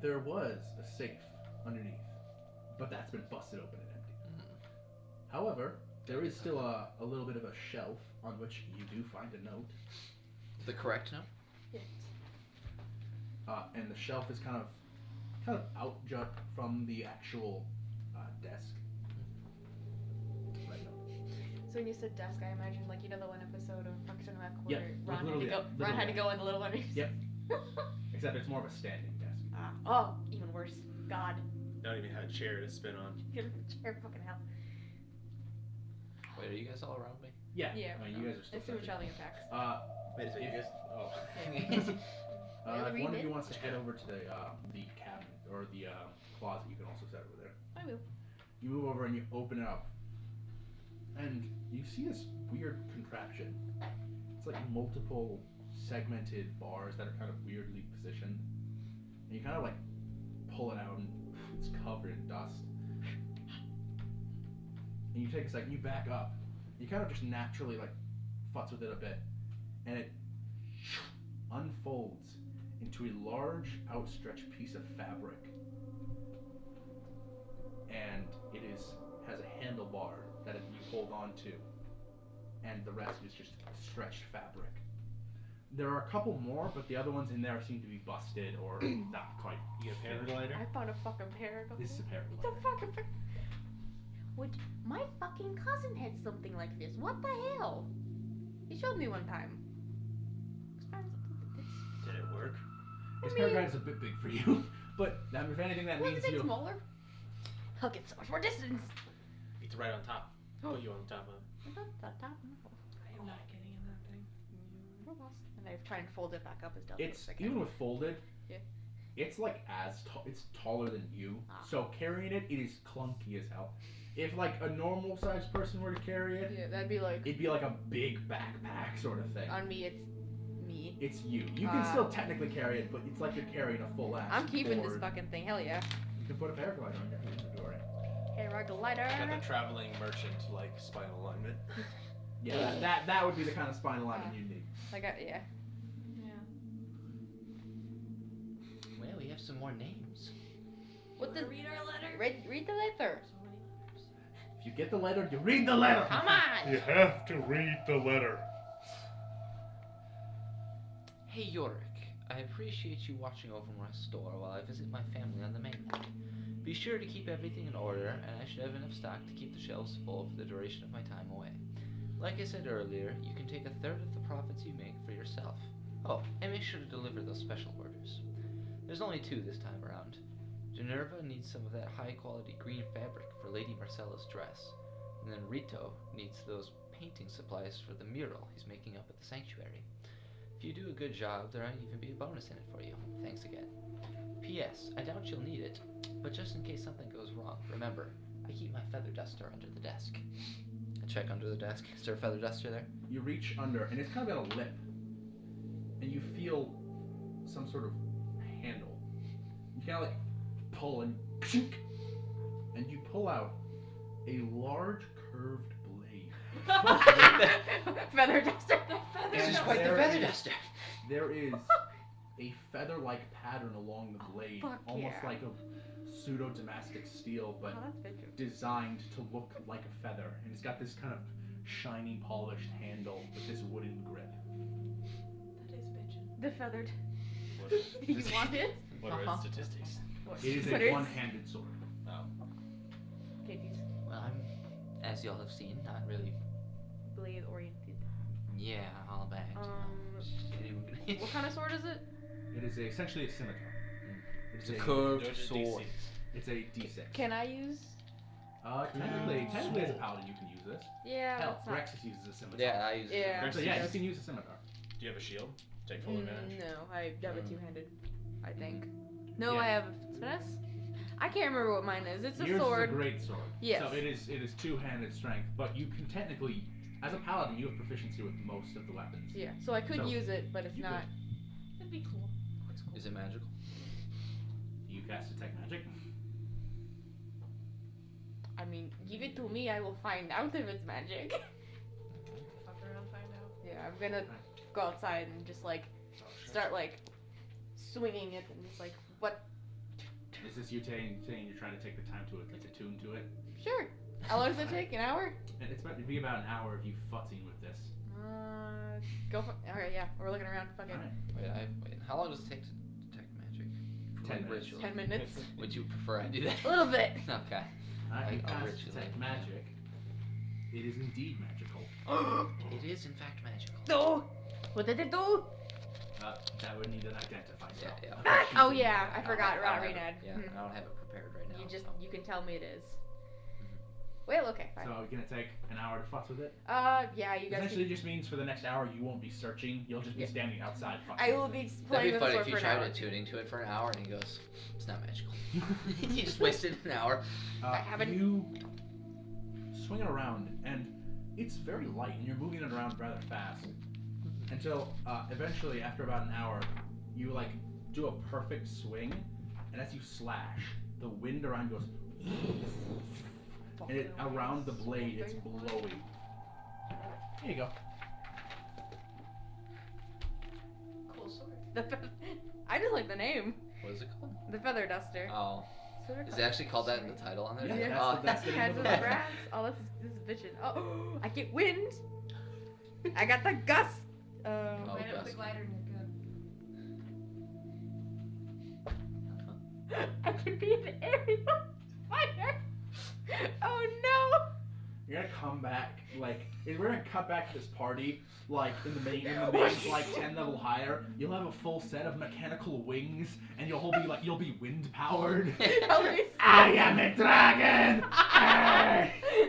there was a safe underneath, but that's been busted open and empty. However, there is still a little bit of a shelf on which you do find a note. The correct note? Yes. And the shelf is kind of outjut from the actual desk. Right note. So when you said desk, I imagine the one episode of Parks and Rec Yeah, where like Ron literally, Ron had to go in the little one. Yep. Except it's more of a standing desk. Oh, even worse. God. Don't even have a chair to spin on. Get a chair, fucking hell. Wait, are you guys all around me? Yeah. Yeah. I mean, you guys are still Let's see what searching. traveling impacts. Wait a second, you guys. Oh. If read one of it. you wants to head over to the cabinet or the closet, you can also set over there. I will. You move over and you open it up, and you see this weird contraption. It's like multiple segmented bars that are kind of weirdly positioned, and you kind of like pull it out, and it's covered in dust. And you take a second, you back up, you kind of just naturally like futz with it a bit, and it unfolds into a large outstretched piece of fabric, and it has a handlebar that you hold on to, and the rest is just stretched fabric. There are a couple more, but the other ones in there seem to be busted or not quite. You get a paraglider? I found a fucking paraglider. This is a paraglider. It's a fucking Would my fucking cousin had something like this? What the hell? He showed me one time. Did it work? This paraglider is a bit big for you, but if anything, that Was means it a bit you. smaller? I'll get so much more distance. It's right on top. Put you on top of it. I am not getting in that thing. And I try and fold it back up as delicate It's as I can. even with folded. Yeah. It's like it's taller than you, so carrying it is clunky as hell. If like a normal sized person were to carry it, Yeah, that'd be like it'd be like a big backpack sort of thing. on me. It's me. It's you. You can still technically carry it, but it's like you're carrying a full ass. I'm keeping this board. fucking thing. Hell yeah. You can put a paraglider on your door. Paraglider. Got the traveling merchant like spinal alignment. Yeah, that would be the kind of spinal alignment you need. Yeah. Well, we have some more names. What the? Read our letter. Read the letter. So many letters. If you get the letter, you read the letter. Come on. You have to read the letter. Hey Yorick, I appreciate you watching over my store while I visit my family on the mainland. Be sure to keep everything in order, and I should have enough stock to keep the shelves full for the duration of my time away. Like I said earlier, you can take 1/3 of the profits you make for yourself. Oh, and make sure to deliver those special orders. There's only 2 this time around. Generva needs some of that high-quality green fabric for Lady Marcella's dress, and then Rito needs those painting supplies for the mural he's making up at the sanctuary. If you do a good job, there might even be a bonus in it for you. Thanks again. P.S. I doubt you'll need it, but just in case something goes wrong, remember, I keep my feather duster under the desk. I check under the desk. Is there a feather duster there? You reach under, and it's kind of got a lip, and you feel some sort of handle. You kind of like pull and you pull out a large curved blade. Feather duster. This is And quite the there feather is- duster. there is a feather-like pattern along the blade, fuck almost yeah. like a pseudo-damascus steel, but Oh, that's bitchin'. designed to look like a feather. And it's got this kind of shiny, polished handle with this wooden grip. That is bitchin'. The feathered. What are, Do you want it? what are its statistics? It is What a is- one-handed sword. Oh. Katie's Well, I'm, as y'all have seen, not really. blade oriented. Yeah, all that. What kind of sword is it? It is essentially a scimitar. It's a curved sword. It's a D6. Can I use? Technically, as a paladin, you can use this. Yeah, Hell, that's not. Rexus uses a scimitar. Yeah, I use. Yeah. So yeah, you can use a scimitar. Do you have a shield? Take full advantage. No, I have a two-handed. I think. No, Yeah. I have finesse. I can't remember what mine is. It's a Yours sword. is a great sword. Yes. So it is two-handed strength, but you can technically, as a paladin, you have proficiency with most of the weapons. Yeah, so I could So, use it, but it's you not. That'd be cool. Is it magical? You cast detect magic. I mean, give it to me. I will find out if it's magic. Fuck around, find out. Yeah, I'm gonna go outside and just like start like swinging it and just like what? Is this you saying you're trying to take the time to like attune to it? Sure. How long does it take? An hour? And it's about to be about an hour of you futzing with this. Go for. Alright, yeah. We're looking around. Fuck it. Alright. Wait. How long does it take to detect magic? 10 minutes. Ritual. 10 minutes. Would you prefer I do that? A little bit. Okay. You I'll cast ritual detect it. magic. It is indeed magical. It is in fact magical. No. What did it do? That would need an identify spell. Yeah. Ah, oh yeah, I forgot. I Right, don't have Renad. it- Yeah, I don't have it prepared right now. You can tell me it is. Well, okay, fine. So you're gonna take an hour to futz with it. Yeah, you guys. Essentially, just means for the next hour you won't be searching. You'll just be Yeah. standing outside. I will be That'd playing be with funny the if sword you for an tried hour. attuning to it for an hour and he goes, it's not magical. You just wasted an hour. haven't- You swing it around, and it's very light, and you're moving it around rather fast. Until eventually, after about an hour, you like do a perfect swing, and as you slash, the wind around goes, and it around the blade, it's blowing. Here you go. Cool sword. I just like the name, What is it called? the feather duster. Oh. Sword Is it actually called that in the title on there? Yeah, Oh, that's the name Has of the the book. grass. Oh, this is bitchin'. Oh, I get wind. I got the gust. Oh, Light up the gust. glider and you're I can be in the area of fire. Oh no. You're gonna come back, like, if we're gonna cut back to this party, like, in the main, like, 10 level higher, you'll have a full set of mechanical wings, and you'll be wind powered. I am a dragon!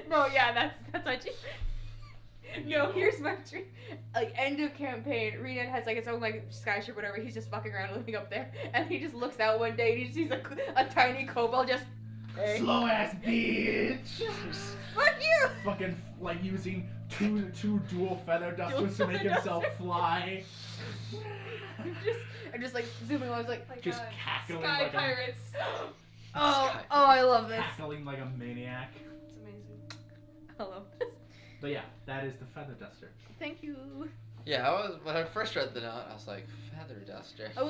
No, yeah, that's what you. No, here's my dream. Like, end of campaign, Renat has like his own like skyship, whatever. He's just fucking around living up there, and he just looks out one day and he sees a tiny kobold just. Hey. Slow ass bitch! Fuck you! Fucking, like, using two dual feather dusters to make himself fly. I'm just like zooming. I was like, Just cackling Sky like pirates. oh, I love a this. cackling like a maniac. It's amazing. I love this. But yeah, that is the feather duster. Thank you. Yeah, when I first read the note, I was like, feather duster. I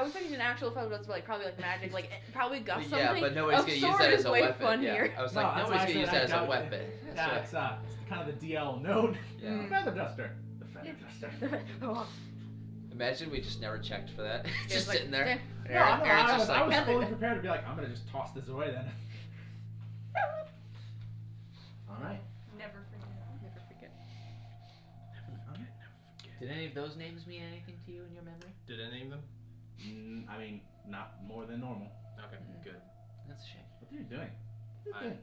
was thinking an actual feather duster, like probably like magic, like probably gust Yeah, something. but nobody's A gonna use sword that is as a way weapon. funnier. Yeah, I was No, like, that's nobody's why I gonna use said that I as a doubt weapon. it. That's Yeah, right. it's kind of the DL note. Yeah. The feather duster. The feather duster. Oh, Imagine we just never checked for that. it's Just like, sitting there. damn. No, I Aaron's just was like, fully prepared to be like, I'm gonna just toss this away then. Alright. Never forget. Never forget. Did any of those names mean anything to you in your memory? Did I name them? I mean, not more than normal. Okay, good. That's a shame. What are you doing? What are you I'm doing?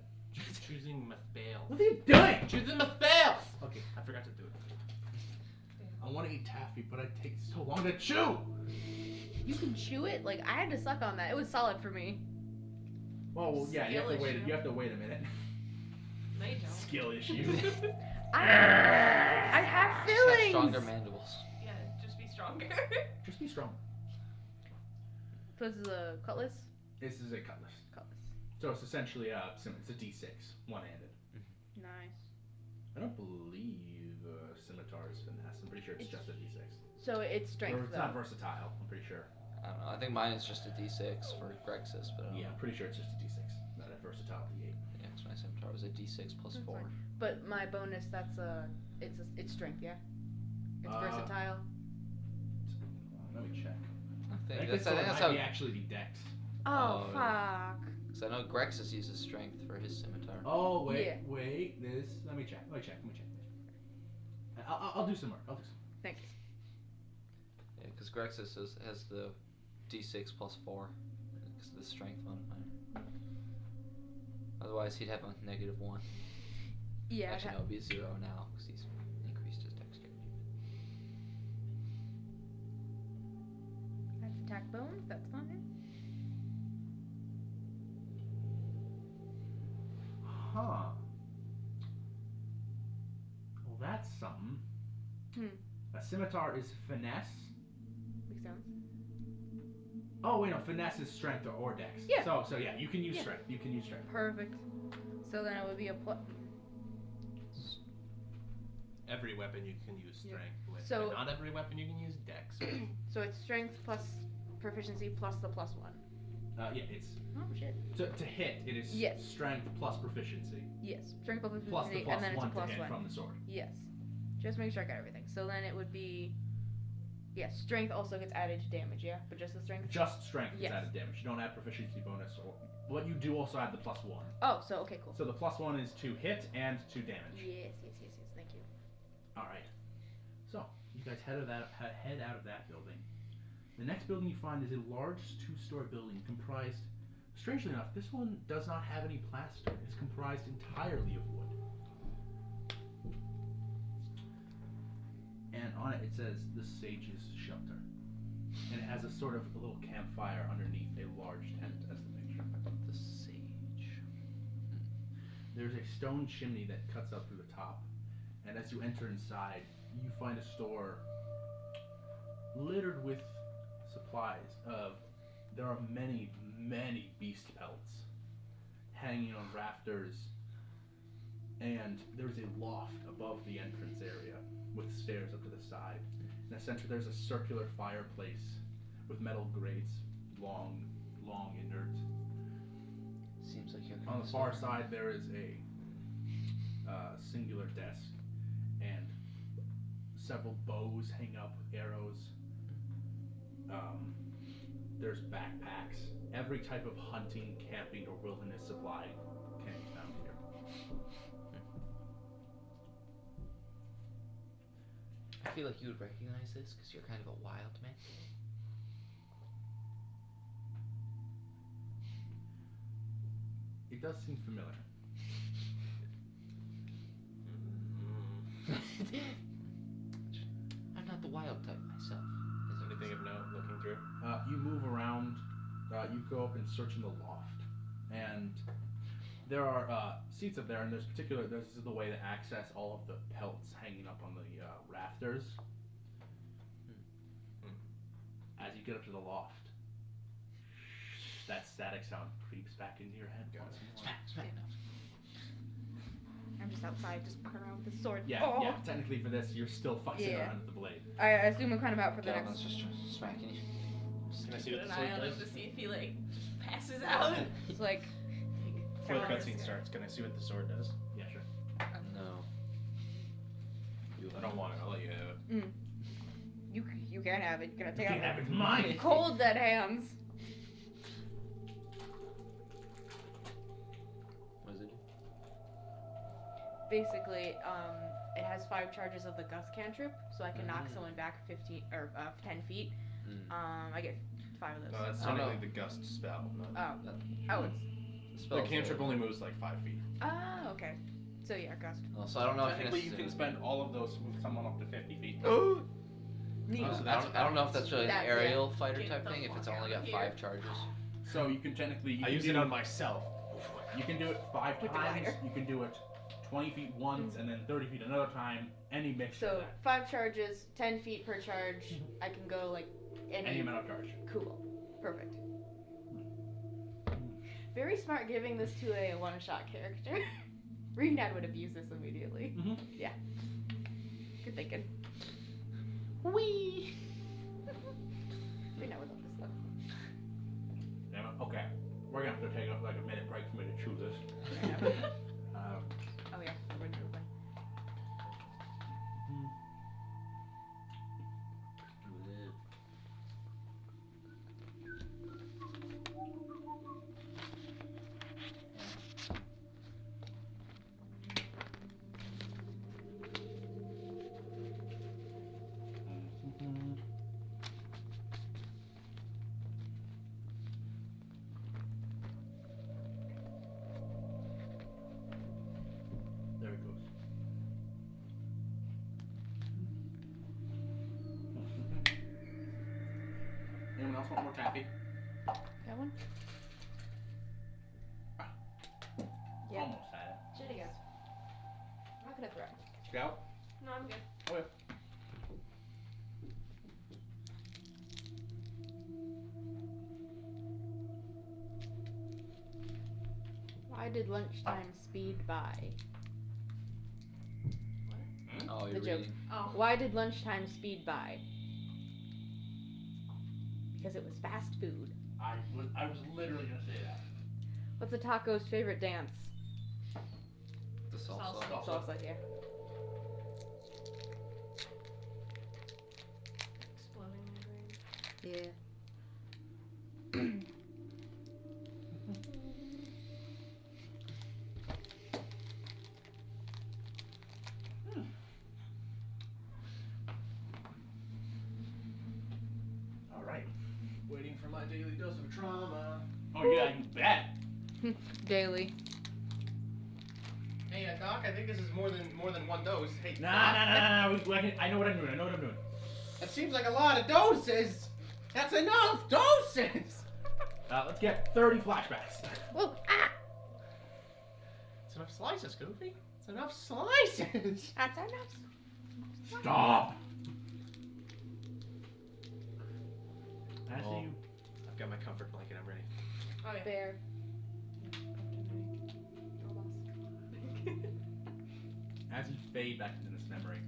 choosing my fail. What are you doing? Choosing my fails! Okay, I forgot to do it. I want to eat taffy, but it takes so long to chew. You can chew it. Like I had to suck on that. It was solid for me. Well, yeah, you have to Skill wait. issue. You have to wait a minute. No, you don't. Skill issue. I have Just have feelings. stronger mandibles. Yeah, just be stronger. Just be strong. So this is a cutlass. This is a cutlass. Cutlass. So it's essentially it's a D6, one-handed. Nice. I don't believe scimitar is finesse. I'm pretty sure it's just a D6. So it's Or strength it's though. not versatile. I'm pretty sure. I don't know. I think mine is just a D6 for Grexis, but I don't Yeah, know. I'm pretty sure it's just a D6, not a versatile D8. Yeah, 'cause my scimitar was a D6 plus That's 4. fine. But my bonus, it's strength, yeah. It's versatile. Let me check. I I think think that's, this I think might that's how. be actually be Dex. Oh, Oh, fuck. Because I know Grexis uses strength for his scimitar. Oh wait, Yeah. wait. Let me check. I'll do some more. Thanks. Yeah, because Grexis has the D6 plus 4. Because of the strength modifier. Otherwise, he'd have a -1. Yeah. Actually, no, it'd be 0 now because he's increased his dexterity. That's attack bonus. That's fine. Huh. Well, that's something. A scimitar is finesse. Makes sense. Oh wait, no, finesse is strength or dex. Yeah. So yeah, you can use Yeah. strength. You can use strength. Perfect. So then it would be a plus. Every weapon you can use strength with. So- but not every weapon you can use dex with. So it's strength plus proficiency plus the +1. Yeah, it's Oh shit. to hit. It is Yes. strength plus proficiency Yes. Strength plus proficiency, plus the and then it's a +1 to hit +1. from the sword. Yes. Just make sure I got everything. So then it would be. Yeah, strength also gets added to damage, yeah? But just the strength? Just strength is Yes. added damage. You don't add proficiency bonus or what you do also add the +1. Oh, so okay, cool. So the +1 is to hit and to damage. Yes. Thank you. All right. So you guys head out of that building. The next building you find is a large 2-story building comprised. Strangely enough, this one does not have any plaster. It's comprised entirely of wood. And on it says the Sage's Shelter. And it has a sort of a little campfire underneath a large tent as the picture. The Sage. There's a stone chimney that cuts up through the top. And as you enter inside, you find a store littered with supplies of. There are many beast pelts hanging on rafters, and there's a loft above the entrance area with stairs up to the side. In the center, there's a circular fireplace with metal grates, long inert. Seems like you're On the far side, there is a singular desk and several bows hang up with arrows. There's backpacks. Every type of hunting, camping, or wilderness supply can be found here. I feel like you would recognize this because you're kind of a wild man. It does seem familiar. I'm not the wild type myself. Is there anything of note looking through? You move around. You go up and search in the loft, and there are seats up there. And this is the way to access all of the pelts hanging up on the rafters. As you get up to the loft, that static sound creeps back into your head once more. Smack enough. I'm just outside, just fucking around with the sword. Yeah, Oh. yeah. Technically, for this, you're still fussing Yeah. around with the blade. I assume I'm kind of out for the Galvin's next. just smacking you. Can I see Keep what an the eye sword on him does? to see if he just passes out. It's like. Before the cutscene starts, can I see what the sword does? Yeah, sure. No. I don't want it. I'll let you have it. You can't have it. You're gonna You take can't out. have it mine. Cold dead hands. What does it do? Basically, it has 5 charges of the gust cantrip, so I can knock someone back 15 or 10 feet. I get 5 of those. No, that's I don't technically the gust spell. Not Oh, it's. The the spell's cantrip good. only moves like 5 feet. Oh, okay. So yeah, gust. Oh, so I don't know if Technically, you can necessarily- spend all of those to move someone up to 50 feet. Neat. Oh, so I that's don't know if that's really That- an aerial fighter Get type the thing. If it's fuck only out got of 5 here. charges. So you can technically. I use it on myself. You can do it 5 With the times. glider. You can do it 20 feet once, and then 30 feet another time. Any mixture of So that. 5 charges, 10 feet per charge. I can go like Any amount of charge. Cool. Perfect. Very smart giving this to a one-shot character. Renad would have used this immediately. Mm-hmm. Yeah. Good thinking. Whee! We know about this stuff. Damn it. Okay. We're gonna have to take like a minute break for me to chew this. Oh yeah, we're doing one. There it goes. Anyone else want more taffy? That one? Yeah. Almost had it. Shit, I guess. I'm not gonna throw it. Scout? No, I'm good. Okay. Why did lunchtime speed by? Oh, The you're joke. reading. Oh. Why did lunchtime speed by? Because it was fast food. I was literally gonna say that. What's a taco's favorite dance? The salsa. Salsa. Salsa, yeah. Exploding my brain. Yeah. All right. Waiting for my daily dose of trauma. Oh yeah, you bet. Daily. Hey, Doc, I think this is more than one dose. Hey, Nah. I know what I'm doing. That seems like a lot of doses. That's enough doses. Let's get 30 flashbacks. Whoa! Ah! It's enough slices, Goofy. It's enough slices. That's enough. Stop. I see Oh. you. I've got my comfort blanket. I'm ready. Oh yeah. Bear. As you fade back into this memory,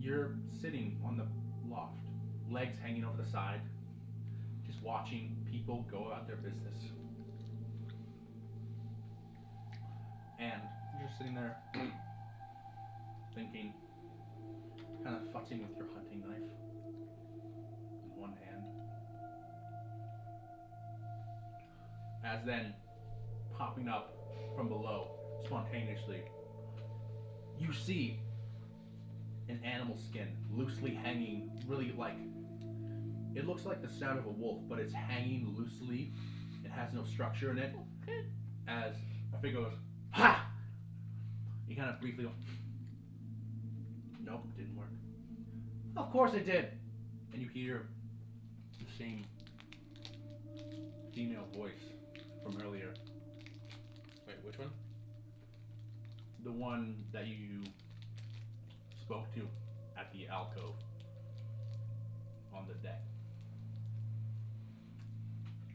you're sitting on the loft, legs hanging over the side, just watching people go about their business. And you're just sitting there thinking, kind of futzing with your hunting knife in one hand. As then, popping up from below, spontaneously, you see an animal skin loosely hanging, really like, it looks like the sound of a wolf, but it's hanging loosely. It has no structure in it. As a figure goes, ha! You kind of briefly go, nope, it didn't work. Of course it did! And you hear the same female voice from earlier. Wait, which one? The one that you spoke to at the alcove on the deck.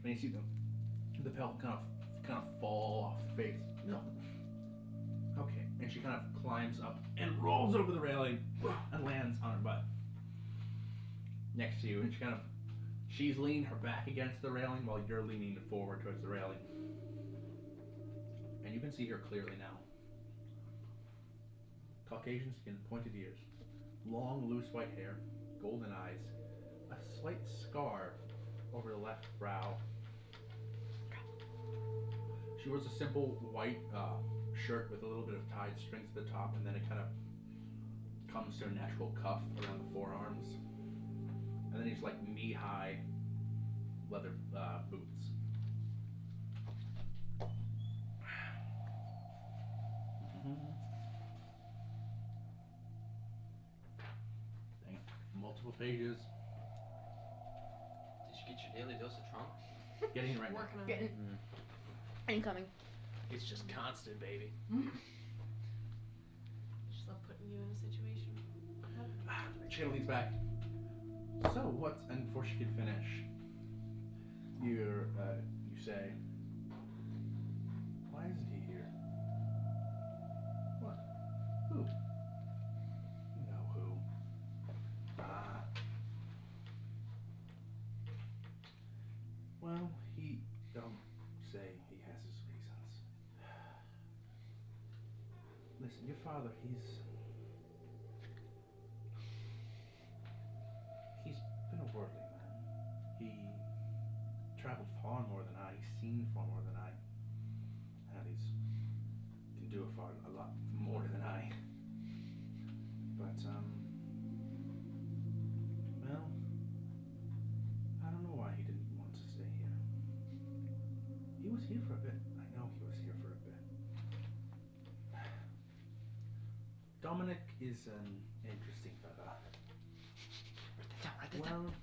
And you see the pelt kind of fall off the face. No. Okay. And she kind of climbs up and rolls over the railing and lands on her butt next to you. And she's leaning her back against the railing while you're leaning forward towards the railing. And you can see her clearly now. Caucasian skin, pointed ears, long, loose white hair, golden eyes, a slight scar over the left brow. She wears a simple white shirt with a little bit of tied strings at the top, and then it kind of comes to a natural cuff around the forearms. And then these like knee-high leather boots. Dang. Multiple pages. Did you get your daily dose of trauma? Getting it right now. Working on Getting it. incoming. It's just constant, baby. Just love putting you in a situation. Channel these back. So what? And before she could finish, you say, "Why isn't he here?" What? Who? You know who? say he has his reasons. Listen, your father, he's been a worldly man. He traveled far more than I, he's seen far more than I, and he's can do a lot more than I. But well, I don't know why he didn't want to stay here. He was here for a bit. I know he was here for a bit. Dominic is an interesting fella. Write that down. Well,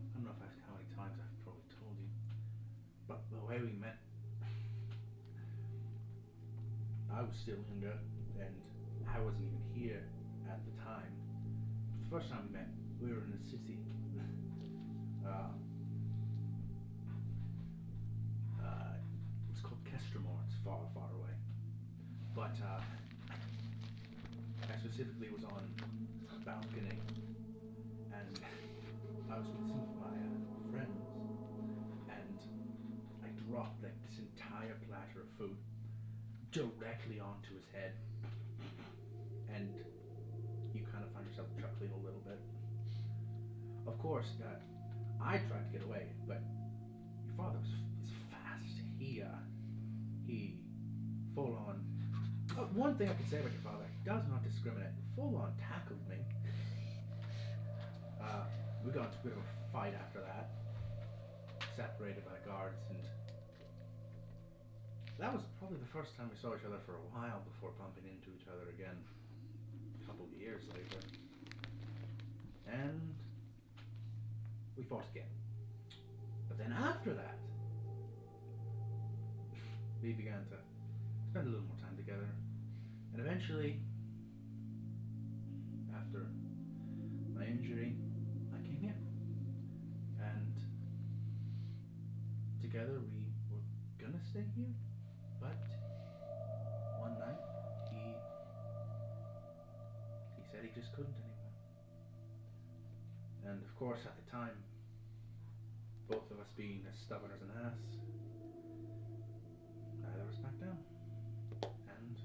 I don't know how many times I've probably told you, but the way we met, I was still younger, and I wasn't even here at the time. The first time we met, we were in a city. It's called Kestremore. It's far, far away. But I specifically was on a balcony, and I was with some of my friends, and I dropped like this entire platter of food directly onto his head, and you kind of find yourself chuckling a little bit. Of course, I tried to get away, but your father is fast. He full on. One thing I can say about your father, he does not discriminate. Full on tackled me. We got into a bit of a fight after that, separated by guards, and that was probably the first time we saw each other for a while before bumping into each other again a couple of years later. And we fought again. But then after that, we began to spend a little more time together. And eventually, after my injury, I came here. And together we were gonna stay here. But one night, he said he just couldn't anymore. And of course, at the time, both of us being as stubborn as an ass, neither of us backed down. And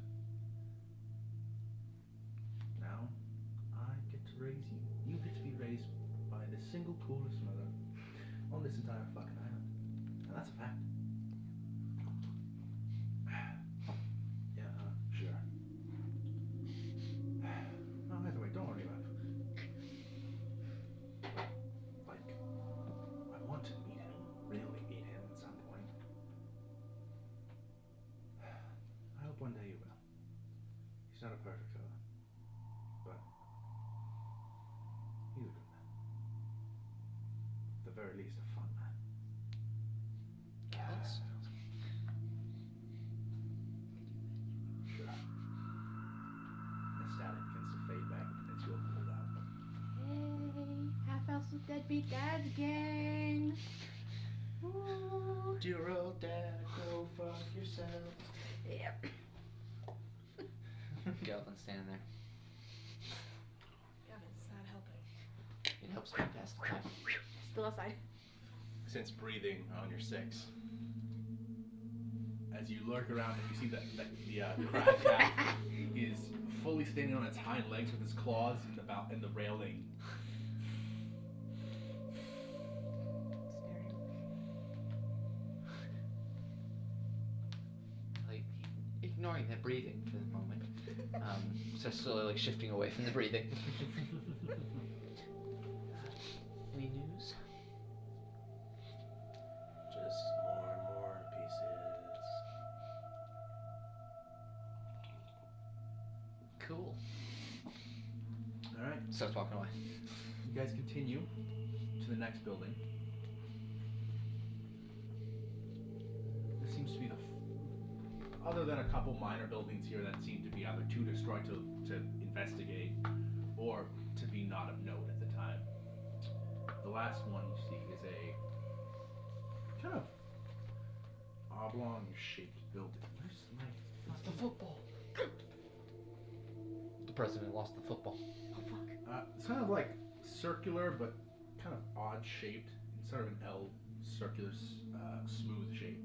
now I get to raise you. You get to be raised by the single coolest mother on this entire fucking island. And that's a fact. Sure. Well, either way, don't worry about it. Like, I want to meet him, really meet him at some point. I hope one day you will. He's not a perfect fella, but he's a good man. At the very least, a fun man. Yes. Sure. The static begins to fade back as you're pulled out. Hey, half-elves with deadbeat dads gang. Ooh. Dear old dad, go fuck yourself. Yep. Galvin's standing there. Gavin's not helping. It helps me pass the time. Still outside. Since breathing on your 6. As you lurk around and you see that the crab cat is fully standing on its hind legs with its claws in the railing. Like, ignoring that breathing for the moment. So slowly like shifting away from the breathing. Any news? Just more and more pieces. Cool. Alright, Starts walking away. you guys continue to the next building. This seems to be other than a couple minor buildings here that seem to be either too destroyed to investigate or to be not of note at the time. The last one you see is a kind of oblong shaped building. Where's my Lost the football. The president lost the football. Oh fuck. It's kind of like circular but kind of odd shaped in sort of an L circular, smooth shape.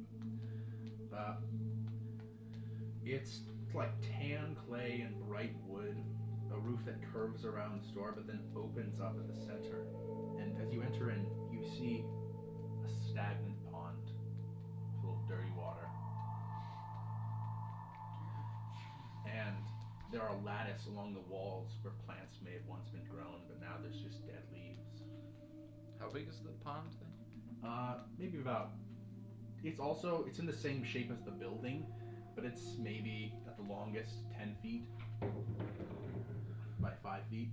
It's like tan clay and bright wood, a roof that curves around the store but then opens up at the center. And as you enter in, you see a stagnant pond full of dirty water. And there are lattice along the walls where plants may have once been grown, but now there's just dead leaves. How big is the pond thing? Maybe about. It's in the same shape as the building, but it's maybe at the longest 10 feet by 5 feet.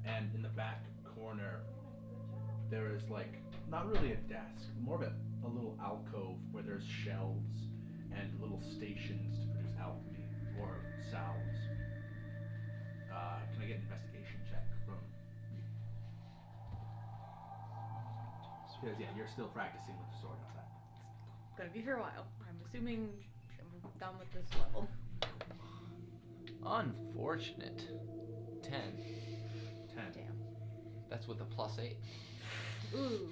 And in the back corner, there is like, not really a desk, more of a little alcove where there's shelves and little stations to produce alchemy or salves. Can I get an investigation check from you? Because yeah, you're still practicing with the sword outside. Gonna be for a while. I'm assuming I'm done with this level. Unfortunate. 10. 10. Damn. That's with a +8. Ooh.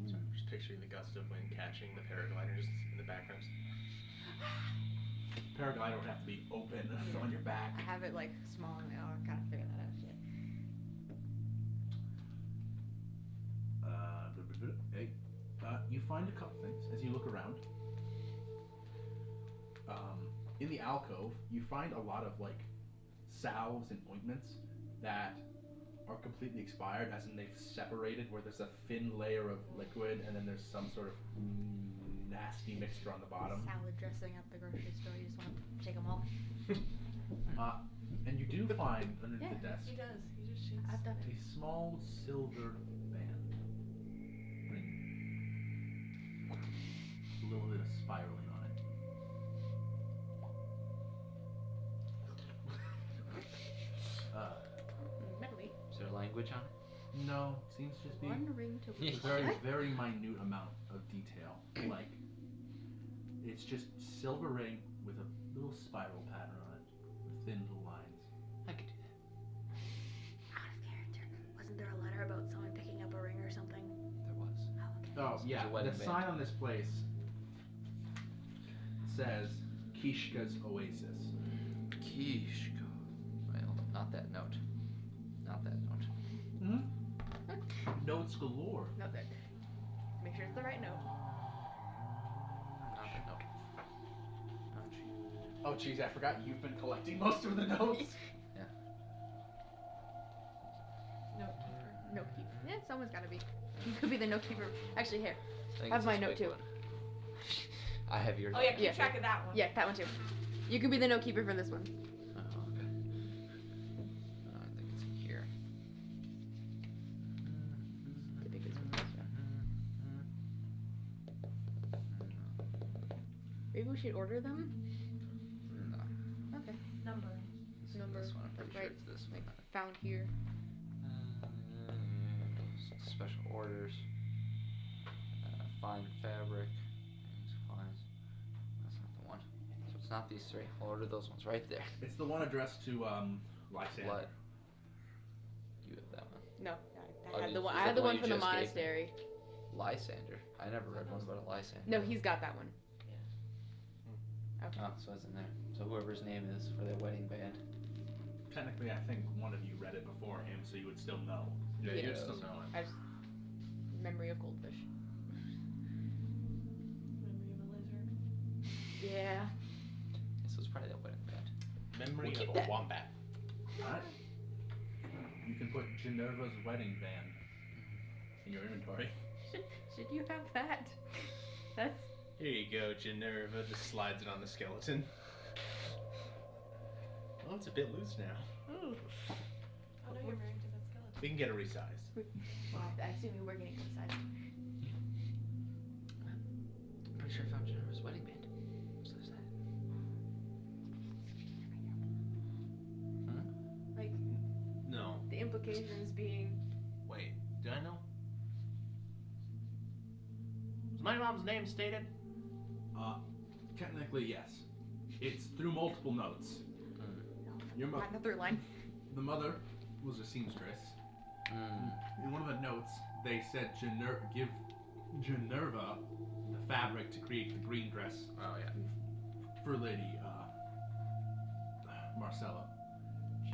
So I'm just picturing the gust of wind catching the paragliders in the background. Paraglider would have to be open on your back. I have it like small now. I gotta figure that out. Shit. Hey, you find a couple things as you look around. In the alcove, you find a lot of like salves and ointments that are completely expired, as in they've separated, where there's a thin layer of liquid and then there's some sort of nasty mixture on the bottom. Salad dressing at the grocery store. You just want to take them all. And you do find underneath the desk He does. He just shakes. I've done a it. small silver band. Ring. A little bit of spiraling on it. Metally. Is there language on it? No, seems to just be One ring to a very, very minute amount of detail. Like, it's just silver ring with a little spiral pattern on it, with thin little lines. I could do that. Out of character. Wasn't there a letter about someone picking up a ring or something? There was. Oh, yeah, a wedding the band. sign on this place says Kishka's Oasis. Kishka. Well, not that note. Not that note. Mm-hmm. Notes galore. Not that. Make sure it's the right note. Not that note. Not you. Oh, jeez, I forgot you've been collecting most of the notes. Yeah. Note keeper. Note keeper. Yeah, someone's gotta be. You could be the note keeper. Actually, here. I think Have it's my this note big too. one. I have your Oh note. yeah, keep Yeah. track of that one. Yeah, that one too. You can be the note keeper for this one. Oh, okay. I think it's here. Typically, it's one. Maybe we should order them. No. Okay. Number. It's Number, This one. I'm pretty right, sure it's this like one. found here. Special orders. Fine fabric. Supplies. That's not the one. So it's not these three. I'll order those ones right there. It's the one addressed to Lysander. What? You have that one. No, Oh, I had the is one. that I had the the one one you from the just gave me? monastery. Lysander. I never read one about a Lysander. No, he's got that one. Okay. Oh, so it's in there. So whoever's name is for their wedding band. Technically, I think one of you read it before him, so you would still know. Yeah, Yeah. you'd still know it. I just memory of goldfish. Memory of a lizard. Yeah. So it's probably that wedding band. Memory We'll keep of a that. wombat. Alright. You can put Genevra's wedding band in your inventory. Should you have that? That's. Here you go, Generva just slides it on the skeleton. Well, it's a bit loose now. Oh no, you're married to that skeleton. We can get it resized. Well, I assume you were getting inside. I'm pretty sure I found Jennifer's wedding band. So there's that. Like No. the implications being. Wait, did I know? Was my mom's name stated? Technically, yes. It's through multiple notes. Your Not the third line. the mother was a seamstress. In one of the notes, they said give Generva the fabric to create the green dress Oh yeah. for Lady Marcella,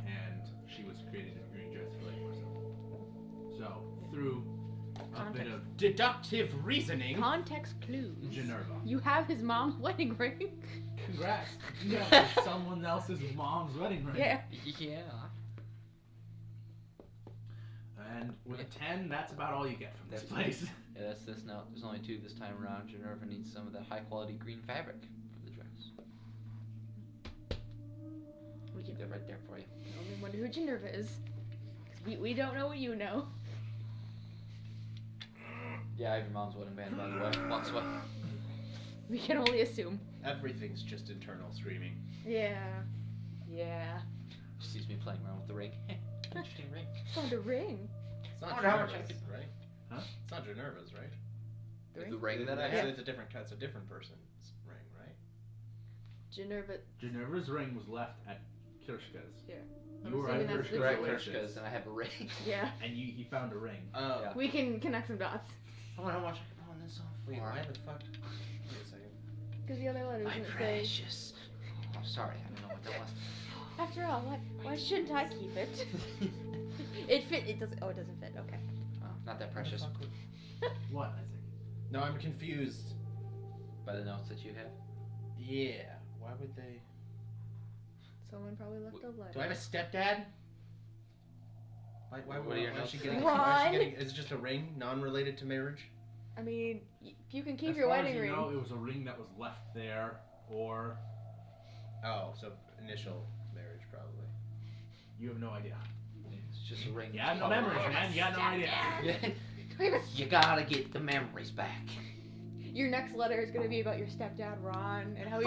and she was creating a green dress for Lady Marcella. So through a bit of Deductive reasoning. Context clues. Generva. You have his mom's wedding ring. Congrats! You have someone else's mom's wedding ring. Yeah. Yeah. And with a 10, that's about all you get from this place. Yeah, that's this note. There's only 2 this time around. Generva needs some of that high quality green fabric for the dress. We keep that right there for you. I only wonder who Generva is. 'Cause we don't know what you know. Yeah, I have your mom's wedding band, by the way. Walks away. We can only assume. Everything's just internal screaming. Yeah. Yeah. She sees me playing around with the ring. Interesting ring. Found a ring. It's not wonder how much I Generva's, could- right? Huh? It's not Generva's, right? The ring that I It's- have? It's a different person's ring, right? Generva. Generva's ring was left at Kirschka's. Yeah. You I'm were at assuming that's Kirschka's Right, Oasis, Kershka's, and I have a ring. Yeah. and he found a ring. Oh. Yeah. We can connect some dots. I wonder how much I can pawn this off for. Wait, why the fuck? Wait a second. Because the other letter My doesn't say. precious. Oh, sorry, I don't know what that was. After all, why shouldn't I keep it? It fit. It doesn't. Oh, it doesn't fit. Okay. Oh, not that precious. What the fuck would- What, Isaac? No, I'm confused. By the notes that you have. Yeah. Why would they? Someone probably left a letter. Do I have a stepdad? What are your why is she notes? getting? Ron! Why is she getting? Is it just a ring, non-related to marriage? I mean, you can keep As your far wedding as you ring. know, it was a ring that was left there, or Oh, so initial marriage probably. you have no idea. It's just a ring. You have no memories, man. You got no idea. You gotta get the memories back. Your next letter is gonna be about your stepdad Ron and how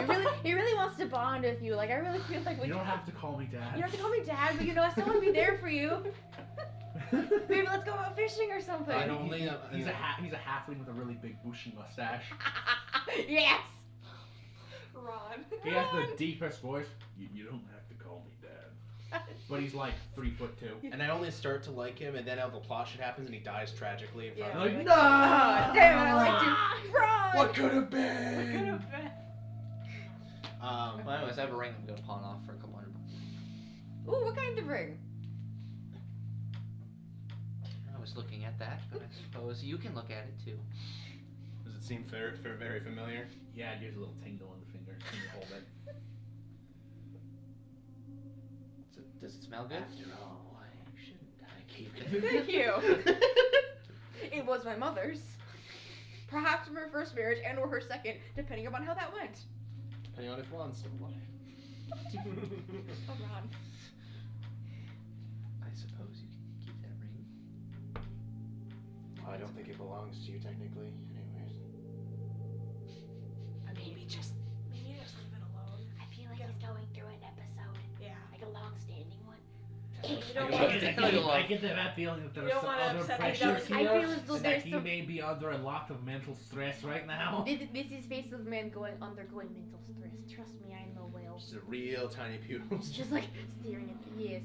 he really wants to bond with you. Like I really feel like You don't have to call me you dad. don't have to call me dad, but you know I still want to be there for you. Maybe let's go out fishing or something. I don't- Only, he's a halfling with a really big bushy mustache. Yes. Ron. He has the deepest voice. You don't have to call me dad. But he's like 3'2". And I only start to like him, and then the plot shit happens, and he dies tragically in front Yeah. of me. Like, no! Oh, damn it! I liked you, Ron. What could have been? What could have been? Well, anyways, I have a ring I'm gonna pawn off for a couple $100. Ooh, what kind of ring? I was looking at that, but I suppose you can look at it too. Does it seem very familiar? Yeah, it gives a little tingle in the fingers when you hold it. Does it smell good? After all, why shouldn't I keep it? Thank you. It was my mother's. Perhaps from her first marriage and or her second, depending upon how that went. Depending on if Ron's still alive. Oh, Ron. I suppose you can keep that ring. Well, I don't think it belongs to you technically, anyways. Maybe just Maybe just leave it alone. I feel like he's going through an episode, Yeah. like a long-standing one. You don't I want get to. it. I get that feeling that You there's don't some wanna other upset the pressures dog. here, I feel as though and there's that he some- may be under a lot of mental stress right now. This is face of man undergoing mental stress. Trust me, I know well. Just a real tiny pupils. Just like staring at the yes.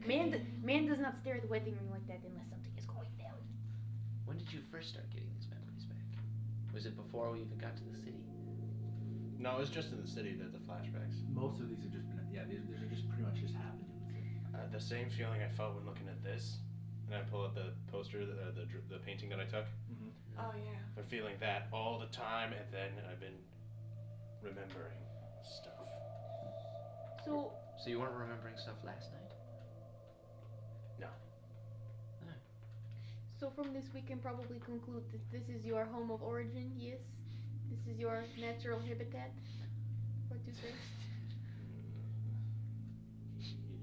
Man does not stare at the wedding ring like that unless something is going down. When did you first start getting these memories back? Was it before we even got to the city? No, it's just in the city that the flashbacks. Most of these have just been, these are just pretty much just happened in the city. The same feeling I felt when looking at this, and I pull out the poster, the painting that I took. Oh yeah. I'm feeling that all the time, and then I've been remembering stuff. So So you weren't remembering stuff last night? So from this we can probably conclude that this is your home of origin, yes? This is your natural habitat? What do you say?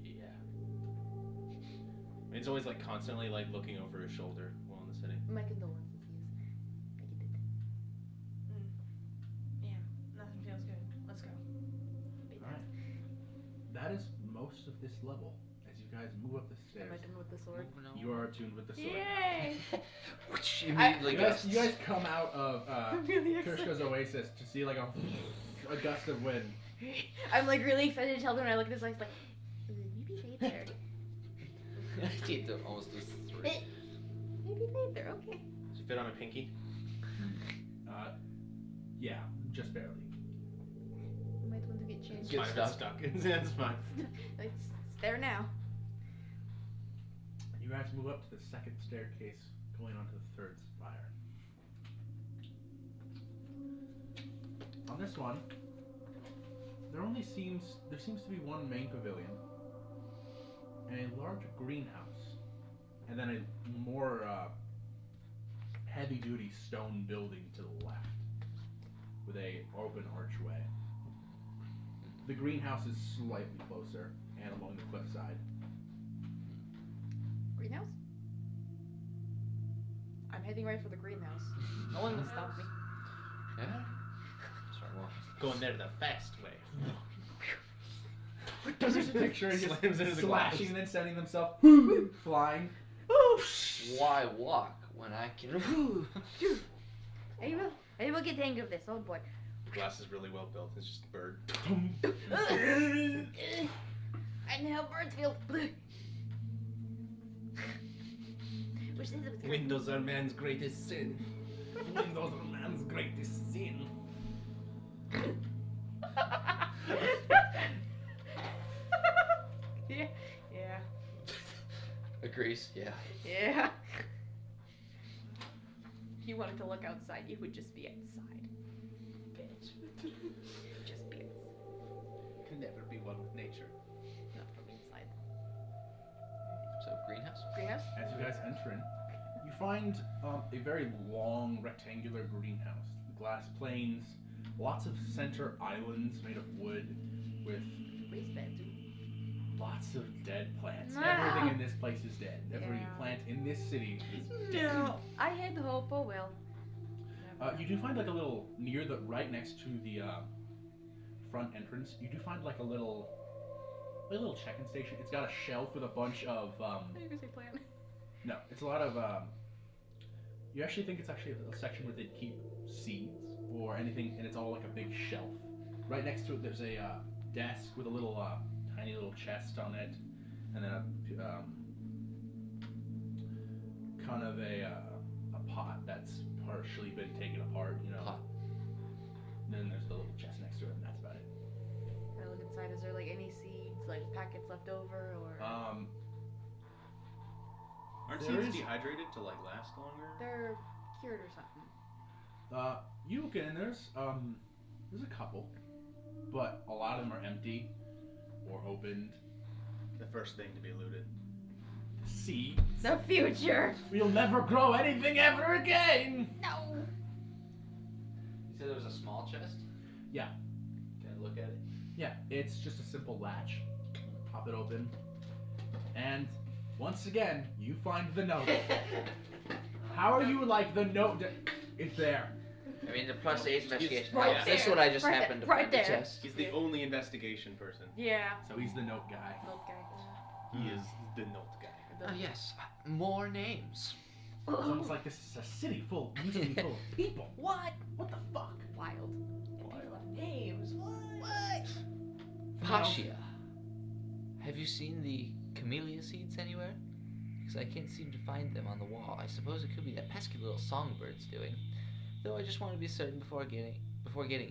Yeah. It's always like constantly like looking over his shoulder while in the city. My condolences, yes. I get it. Yeah. Nothing feels good. Let's go. Alright. That is most of this level. As you guys move up the Am stairs, I done with the sword? you are attuned with the sword. Yay! Which immediately You guys come out of I'm really excited. Kirschka's oasis to see like a gust of wind. I'm like really excited to tell them when I look at this, like, maybe shade there. He almost does 3. Maybe later. Okay. Does it fit on my pinky? Yeah, just barely. You might want to get changed. It's fine. It's stuck. It's fine. It's there now. You guys move up to the second staircase, going onto the third spire. On this one, there seems to be one main pavilion and a large greenhouse, and then a more heavy-duty stone building to the left with a open archway. The greenhouse is slightly closer and along the cliffside. Greenhouse? I'm heading right for the greenhouse. No one will stop me. Yeah. Sorry, well. Going there the fast way. There's a picture of Slams just into the slashing glass. and then sending themselves flying. Why walk when I can? I will get the hang of this. Oh boy. The glass is really well built. It's just a bird. I know how birds feel. Which is it? Windows are man's greatest sin. Windows are man's greatest sin. Yeah. Yeah. Agrees. Yeah. Yeah. If you wanted to look outside, you would just be outside. Bitch. Just be outside. Can never be one with nature. Not from inside. So greenhouse. Greenhouse? As you guys enter in, you find a very long rectangular greenhouse. Glass planes, lots of center islands made of wood with Raised bed, too. lots of dead plants. No. Everything in this place is dead. Every Yeah. plant in this city is dead. No. I had hope. Oh well. You do find like a little near the right next to the front entrance. You do find like a little check-in station. It's got a shelf with a bunch of You can say plant. no, it's a lot of you actually think it's actually a section where they keep seeds or anything, and it's all like a big shelf. Right next to it, there's a desk with a little tiny little chest on it, and then a kind of a pot that's partially been taken apart, you know. Pot. And then there's the little chest next to it, and that's about it. Can I look inside? Is there like any seeds, like packets left over, or Aren't There seeds is- dehydrated to like last longer? they're cured or something? You look in, and there's a couple, but a lot of them are empty or opened. The first thing to be looted. Seeds. The future. We'll never grow anything ever again. No. You said there was a small chest? Yeah. Can I look at it? Yeah, it's just a simple latch. Pop it open, and once again, you find the note. How are you like the note? It's there. I mean, the plus 8 investigation. Right Oh, this there. what I just Right happened to there. find Right the there. chest. He's the only investigation person. Yeah. So he's the note guy. Okay. He is the note guy. Oh yes, more names. It's almost like this is a city usually full of people. What? What the fuck? Wild. Names. What? Pasha. Have you seen the camellia seeds anywhere? Because I can't seem to find them on the wall. I suppose it could be that pesky little songbird's doing. Though I just want to be certain before getting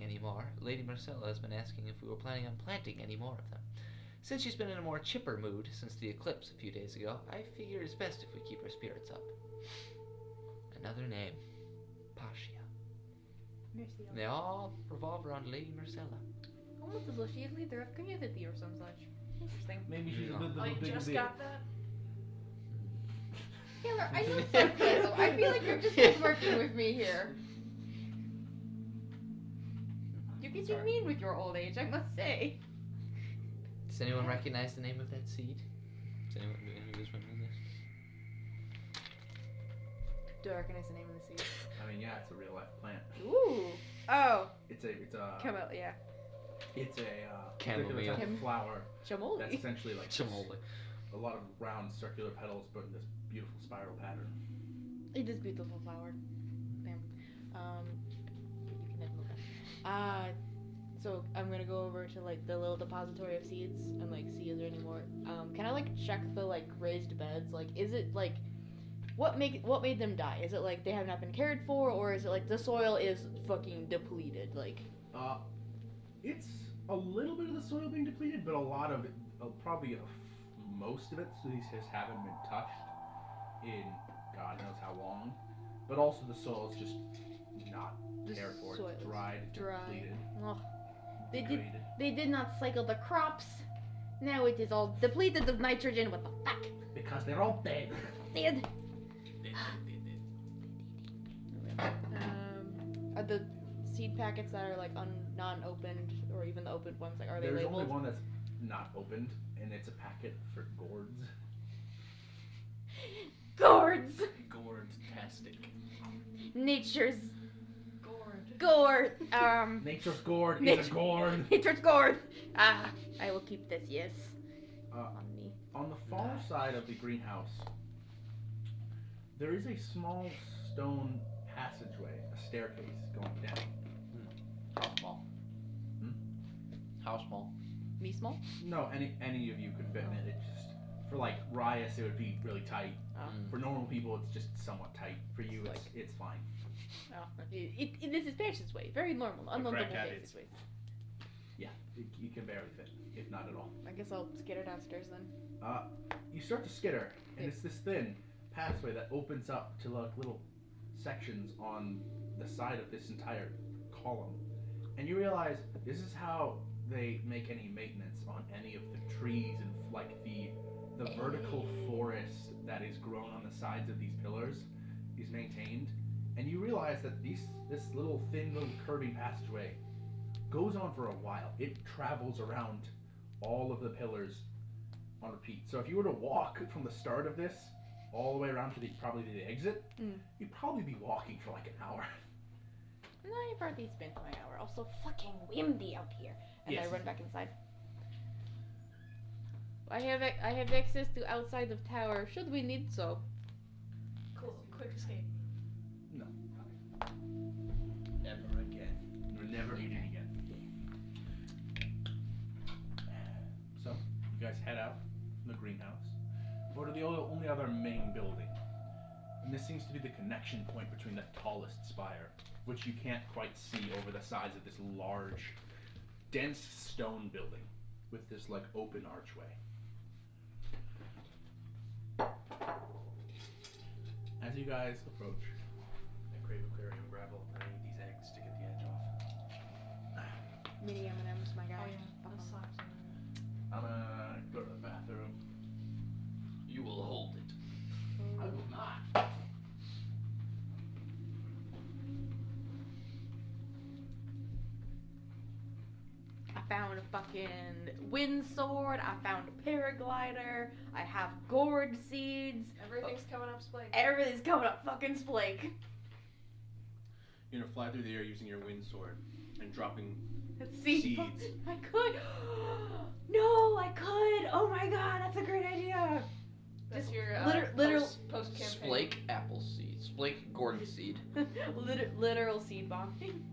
any more. Lady Marcella has been asking if we were planning on planting any more of them. Since she's been in a more chipper mood since the eclipse a few days ago, I figure it's best if we keep her spirits up. Another name. Pasha. And they all revolve around Lady Marcella. Almost as though she is leader of community or some such. Interesting. Maybe she's a No. bit of Oh, a you big just deal. got that? Taylor, I know sarcasm. I feel like you're just working with me here. You're getting mean with your old age, I must say. Does anyone recognize the name of that seed? Does anyone who was remembering this? Do I recognize the name of the seed? I mean, yeah, it's a real life plant. Ooh. Oh. It's a Yeah. it's a Chamomile. particular type of flower that's Chamoli. essentially like Chamoli. a lot of round circular petals, but in this beautiful spiral pattern. It is beautiful flower. Bam. You can look at. So I'm gonna go over to like the little depository of seeds and like see is there any more. Can I like check the like raised beds? Like, is it like, what made them die? Is it like they have not been cared for, or is it like the soil is fucking depleted? Like, It's a little bit of the soil being depleted, but a lot of it, probably most of it, so these just haven't been touched in God knows how long. But also the soil is just not the cared for. soil It's is dried, depleted, Ugh. degraded. They did not cycle the crops. Now it is all depleted of nitrogen. What the fuck? Because they're all dead. Dead. Are the seed packets that are like non-opened, or even the opened ones, like are they There's labeled? only one that's not opened, and it's a packet for gourds. Gourds. Gourd-tastic. Nature's Gourd. gourd. Nature's gourd is Nature- a gourd. Nature's gourd. Ah, I will keep this. Yes. On me. On the far side of the greenhouse, there is a small stone passageway, a staircase going down. How small? How small? Me small. No, any of you could fit in it. It's just for like Rias, it would be really tight. For normal people, it's just somewhat tight. For you, it's fine. Oh, this is Patient's way. Very normal, uncomfortable Patient's way. Yeah, you can barely fit, if not at all. I guess I'll skitter downstairs then. You start to skitter, and it's this thin pathway that opens up to like little sections on the side of this entire column, and you realize this is how they make any maintenance on any of the trees and like the vertical forest that is grown on the sides of these pillars is maintained. And you realize that this little thin little curving passageway goes on for a while. It travels around all of the pillars on repeat. So if you were to walk from the start of this all the way around to the exit, you'd probably be walking for like an hour. No, you've already spent my hour. Also, fucking windy out here. And Yes. I run back inside. I have access to outside of tower. Should we need so? Cool. Quick escape. No. Never again. You're never eating again. So, you guys head out from the greenhouse, go to the only other main building. And this seems to be the connection point between the tallest spire, which you can't quite see over the sides of this large, dense stone building with this like open archway. As you guys approach, I crave aquarium gravel. I need these eggs to get the edge off. Mini M&M's, my guy. Oh yeah. Those socks. I'm gonna go to the bathroom. You will hold it. I will not. I found a fucking wind sword. I found a paraglider. I have gourd seeds. Everything's coming up, Splake. Everything's coming up fucking Splake. You're gonna fly through the air using your wind sword and dropping Seeds. seeds. I could. No, I could. Oh my god, that's a great idea. That's Just your literal post campaign. Splake apple seed. Splake Gordon seed. literal seed bombing.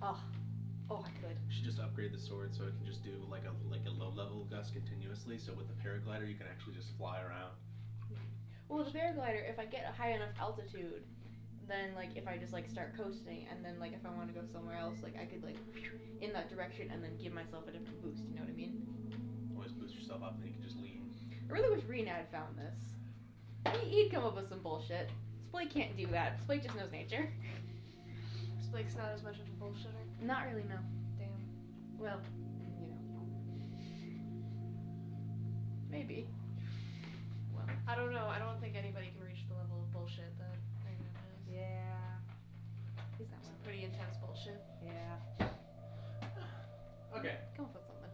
Oh, I could. You should just upgrade the sword so it can just do like a low level gust continuously. So with the paraglider, you can actually just fly around. Well, the paraglider, if I get a high enough altitude, then like if I just like start coasting, and then like if I want to go somewhere else, like I could like in that direction and then give myself a different boost. You know what I mean? Always boost yourself up, and then you can just lean. I really wish Rena had found this. He'd come up with some bullshit. Splake can't do that. Splake just knows nature. Splake's not as much of a bullshitter. Not really, no. Damn. Well, you know. Maybe. Well, I don't know. I don't think anybody can reach the level of bullshit that Raymond is. Yeah. He's not Some one. pretty intense bullshit. Yeah. Okay. Come up with something.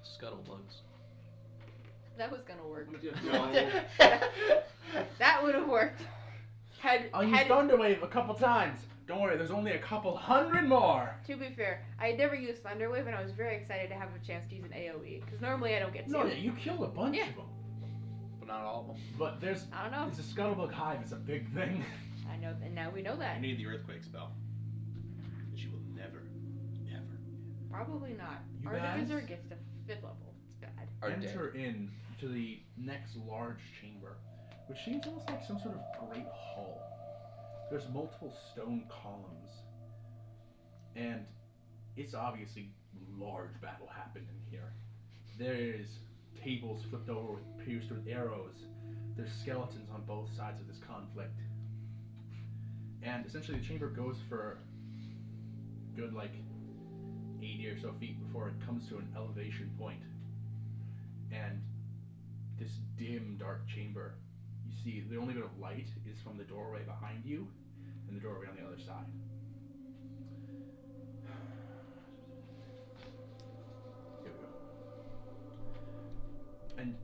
Scuttlebugs. That was gonna work. No. That would have worked. I'll use Thunderwave a couple times. Don't worry, there's only a couple hundred more. To be fair, I had never used Thunderwave, and I was very excited to have a chance to use an AoE, because normally I don't get to. No, you killed a bunch Yeah. of them. But not all of them. But there's I don't know. it's a Scuttlebug hive. It's a big thing. I know, and now we know that. You need the earthquake spell, which you will never, ever. Probably not. You Artificer guys- gets to 5th level. It's bad. Are Enter dead. in to the next large chamber, which seems almost like some sort of great hall. There's multiple stone columns, and it's obviously large battle happened in here. There's tables flipped over with pierced with arrows. There's skeletons on both sides of this conflict. And essentially the chamber goes for a good like 80 or so feet before it comes to an elevation point. And this dim, dark chamber, you see the only bit of light is from the doorway behind you and the doorway on the other side. Here we go. And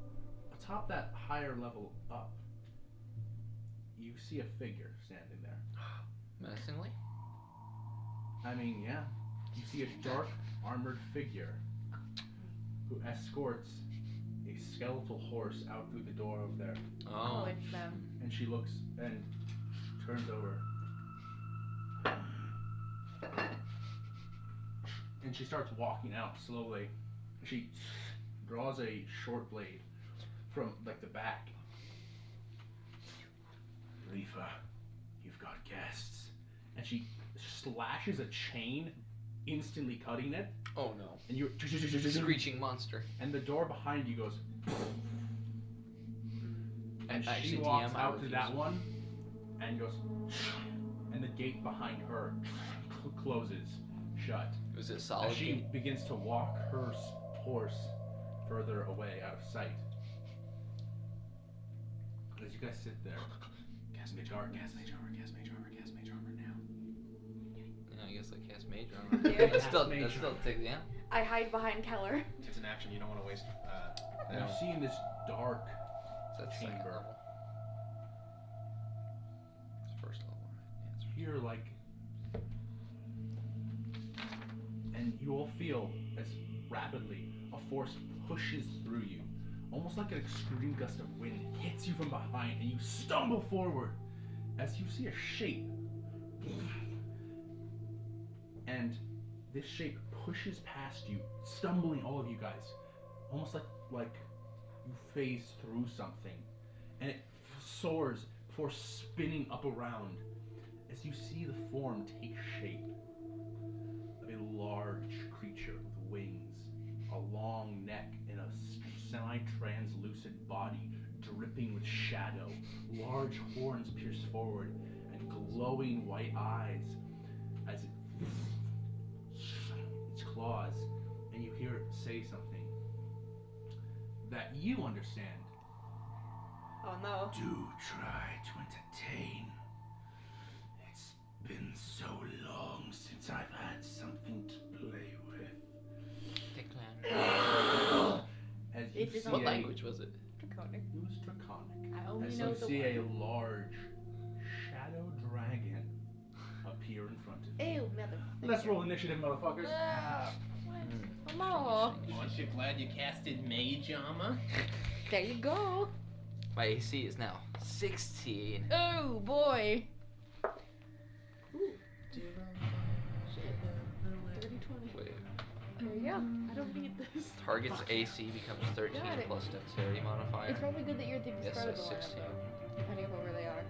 atop that higher level up, you see a figure standing there. Menacingly? I mean, yeah. You see a dark, armored figure who escorts a skeletal horse out through the door over there. Oh, it's them. And she looks and turns over. And she starts walking out slowly. She draws a short blade from like the back. Leafa, you've got guests. And she slashes a chain, instantly cutting it. Oh no. And you're Screeching monster. and the door behind you goes. And Actually, she walks DM, I out to that refuse. one and goes. And the gate behind her closes shut. Was it solid? As she begins to walk her horse further away out of sight. As you guys sit there, Cast mage armor, cast mage armor, cast mage armor, cast mage armor now. Yeah, I guess I cast mage armor. Yeah. That's still, Mage that's still take yeah. I hide behind Keller. It's an action, you don't want to waste. and you see in this dark So that's second chamber, level. It's first level, right? Yeah, it's you're like, and you all feel as rapidly a force pushes through you, almost like an extreme gust of wind hits you from behind, and you stumble forward as you see a shape. And this shape pushes past you, stumbling all of you guys, almost like you phase through something, and it soars before spinning up around as you see the form take shape of a large creature with wings, a long neck, and a semi-translucent body dripping with shadow. Large horns pierce forward and glowing white eyes as it its claws, and you hear it say something that you understand. Oh no. Do try to entertain. It's been so long since I've had something to play with. Declan. As you It's see What a, language was it? Draconic. It was draconic. I only As know you the see a one. large shadow dragon appear in front of you. Ew, mother. Let's roll initiative, motherfuckers. Come on. Aren't you glad you casted mage armor? There you go. My AC is now 16. Oh boy. Wait. There you go. I don't need this. Target's AC becomes 13 Got it. plus dexterity modifier. It's probably good that you're the Yes, discardable so one, 16. though, depending upon where they are.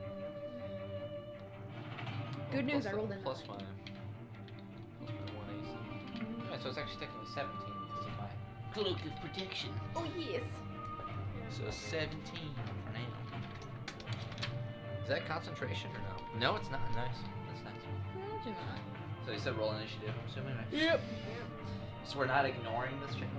Good news, I rolled a plus 9. my 1 AC. Yeah, so it's actually technically 17 because of my cloak of protection. Oh yes. So 17 for now. Is that concentration or no? No, it's not. Nice. That's nice. Imagine that. So you said roll initiative, I'm assuming, right? Yep. So we're not ignoring this chicken?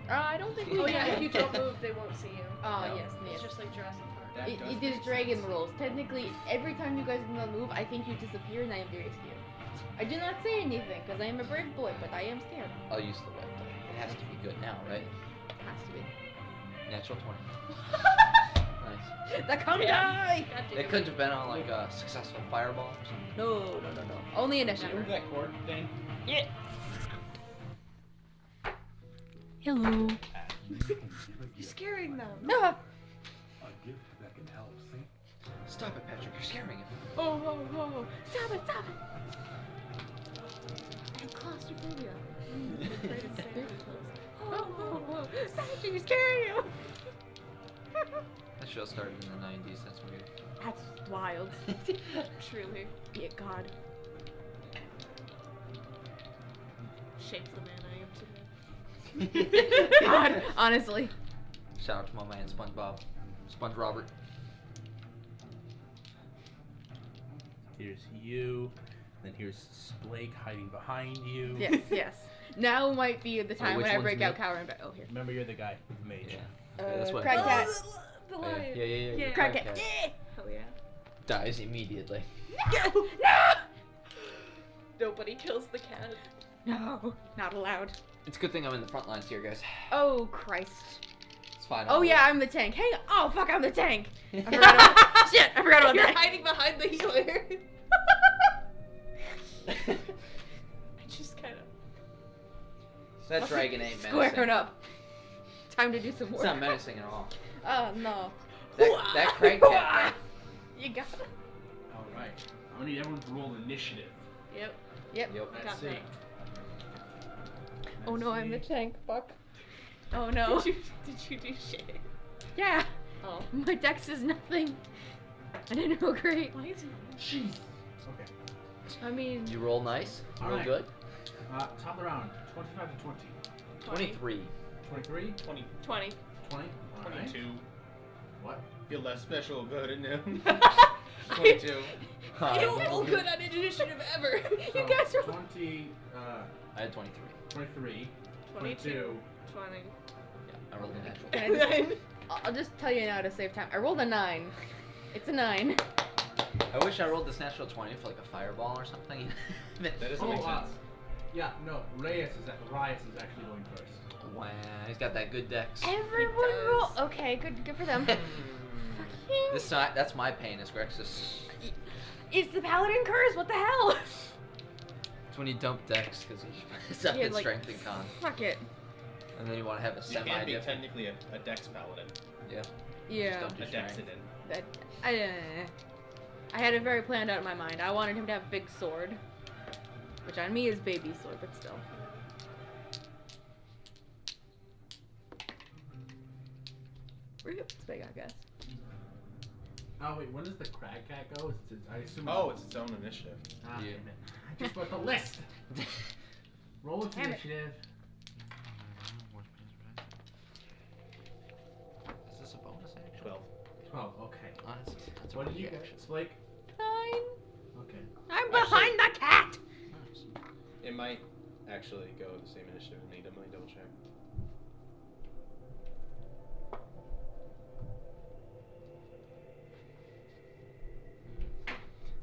I don't think we Oh yeah, can. if you don't move, they won't see you. Oh No. yes, It's yes. just like Jurassic Park. That It does is make dragon sense. rules. Technically, every time you guys do not move, I think you disappear, and I am very scared. I do not say anything because I am a brave boy, but I am scared. I'll use the web die. It has to be good now, right? Has to be. Natural 20. Nice. The come Yeah. die. God damn It couldn't have been on like a successful fireball or something. No. Only initiative. Move that cord thing. Yeah. Hello. You're scaring them. No. A gift that can help, see? Stop it, Patrick. You're scaring him. Oh, whoa. Stop it. I have claustrophobia. I'm afraid of Santa Claus. Whoa. Patrick, you're scaring you. That's show started in the 90s. That's weird. That's wild. Truly. Yeah, God. Shapes the man I am today. God, honestly. Shout out to my man SpongeBob. Sponge Robert. Here's you. Then here's Splake hiding behind you. Yes, yes. Now might be the time which when I one's break me? out Cower and Oh, here. Remember, you're the guy with the mage. Yeah. That's what Crack Cat. The Oh, yeah. lion. Yeah. Crack Crack Cat. Cat. Hell yeah. Dies immediately. No! Nobody kills the cat. No, not allowed. It's a good thing I'm in the front lines here, guys. Oh, Christ. It's fine. Oh, yeah, I'm the tank. Hang on. Oh, fuck, I'm the tank. I forgot about Shit, I forgot about You're that. hiding behind the healer. I just kind of. That dragon ain't menacing. Squaring up. Time to do some It's work. not menacing at all. Oh, no. That Craig cat. You got it. Alright. I'm gonna need everyone to roll initiative. Yep. Yep. Yep. Let's Got see. me. Oh, no, I'm the Let's tank. Fuck. Oh, no. Did you do shit? Yeah. Oh. My dex is nothing. I didn't roll great. Why is it? Jeez. Okay. I mean, Did you roll nice? You roll Alright. good? Top of the round. 25 to 20. 23. 23? 20, 20. 20? Alright. 22. What? Feel less special. Go ahead and noon. I 22. don't roll good on initiative ever. So, You guys are- 20, I had 23. 23, 22. 22. 20. Yeah, I rolled a natural. Can I just- I'll just tell you now to save time. I rolled a 9. It's a 9. I wish I rolled this natural 20 for like a fireball or something. That doesn't Oh, make sense. Yeah, no, Rias is actually going first. Wow, he's got that good dex. Everyone does. roll. Okay, good for them. This time, that's my pain is Grexus. It's the paladin curse. What the hell? It's when you dump dex because it's up Yeah, in like- strength and con. Fuck it. And then you want to have a You can be semi-different. technically a dex paladin. Yeah. Yeah. Just don't do A strength. dexidin. That, I had it very planned out in my mind. I wanted him to have a big sword, which on me is baby sword, but still. Where'd it go, I guess? Oh wait, when does the crag cat go? I assume. Oh, it's its own initiative. Ah, Yeah. damn it. I just want the list. Roll its Damn it. initiative. Is this a bonus action? 12. 12. Okay. Oh, that's a What did you reaction. get? Slake. 9. Okay. I'm behind the cat. Nice. It might actually go the same initiative. Let me double check.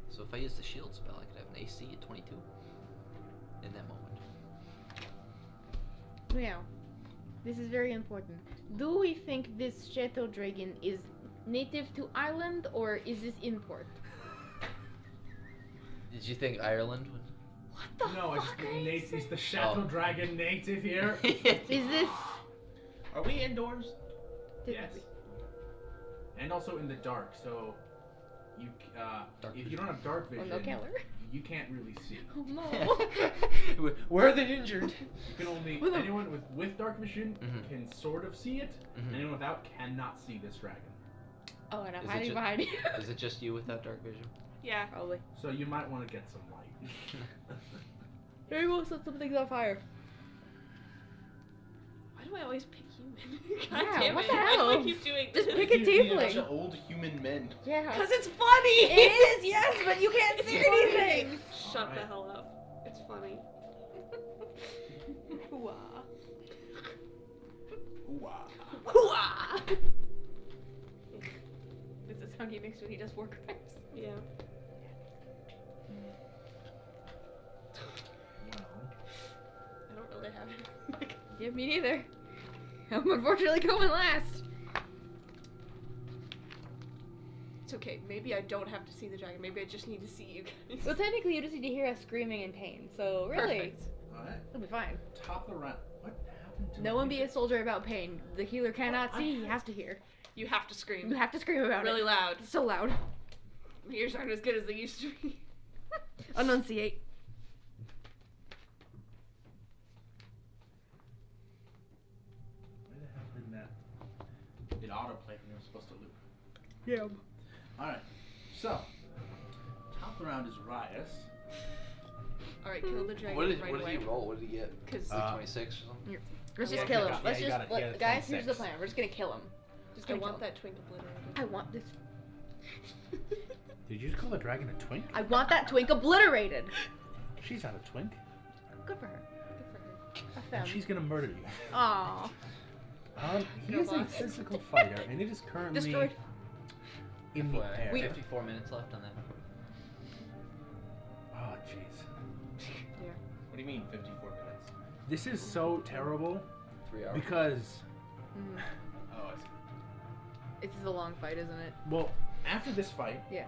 So if I use the shield spell, I could have an AC at 22 in that moment. Now, this is very important. Do we think this Shadow Dragon is native to Ireland or is this import? Did you think Ireland would? What the No, I just fuck are you is the Shadow Oh. Dragon native here? Is this Are we indoors? Yes. And also in the dark, so you Dark if you don't have dark Oh, vision, no killer. you can't really see. Oh no. Where are they injured? You can only With a- anyone with dark vision Mhm. can sort of see it. Mhm. Anyone without cannot see this dragon. Oh, and I'm Is it hiding ju- behind you. Is it just you with that dark vision? Yeah. Probably. So you might want to get some light. Maybe we'll set some things on fire. Why do I always pick human? Yeah, God damn what it. the Why do I hell? keep doing Just this? pick a You need a bunch tiefling. of old human men. Yeah. Because it's funny! It is, yes, but you can't It's see funny. anything. Shut the Alright. hell up. It's funny. Hooah. Hooah! This is how he makes when he does war crimes. Yeah. Well, I don't really have it. Yeah, me neither. I'm unfortunately going last. It's okay. Maybe I don't have to see the dragon. Maybe I just need to see you guys. Well, technically, you just need to hear us screaming in pain. So really, Perfect. alright. it'll be fine. Top of the round. What happened to No my one be a music? soldier about pain. The healer cannot see. He has to hear. You have to scream. You have to scream about really it. loud. It's so loud. My ears aren't as good as they used to be. Enunciate. Where the hell did that? It autoplayed when it was supposed to loop. Yeah. Alright, so, top of the round is Rias. Alright, kill the dragon What did away. he roll? What did he get? Because Like 26 or something? Let's Yeah, just he kill him. got- Let's yeah, he just got it. He had a guys. Here's the 26. plan. We're just gonna kill him. Just I gonna want kill him. that twink obliterated. I want this. Did you just call the dragon a twink? I want that twink obliterated. She's not a twink. Good for her. Good for her. A And femme. she's gonna murder you. Aw. He Go is a boss. physical fighter, and it is currently Destroyed. in the air. 54 minutes left on that. Oh, jeez. What do you mean 54 minutes? This is so terrible 3 hours. because, Mm. Oh, I see. It's a long fight, isn't it? well, after this fight, Yeah.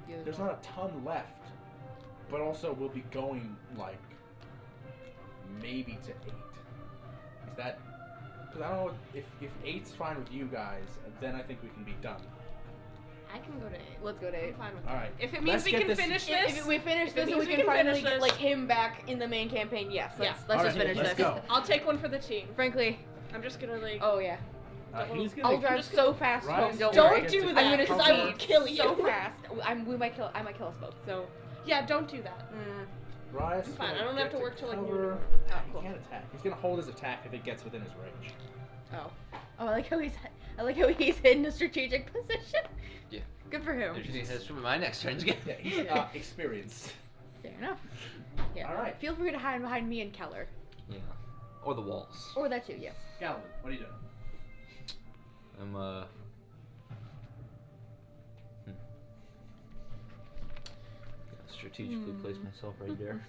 The other there's one. not a ton left, but also we'll be going like maybe to 8. Is that? Because I don't know if 8's fine with you guys, then I think we can be done. I can go to 8. Let's go to 8. I'm fine with All that. right. If it Let's means we get can this- finish this, If we finish If it this and means we we can can finally finish get this. like him back in the main campaign, yes. Let's All just right, finish let's this. go. I'll take one for the team. Frankly, I'm just gonna like. oh yeah. He's gonna. I'll drive so fast Right. home. Don't Don't worry. do I'm that. I'm gonna because I will speed kill you. so fast. I might kill us both. So. Yeah, don't do that. Rias I'm is fine, gonna I don't have get to work till, like, cover. noon. Oh, He cool. can't attack. He's gonna hold his attack if it gets within his range. Oh. I like how he's in a strategic position. Yeah. Good for him. Interesting. That's my next turn's again. Yeah, he's experienced. Fair enough. Yeah. All right. Feel free to hide behind me and Keller. Yeah. Or the walls. Or that too, yes. Galvin, what are you doing? I'm strategically place myself right there.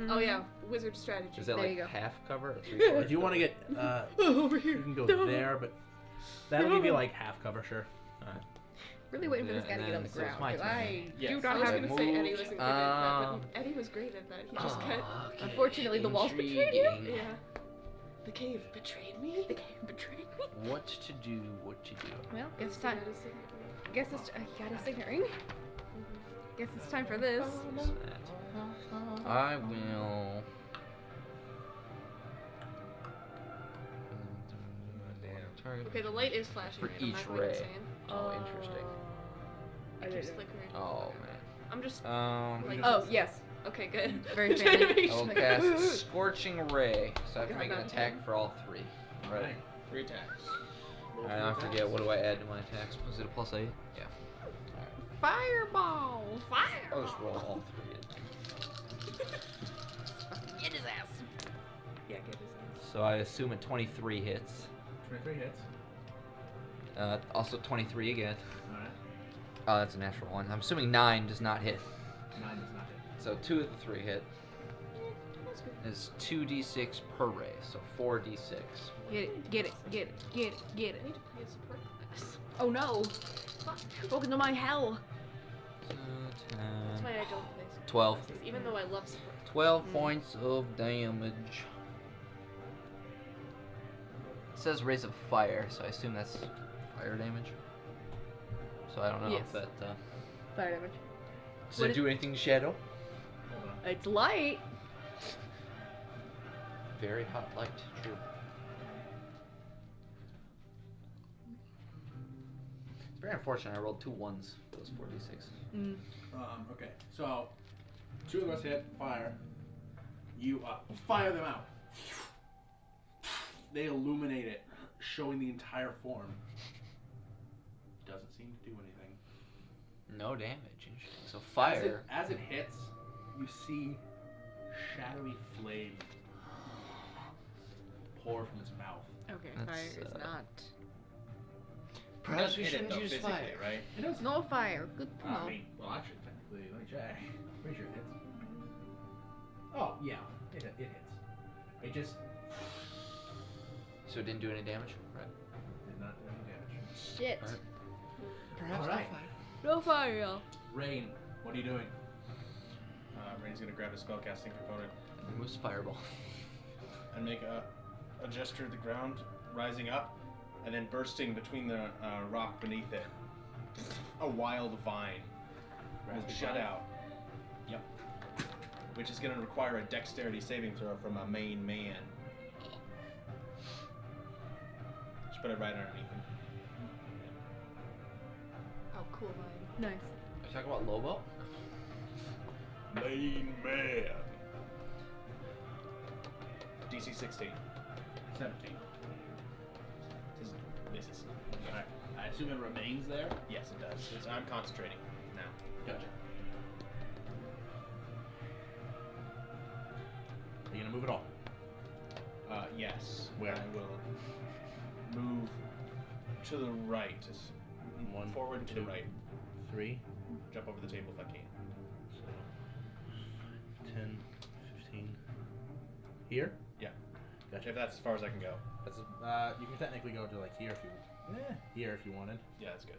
Oh yeah, wizard strategy. Is that There like you go. half cover or 3/4? If you want to get, Over here. you can go there, but that'll give you like half cover, sure. Really waiting for this Yeah, guy to and get on the then- so it's ground. my 'Cause turn. I Yes. do I not was have. gonna say Eddie wasn't good at that, Um, but Eddie was great at that. He just got. Okay, Unfortunately, the walls betrayed you. intriguing. Yeah. The cave betrayed me. The game betrayed me. What to do? What to do? Well, guess it's time. Guess it's got a signature. Guess it's time for this. This, that. I will. Target. Okay, the light is flashing. For right? I'm each not going ray. insane. Oh, interesting. It keeps flickering. Oh man. I'm just. Like, Oh yes. Okay, good. Very I'm trying to fancy. make I will sure. cast Scorching Ray, so I have to God, make an that attack one. for all 3. Right. 3 attacks. Alright, I forget. What do I add to my attacks? Was it a +8? Yeah. Fireball. I'll just roll all 3. Get his ass. Yeah, get his ass. So I assume a 23 hits. 23 hits. Also 23 again. All right. Oh, that's a natural 1. I'm assuming 9 does not hit. 9 does not hit. So 2 of the 3 hit. That's good. Is 2d6 per ray, so 4d6. Get it. Get it. Get it. Get it. Get I it. need to play a support class. Oh no. Welcome to my hell. So That's 10, why I don't play support 12. classes, even though I love support. 12 points of damage. It says rays of fire, so I assume that's fire damage. So I don't know Yes. if that Fire damage. does What it do anything shadow? Hold on. It's light. Very hot light, true. It's very unfortunate I rolled 2 1s. Those 4d6. Okay, so 2 of us hit fire. You fire them out. They illuminate it, showing the entire form. Doesn't seem to do anything. No damage. Interesting. So fire. As it hits, you see shadowy flame pour from its mouth. Okay. That's, Fire is not. Perhaps we Hit it, shouldn't though, use physically, fire. right? It does. No fire. Good to know. I mean, well, actually, technically, let me check. Pretty sure it hits. Oh, yeah, it hits. It just So it didn't do any damage? Right. did not do any damage. Shit. Alright. Perhaps All right. no fire, y'all. Rain, what are you doing? Rain's gonna grab a spellcasting component Removes fireball. and make a gesture to the ground, rising up, and then bursting between the rock beneath it. A wild vine will Raspberry shut vine? out. Yep. Which is gonna require a dexterity saving throw from a main man. Just put it right underneath him. cool vibe. Nice. Are you talking about Lobo? Main man. DC 16. 17. This misses. Alright. I assume it remains there? Yes, it does. I'm concentrating now. Gotcha. Are you gonna move it all? Yes. Where? I will move to the right. One, Forward to the two. right. 3, Jump over the table if I can. so 10, 15. Here? Yeah. Gotcha. If that's as far as I can go. That's you can technically go to like here if you here if you wanted. Yeah, that's good.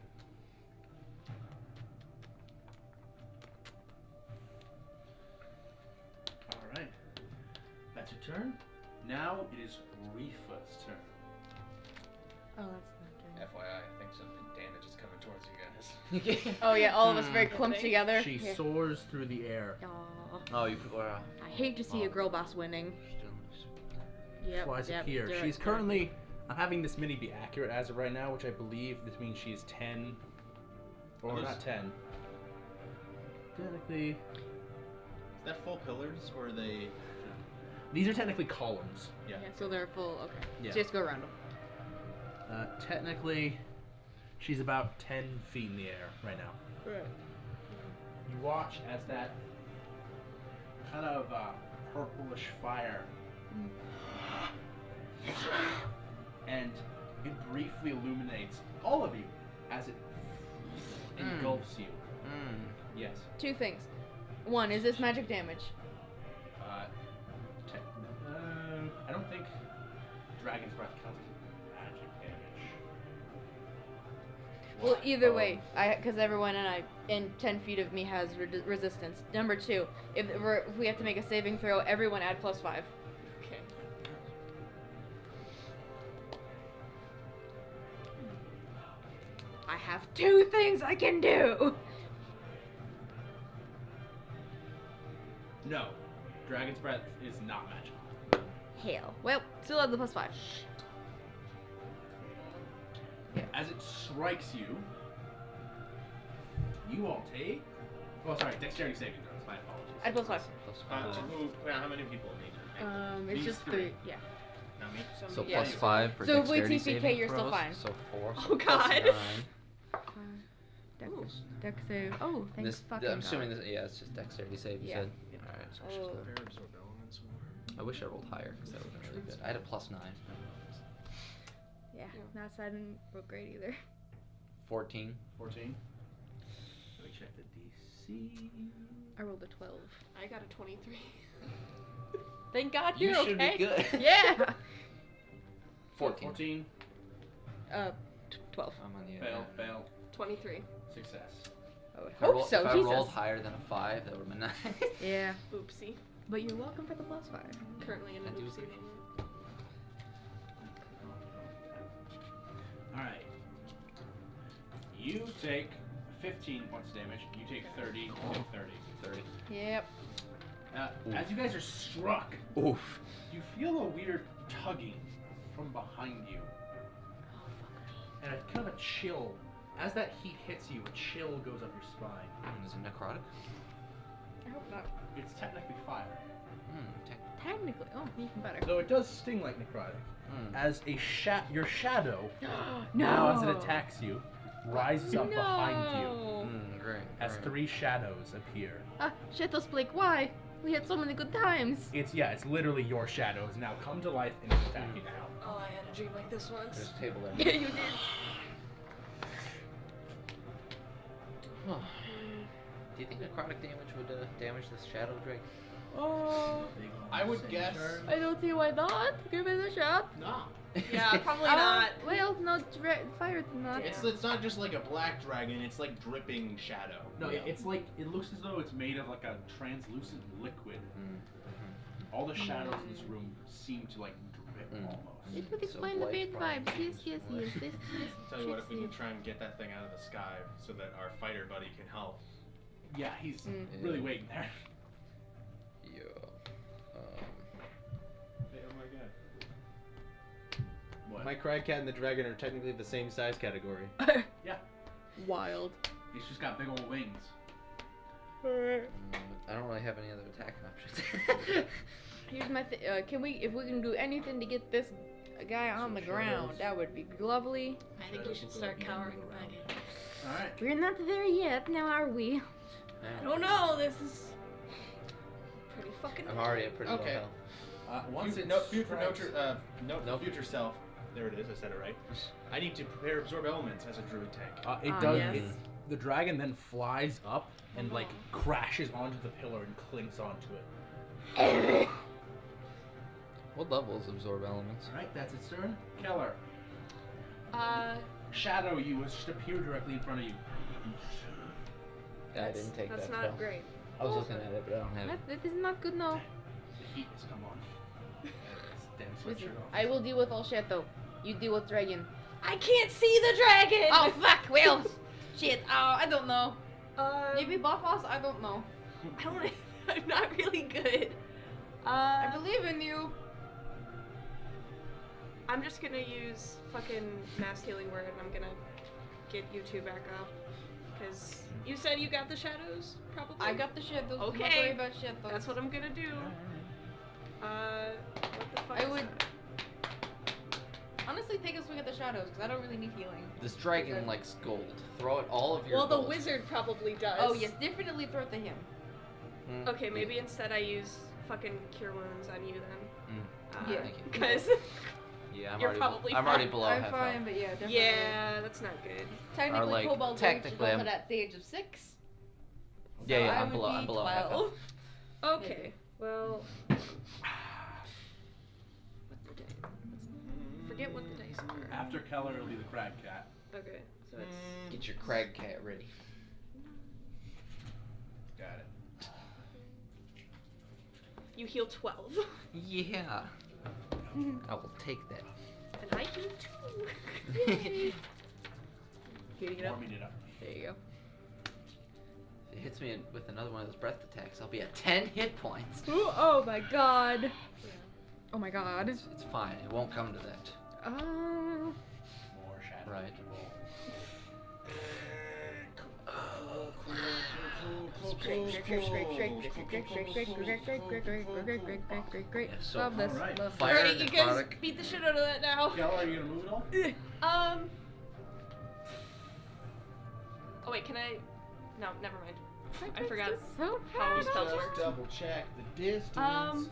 Alright. That's your turn. Now it is Rifa's turn. Oh, that's not FYI, I think something damage is coming towards you guys. good. Oh yeah, all of us very clumped together. She Here. soars through the air. Aw. Oh, you people are. I hate to see a girl boss winning. Yep. Flies yep, up here. do it, She's do it. currently. I'm having this mini be accurate as of right now, which I believe this means she's 10. Or Are not those- 10. Technically. Is that full pillars or are they? These are technically columns. Yeah. Yeah, so they're full. Okay. Yeah. Just go around them. Technically, she's about 10 feet in the air right now. Right. You watch as that kind of purplish fire, and it briefly illuminates all of you as it engulfs you. Yes. Two things. One, is this magic damage? I don't think Dragon's Breath counts as magic damage. Well, either way, because everyone in 10 feet of me has resistance. Number two, if we have to make a saving throw, everyone add +5. Okay. I have 2 things I can do. No, Dragon's Breath is not magical. Hell. Well, still have the +5. As it strikes you, you all take. Oh, sorry, dexterity saving throws. My apologies. Add +5. How many people need? It's These just 3. 3. Yeah. Not me. So Yeah. +5 for So if we dexterity TPK, saving you're still throws, fine. So 4. Oh, God. Dex save. Oh, thanks This, fucking I'm assuming God. this. Yeah, it's just dexterity save. You Yeah. said. All right. Oh. I wish I rolled higher because that would have been really good. I had a +9. Yeah. Not sad and roll great either. 14. 14. Let me check the DC. I rolled a 12. I got a 23. Thank God You you're should okay. be good. Yeah. 14. 14. 12. I'm on the Fail, fail, 23. success. I would If I, hope roll, so. if I Jesus. rolled higher than a 5, that would have been nice. Yeah. Oopsie. But you're welcome for the +5. Currently in an I do oopsie appreciate moment. Alright. You take 15 points of damage. You take 30. You take 30. 30. Yep. As you guys are struck, Oof. you feel a weird tugging from behind you. And a kind of a chill. As that heat hits you, a chill goes up your spine. Is it necrotic? I hope not. It's technically fire. Technically. Oh, even better. Though it does sting like necrotic. As your shadow, No. now as it attacks you, rises up behind you. No. Great. As great. 3 shadows appear. Shadows Blake, why? We had so many good times. It's literally your shadows now come to life and attack you now. Oh, I had a dream like this once. There's a table there. Yeah, you did. Do you think necrotic damage would damage this shadow drake? Oh, I would guess. I don't see why not. Give it a shot. No. Yeah, probably not. Well, no, fire not. It's not just like a black dragon. It's like dripping shadow. No, it's like, it looks as though it's made of like a translucent liquid. All the shadows in this room seem to like drip almost. It would So explain the blight bad bright. vibes. Yes. This Tell you what, if we can try and get that thing out of the sky so that our fighter buddy can help. Yeah, he's Mm. really waiting there. Yeah. Hey, oh my god. What? My Crycat and the dragon are technically the same size category. Wild. He's just got big old wings. I don't really have any other attacking options. Here's my if we can do anything to get this guy on the ground, that would be lovely. I think you should start cowering back in. Alright. We're not there yet, now are we? I don't know, this is pretty fucking I'm already at pretty Okay. low health. Once it future self. There it is. I said it right. I need to prepare absorb elements as a druid tank. It does. Yes. The dragon then flies up and like crashes onto the pillar and clings onto it. What level is absorb elements? Alright, that's its turn. Keller. Shadow you has just appeared directly in front of you. I didn't take That's that not spell. great. I was looking at it, but I don't have it. That is not good, no. The heat has come on. Damn Listen, sweatshirt off. I will deal with all shit though. You deal with dragon. I can't see the dragon! Oh fuck, well, shit. Oh, I don't know. Maybe Maybe buff us. I don't know. I don't. I'm not really good. I believe in you. I'm just gonna use fucking mass healing word, and I'm gonna get you two back up. Cause you said you got the shadows, probably. I got the shit. Those Okay. Don't worry about shit though. That's what I'm gonna do. What the fuck? I is would- that? Honestly, take a swing at the shadows because I don't really need healing. This dragon likes gold. Throw it all of your Well, the gold. wizard probably does. Oh yes, definitely throw it to him. Mm. Okay, maybe instead I use fucking cure wounds on you then. Yeah. Thank you. Because Yeah, I'm You're already. probably I'm fine. already below I'm half fine, health. but yeah, definitely. yeah, that's not good. Technically, like, Cobalt technically, Gold I'm- is at stage of 6. Yeah, So yeah, I I'm would below. be I'm below half 12. health. Okay, well. What the dice? Forget what the dice are. After Keller, it'll be the crab cat. Okay, so it's. Get your crag cat ready. Got it. You heal 12. Yeah. I will take that. And I heal 2. Yay! Heating it up. Warming it up. There you go. If it hits me with another one of those breath attacks, I'll be at 10 hit points. Ooh, oh my god. Oh my god. It's fine. It won't come to that. More shadow. Right. Great. Yeah, so Love this. alright. Love Fire Alright, you guys necrotic. beat the shit out of that now. Keller, are you gonna move at all? Oh wait, can I? No, never mind. I forgot So how proud. spells work. double check the distance.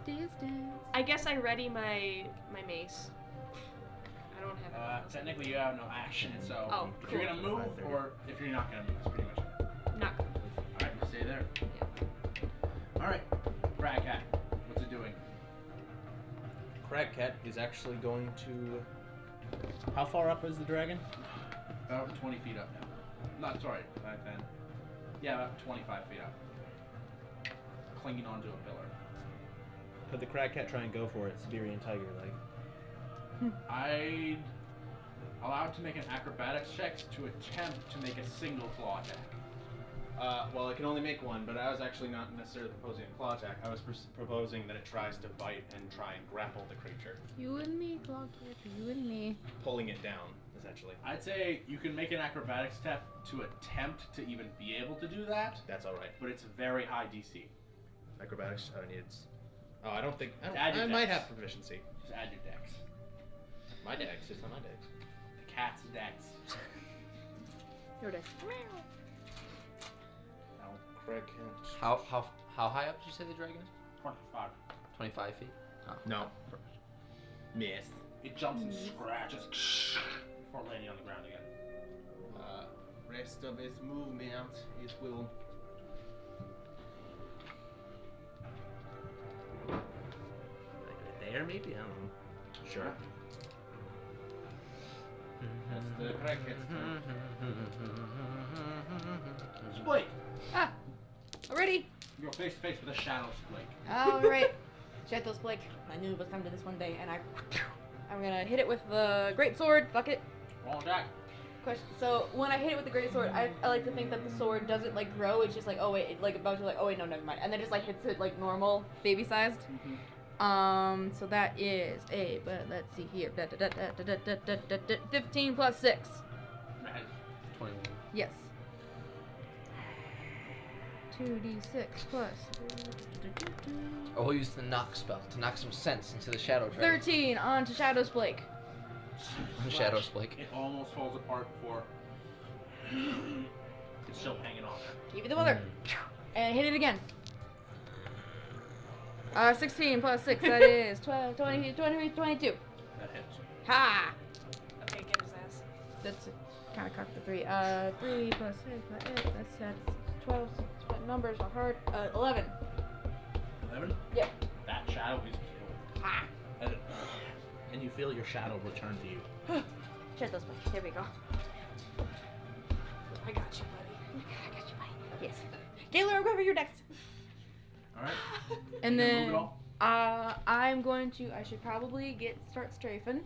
Distance. I guess I ready my mace. I don't have it. Technically, you have no action, so Oh, if you're cool. gonna move or if you're not gonna move, that's pretty much it. Not good. Alright, you stay there. Alright, crab cat, what's it doing? Crag cat is actually going to. How far up is the dragon? About 20 feet up now. Not sorry, back then. Yeah, about 25 feet up. Clinging onto a pillar. Could the crag cat try and go for it, Siberian tiger like? I'd allow it to make an acrobatics check to attempt to make a single claw attack. Well, it can only make one, but I was actually not necessarily proposing a claw attack. I was proposing that it tries to bite and try and grapple the creature, You and me, Clockwork. You and me. pulling it down, essentially. I'd say you can make an acrobatics step to attempt to even be able to do that, That's all right. but it's a very high DC. Acrobatics. I need. Oh, I don't think. Add your I might dex. have proficiency. Just add your dex. My dex. It's not my dex. The cat's dex. Your deck. Now, crag cat. How high up did you say the dragon is? 25. 25 feet. Oh. No. Miss. It jumps and scratches before landing on the ground again. Rest of its movement, it will. Like there, maybe? I don't know. Sure. That's the crag cat's turn. Blake! Ah! Already? You're face to face with a shadow Blake. Alright. Shadows Blake. I knew it was coming to this one day, and I'm gonna hit it with the great sword. Fuck it. Roll attack. Question. So when I hit it with the great sword, I like to think that the sword doesn't like grow. It's just like, oh wait, it, like about to like, oh wait, no, never mind, and then just like hits it like normal, baby sized. So that is a, but let's see here, 15 plus 6. 21. Yes. 2d6 plus. Or we'll use the knock spell to knock some sense into the shadow dragon. 13 on to Shadow's Blake. Shadow's Blake. It almost falls apart before it's still hanging on there. Give me the mother. And hit it again. 16 plus 6, that is 12, 20, 20, 22. That hits. Ha! Okay, get his ass. That's kind of cocked the 3. 3 plus 6 plus 8, that's 12. Numbers are hard. 11. 11? Yep. That shadow is killed. Ha! And you feel your shadow return to you. Shadow's Blake. There we go. I got you, buddy. I got you, buddy. Yes. Gaylor, I'm going for you next. Alright. And You gonna then move it all? I'm going to. I should probably start strafing.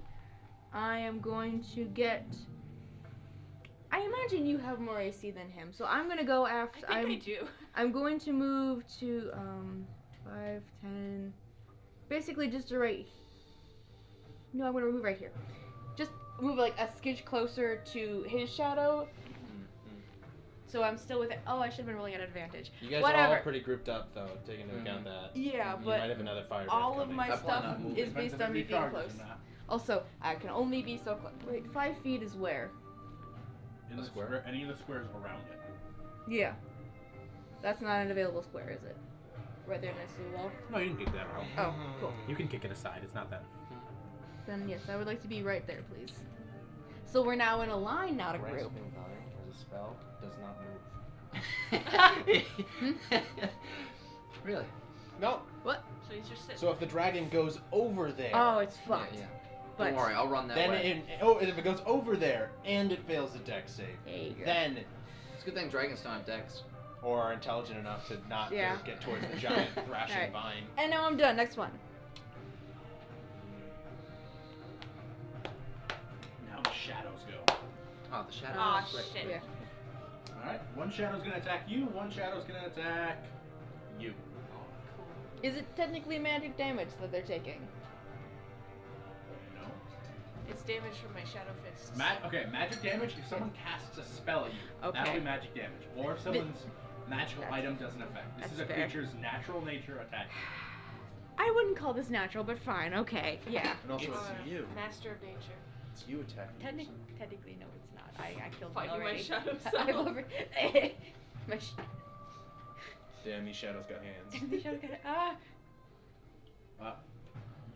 I am going to get. I imagine you have more AC than him, so I'm gonna go after. I think I do. I'm going to move to 5, 10. Basically, just to right. No, I'm gonna move right here. Just move like a skitch closer to his shadow. So I'm still within. Oh, I should have been rolling at advantage. You guys Whatever. are all pretty grouped up, though, taking into account that. Yeah, you but might have another fire all breath of coming. my I plan stuff on moving. is based on me being Targets close. in that. Also, I can only be so close. Wait, 5 feet is where? In the square? square, any of the squares around it. Yeah. That's not an available square, is it? Right there next to the wall? No, you can kick that around. Oh, cool. You can kick it aside. It's not that. Then yes, I would like to be right there, please. So we're now in a line, not a group. Grasping vine as a spell does not move. Really? No. What? So he's just sitting. So if the dragon goes over there, Oh, it's fucked. Yeah. But Don't worry, I'll run that then way. if it goes over there and it fails the dex save, there you go. then It's a good thing dragons don't have decks. or are intelligent enough to not Yeah. get towards the giant thrashing Alright. vine. And now I'm done. Next one. Now the shadows go. Oh, the shadow. Aw, Right. shit. Yeah. Alright, one shadow's gonna attack you, one shadow's gonna attack you. Is it technically magic damage that they're taking? No. It's damage from my shadow fists. Okay, magic damage if someone casts a spell at you. Okay. That'll be magic damage. Or if someone's magical That's- item doesn't affect. This is a that's fair. creature's natural nature attack. I wouldn't call this natural, but fine. Okay. Yeah. And also It's it's you. Master of nature. It's you attacking. Technically, no, it's not. I killed Fighting one my already. shadow I've self. over. My Damn, these shadows got hands. shadow got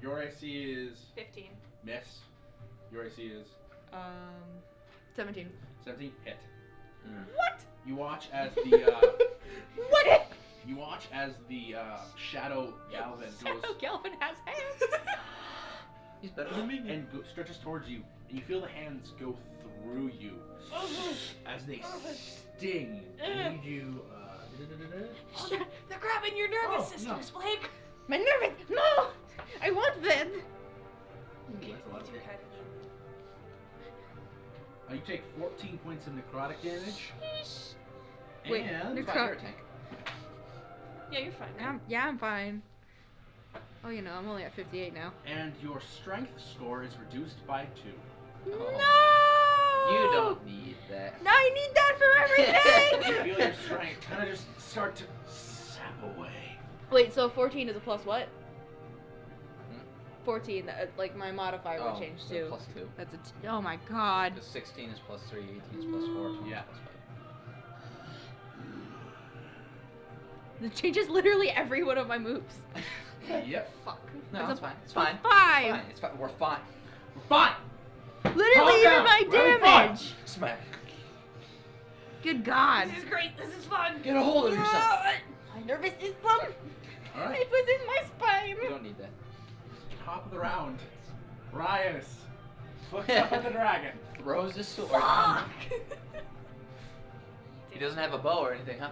Your AC is 15. miss. Your AC is 17. 17 hit. What? You watch as the What? you watch as the shadow Galvin goes Shadow Galvin has hands. He's better than me. and stretches towards you, and you feel the hands go through you as they sting. I need you. Oh, they're grabbing your nervous Oh, no. systems, Blake. My nervous. No. I want them. That's a lot. Too kind of You take 14 points of necrotic damage. Wait, And necro- Fire tank. Yeah, you're fine. Man. I'm fine. Oh, you know, I'm only at 58 now. and your strength score is reduced by 2. Oh. No. You don't need that. I need that for You everything. feel your strength kind of just start to sap away. Wait, so 14 is a plus what? Hmm? 14, like my modifier Oh, would change so too. plus 2. That's oh my god. Because 16 is plus 3, 18 is plus 4, 20 Yeah. is plus 5. It changes literally every one of my moves. Yep. Fuck. No, That's it's a fine. It's fine. Five. Fine. It's fine. We're fine. Fine. Literally Calm even down. my We're damage. Smack. Good god. This is great. This is fun. Get a hold of yourself. My nervous system. Alright. It was in my spine. You don't need that. Top of the round. Rias looks up at the dragon. Throws his sword. He doesn't have a bow or anything, huh?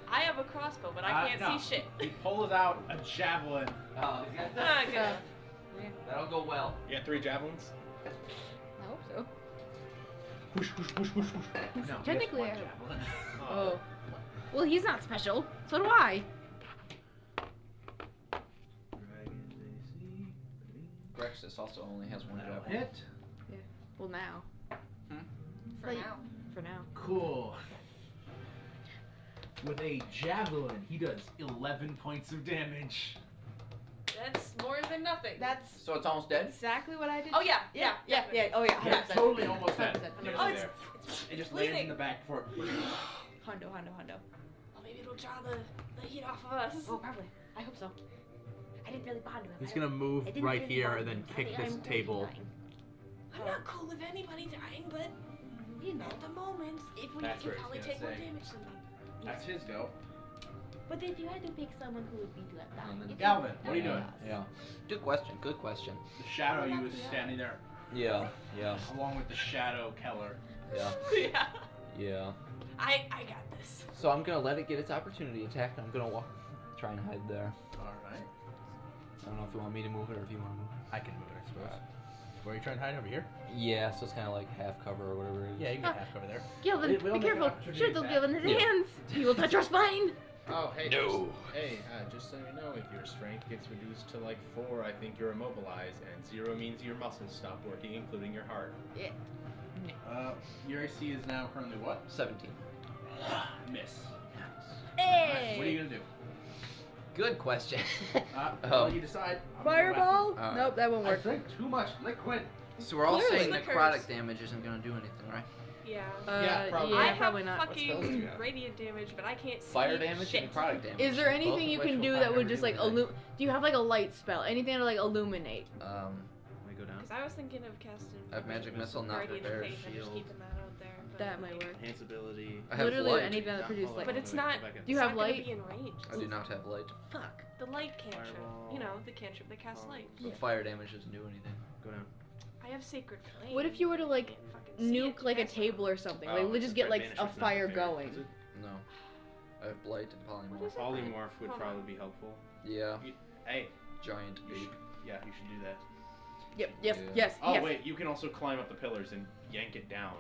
I have a crossbow, but I can't no. see shit. He pulls out a javelin. Oh, Ah, good enough. that'll go well. You got 3 javelins? I hope so. Whoosh, whoosh, whoosh, whoosh, whoosh. No, Technically, just I- one javelin. Oh. Well, he's not special. So do I. Grexus also only has one That'll javelin. hit. Well, now. For Like- now. For now. Cool. With a javelin, he does 11 points of damage. That's more than nothing. That's So it's almost dead? exactly what I did. Oh yeah. Oh yeah. Yeah, 100%. totally almost dead. 100%. Nearly Oh, it's there. It just lands in bleeding. the back before. Hondo. Well, maybe it'll draw the heat off of us. Oh, probably. I hope so. I didn't really bond with him. He's gonna move I didn't right really here bond and then with him. kick I- this I'm table. dying. I'm not cool with anybody dying, but You know. at the moment, if we That's could what probably he's take gonna more say. damage than them. That's his go. But if you had to pick someone who would be left out, if you- Galvin, what are you doing? Yeah. Good question. Good question. The shadow you was standing there Yeah. Yeah. along with the shadow Keller. Yeah. Yeah. Yeah. I got this. So I'm gonna let it get its opportunity attack. I'm gonna try and hide there. Alright. I don't know if you want me to move it or if you want to move it. I can move it, I suppose. Where are you trying to hide over here? Yeah, so it's kind of like half cover or whatever it is. Yeah, you can get half cover there. Gilvin, We don't be make an careful. opportunity Shoot, they'll attack. give in his Yeah. hands. He will touch your spine. Oh, hey. No. Just so you know, if your strength gets reduced to like 4, I think you're immobilized, and 0 means your muscles stop working, including your heart. Your AC is now currently what? 17. Miss. Hey. Alright, what are you gonna do? Good question. Well, you decide. I'm gonna go Fireball? back to- Nope, that won't I work. drank too much liquid. So we're all Clearly. saying Flickers. necrotic damage isn't gonna do anything, right? Yeah. Yeah, probably. I probably have not. What spells do you fucking have? radiant damage, but I can't see Fire damage shit. and necrotic damage. Is there Both anything of you which can will do probably that would never just do like anything. do you have like a light spell? Anything to like illuminate? Let me go down. Because I was thinking of casting. I have magic missile, not Radiant prepare Faith and just shield. keeping that out there. But That might work. Enhance ability. I have Literally light. anything that produces light. But it's not. Do you it's have not gonna light? Be in range. I do not have light. Fuck. The light cantrip. Fireball. You know, the cantrip that casts light. So fire damage doesn't do anything. Go down. I have sacred flame. What if you were to like Can't fucking see it nuke to like a cast it. table or something? Oh, Like we it's just a get like banish, a it's not fire fair, going. is it? No. I have blight and What polymorph. is it? Polymorph would Hold on. probably be helpful. Yeah. Hey, Giant you ape. should, yeah, you should do that. Yep. Yes. Yeah. Yes. Oh yes. wait, you can also climb up the pillars and yank it down.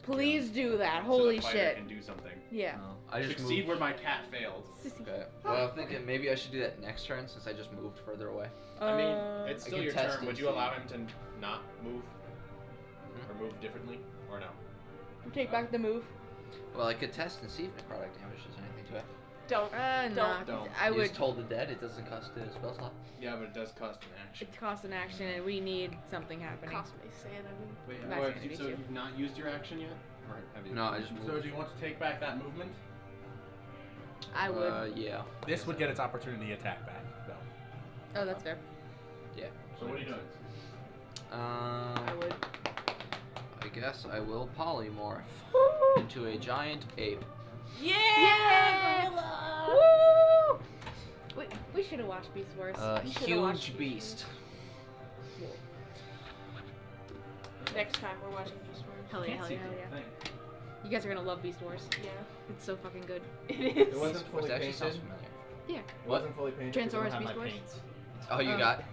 Please do that. so Holy the fighter shit. Can do something. Yeah. No. I just Succeed moved. where my cat failed. Okay. Well, I'm thinking maybe I should do that next turn since I just moved further away. I mean, it's I still can your test turn. and Would you see. allow him to not move or move differently, or no? Take back the move. Well, I could test and see if necrotic damage does anything to it. Don't. Nah. Don't. I You would. just told the dead it doesn't cost a spell slot. Yeah, but it does cost an action. It costs an action, and we need something happening. Cost me sanity. Wait, That's wait, gonna be so two. you've not used your action yet, or have you? No, I just moved. So do you want to take back that movement? I would. Yeah. This would get its opportunity attack back, though. Oh, that's fair. Yeah. So what are you doing? I would. I guess I will polymorph into a giant ape. Yeah! Woo! We should have watched Beast Wars. A We should've watched huge it. beast. Next time we're watching Beast Wars. Hell yeah, hell yeah, hell yeah. You guys are gonna love Beast Wars. Yeah. It's so fucking good. It It is. wasn't fully Which actually sounds painted. familiar. Yeah. It wasn't fully painted. 'cause I Transformers don't have Beast my Wars? paints. Oh, you Oh. got.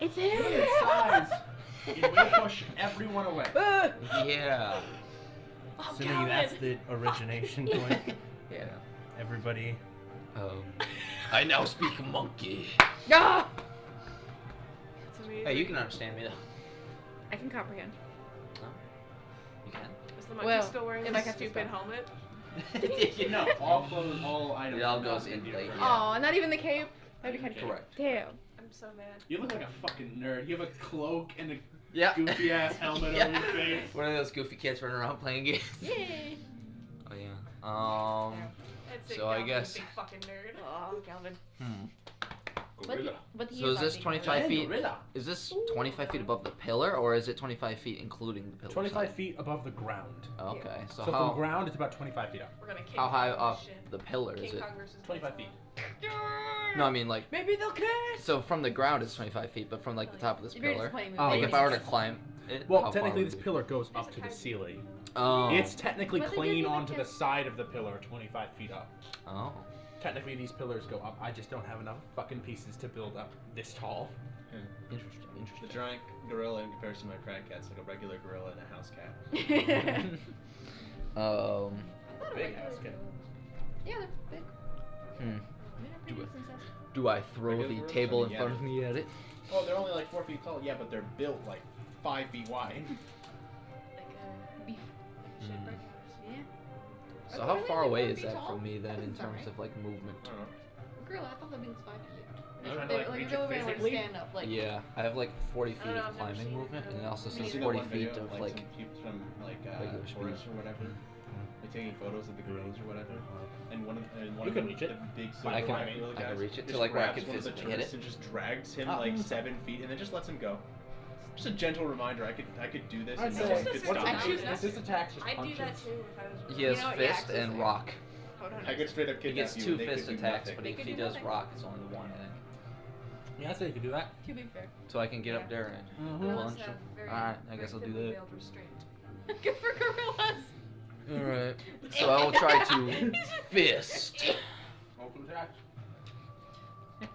It's Look at him! its size. It will push everyone away. Yeah. Oh, Assuming Calvin. that's the origination point. Yeah. Everybody. I now speak monkey. Ah! That's amazing. Hey, you can understand me though. I can comprehend. You can. Is the monkey Well, still wearing if this I catch this stupid stuff. helmet? No, all clothes, all items. It all are goes not in Indian plate, friendly. yeah. Aw, not even the cape? That'd be kind of Correct. Damn. I'm so mad. You look like a fucking nerd. You have a cloak and a Yeah. goofy ass helmet Yeah. over your face. One of those goofy kids running around playing games. Yay! Oh yeah. That's it, So I Calvin, guess- Big fucking nerd. Oh, Calvin. Gorilla. But he So is this not 25 And feet? gorilla. Is this 25 feet above the pillar, or is it 25 feet including the pillar? 25 feet above the ground. Okay. So, So how from ground, it's about 25 feet up. We're gonna King how high Kong this off shit. the pillar is King it? Kong versus 25 feet. No, I mean like. Maybe they'll kiss! So from the ground it's 25 feet, but from like the top of this If you're pillar. disappointing me, Oh, Like maybe if I were to it's- climb it. Well, how far technically, would this it be? pillar goes up to the ceiling. Oh. It's technically But they clean did do onto the the side of the pillar, 25 feet up. Oh. Technically, these pillars go up. I just don't have enough fucking pieces to build up this tall. Interesting. The Interesting. giant gorilla in comparison to my crack cat's like a regular gorilla and a house cat. Big house cat. Yeah, they're big. Hmm. They're pretty decent size. Do I throw Regular the gorillas? table I in mean, front yeah. of me at it? Oh, they're only like 4 feet tall. Yeah, but they're built like 5 feet wide. Like a Beef. shit Mm. breakfast. Yeah. So how far away is that from me then in terms of like movement? I don't know. Gorilla, I thought that means 5 feet. You're trying to like Like reach if they it were gonna like physically? stand up, like Yeah, I have like 40 feet I don't know, of I've never climbing seen it. movement, and it also Me says neither. 40 One feet video of of like. some people from regular speed. forest or whatever, like taking photos of the gorillas or whatever, and one of You can reach it. the big I can- gorilla I can guys reach it to, just like, where I grabs can one of the physically hit tourists it. and just drags him Ah. like 7 feet and then just lets him go. Just a gentle reminder, I could do this I'd and no say, one could what's stop actually- me. this attack just I'd do punches. that too if I was. He has You know what, yeah, fist and actually. rock. Hold on. I could straight up He kidnap gets you 2 and they fist could do attacks, nothing. but They if could he do does nothing. rock, it's only 1, I think. Yeah, I'd say you could do that. to be fair. So I can get up there and Gorillas punch him. have very, Alright, I very guess I'll do thinly that. veiled restraint. Good for gorillas. Alright. So I will try to fist. Roll two attacks.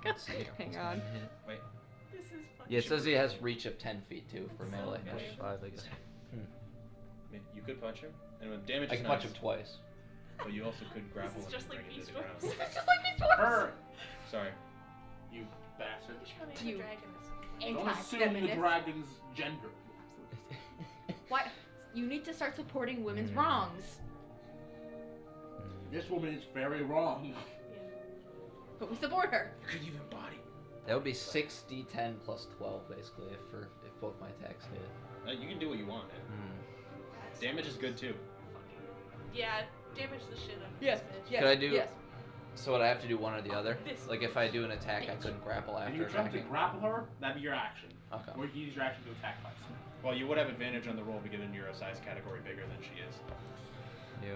Let's see. Hang What's on. my hit? Wait, This is fucking. Yeah, it says he has reach of 10 feet too for melee. So That's weird. 5, I guess. you could punch him, and with damage I is can punch nice, him twice. but you also could grapple is him just and like bring him to Beast the Wars. ground. This is just like these ones. Her. Sorry. You bastard. You should probably have You- a dragon. Don't assume the Anti-feminist. dragon's gender. Why? You need to start supporting women's Mm. wrongs. This woman is very wrong. But we support her. You could even body. That would be 6d10 plus 12 basically if both my attacks hit. You can do what you want, man. Hmm. Damage is good too. Yeah, damage the shit out of Yes. this bitch. Yes. Could I do- Yes. So would I have to do one or the other? This Like if I do an attack, I couldn't grapple If after you attempt to attacking. grapple her, that'd be your action. Okay. Or you can use your action to attack twice. Well, you would have advantage on the roll because you're a size category bigger than she is. Yeah.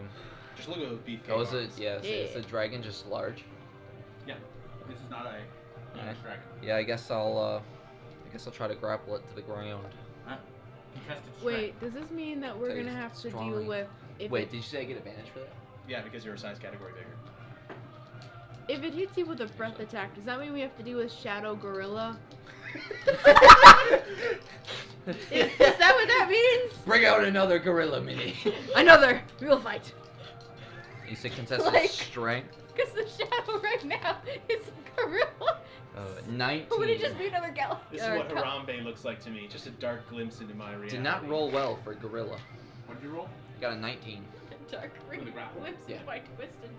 Just look at those beefcake Oh, is it? arms. Yeah. Is the dragon just large? This is not a Alright. dragon. Yeah. I guess I'll try to grapple it to the ground. Contested strength. Wait, does this mean that we're Take gonna have to strong. deal with if Wait, it, did you say I get advantage for that? Yeah, because you're a size category bigger. if it hits you with a breath attack? Does that mean we have to deal with Shadow Gorilla? Is that what that means? Bring out another gorilla mini. Another. We will fight. You said contested Like- strength. Because the shadow right now is a gorilla. 19. Would it just be another galaxy? This is what Harambe looks like to me. Just a dark glimpse into my reality. Did not roll well for gorilla. What did you roll? I got a 19. Dark With the grapple? lips Yeah. into my twisted.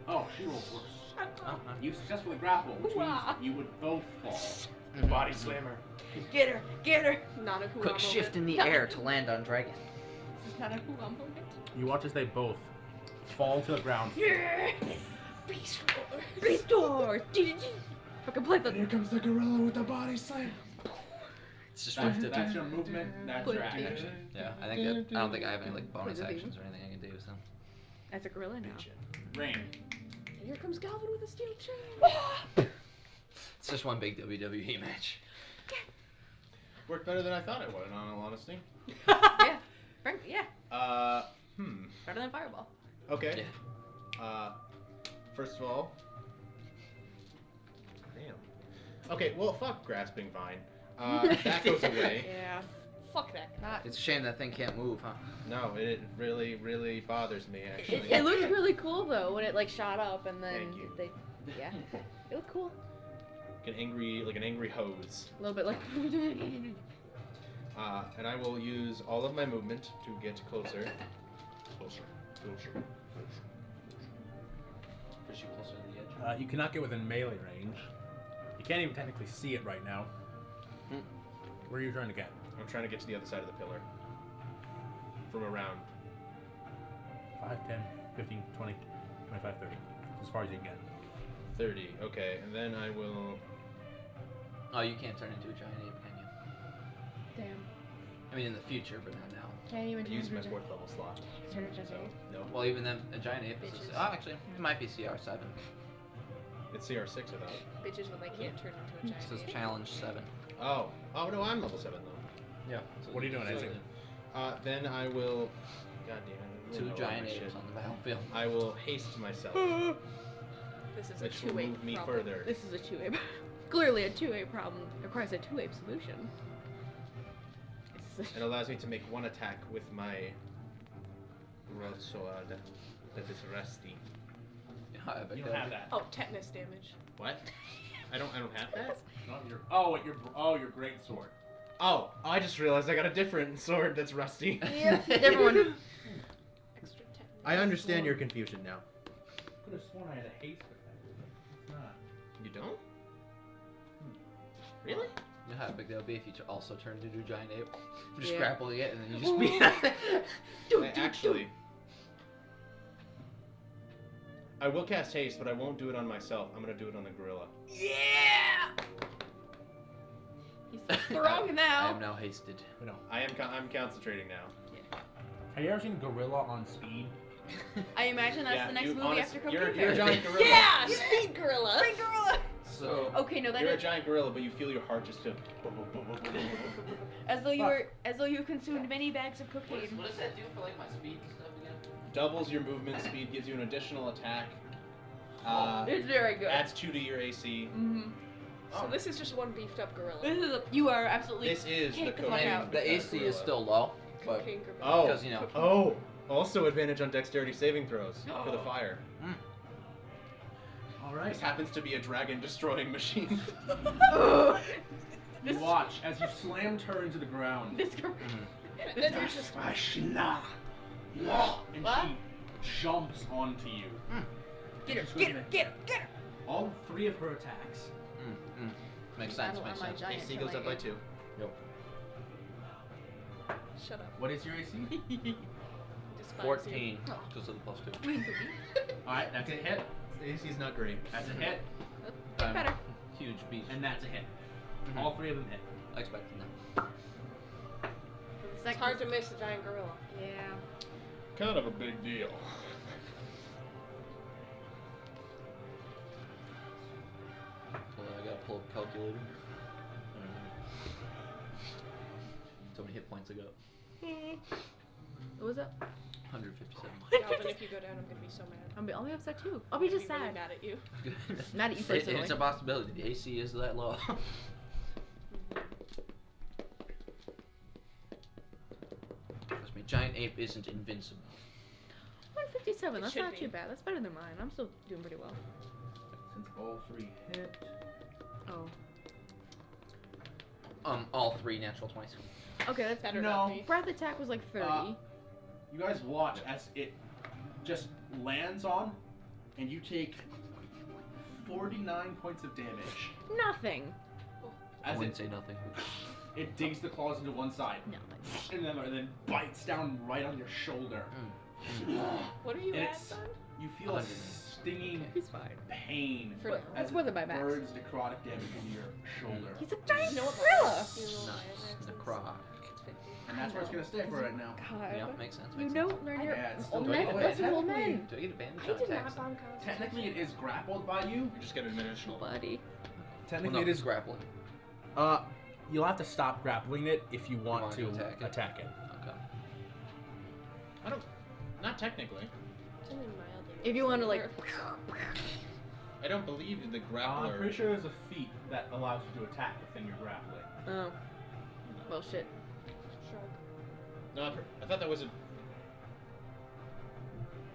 Oh, she rolled worse. Shut up. You successfully grapple, which means Hoo-ah. you would both fall. Body slammer. Get her. Get her. Not a hoo Quick shift in the air to land on dragon. This is not a hoo-ah moment. You watch as they both fall to the ground. Yeah. Restore. Restore. Fucking play the. Here comes the gorilla with the body slam. It's just That's your movement, that's Put your it action. Yeah, I don't think I have any like bonus Put it in. actions or anything I can do. So. That's a gorilla now. Rain. Here comes Galvin with a steel chain. It's just one big WWE match. Worked better than I thought it would, in all honesty. Yeah. Frankly, yeah. Better than Fireball. Okay. Yeah. First of all. Damn. Okay, well, fuck grasping vine. That goes away. Yeah. Fuck that. Not. It's a shame that thing can't move, huh? No, it really, really bothers me, actually. It looked really cool though when it like shot up and then Thank you. they. Yeah. It looked cool. Like an angry hose. A little bit like. And I will use all of my movement to get closer. Closer. Push you closer to the edge. You cannot get within melee range. You can't even technically see it right now. Where are you trying to get? I'm trying to get to the other side of the pillar. From around. 5, 10, 15, 20, 25, 30. As far as you can get. 30. Okay, and then I will. Oh, you can't turn into a giant ape, can you? Damn. I mean, in the future, but not now. Can't even I use turn my it into- 4th level slot. turn it into So, ape. no. Well, even then, a giant ape is. Bitches. Oh, actually, it might be CR7. It's CR6, I thought. Bitches when they can't turn into a It giant says ape. challenge 7. Oh no, I'm level 7 though. Yeah. What are you doing, Isaac? Then I will. God damn it. I Two ruined all giant my apes shit. on the battlefield. I will haste myself, This is a which will 2-ape move me problem. further. This is a 2A. Clearly, a 2A problem requires a 2A solution. This is It allows me to make one attack with my broadsword that is rusty. Yeah, I bet You don't have that. Oh, tetanus damage. What? I don't have that? Not your great sword. Oh, I just realized I got a different sword that's rusty. yeah, different one. Extra tetanus. I understand your confusion now. Could have sworn I had a haste effect. It's not. You don't? Really? You know how big that would be if you also turned into a giant ape? Just Yeah. grappling it and then you just beat it. Actually, I will cast haste, but I won't do it on myself. I'm gonna do it on the gorilla. Yeah. He's strong I now. am now hasted. No, I'm concentrating now. Have you ever seen Gorilla on Speed? I imagine that's the next movie honest- after you're Cocaine a Bear. giant gorilla. Yeah, speed gorilla. Spring gorilla. So, Okay, no, that You're a is giant gorilla, but you feel your heart just go. as though you consumed many bags of cocaine. what does that do for like my speed and stuff again? Doubles your movement speed, gives you an additional attack. It's very good. Adds 2 to your AC. Mm-hmm. So this is just one beefed up gorilla. This is you are absolutely. This is the Kick the fuck cocaine. out. The AC is still low, but Cocaine gorilla. Oh, because you know. oh, also advantage on dexterity saving throws for the fire. All right. This happens to be a dragon destroying machine. You watch as you slammed her into the ground. This girl. And then there's just And What? she jumps onto you. Get her, She's get gonna her, get her, get her. All 3 of her attacks. Makes sense, Battle makes on my sense. giant AC goes up by 2. shut up. What is your AC? Despise 14, Oh. because of the plus 2. All right, that's a hit. AC's not great. That's a hit, Better. Huge beast. and that's a hit. Mhm. All 3 of them hit. Expecting that. It's hard to miss a giant gorilla. Yeah. Kind of a big deal. So I gotta pull up a calculator. So many hit points I got. What was that? 157. Galvin, if you go down, I'm gonna be so mad. I'll be upset too. I'll be just really sad. mad at you. Mad at you personally. It's a possibility. The AC is that low. Trust me, giant ape isn't invincible. 157. It That's should not be. too bad. That's better than mine. I'm still doing pretty well. Since all 3 hit. Oh. All 3 natural 20s. Okay, that's Better No. not be. breath attack was like 30. You guys watch as it just lands on, and you take 49 points of damage. Nothing. I As wouldn't it, say nothing. it digs the claws into one side, Nothing. and then bites down right on your shoulder. What are you And at, it's- son? You feel a stinging He's fine. pain For now. as That's it more than my max. burns necrotic damage into your shoulder. He's a giant You know what my gorilla. max- you know what my max is? Necroc. It's 50. And that's where it's gonna stay for right now. God. Yeah, makes sense. You Makes don't sense. learn your Yeah, it's still old doing men. it. That's an old Technically- man. Do I get advantage I on did not attacks? bomb concept. Technically, it is grappled by you. You just get an additional. Buddy. Well, Technically, no, it is. grappling. You'll have to stop grappling it if you want want to to attack it. attack it. Okay. I don't. Not technically. It's only mildly If you want to like. I don't believe in the I'm grappler. pretty sure there's a feat that allows you to attack the thing you're grappling. Oh. Well, shit. Shrug. No, I thought that was a.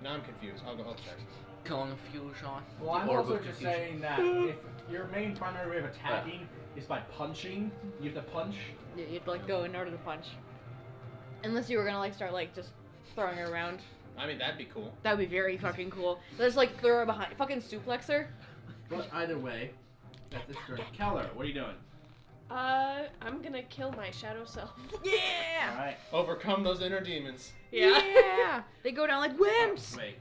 Now I'm confused. I'll check. Confusion. Well, The I'm orb also of just confusion. saying that if your main primary way of attacking is by punching, you have to punch. Yeah, you'd like go in order to punch. Unless you were gonna like start like just throwing her around. I mean, that'd be cool. That would be very fucking cool. Let's like throw her behind. Fucking suplex her. But either way, that's this turn. Keller, what are you doing? I'm gonna kill my shadow self. Yeah! Alright. Overcome those inner demons. Yeah! They go down like wimps! Wait.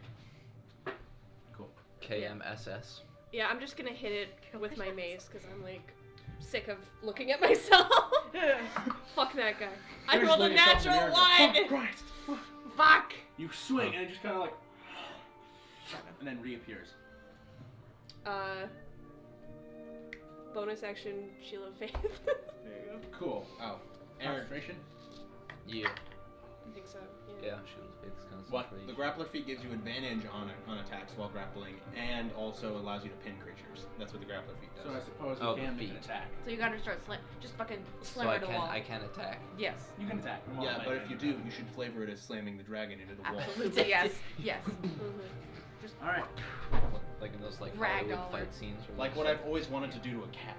Cool. KMSS. Yeah, I'm just gonna hit it with my mace because I'm like sick of looking at myself. Fuck that guy. I Finish rolled a letting yourself natural in there. one. Christ. Fuck. You swing and it just kind of like, and then reappears. Bonus action, Shield of Faith. There you go. Cool. Oh. Concentration. Yeah. I think so. Yeah, Shield of Faith's What? concentration. The grappler feat gives you advantage on attacks while grappling, and also allows you to pin creatures. That's what the grappler feat does. So I suppose Oh, you can the make an feet. attack. So you gotta start just fucking slam So her I to the can wall. I can attack. Yes. You can attack. I'm Yeah, not but if making you it. do, you should flavor it as slamming the dragon into the wall. Absolutely, yes. Yes. All right. Like in those like Ragdoll Hollywood her. fight scenes. Where Like what I've always wanted to do to a cat.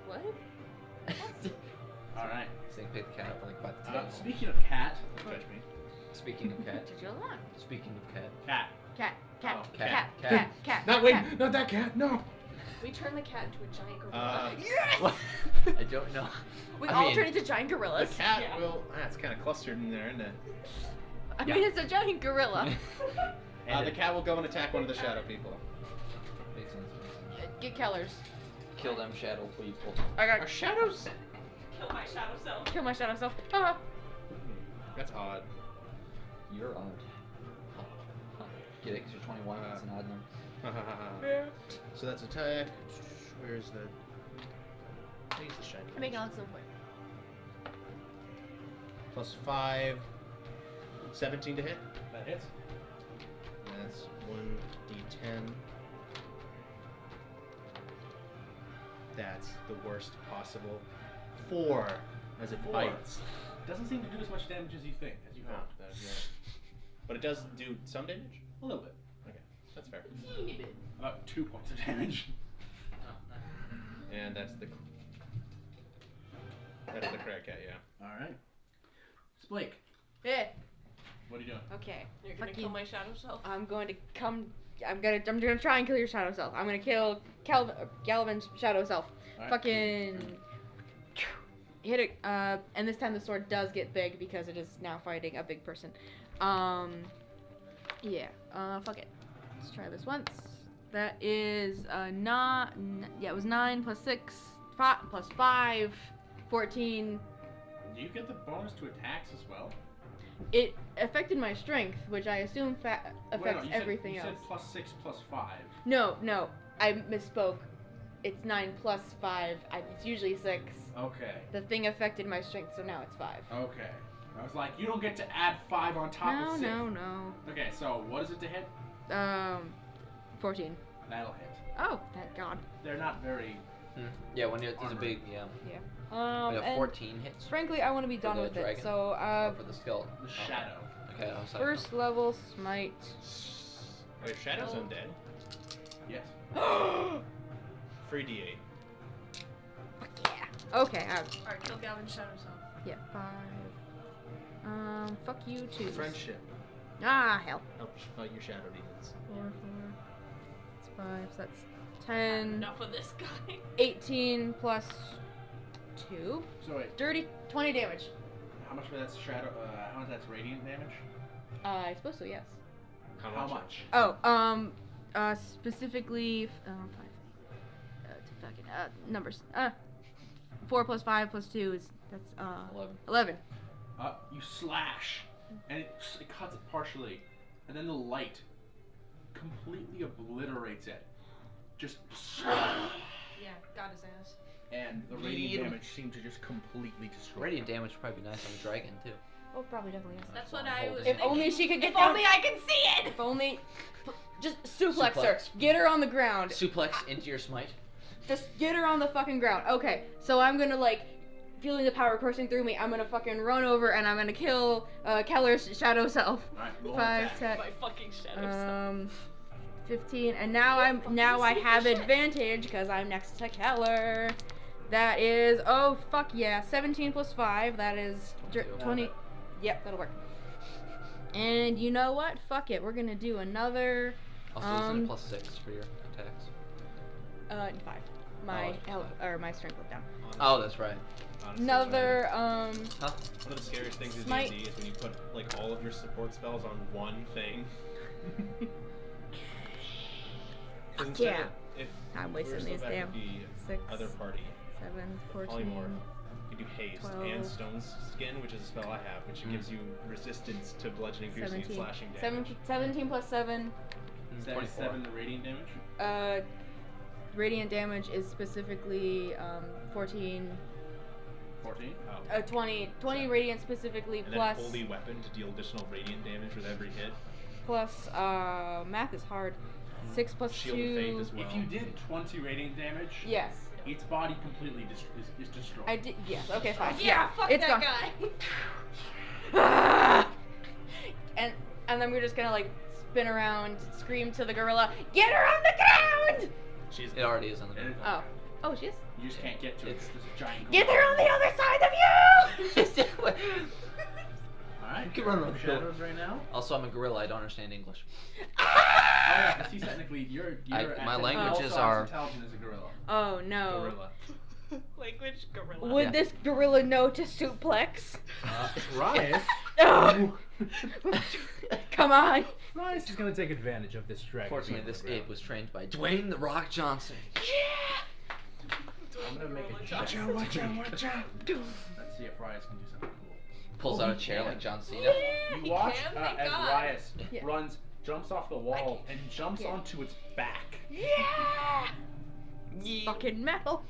What? All right. Saying pick the cat up and like bite the tail. Speaking of cat, Don't judge me. Speaking of cat. Did you want? Speaking of cat. Cat. Cat. Cat. Oh, Cat. cat. Cat. Cat. Not wait, cat. not that cat. No. We turn the cat into a giant gorilla. Yes! I don't know. We I all mean, turn into giant The gorillas. cat Yeah. will. It's kind of clustered in there, isn't it? I mean, it's a giant gorilla. The cat will go and attack one of the shadow people. Makes sense. Get Kellers. Kill them shadow people. I got Are shadows? Kill my shadow self. kill my shadow self. Ah. That's odd. You're odd. Get it? 'Cause you're 21. That's an odd number. So that's attack. Where's the? I use the shiny. I'm making it on some point. Plus 5. 17 to hit. That hits. That's 1d10. That's the worst possible. 4 as it 4. bites. Doesn't seem to do as much damage as you think, as you hoped. That is right. But it does do some damage? A little bit. Okay, that's fair. About 2 points of damage. And that's the crack cat, yeah. All right. Blake, Yeah. what are you doing? Okay. You're gonna Fuck kill you. my shadow self. I'm going to come. I'm gonna try and kill your shadow self. I'm gonna kill Galvin's shadow self. All right. Fucking hit it. And this time the sword does get big because it is now fighting a big person. Yeah. Fuck it. Let's try this once. That is not. Yeah, it was 9 plus 6, 5 plus 5, 14. Do you get the bonus to attacks as well? It affected my strength, which I assume affects Wait, no, you everything said, else. You said plus 6 plus 5. No, I misspoke. It's 9 plus 5. It's usually 6. Okay. The thing affected my strength, so now it's 5. Okay. I was like, you don't get to add 5 on top of 6. No. Okay, so what is it to hit? 14. That'll hit. Oh, thank God. They're not very. Yeah, when it's a Armor. big, yeah. Yeah. Like a And 14 hits frankly, I want to be for done the with dragon? it. So, or for the skull. The shadow. Okay, I was like, first level smite. Wait, Shadow's undead? Yes. Free d8. Fuck yeah. Okay. Alright, kill Galvin's shadow self. Yeah. 5. Fuck you too. Friendship. Ah, hell. Help fight your shadow demons. 4, 4. It's 5. So that's 10. Enough of this guy. 18 plus 2. So wait, Dirty 20 damage. how much of that's shadow? How much that's radiant damage? I suppose so, yes. How much? Oh, specifically, 5. Fucking numbers. 4 plus 5 plus 2 is 11. You slash, and it cuts it partially, and then the light completely obliterates it. Just. Yeah, got his ass. And the radiant damage seemed to just completely destroy. Radiant damage would probably be nice on the dragon, too. Oh, probably definitely is. That's what I was If thinking. only she could get If down. only I can see it! If only. Just suplex her. Suplex. Get her on the ground. Suplex into your smite. Just get her on the fucking ground. Okay, so I'm gonna feeling the power coursing through me. I'm gonna fucking run over and I'm gonna kill Keller's shadow self. Alright, roll 5, attack. 10. My fucking shadow self. 15, and now I have advantage because I'm next to Keller. That is 17 plus 5. That is 20. Yep, that'll work. And you know what? Fuck it. We're gonna do another. Also, isn't it plus 6 for your attacks? 5. My Oh, health or my strength went down. Oh, that's right. Honestly, Another Huh? One of the scariest things in Smite. D&D is when you put all of your support spells on one thing. 'Cause instead Yeah. of- if I'm we wasting were still these back damn. with the 6, other party, 7, 14. polymorph, you do haste 12, and stone's skin, which is a spell I have, which gives you resistance to bludgeoning, piercing, and 17. slashing damage. 17 plus 7. Is that 24. 7 the radiant damage? Radiant damage is specifically 14. 14? 20 radiant specifically And plus then holy weapon to deal additional radiant damage with every hit. plus math is hard. 6 plus Shield 2. of Faith as well. If you did 20 radiant damage, Yes. its body completely is destroyed. I did. Yes. Okay. Fine. Yeah, fuck it's that gone. guy. and then we're just gonna spin around, scream to the gorilla, "Get her on the ground!" She's It already is on the It is ground. Oh, she is. You just can't get to it. It's- There's a giant. Get her on the other side of you! Alright, Alright. You can run around the hill. shadows right now. Also, I'm a gorilla. I don't understand English. Oh yeah, because he's technically you're my at languages also are- as intelligent as a gorilla. Oh no. Gorilla. Language gorilla. Would Yeah. this gorilla know to suplex? Rias. Oh. Come on. Rias is gonna take advantage of this dragon. Fortunately, this ape was trained by Dwayne the Rock Johnson. I'm gonna make a Watch jump. watch out! Let's see if Rias can do something cool. Pulls Oh, out a he chair can. like John Cena. You He watch can? Thank as God. Rias Yeah. runs, jumps off the wall, and jumps Yeah. onto its back. Yeah. Fucking metal.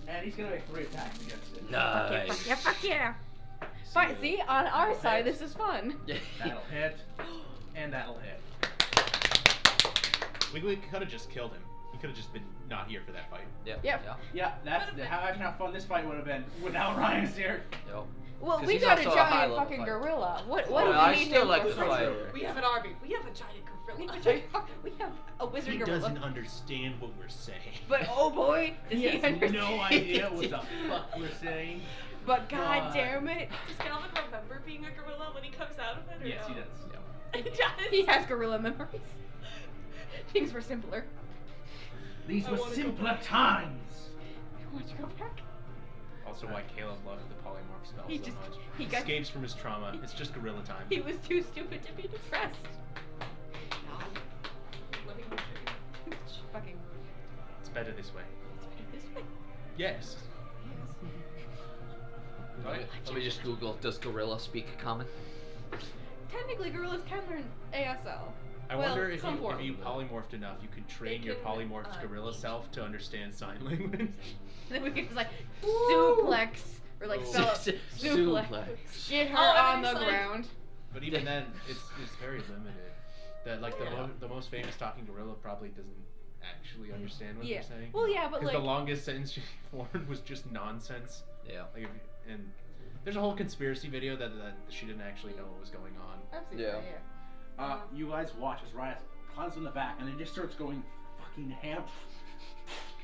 And he's gonna make 3 attacks against it. Nice. Fuck yeah, fuck yeah. Fine, see, on our side, this is fun. Yeah. That'll hit, and that'll hit. We could have just killed him. He could have just been not here for that fight. Yep. Yep. Yeah. Yeah, that's how fun this fight would have been without Rias here. Yep. Well, 'Cause we he's got a also a giant high-level fucking fighter. gorilla. What Well, do we I need still him like for? the fighter. We have an army. We have a giant We have a gorilla. giant fuck. We have a wizard He gorilla. doesn't understand what we're saying. But oh boy, does He he has understand? no idea what the fuck we're saying. But god God. damn it, Does Calvin remember being a gorilla when he comes out of it? Or Yes, no? he does. He does. he has gorilla memories. Things were simpler. These I were wanna go simpler back. times. Why don't you go back? Also, why Caleb loved the polymorph spell He so just- much. he got- Escapes from his trauma. It's just gorilla time. He was too stupid to be depressed. Living the dream. Fucking. It's better this way. This way. Yes. Let me just Google, does gorilla speak common? Technically, gorillas can learn ASL. I Well, wonder if some you, form. if you polymorphed enough, you could train your can, polymorphed gorilla self to understand sign language. And then we could just like suplex or like spell it. Suplex. Suplex. Get her Oh, that on the makes sense. ground. But even then, it's very limited. That like Yeah. the most famous talking gorilla probably doesn't actually understand what Yeah. you're saying. Well, yeah, but Because like. the longest sentence she formed was just nonsense. Yeah. Like, and there's a whole conspiracy video that she didn't actually know what was going on. I've seen Yeah. that, yeah. You guys watch as Rias climbs on the back and then just starts going fucking ham.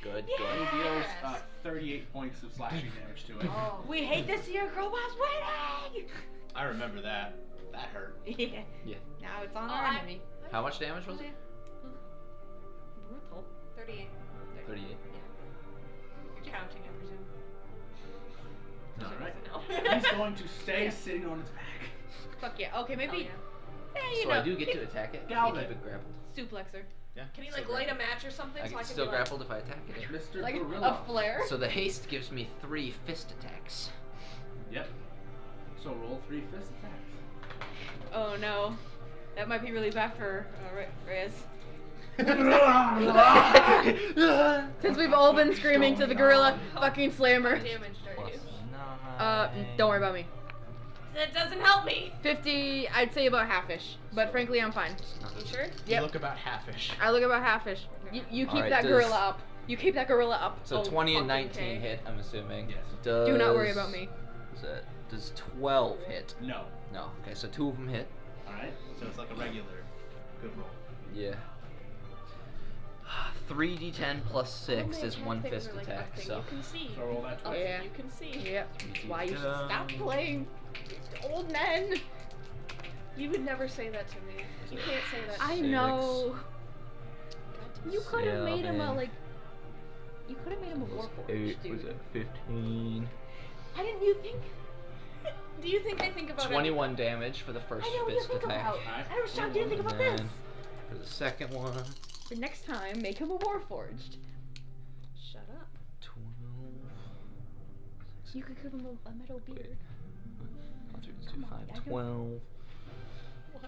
Good, Yeah. good. He deals Yes. 38 points of slashing damage to it. Oh. We hate to see our robots winning! I remember that. That hurt. Yeah. Yeah. Now it's on Oh, our I- enemy. How much damage was it? Brutal. 38. 38. You're counting, I presume. Alright. No. He's going to stay sitting on its back. Fuck yeah. Okay, maybe. Hell You So know, I do get to attack it. Galvin. You keep it grappled. Suplexer. Yeah. Can he still like light a grappled. match or something I so can I can still be like, grappled if I attack it. Mr. Like Gorilla. a flare? So the haste gives me 3 fist attacks. Yep. So roll 3 fist attacks. Oh no. That might be really bad for Reyes. Since we've all been screaming to the gorilla, fucking slammer. damage are you? Don't worry about me. That doesn't help me. 50, I'd say about half-ish. But frankly, I'm fine. You sure? You Yep. look about halfish. I look about half-ish. You keep Alright, that does- gorilla up. You keep that gorilla up. So Oh, 20 and fucking 19 okay. hit, I'm assuming. Yes. Does, Do not worry about me. Does 12 hit? No. No. Okay, so 2 of them hit. Alright. So it's like a regular good roll. Yeah. 3d10 plus 6 is 1 fist attack, so. You can see. So roll that Oh, twice. Yeah. You can see. Yep. That's why you should stop 3d10. playing old men. You would never say that to me. You can't say that. I Six. know. You could have made him a Seven. like. You could have made him a warforged, 8, dude. was it 15? Why didn't you think? Do you think I think about 21 damage for the first I know what you fist think attack. about. I was shocked you didn't think about And this. then for the second one, For next time, make him a warforged. Shut up. 12. You could give him a metal beard. 3, 2, Come on, 5, I can- 12.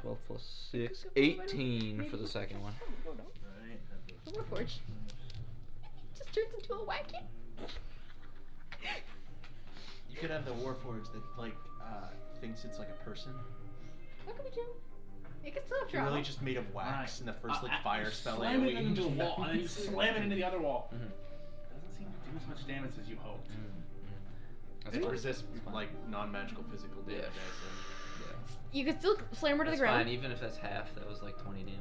12 plus 6, Could give him a metal- 18 maybe- for the second one. No, no. A warforged. Just turns into a wacky. You could have the Warforged that like thinks it's like a person. What could we do? It could still have You're trauma. really just made of wax, and the first like you fire spell slam it AoE into the just wall, and then you happens. slam it into the other wall. Mhm. Doesn't seem to do as much damage as you hoped. That's It fine. resists That's fine. like non-magical physical damage. Yeah. I assume. Yeah. You could still slam her to That's the ground. fine, even if that's half, that was like 20 damage.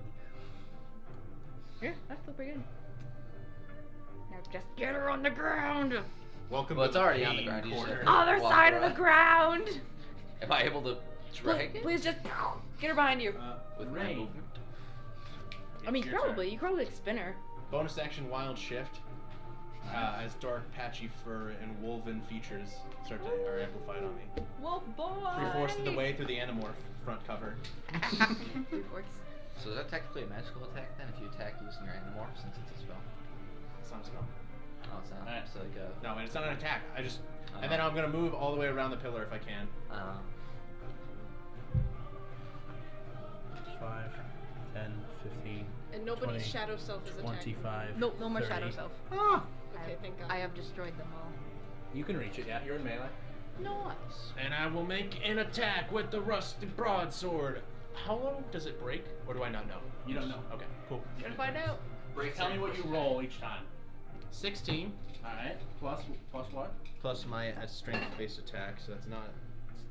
Yeah, that's still pretty good. Now just get her on the ground. Welcome Well, to it's the already on the pain ground, you just corner. have to- Other walk side of around. the ground. Am I able to Dragon? Please just get her behind you. With my Ray. movement. I mean, It's your probably. turn. You could probably like spin her. Bonus action wild shift. As dark, patchy fur and woven features are amplified on me. Wolf boy. 3/4 of the way through the Animorph front cover. 3/4. So is that technically a magical attack then if you attack using your Animorph since it's a spell? It's not a spell. Oh, it's not. Alright. It's like a... No, and it's not an attack. And then I'm gonna move all the way around the pillar if I can. 5, 10, 15, And nobody's 20, shadow self is attacking. 25. No, no more 30. shadow self. Ah! Okay, thank God. I have destroyed them all. You can reach it, yeah. You're in melee. Nice. And I will make an attack with the rusty broadsword. How low does it break? Or do I not know? You don't know. Okay, cool. You're gonna find out. Tell me what you roll each time. 16 Alright. Plus what? plus my strength-based attack, so that's not.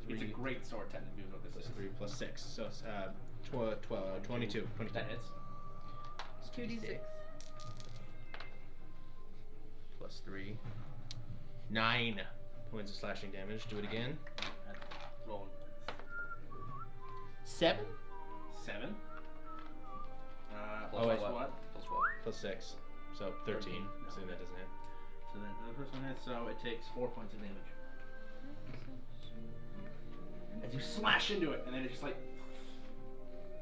It's a great sword, technically, is what this Plus is. 3 plus 6, so it's 22. 22. That hits. It's 2d6. Plus 3. 9 points of slashing damage. Do it again. Roll. 7? 7. Plus plus what? what? Plus what? Plus 6. So 13. So that doesn't hit. So then the first one hits, so it takes 4 points of damage. As you slash into it, and then it just like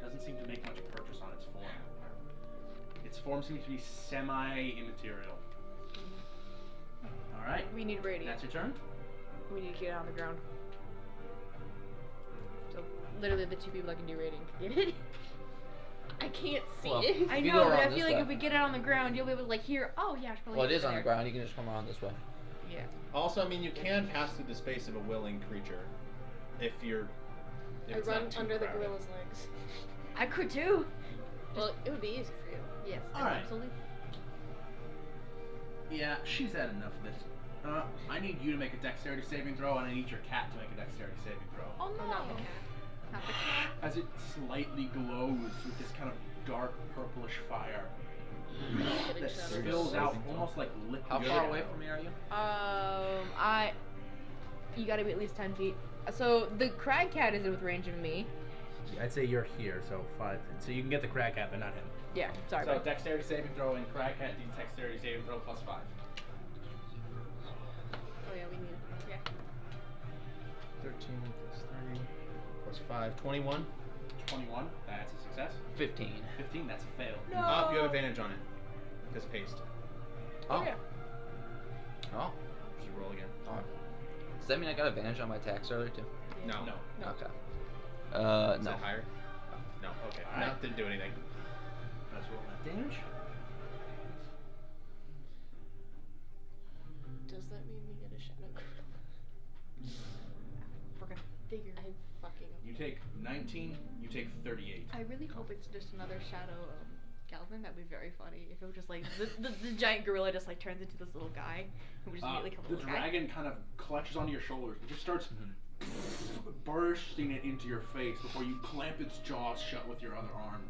doesn't seem to make much purchase on its form. Its form seems to be semi-immaterial. Alright. We need radiant. That's your turn? We need to get it on the ground. So literally the two people that can do raiding can get it. I can't see Well, it. I If you know, go but I around feel this like way. if we get it on the ground, you'll be able to like hear. Oh yeah, it's probably. Well, it is on the there. ground. You can just come around this way. Yeah. Also, I mean, you can pass through the space of a willing creature if you're. If I it's run not too under the crowded. gorilla's legs. I could too. Well, it would be easy for you. Yes. Alright. Absolutely. Yeah, she's had enough of this. I need you to make a dexterity saving throw, and I need your cat to make a dexterity saving throw. Oh no. Oh, not the cat. Not the cat. As it slightly glows with this kind of dark purplish fire Getting that shadows. spills out almost like liquid. How far shadow. away from me are you? You gotta be at least 10 feet. So the crag cat is within range of me. I'd say you're here, so 5. So you can get the crack at, but not him. Yeah. Sorry. So bud. dexterity saving throw and Crag Cat needs dexterity saving throw plus 5. Oh yeah, we need. Yeah. 13 plus 3 plus 5. 21. 21, that's a success. 15. 15, that's a fail. You have advantage on it. Because paste. Oh. Yeah. Oh. Should roll again. Oh. Does that mean I got advantage on my attacks earlier too? No. No. No. Okay. Is No. that higher? No. Okay. Alright. No, didn't do anything. Let's roll that damage. Does that mean we get a shadow gorilla? We're gonna figure. I fucking. You take 19, you take 38. I really hope it's just another shadow Galvin. That'd be very funny if it was just like the giant gorilla just like turns into this little guy and we just immediately come The this guy. dragon kind of clutches onto your shoulders and just starts bursting it into your face before you clamp its jaws shut with your other arm.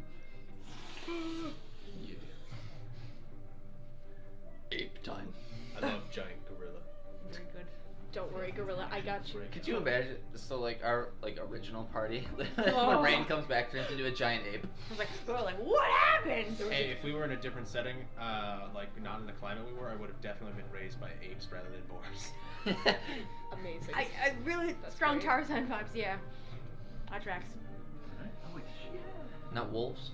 Yeah. Ape time. I love giant gorilla. Very good. Don't worry, gorilla. I got you. Could you imagine? So like our original party, Oh. when Rain comes back, turns into a giant ape. I was like, we're like, what happened? Hey, if we were in a different setting, like not in the climate we were, I would have definitely been raised by apes rather than boars. Amazing. I really That's strong great. Tarzan vibes. Yeah. That tracks. Holy shit. Not wolves.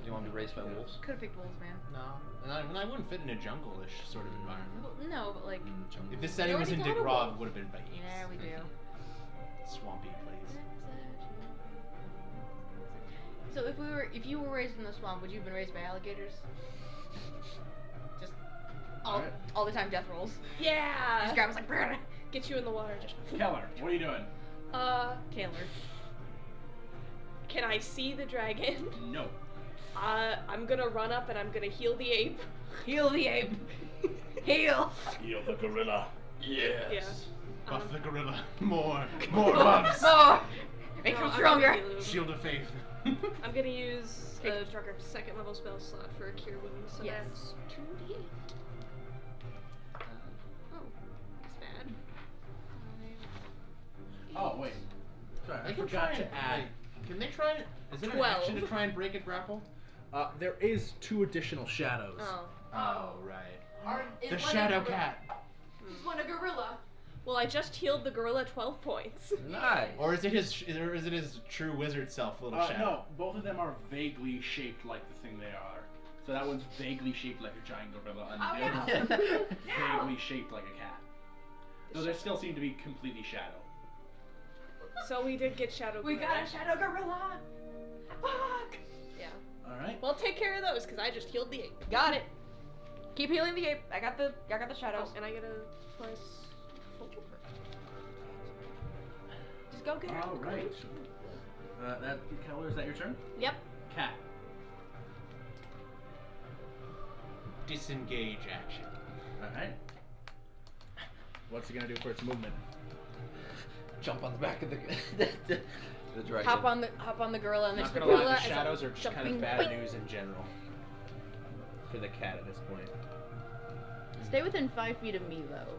Do you want to be raised by wolves? Could have picked wolves, man. No, and I wouldn't fit in a jungle-ish sort of environment. Well, no, but like. If this setting was in already got a Digrov, wolf. it would have been by apes. Yeah, we do. Swampy place. So if you were raised in the swamp, would you have been raised by alligators? Just all the time death rolls. Yeah. Just grab us like, brrr. Get you in the water. Just. Keller, what are you doing? Taylor. Can I see the dragon? No. I'm gonna run up and I'm gonna heal the ape. Heal the ape. Heal. Heal the gorilla. Yes. Yeah. Buff the gorilla. More buffs. More. Make No, him I'm stronger. gonna heal him. Shield of faith. I'm gonna use Make a him stronger. second level spell slot for a cure wound, so Yes. that's 2d8. Oh, that's bad. Oh, wait. Sorry, I forgot to add. Can they try it? Is it an 12. action to try and break a grapple? There is 2 additional shadows. Oh. Oh, right. Is The one shadow a gorilla? cat. Is one a gorilla? Well, I just healed the gorilla 12 points. Nice. Or is it his true wizard self, little shadow? No, both of them are vaguely shaped like the thing they are. So that one's vaguely shaped like a giant gorilla, and the other one's vaguely shaped like a cat. So they still seem to be completely shadow. So we did get shadow. We gorilla. got a shadow gorilla. Fuck. Yeah. All right. Well, take care of those because I just healed the ape. Got it. Keep healing the ape. I got the shadows. Oh, and I get a +4. Just go get her. All right. Keller, is that your turn? Yep. Cat. Disengage action. All right. What's it gonna do for its movement? Jump on the back of the the dragon. Hop on the gorilla and Not the gonna gorilla lie, the is shadows are just kind jumping- of bad Wait. news in general. For the cat at this point. Stay within 5 feet of me though.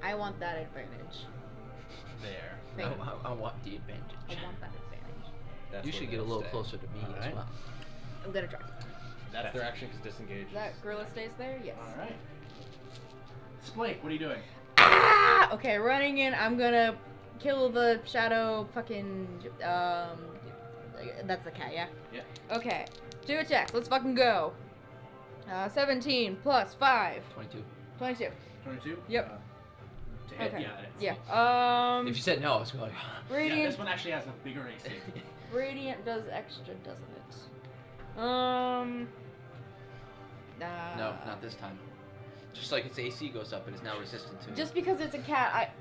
I want that advantage. There. Thank you. I want the advantage. I want that advantage. That's You where should get a they'll little stay. closer to me as Alright. well. I'm gonna try. That's their action because disengage. That gorilla stays there. Yes. All right. Splake, what are you doing? Ah! Okay, running in. I'm gonna kill the shadow. Fucking. That's the cat. Yeah. Yeah. Okay. 2 attacks. Let's fucking go. 17 plus 5. 22. 22. 22. Yep. To hit. Okay. Yeah. That hits. Yeah. If you said no, I was going. Yeah, Radiant. this one actually has a bigger AC. Radiant does extra, doesn't it? No, not this time. Just like its AC goes up, it is now resistant to it. Just because it's a cat,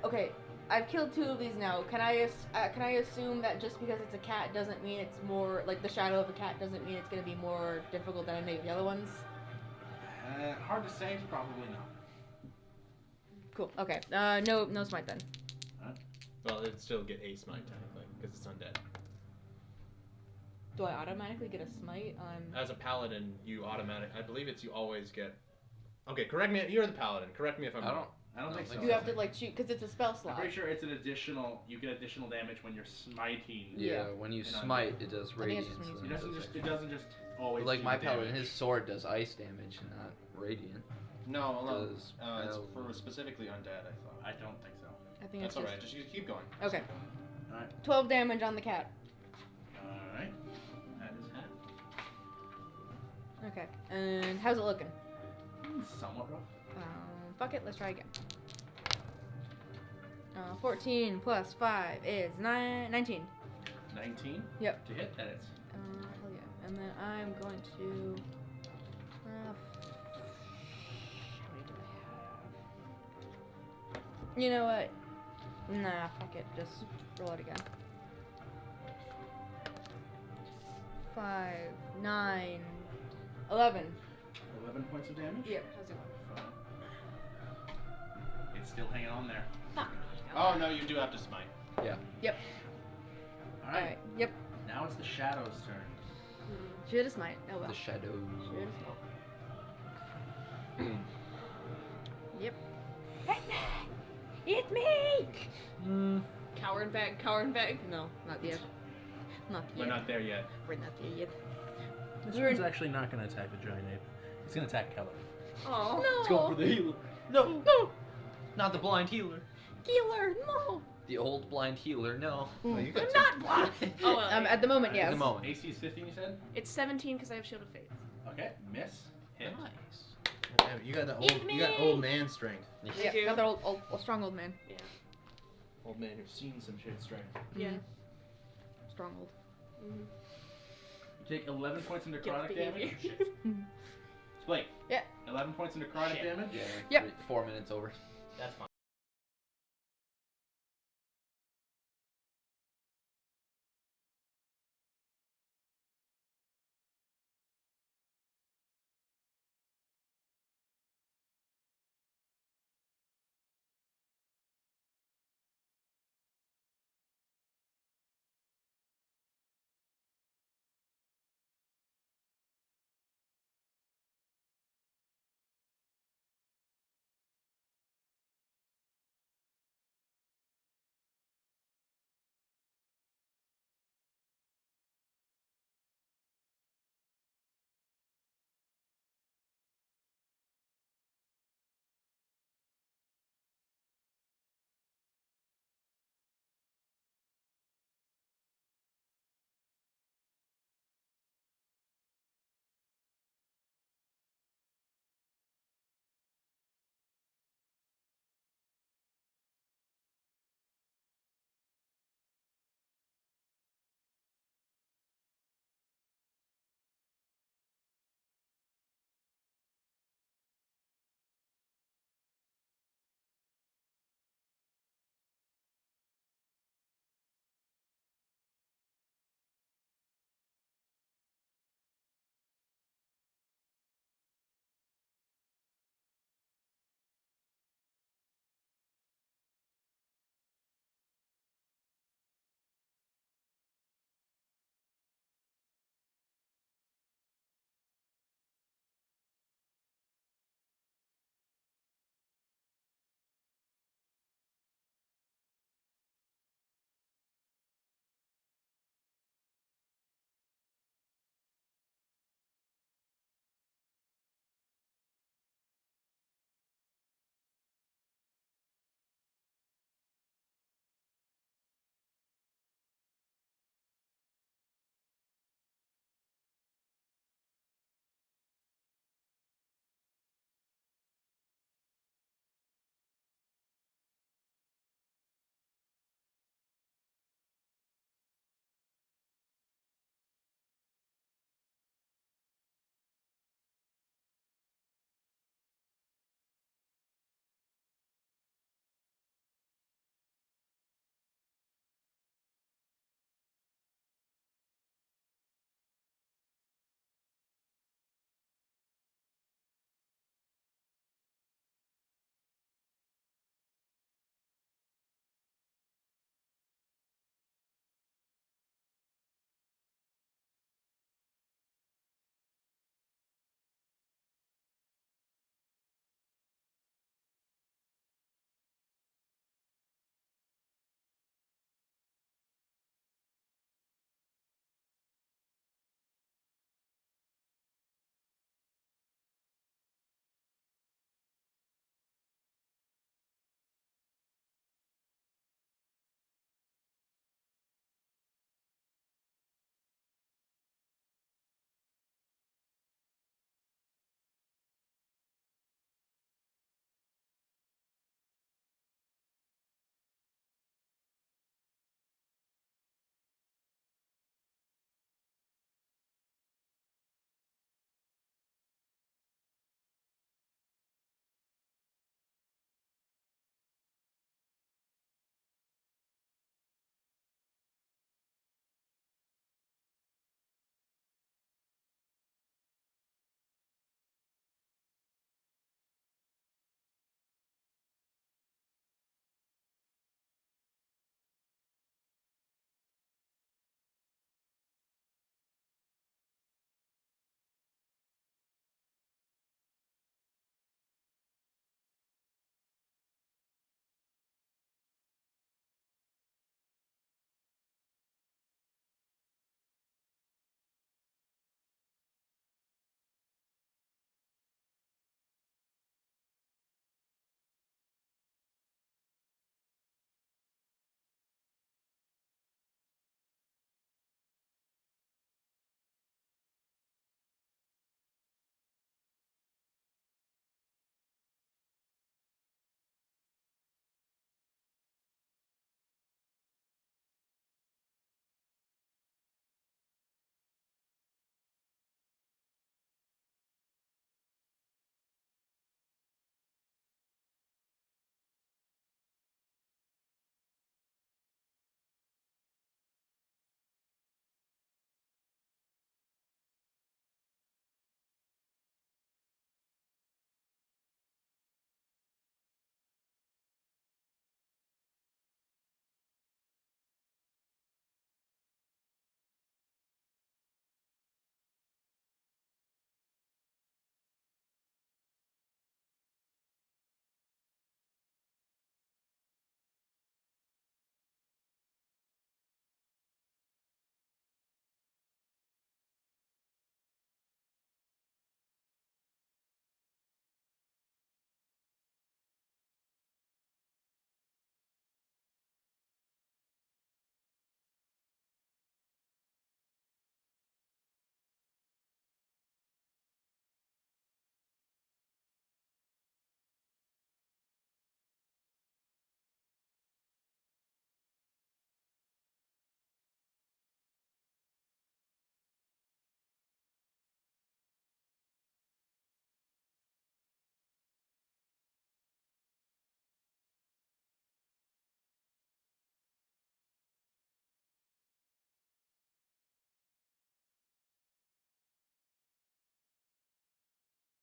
I've killed 2 of these now. Can I assume that just because it's a cat doesn't mean it's more like the shadow of a cat doesn't mean it's gonna be more difficult than any of the other ones? Hard to say. Probably not. Cool. Okay. No smite then. Well, it'd still get a smite technically because it's undead. Do I automatically get a smite on? As a paladin, you I believe it's you always get. Okay, correct me. You're the paladin. Correct me if I'm wrong. I don't think so. You have to like shoot because it's a spell I'm slot. pretty sure it's an additional. You get additional damage when you're smiting. Yeah, when you an smite, undead. it does I think it's radiance. just when you It doesn't just. It doesn't just always. Like do my the paladin, damage. his sword does ice damage and not radiant. No, Does it's metal- for specifically undead. I thought. I don't think so. I think That's it's alright. Just keep going. Okay. All right. 12 damage on the cat. All right. That is half. Okay. And how's it looking? Somewhat rough. Fuck it. Let's try again. 14 plus 5 is 19. 19. Yep. To hit. That is. Hell yeah. And then I'm going to. How many do I have? You know what? Nah, fuck it. Just roll it again. 5, 9, 11. 11 points of damage. Yep. It's still hanging on there. Fuck. Oh no, you do have to smite. Yeah. Yep. All right. Alright. Yep. Now it's the shadow's turn. Should have smite. Oh well. The shadow. Should have smite. Yep. It's me! Coward bag. No, not yet. Not yet. We're not there yet. We're not there yet. This one's actually not going to attack the giant ape. He's going to attack Keller. Oh. No! Let's go for the healer. No, no, not the blind healer. Healer, no! The old blind healer. No. Oh, you got I'm not blind! Oh, well, At the moment, yes. At the moment. AC is 15, you said? It's 17 because I have Shield of Faith. Okay. Miss. Hit. Nice. You got the Eat old. me! You got old man strength. Yeah, do. got that old strong old man. Yeah. Old man who's seen some shit strength. Yeah. Strong old. Mm-hmm. You take 11 points of necrotic behavior. damage. Splake. Yeah. 11 points of necrotic Shit. damage. Yeah. Yep. 4 minutes over. That's fine.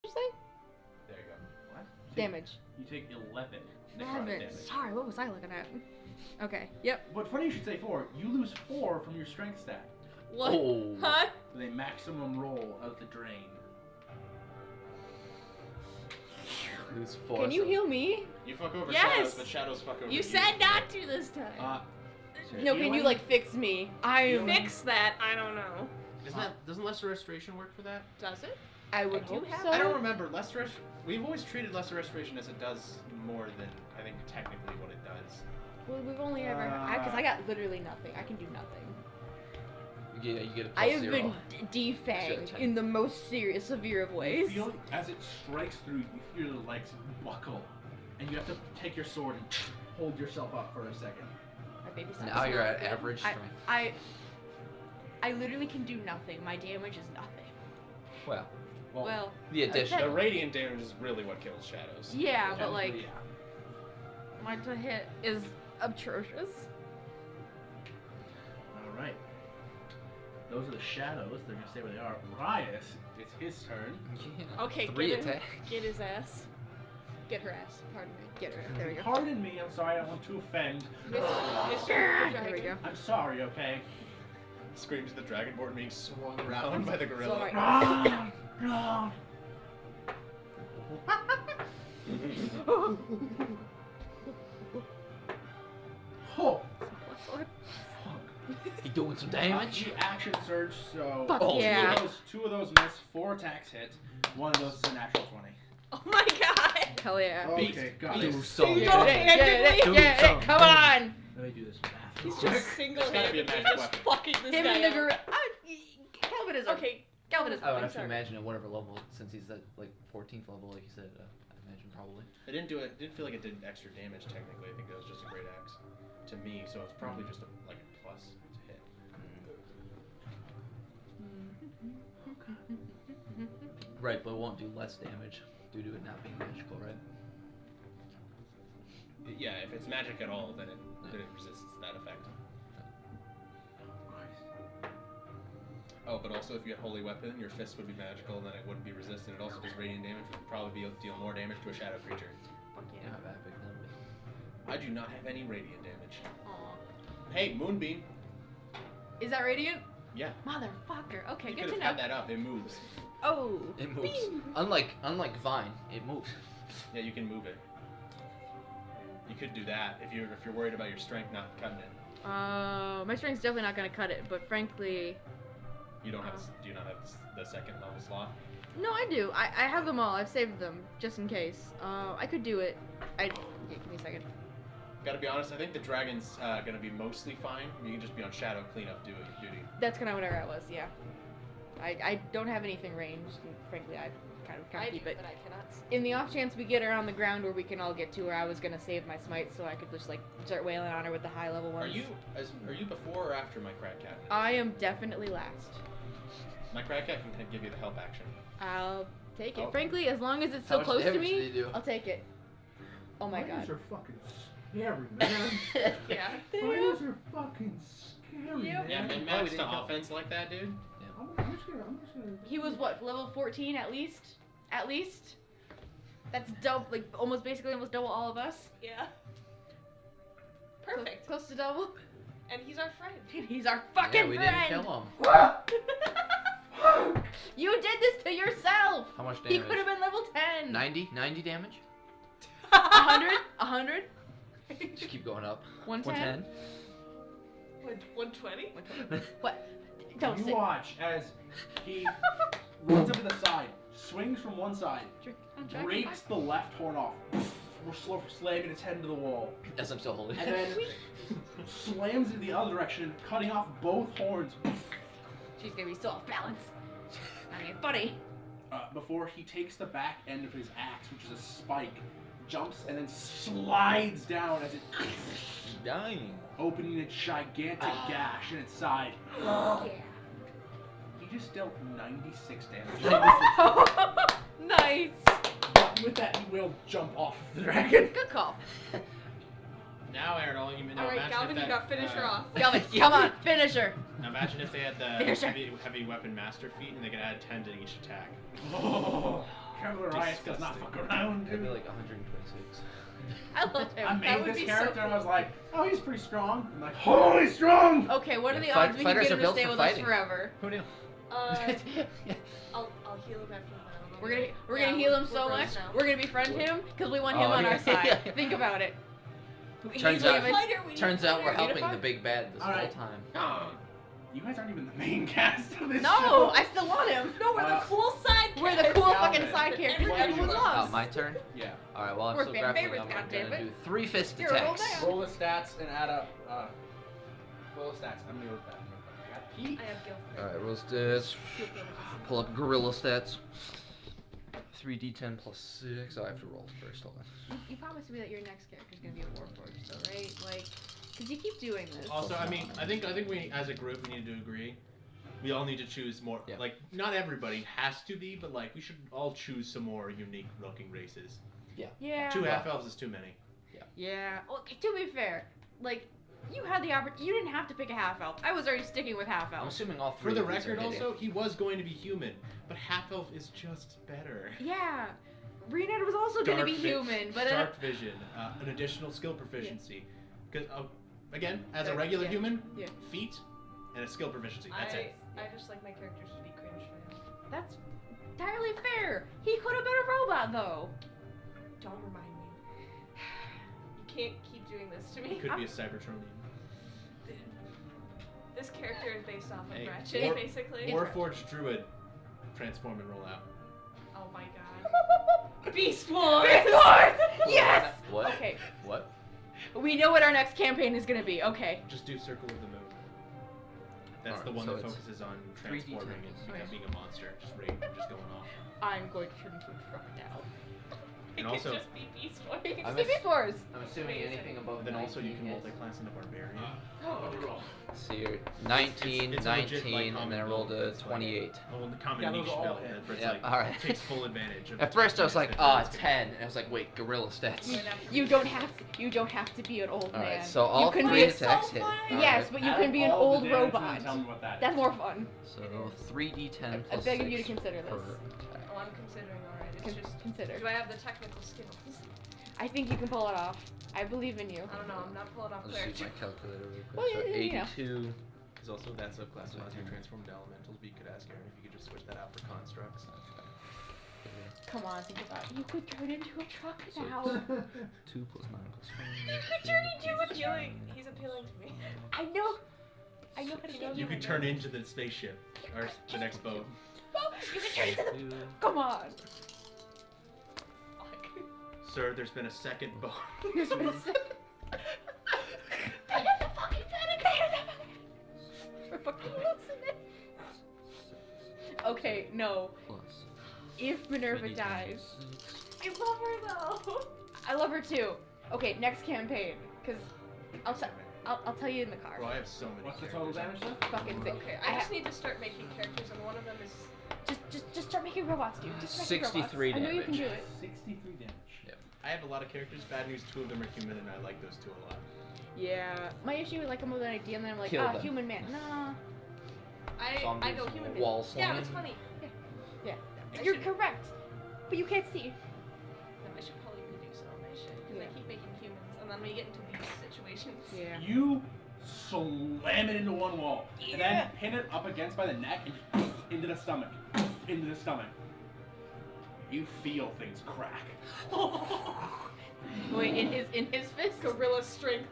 you say? There you go. What? Damage. You take 11 necrotic 11. damage. Sorry, what was I looking at? Okay. Yep. But funny you should say 4. You lose 4 from your strength stat. What? Oh. Huh? With a maximum roll out the drain. Lose 4. Can you heal me? You fuck over Yes! shadows, but shadows fuck over You said not to this time. No, can you healing? like fix me? I Fix that? I don't know. Doesn't Lesser Restoration work for that? Does it? I would I do hope have- so. I don't remember. We've always treated Lesser Restoration as it does more than I think technically what it does. Well, we've only ever because I got literally nothing. I can do nothing. Yeah, you get a plus I have 0. been defanged in the most serious, severe of ways. You feel as it strikes through, you feel the legs buckle, and you have to take your sword and hold yourself up for a second. My baby stopped Now you're at smiling. average strength. I literally can do nothing. My damage is nothing. Well, Well, the addition. The radiant damage is really what kills shadows. yeah, but like Yeah. my to hit is atrocious. All right. Those are the shadows. They're gonna stay where they are. Riot, it's his turn. Yeah. Okay, 3 get him. attack. Get his ass. Get her ass. Pardon me. Get her. There we go. Pardon me. I'm sorry. I don't want to offend. Mr. There we go. I'm sorry. Okay. Screams the dragonborn being swung around by the gorilla. Sorry. Ah, no. Oh. Fuck. He doing some damage. The action surge. So Fuck two yeah. of those, 2 of those miss. 4 attacks hit. One of those is a natural 20. Oh my god! Hell yeah. Okay, got Do it. something. Single-handedly? Do Get it. something. Come on. Let me do this math. He's real just quick. single-handedly magic just weapon. fucking this Him guy and the up. gorilla. Calvinism. Okay, Calvinism. I would I'm have to sorry. imagine at whatever level, since he's at like 14th level, like you said. I imagine probably. It didn't do it. Didn't feel like it did extra damage technically. I think that was just a great axe to me. So it's probably just like a plus to hit. Right, but it won't do less damage due to it not being magical, right? Yeah, if it's magic at all, then it resists that effect. Oh, but also if you had holy weapon, your fist would be magical, and then it wouldn't be resistant. It also does radiant damage, which would probably deal more damage to a shadow creature. Fuck You yeah. have epic numbers. I do not have any radiant damage. Aw. Hey, moonbeam. Is that radiant? Yeah. Motherfucker. Okay, You good could to have know. had that up. It moves. Oh. It moves. Unlike Vine, it moves. Yeah, you can move it. You could do that if you're worried about your strength not cutting it. My strength's definitely not gonna cut it, but frankly, You don't have. Do you not have the second level slot? no, I do. I have them all. I've saved them just in case. I could do it. Yeah, give me a second. Gotta be honest. I think the dragon's gonna be mostly fine. You can just be on shadow cleanup duty. That's kind of whatever I was. Yeah. I don't have anything ranged. And frankly, I kind of I can't do, keep it. but I cannot. In the off chance we get her on the ground where we can all get to her, I was gonna save my smite so I could just like start wailing on her with the high level ones. Are you before or after my crack cat? I am definitely last. My crack cat can give you the help action. I'll take it. Oh. Frankly, as long as it's How so much close to damage me, did he do? I'll take it. Oh my Fighters god. are fucking scary, man. Yeah. Fighters are fucking scary, Yep. Yeah, man. min Oh, we max didn't to help. offense like that, dude. I'm just gonna. He was what, level 14 at least? At least? That's double, like almost basically almost double all of us. Yeah. Close- Perfect. Close to double. And he's our friend. He's our fucking Yeah, we friend. didn't kill him. You did this to yourself. How much He damage? could have been level 10. 90 damage? 100? 100? Just keep going up. 110? 120? What? Don't You say. watch as he runs up to the side, swings from one side, breaks the left horn off. We're slamming its head into the wall, As I'm still holding and then slams in the other direction, cutting off both horns. She's gonna be so off balance. I mean, funny. Before he takes the back end of his axe, which is a spike, jumps and then slides down as it dying. opening a gigantic gash in its side. Yeah. He just dealt 96 damage. Nice. But with that, he will jump off of the dragon. Good call. Now, Aaron, you know, Alright, imagine Galvin, if you that, got finish her off. Galvin, come on, finish her. Imagine if they had the Finish her. heavy weapon master feat and they could add 10 to each attack. Oh, Traveler Riot does not fuck around, It'd be dude. like 126. I love him. I That made would this be character so and I was cool. like, oh, he's pretty strong. I'm like, holy strong! Okay, what are the Yeah, odds we can fighters get are him to built stay for with fighting. us forever? Who knew? I'll heal him after that. We're gonna heal him so much. We're gonna befriend him because we want him Oh, on our yeah. side. Think about it. Turns He's out- like a- Turns out we're fighter. helping the big bad this All right. whole time. You guys aren't even the main cast of this No, show. I still want him. No, we're the cool side. We're the cool Calvin. fucking side characters What are you everyone doing? loves. Oh, my turn? Yeah. Alright, well, I'm We're still fan grappling. favorites, I'm gonna goddammit. do 3 fist You're a roll attacks. down. Roll the stats and add up. Roll the stats. I'm gonna go with that. I got Pete. I have guilt. Alright, roll stats. Pull up gorilla stats. 3d10 plus 6. Oh, I have to roll first. Hold on. You promised me that your next character's gonna be a warforged, though, right? Like, cause you keep doing this. Also, I mean, I think we as a group we need to agree. We all need to choose more. Yeah. Like, not everybody has to be, but like we should all choose some more unique looking races. Yeah. 2 half elves is too many. Yeah. Well, to be fair, like, you had the opportunity. You didn't have to pick a half elf. I was already sticking with half I'm elf. assuming all For 3 the of these are record, hitting. also, he was going to be human, but half elf is just better. Yeah. Renard was also gonna be human, but dark vision, an additional skill proficiency. Because again, as a regular Yeah. human, Yeah. feet and a skill proficiency. That's it. I just like my characters to be cringe fan. that's entirely fair. He could have been a robot, though. Don't remind me. You can't keep doing this to me. It could be a Cybertronian. This character is based off of Hey, Ratchet, War- basically. Warforged Druid, transform and roll out. Oh my god. Beast Wars! Beast Wars! Yes! What? Okay. What? We know what our next campaign is gonna be. Okay. Just do Circle of the Moon. That's Alright, the one so that it's focuses on 3d10. transforming and being a monster, just just going off. I'm going to turn into a truck now. And It also, could just be Beast Wars. I'm It's Beast Wars. I'm assuming anything above then also you 19 can hits. multi-class into Barbarian. So you're 19, It's a legit, 19, like, and common then I rolled build, a that's why. 28. Well, the common Yeah, those niche are all build, hit. where it's Yeah, like, alright. takes full advantage of At first I was like, attacks that 10. And I was like, wait, gorilla stats. You don't have to be an old man. Alright, so all you can 3 be attacks hit. Yes, but you can be an All the old damage and robot. Tell me what that That's is. more fun. So 3d10 I plus beg 6 of you to consider this. per attack. Oh, I'm considering alright. It's just. Consider. Do I have the technical skills? I think you can pull it off. I believe in you. I don't know. I'm not pulling off I'll just use cleric. my calculator real quick. Well, So yeah, you know. 82. Because also that subclass allows you to transform into elementals, but you could ask Aaron if you could just switch that out for constructs. Come on, think about it. You could turn into a truck So now. 2 plus 9 plus 1. You could turn into a truck. He's appealing to me. I know. I know how to get You could turn into the spaceship, or the next boat. You could turn into. 2. Come on. Sir, there's been a second boat. There's been a second. I had the fucking panic. I had the panic. For fucking listening. Okay, no. Plus. If Minerva 3d10 dies, plus I love her though. I love her too. Okay, next campaign, cause I'll tell you in the car. Bro, I have so many What's the characters. total damage then? Fucking sick. Okay, I just need to start making characters, and one of them is. Just start making robots, dude. Just start making 63 robots. I know you can do damage. it. 63 damage. I have a lot of characters. Bad news, 2 of them are human, and I like those 2 a lot. Yeah. My issue is like I'm with an idea and then I'm like, Kill them. human man. Nah. I Zombies, go human. wall Yeah, slamming. that's funny. Yeah. I You're should- correct. But you can't see. No, I should probably reduce all my shit because Yeah. I keep making humans, and then we get into these situations. Yeah. You slam it into one wall, and then pin it up against by the neck and just into the stomach. Into the stomach. You feel things crack. Wait, in his fist? Gorilla strength.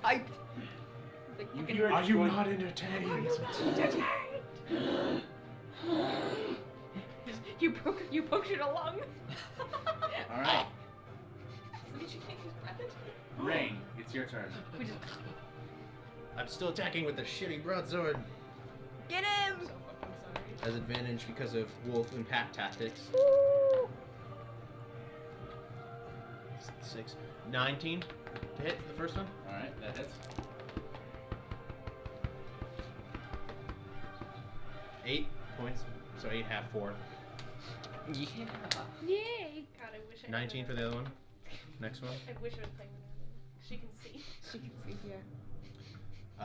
I. Like, You fucking- hear Are you joint- not entertained? You punctured a lung. All right, So did you take his breath? Rain, it's your turn. We just I'm still attacking with the shitty broadsword. get him. So fucking sorry. Has advantage because of wolf and pack tactics. Woo. 6. 19 to hit for the first one. All right, that hits. 8 points. So 8 half 4. Yeah. Yay. God, I wish I. 19 for the other one. Next one. I wish I was playing with her. She can see. She can see. Yeah.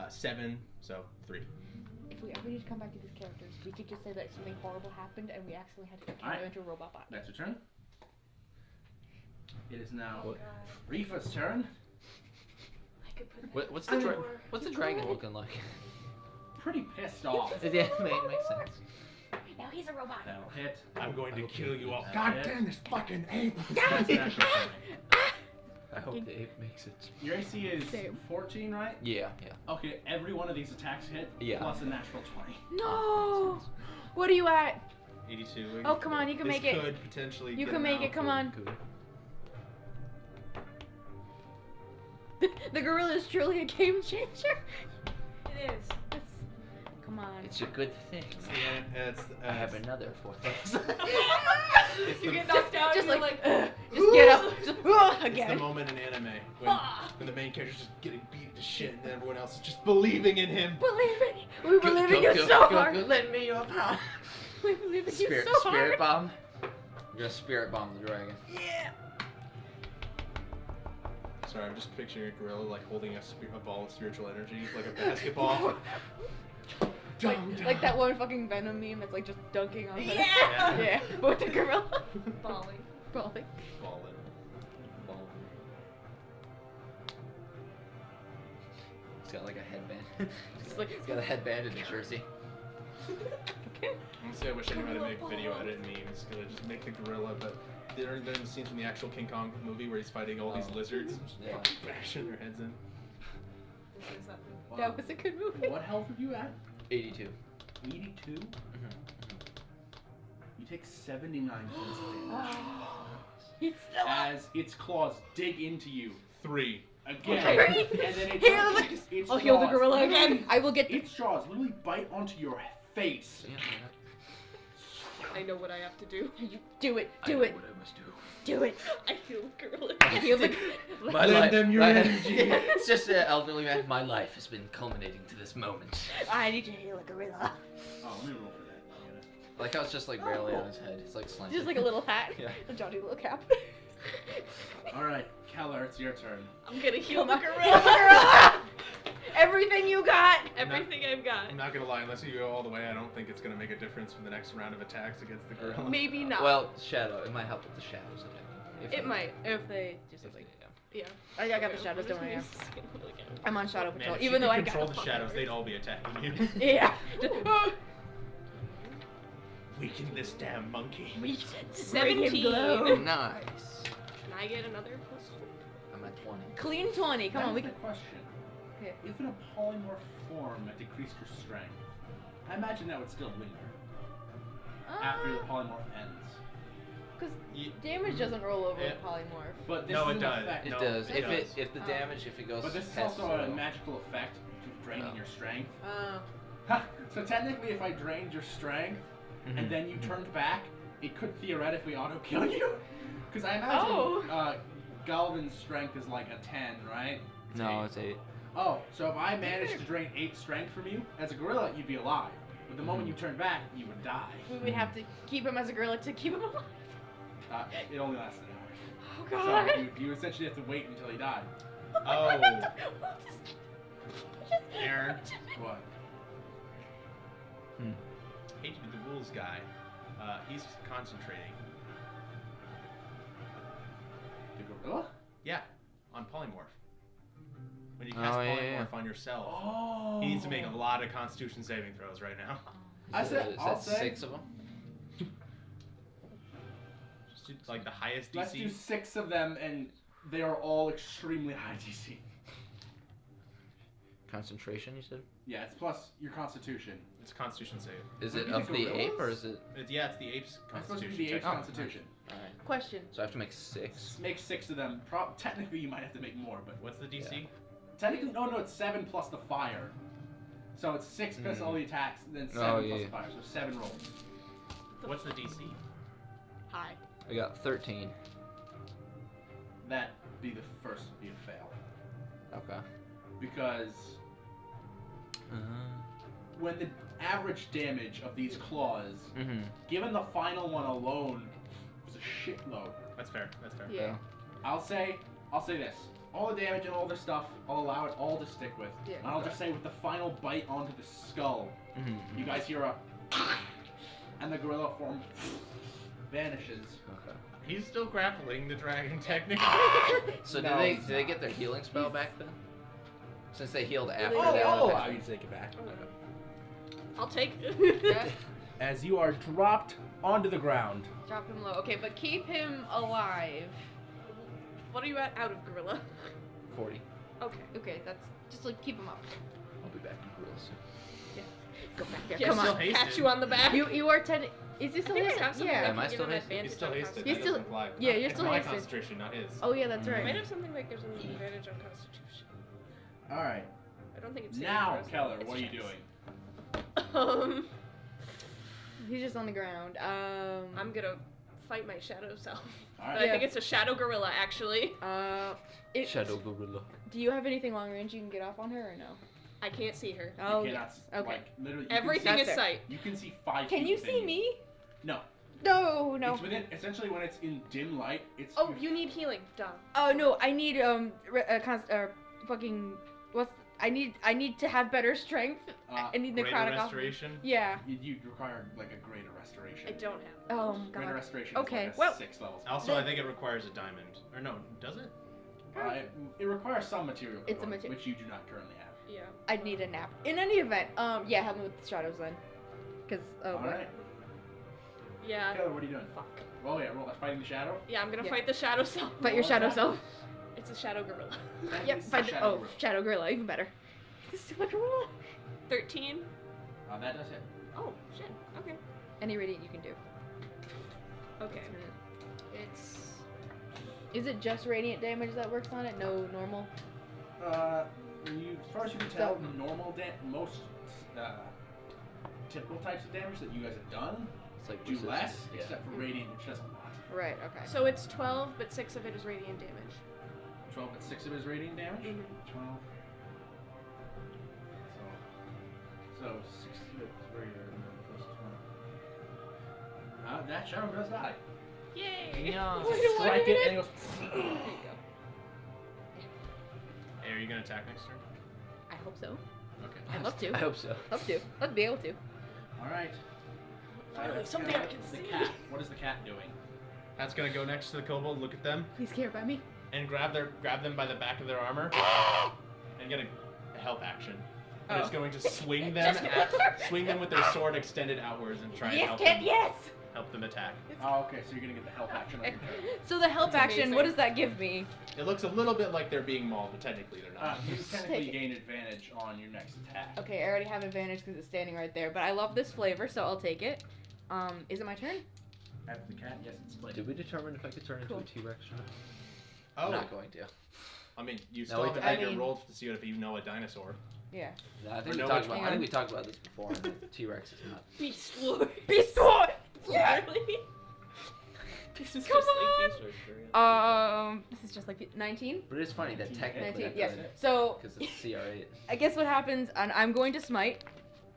7, so 3. If we ever need to come back to these characters, we could just say that something horrible happened and we accidentally had to turn Alright. them into a robot bot. That's your turn. It is now Oh, God. Rifa's turn. I could put that What's before. the dragon looking like? Pretty pissed off. Yeah, makes sense. Now he's a robot. That'll hit. I'm going to kill you all. God damn this fucking ape! That's an actual I hope the ape makes it. Your AC is Same. 14, right? Yeah. Okay, every one of these attacks hit, Yeah. plus a natural 20. No! What are you at? 82. Oh, come on, you can This make it. could potentially You get can him make out. it, come on. Cool. The gorilla is truly a game changer. It is. Come on. It's a good thing. I have another 4 things. You get knocked out Just and you're like, like, just get up. Just, It's the again. moment in anime when the main character's just getting beat to shit and everyone else is just believing in him. Believe in you. We believe in you so hard. Lend me your power. We believe in you Spirit so hard. bomb. I'm gonna spirit bomb the dragon. Yeah. Sorry, I'm just picturing a gorilla like holding a ball of spiritual energy, like a basketball. Like that one fucking Venom meme that's like just dunking on Venom. Yeah. Yeah. But with the gorilla. Balling. Balling. Ballin'. He's got like a headband. Just like He's got a headband and a jersey. Honestly, I wish I knew how to make video edit memes, because I just make the gorilla, but there are the scenes from the actual King Kong movie where he's fighting all these lizards, Yeah. bashing their heads in. This is that movie. Wow. that was a good movie. What health are you at? 82. 82? Mm-hmm. You take 79 points of damage. He's still up. As its claws dig into you 3. again. Okay. And then it Heal its I'll heal the jaws gorilla literally- again. I will get the Its jaws literally bite onto your face. I know what I have to do. do it. I Do know it. what I must do. Do it. I heal gorilla. Heal the My Lend life. them your energy. It's just an elderly man. My life has been culminating to this moment. I need to heal a gorilla. Oh, let me roll for that. Like how it's just like barely on his head. It's like slanted. Just like a little hat. Yeah. A jaunty little cap. Alright, Keller, it's your turn. I'm gonna heal the Kill gorilla. the gorilla. Everything you got. Everything I've got. I'm not gonna lie, unless you go all the way, I don't think it's gonna make a difference for the next round of attacks against the gorilla. Maybe not. Well, shadow. It might help with the shadows attacking. If It might. If they do If something. they, yeah. Yeah. I got the shadows, don't worry. I'm on shadow Man, patrol, if even you though could I control got the shadows, they'd all be attacking you. Yeah. Weaken this damn monkey. 17. Nice. Can I get another plus 4? I'm at 20. Clean 20. Come on, we That's can. the question. Yeah. If in a polymorph form that decreased your strength, I imagine that would still linger after the polymorph ends. Because Ye- damage doesn't roll over Yeah. with polymorph. But this No, is it an does. effect. It No, does. it does. If the damage if it goes But this is past also a 0. magical effect to draining your strength. Oh. Ha! So technically, if I drained your strength Mhm. and then you turned back, it could theoretically auto kill you. Because I imagine Galvin's strength is like a 10, right? No, it's 8. Oh, so if I managed to drain 8 strength from you, as a gorilla, you'd be alive. But the moment you turn back, you would die. We would have to keep him as a gorilla to keep him alive. It only lasts an hour. Oh god. So you essentially have to wait until he died. Oh, Aaron. What? Hate to be the rules guy. He's concentrating. The gorilla? Yeah, on polymorph. When you cast Oh, yeah, polymorph yeah. on yourself, Oh. he needs to make a lot of Constitution saving throws right now. I said, Is I'll that say, 6 of them? Just do, like the highest let's do DC. 6 of them, and they are all extremely high DC. Concentration, you said? Yeah, it's plus your constitution. It's a Constitution save. Is What it do you of think the gorillas? ape or is it? Yeah, it's the ape's It's supposed to Constitution. be the ape's check. constitution. Alright. Question. So I have to make 6. Make 6 of them. Technically, you might have to make more, but What's the DC? technically, no, it's 7 plus the fire. So it's 6 plus all the attacks, and then 7 Oh, plus yeah. the fire. So 7 rolls. What's the DC? Hi. I got 13. That be the first would be a fail Okay. because when the average damage of these claws, Mm-hmm. given the final one alone, was a shitload. That's fair. That's fair. Yeah. I'll say this. all the damage and all this stuff, I'll allow it all to stick with. Yeah. And I'll just say with the final bite onto the skull, you guys hear a and the gorilla form vanishes. Okay. He's still grappling the dragon, technically. So No, do they get their healing spell back then? Since they healed after Oh, that. I'll allow you to take it back. I'll take it. Yeah. As you are dropped onto the ground. Drop him low. Okay, but keep him alive. What are you at out of gorilla? 40. Okay. Okay, that's just like keep him up. I'll be back in gorilla soon. Go back there. Yeah, Come still on. hasted. Pat you on the back. You are 10. Is this I still think I hasted? have something Yeah. that Am I can give still him hasted? advantage He's still on hasted. Constitution. You're That still- doesn't apply. yeah, you're It's still my hasted. concentration, not his. Oh yeah, that's I right. might have something that gives him advantage on Constitution. All right. I don't think it's saving Now, throws, though. Keller, It's what are you checks. doing? He's just on the ground. I'm gonna fight my shadow self. All But right. I think it's a shadow gorilla, actually. Shadow gorilla. Do you have anything long range you can get off on her or no? I can't see her. Oh, You yeah. cannot, Okay. like, literally, you Everything can is That's sight. see, you can see 5 Can feet you within see me? No. No, no. It's within, essentially when it's in dim light, it's... Oh, you need healing. Duh. Oh no, I need fucking what's I need to have better strength. I need the Greater chronic restoration. Yeah. You require, like, a greater restoration. I don't have that. Oh Greater god. restoration Okay, is like a well- 6 levels. Also, I think it requires a diamond. Or no, does it? It requires some material It's a component, mater- which you do not currently have. Yeah. I'd need a nap. In any event, yeah, help me with the shadows then. Cause Alright. Yeah. Keller, what are you doing? Fuck. Oh yeah, roll fighting the shadow. Yeah, I'm gonna Yeah. fight the shadow self. fight your Roll shadow attack. self. It's a shadow gorilla. Yep, It's fight the the shadow oh gorilla. shadow gorilla, even better. It's still a gorilla. 13. That does hit. Oh, shit. Okay. Any radiant you can do. Okay. It's... Is it just radiant damage that works on it? No normal? As far as you can tell, So- normal most typical types of damage that you guys have done It's like do less, resistance, yeah. except for radiant, which does a lot. Right, okay. So it's 12, but 6 of it is radiant damage. 12 and 6 of his radiant damage. Mhm. 12. So 6 of it is radiant plus 12. That shadow does die. Yay! Yeah. Strike it and it goes. There you go. Hey, are you gonna attack next turn? I hope so. Okay. I'd love to. I hope so. Love to. Let's be able to. All right. Finally, something I can The see. cat. What is the cat doing? Cat's gonna go next to the kobold, look at them, Please care about me. and grab them by the back of their armor, and get a help action. And it's Oh. going to swing them swing them with their sword extended outwards and try and Yes, help cat, them, yes! help them attack. Oh, okay. So you're gonna get the help action. On your turn. So the help That's action, amazing. what does that give me? It looks a little bit like they're being mauled, but technically they're not. You technically Take it. gain advantage on your next attack. Okay, I already have advantage because it's standing right there, but I love this flavor, so I'll take it. Is it my turn? After the cat, yes, it's split. Did we determine if I could turn Cool. into a T-Rex or not? Oh, I'm not going to. I mean, you No, still we- haven't I made your mean- roll to see if you know a dinosaur. Yeah. No, I Or think know we talked which about. one. I think we talked about this before. And the T-Rex is not. Beast Lord. Beast Lord! Yeah! Really? This is Come just like Beast Lord. This is just like 19? But it's funny that 19, technically 19, yeah. that's it. So, because it's CR8. I guess what happens, and I'm going to smite.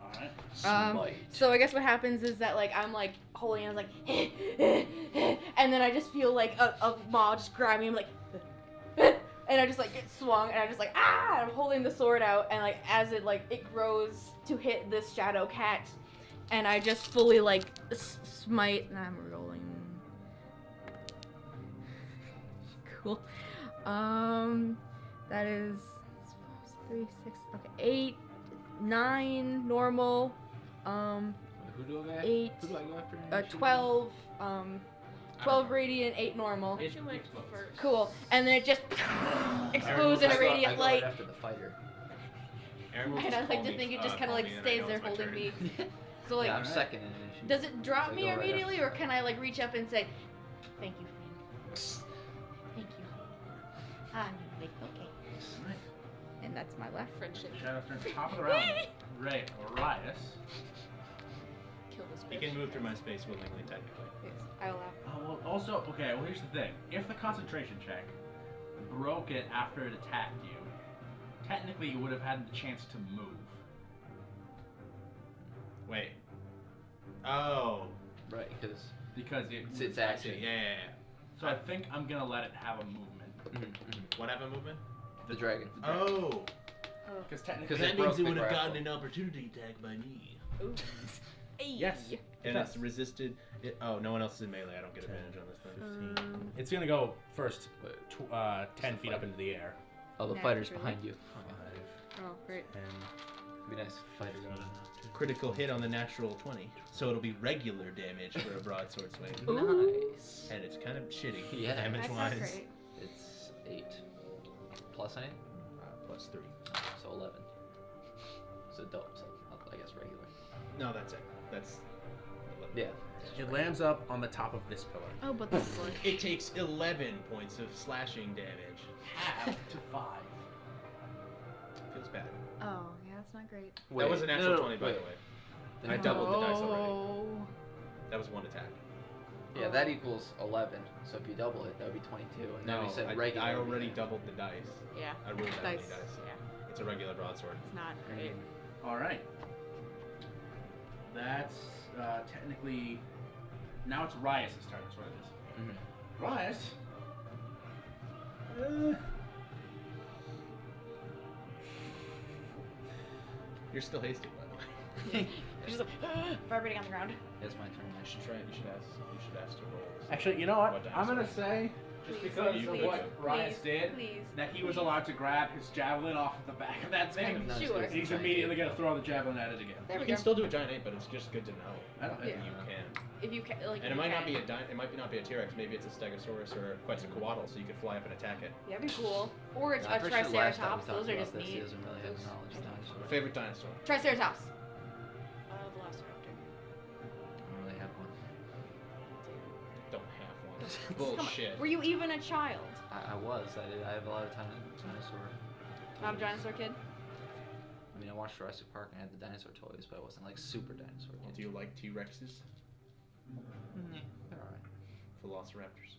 All right. Smite. So I guess what happens is that like I'm like holding hands like and then I just feel like a maw just grab me. I'm like and I just like get swung and I'm just like ah. I'm holding the sword out and like as it like it grows to hit this shadow cat, and I just fully like smite. And I'm rolling. Cool. That is 3, 6. Okay, 8, 9 normal. Who do I go? 8, Who do I go after? 12, 12 radiant, 8 normal. She went first. Cool. And then it just explodes in a I radiant go light. right after the fighter. Aaron will And just I like call to me, think it just kind call of like me and I stays know there it's my holding turn. me. So like, yeah, I'm Alright. second in initiative. does it drop So I me go right immediately, or can I like reach up and say, "Thank you, friend. Thank you." Ah, like, okay. All right. And that's my left. Friendship. Shadow's turn. Top of the round. Ray or Riot. Kill this He bitch. can move through my space willingly, technically. Yes, I allow. Well, also, okay. Well, here's the thing. If the concentration check broke it after it attacked you, technically you would have had the chance to move. Wait. Oh. Right, because Because it's it. its I see. action. Yeah. So I think I'm gonna let it have a movement. What have a movement? The dragon. Oh. Because technically, Because That it means broke it the would have gotten grapple. an opportunity attack by me. Ooh. Hey. yes. And does. it's resisted. Oh, no one else is in melee. I don't get advantage on this then. It's gonna go first 10 feet up into the air. Oh, the Naturally. fighter's behind you. Oh, great. And Be nice. Fighter. Critical hit on the natural 20. So it'll be regular damage for a broadsword swing. Nice. And it's kind of shitty Yeah. damage That's not wise. great. It's 8. Plus any? Plus 3. So 11. So dope. So I guess regular. No, that's it. That's. Yeah. it lands up on the top of this pillar. Oh, but this is like... It takes 11 points of slashing damage. Half to 5. Feels bad. Oh, yeah, that's not great. That was a natural no, 20, by wait. the way. Then I you- doubled the dice already. Oh. That was one attack. Yeah, that equals 11. So if you double it, that would be 22. And then we said regular. I already doubled the dice. Yeah. I rolled that many Dice. dice. Yeah. It's a regular broadsword. It's not great. All right. That's technically. Now it's Rias' turn. That's what it is. Mhm. Rias. You're still hasted, by the way. She's like vibrating on the ground. It's my turn. You should try. You should ask to roll. Actually, you know what? What dice I'm gonna are say, just Please, because you of could what do. Rias Please, did, please, that he was please. allowed to grab his javelin off the back of that thing. No, it's Sure. good. He's immediately gonna throw the javelin at it again. There You we can go. still do a giant ape, but it's just good to know I don't- that Yeah. you can. If you can, like. And it might not be it might not be a T-Rex. Maybe it's a Stegosaurus or a Quetzalcoatl, so you could fly up and attack it. Yeah, that'd be cool. Or a I'm pretty sure last time we triceratops. talked Those are about just this, he neat. doesn't really have Those- knowledge of dinosaurs. Favorite dinosaur? Triceratops. Velociraptor. I don't really have one. Don't have one. Come on. Bullshit. Were you even a child? I was. I have a lot of time in dinosaur. Not a toys. dinosaur kid? I mean, I watched Jurassic Park and I had the dinosaur toys, but I wasn't like super dinosaur kid. Do you like T-Rexes? Yeah, they're alright. Velociraptors.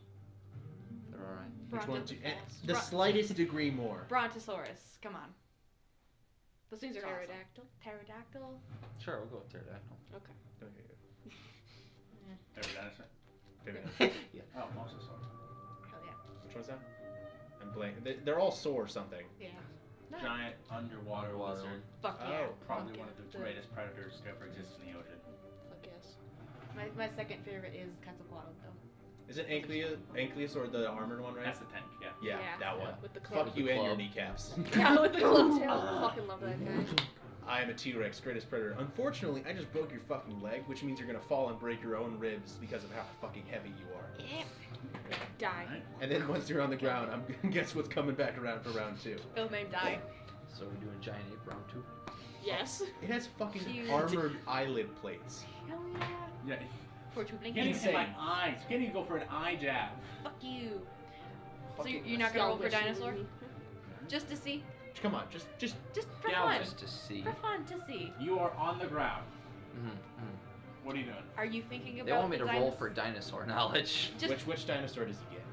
They're alright. Which one? Do Brontosaurus. the slightest degree more. Brontosaurus. Come on. Those things are Pterodactyl. awesome. Pterodactyl? Sure, we'll go with pterodactyl. Okay. Every dinosaur. Yeah. Oh, mosasaur. Hell yeah. Which one's that? I'm blank. They're all sore something. Yeah. No. Giant underwater Underwater lizard. Fuck Oh, yeah. Probably Fuck one yeah. of the greatest predators to ever exist in the ocean. Fuck yes. My second favorite is Quetzalcoatl, though. Is it Ankylos or the armored one, right? That's the tank, yeah. Yeah, Yeah. that one. With the club. Fuck you and your club. kneecaps. Yeah, with the club tail. I fucking love that guy. I am a T-Rex, greatest predator. Unfortunately, I just broke your fucking leg, which means you're gonna fall and break your own ribs because of how fucking heavy you are. Yep. Die. Alright. And then once you're on the ground, guess what's coming back around for round 2? Bill name die. So we're doing giant ape round 2. Yes. It has fucking Cute. armored eyelid plates. Hell yeah. Yeah. For two You blinking. can't even hit my Insane. eyes. You can't even go for an eye jab. Fuck you. So Fucking- you're not gonna roll for Selfish. dinosaur? Just to see? Come on, just Just for Yeah, fun. Just to see. For fun to see. You are on the ground. Mm-hmm. What are you doing? Are you thinking about They want me the to roll dinos- for dinosaur knowledge. Just, which dinosaur does he get?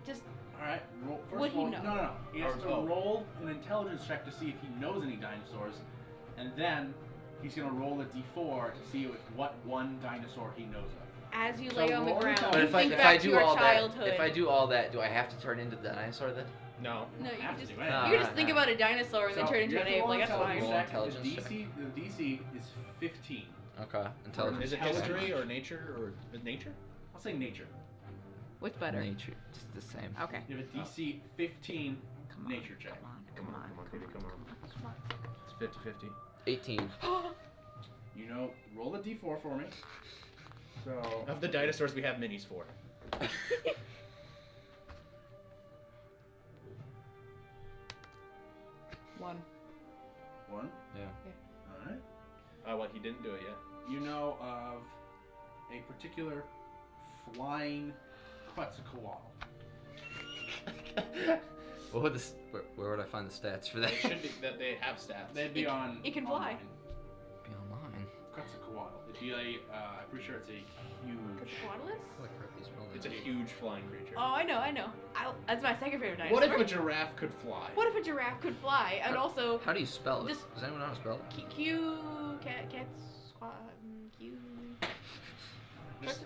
just Alright, roll. First What of he all, know? no. He has Or- to oh. roll an intelligence check to see if he knows any dinosaurs, and then he's gonna roll a d4 to see what one dinosaur he knows of. as you So lay on the roll ground, yourself. But you if I think if back I to do your all childhood. that, if I do all that, do I have to turn into the dinosaur then? No. No, you Have can just to, right? you just think about a dinosaur and then So turn into you an have to ape. roll Like that's fine. intelligence Roll check. intelligence The DC is 15. Okay. Intelligence. Is it Intelligence. history or nature or nature? I'll say nature. What's better? Nature. Just the same. Okay. You have a DC 15 nature check. Come on, baby, come on. It's 50-50. 18. You know, roll a d4 for me. So Of the dinosaurs we have minis for. One. 1. Yeah. Alright. Well, he didn't do it yet. You know of a particular flying Quetzalcoatl. What would this? Where would I find the stats for that? They should be that they have stats. They'd be on. it can fly. online. Be online. Quetzalcoatl. It'd be I'm pretty sure it's a huge. Quetzalcoatlus? I like correctly spelling It's a it. huge flying creature. Oh, I know. That's my second favorite dinosaur. What if a giraffe could fly? What if a giraffe could fly? And also, How do you spell it? Just- Does anyone know how to spell it? cats, Q.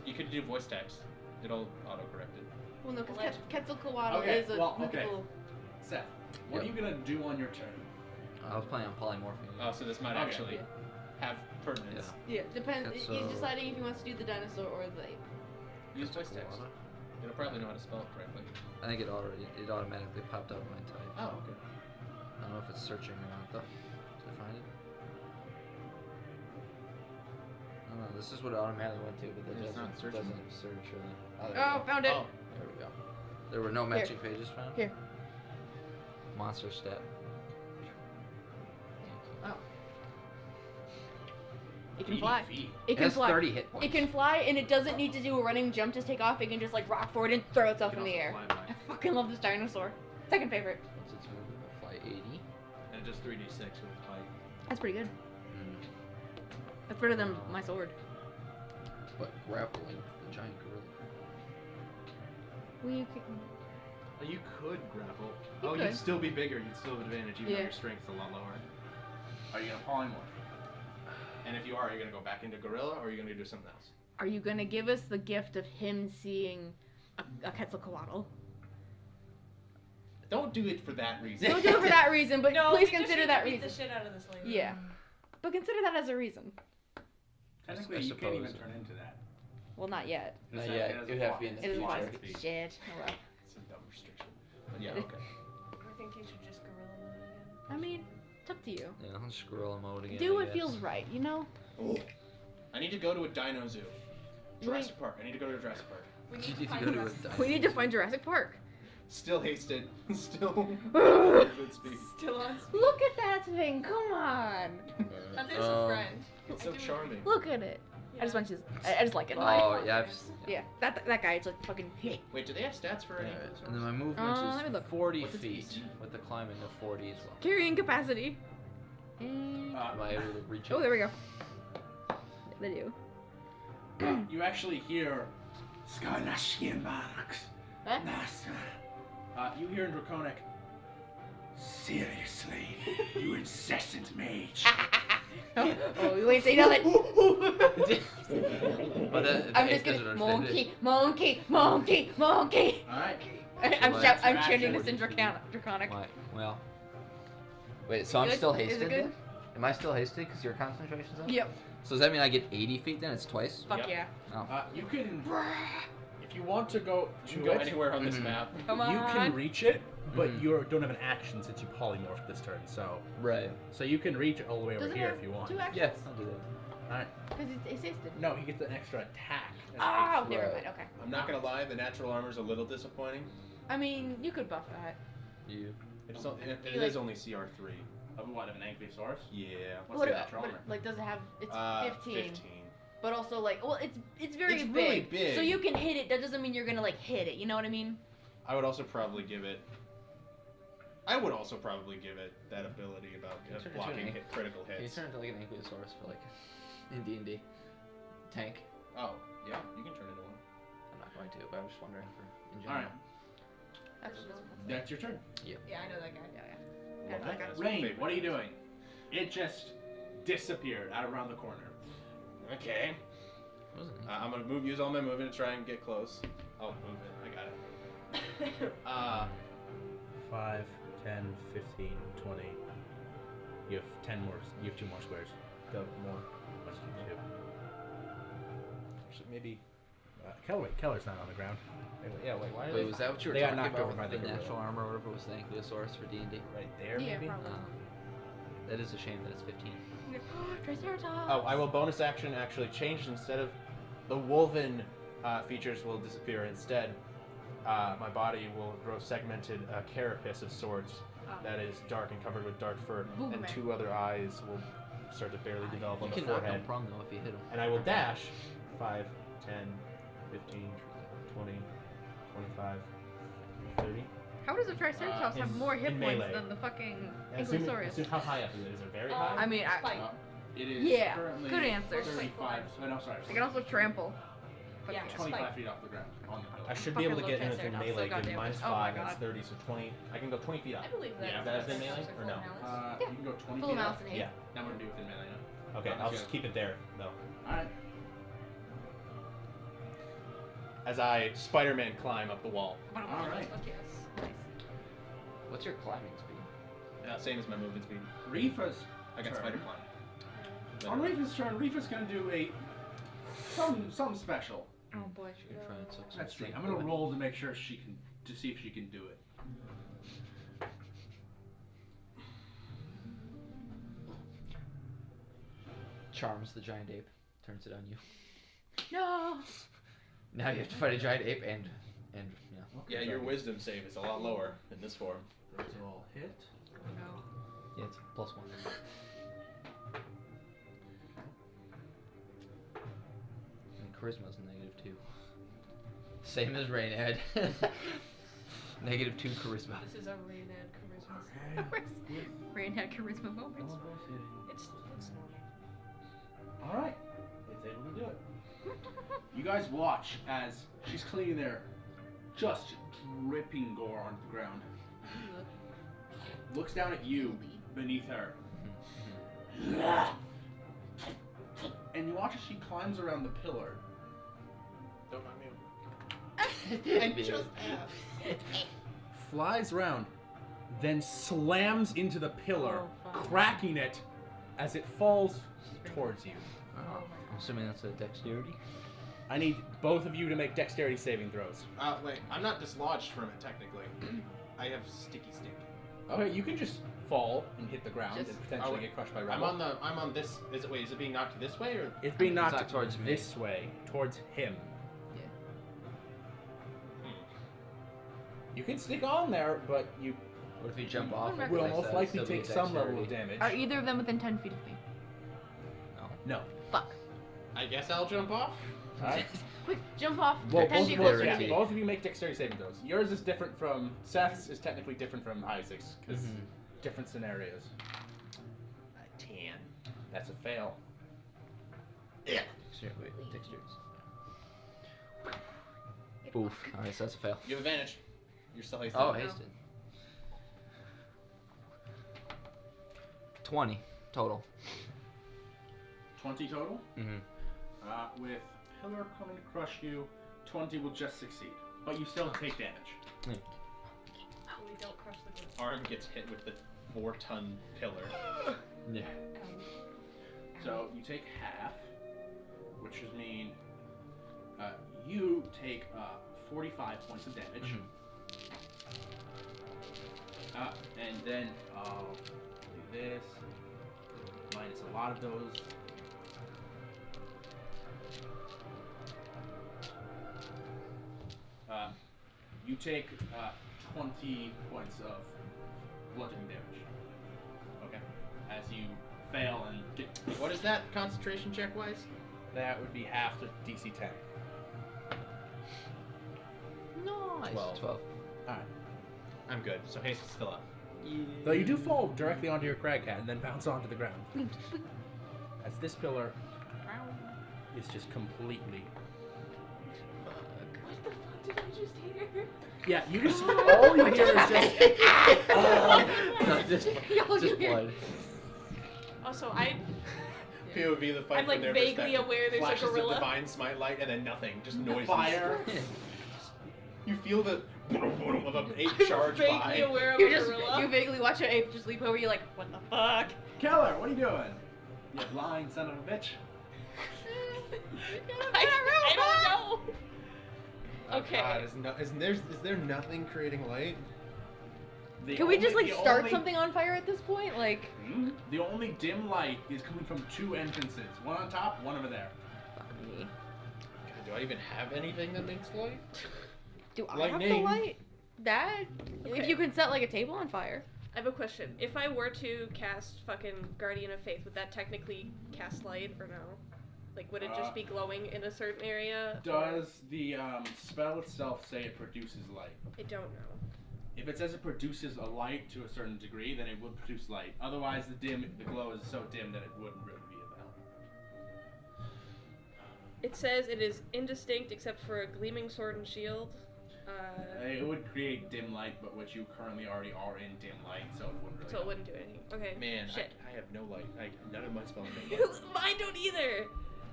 You could do voice text. It'll autocorrect it. Well, no, because Legend. Quetzalcoatl Okay, is a well, okay. mythical. Seth, what are you gonna do on your turn? I was planning on polymorphing. Oh, so this might Okay. actually have pertinence. Yeah, depends. That's, He's deciding if he wants to do the dinosaur or the ape. Use voice text. It'll probably know how to spell it correctly. I think it automatically popped up my type. Oh, okay. I don't know if it's searching or not though. Did I find it? I don't know. This is what it automatically went to, but it It's not searching. doesn't search really. Oh, there Oh, we go. found it. Oh, There we go. There were no magic pages found. Here. Monster step. Oh. It can fly. Feet. It can has fly. 30 hit points. It can fly, and it doesn't need to do a running jump to take off. It can just like rock forward and throw itself It in can the also air. fly by. I fucking love this dinosaur. Second favorite. What's its move? It'll fly 80. And it does 3d6 with bite. That's pretty good. Mm. That's better than my sword. But grappling the giant gorilla. Will you kick me? Oh, you could grapple. You Oh, could. you'd still be bigger. You'd still have advantage, even though Yeah. your strength's a lot lower. Are you gonna polymorph? And if you are you gonna go back into gorilla, or are you gonna do something else? Are you gonna give us the gift of him seeing a Quetzalcoatl? Don't do it for that reason. Don't do it for that reason, but No, please we just consider need that to beat reason. the shit out of this lady. Yeah. But consider that as a reason. Technically, I you can't even suppose. turn into that. Well, not yet. Not It yet. has a It would have to fly. be in the It is future. fine. Shit. Oh well. It's a dumb restriction. But yeah, okay. I think you should just gorilla mode again. I mean, it's up to you. Yeah, let's gorilla mode again. Do I what guess. feels right, you know? Oh. I need to go to a dino zoo. Jurassic Park. I need to go to a Jurassic Park. We You need need to to find go the to a rest. di- We need to find Jurassic Park. Still hasted. Still Look good speed. Still on. at that thing. Come on. That's his friend. It's so charming. Look at it. I just want you. I just like it. Oh, yeah, I've Yeah, that guy is like fucking. Wait, do they have stats for any Yeah, of those? and then my movement let me is look. 40 What's its feet, AC? with the climbing of 40 as well. Carrying capacity. And... Am I able to reach oh, it? there we go. Video. You actually hear Skarnashkian Barracks. Huh? You hear in Draconic. Seriously, you incessant mage. Oh, you ain't say nothing. But the I'm ape just doesn't gonna understand it. monkey. All right. I'm So shout, that's I'm your chanting action. this in Draconic. Why? Well. Wait, so I'm Good? still Is it hasted? good? then? Am I still hasted because your concentration's up? Yep. So does that mean I get 80 feet then? It's twice? Fuck Yep. yeah. Oh. You can, if you want to go You to can go it, anywhere on this Mhm. map. Come You on. can reach it, but Mhm. you don't have an action since you polymorphed this turn. Right. So you can reach all the way over Does it here have if you want. 2 actions? Yes, I'll do that. All right. Because it's assisted. No, he gets an extra attack. Oh, never Right. mind. Okay. I'm not gonna lie, the natural armor's a little disappointing. I mean, you could buff that. You. It is only CR3. Of what, of an Ankylosaurus? Yeah. What's What the about- natural but, armor? like, does it have? It's 15. 15. But also, like, well, it's very It's big. really big. So you can hit it. That doesn't mean you're gonna like hit it. You know what I mean? I would also probably give it that ability about Can you turn it blocking into critical Can you hits. turn into like an Ankylosaurus for like in D&D? Tank. Oh, yeah, you can turn into one. I'm not going to, but I'm just wondering for in All general. right. That's your turn. Yeah, I know that guy. Yeah, that guy. That's my Rain, favorite. what are you doing? It just disappeared out around the corner. Okay. Wasn't he? I'm gonna use all my movement to try and get close. Oh, move it. I got it. 5, 10, 15, 20. You have 10 more. You have 2 more squares. Go more. Let's do 2. Actually, maybe. Keller's not on the ground. Yeah. Wait. Why are Wait, they? was that what you were They got talking knocked about over by with the the gorilla. natural armor or whatever was the Ankylosaurus for D&D? Right there, Yeah, maybe? probably. That is a shame that it's 15. Triceratops. Oh, I will bonus action actually change instead of the woven features will disappear. Instead, my body will grow segmented carapace of sorts that is dark and covered with dark fur, and Boomerang. 2 other eyes will start to barely develop You on the can knock forehead. him prone though if you hit him. And I will dash 5, 10, 15, 20, 25, 30. How does a Triceratops have in- more hit in points melee. than the fucking Assume Ankylosaurus? how high up is it? Is it very Um, high? I mean, Spike. It is Yeah, currently good answer. 35. Oh, no, sorry. I can also trample. Yeah, 25 spike. feet off the ground on the hill. I should be able to fucking get love anything Triceratops, so melee. Give goddamn minus good. Oh my 5, that's God. 30, so 20. I can go 20 feet up. I believe that. Yeah, that's in melee, or no? You can go 20 Full feet mouse up. and eight. Yeah. That wouldn't be within melee, no. Okay, Oh, I'll that's just good. keep it there, though. Alright. as I Spider-Man climb up the wall. All right. Yes. Nice. What's your climbing speed? Same as my movement speed. Rifa's I got turn. spider climb. On Rifa's turn, Rifa's gonna do something special. Oh boy. You're trying to suck some That's true. steak I'm gonna with it. roll to make sure she can, to see if she can do it. Charms the giant ape. Turns it on you. No. Now you have to fight a giant ape and yeah. Yeah, your wisdom save is a lot lower in this form. Those all hit. No. Yeah, it's +1. And charisma's -2. Same as Rainhead. -2 charisma. This is a Rainhead charisma. Okay. Rain had charisma moments. It's All right. It's able to do it. You guys watch as she's cleaning there, just dripping gore onto the ground. Looks down at you beneath her. And you watch as she climbs around the pillar. Don't mind me. And just Flies around, then slams into the pillar, Oh, fuck. cracking it as it falls towards you. I'm assuming that's a dexterity. I need both of you to make dexterity saving throws. Wait, I'm not dislodged from it technically. I have sticky stick. Okay, you can just fall and hit the ground Just- and potentially Oh, get crushed by I'm rubble. on this. Is it being knocked this way or? It's being knocked knocked towards me. this way, towards him. You can stick on there, but you What if you jump off? and will place most that, likely still be take some level of dexterity? damage. Are either of them within 10 feet of me? No. Fuck. I guess I'll jump off. Alright. Quick, jump off. Well, 10 both, feet both, closer yeah, to me. both of you make dexterity saving throws. Yours is different from Seth's. Is technically different from Isaac's because different scenarios. 10. That's a fail. Yeah. Wait, dexterity. Oof. Alright, so that's a fail. You have advantage. You're still hasted. Oh, hasted. 20 total. 20 total. Mm-hmm. With Pillar coming to crush you, 20 will just succeed, but you still take damage. we don't crush the goods. Arm gets hit with the 4-ton pillar. Yeah. So you take half, which would mean you take 45 points of damage. And then I'll do this, minus a lot of those. You take 20 points of bludgeoning damage. Okay. As you fail and get. What is that concentration check wise? That would be half the DC 10. Nice. 12. 12. Alright. I'm good. So haste is still up. Though you do fall directly onto your crag cat and then bounce onto the ground. As this pillar is just completely. What the fuck did I just hear? Yeah, you just. All you hear is just. No, just blood. Also, I POV the fight I'm, from like, their vaguely perspective. aware there's a Flashes gorilla. of divine smite light and then nothing, just noises. Fire. You feel the of an ape I'm charge vaguely by. aware of You a just gorilla. you vaguely watch an ape just leap over you like, what the fuck? Keller, what are you doing? You blind son of a bitch. I don't know. Oh Okay. God, is there nothing creating light? Can we just like the start only- something on fire at this point? Like, The only dim light is coming from 2 entrances. One on top, one over there. fuck me. God, do I even have anything that makes light? Do I have the Lightning. light? That? If Okay. you can set like a table on fire. I have a question. If I were to cast fucking Guardian of Faith, would that technically cast light or no? Like, would it just be glowing in a certain area? Does the spell itself say it produces light? I don't know. If it says it produces a light to a certain degree, then it would produce light. Otherwise, the glow is so dim that it wouldn't really be of help. It says it is indistinct except for a gleaming sword and shield. It would create dim light, but which you currently already are in dim light, so it wouldn't really So it help. wouldn't do anything. Okay. Man, Shit. I have no light. None of my spells make light. Mine don't either.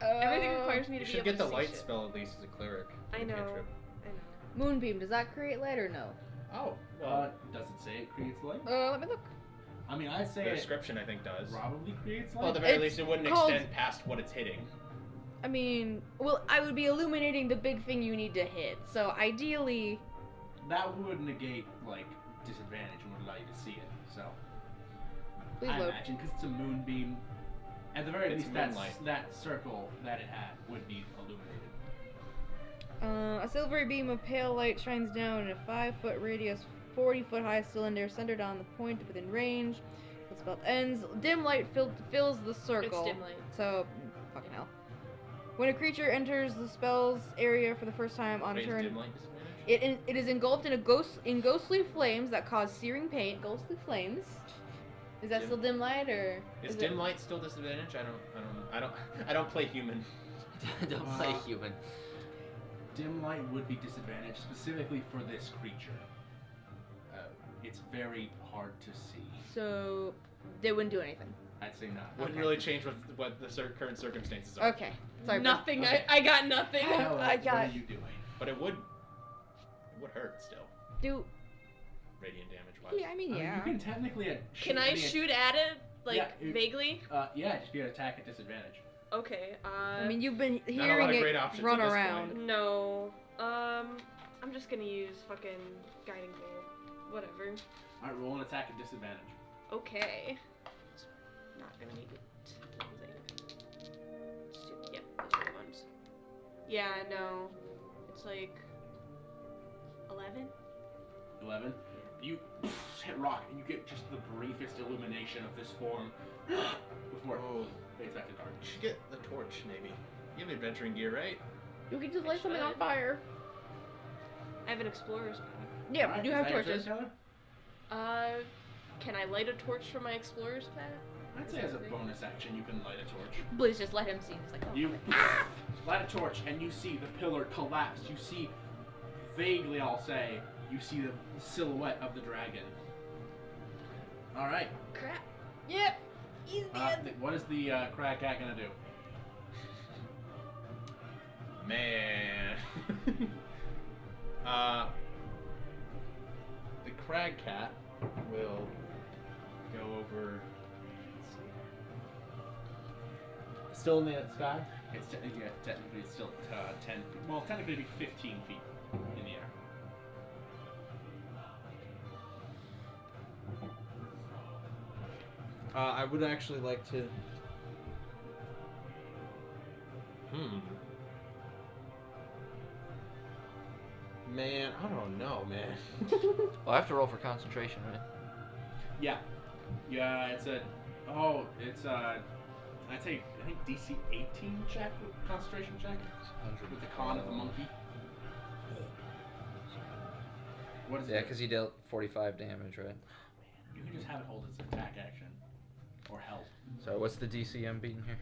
Everything requires me to You be should able get to the see light shit. spell at least as a cleric. I know. Cantrip. I know. Moonbeam, does that create light or no? Oh, well, Does it say it creates light? Let me look. I mean, I'd say the it description I think does. probably creates light. Well, at the very It's least, it wouldn't called- extend past what it's hitting. I mean, well, I would be illuminating the big thing you need to hit. So ideally, That would negate, like, disadvantage and would allow you to see it. So, please I load. imagine, because it's a moonbeam, at the very It's least, moonlight. that circle that it had would be illuminated. A silvery beam of pale light shines down in a 5-foot radius, 40-foot high cylinder centered on the point within range. The spell ends. Dim light fills the circle. It's dim light. So, fucking hell. When a creature enters the spell's area for the first time on a Wait, is turn, dim light disadvantage? it is engulfed in ghostly flames that cause searing pain. Ghostly flames. Is that Dim- still dim light or Is it- dim light still disadvantage? I don't play human. Don't play Uh, human. Dim light would be disadvantaged specifically for this creature. It's very hard to see. So they wouldn't do anything. I'd say not. Wouldn't Okay. really change what the current circumstances are. Okay. Sorry. bud. Nothing. Okay. I got nothing. Hello, I what got- are you doing? But it would hurt still. Do Radiant damage wise. yeah, I mean yeah. You can technically Can I shoot at it, like, Yeah, you- vaguely? Yeah, just be an attack at disadvantage. Okay, I mean, you've been Not a lot hearing of great it options run at this around. point. no. I'm just gonna use fucking guiding bolt. Whatever. Alright, roll an attack at disadvantage. Okay. It's not gonna make it. Yep, those are the ones. Yeah, no. It's like 11? 11. You hit rock and you get just the briefest illumination of this form before it Oh. fades back to dark. You should get the torch, maybe. You have adventuring gear, right? You can just light something on should. fire. I have an explorer's pack. Yeah, Alright, you is have that your torches. turn, Tyler? Can I light a torch from my explorer's pack? I'd say as a bonus action you can light a torch. Please just let him see. It's like, oh, You light a torch and you see the pillar collapse. You see, vaguely I'll say, you see the silhouette of the dragon. Alright. crap. Yep. He's dead. What is the crag cat gonna do? Man. The crag cat will go over. Still in the sky? It's technically it's still 10 feet. Well, technically it'd be 15 feet in the air. I would actually like to. Man, I don't know, man. Well, I have to roll for concentration, right? Yeah. Yeah, it's a. Oh, it's a. I'd say, I think DC 18 check, concentration check, with the con of the monkey. What is Yeah, it? because he dealt 45 damage, right? You can just have it hold its attack action. Or help. So what's the DC I'm beating here?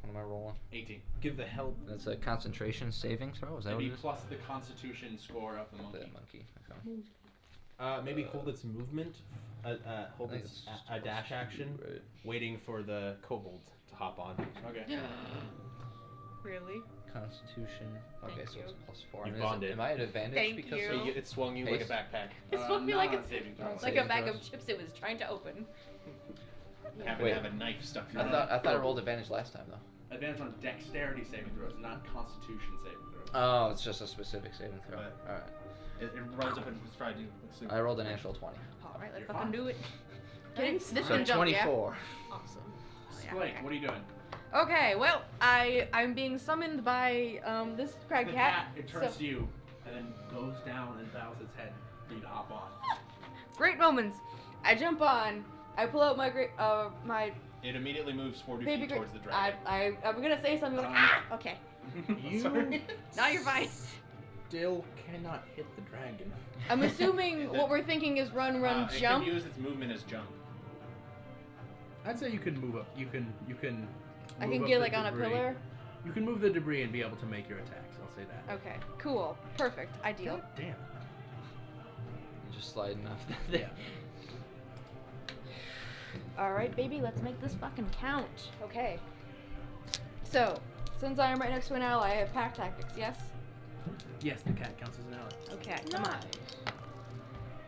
What am I rolling? 18. Give the help. That's a concentration saving throw? Is that It'd what be it is? plus the constitution score of the monkey. The monkey. Okay. Maybe hold its movement. Hold I think its it's a dash action, Right. waiting for the kobold to hop on. Okay. Really? Constitution. Okay, Thank so it's you. +4. You And bonded. am I at advantage Thank because you. of It swung you like a Haste? backpack. It swung me like not a on saving throw. like a Saving bag of throws. chips it was trying to open. Having Wait. to have a knife stuck through I thought I rolled advantage last time though. Advantage on dexterity saving throws, not constitution saving throws. Oh, it's just a specific saving throw. Right. Alright. It runs up and it's Friday. I rolled a natural 20. All right, let's You're fucking fine. do it. Get it? This So one jump, yeah? 24. Awesome. Blake, what are you doing? Okay, well, I'm being summoned by this crag The cat. cat, it turns so- to you and then goes down and bows its head for you to hop on. Great moments. I jump on. I pull out my my It immediately moves 40 baby feet great. towards the dragon. I'm gonna say something like okay. You Now you're fine. still cannot hit the dragon. I'm assuming what we're thinking is run, It jump. can use its movement as jump. I'd say you can move up. You can. I move can up get the like on a debris. pillar. You can move the debris and be able to make your attacks. I'll say that. Okay, cool, perfect, ideal. God damn. You're just sliding off the thing. All right, baby, let's make this fucking count. Okay. So, Since I am right next to an ally, I have pack tactics, yes? Yes, the cat counts as an ally. Okay, come on.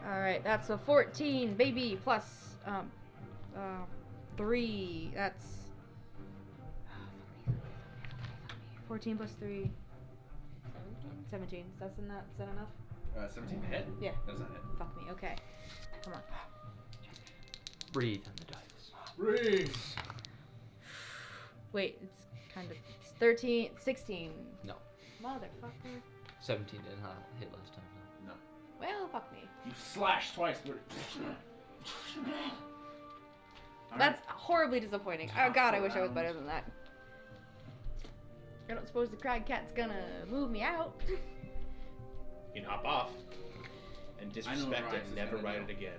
Alright, that's a 14, baby, plus 3. That's 14 plus 3. 17. Is that enough? 17 to hit? Yeah. That does not hit. Fuck me, okay. Come on. Breathe on the dice. Breathe. Wait, it's kind of 13, 16. No. Motherfucker. 17 didn't hit last time. No. Well, fuck me. You slash twice. That's horribly disappointing. Oh god, I wish I was better than that. I don't suppose the crag cat's gonna move me out. You can hop off and disrespect it and never ride it again.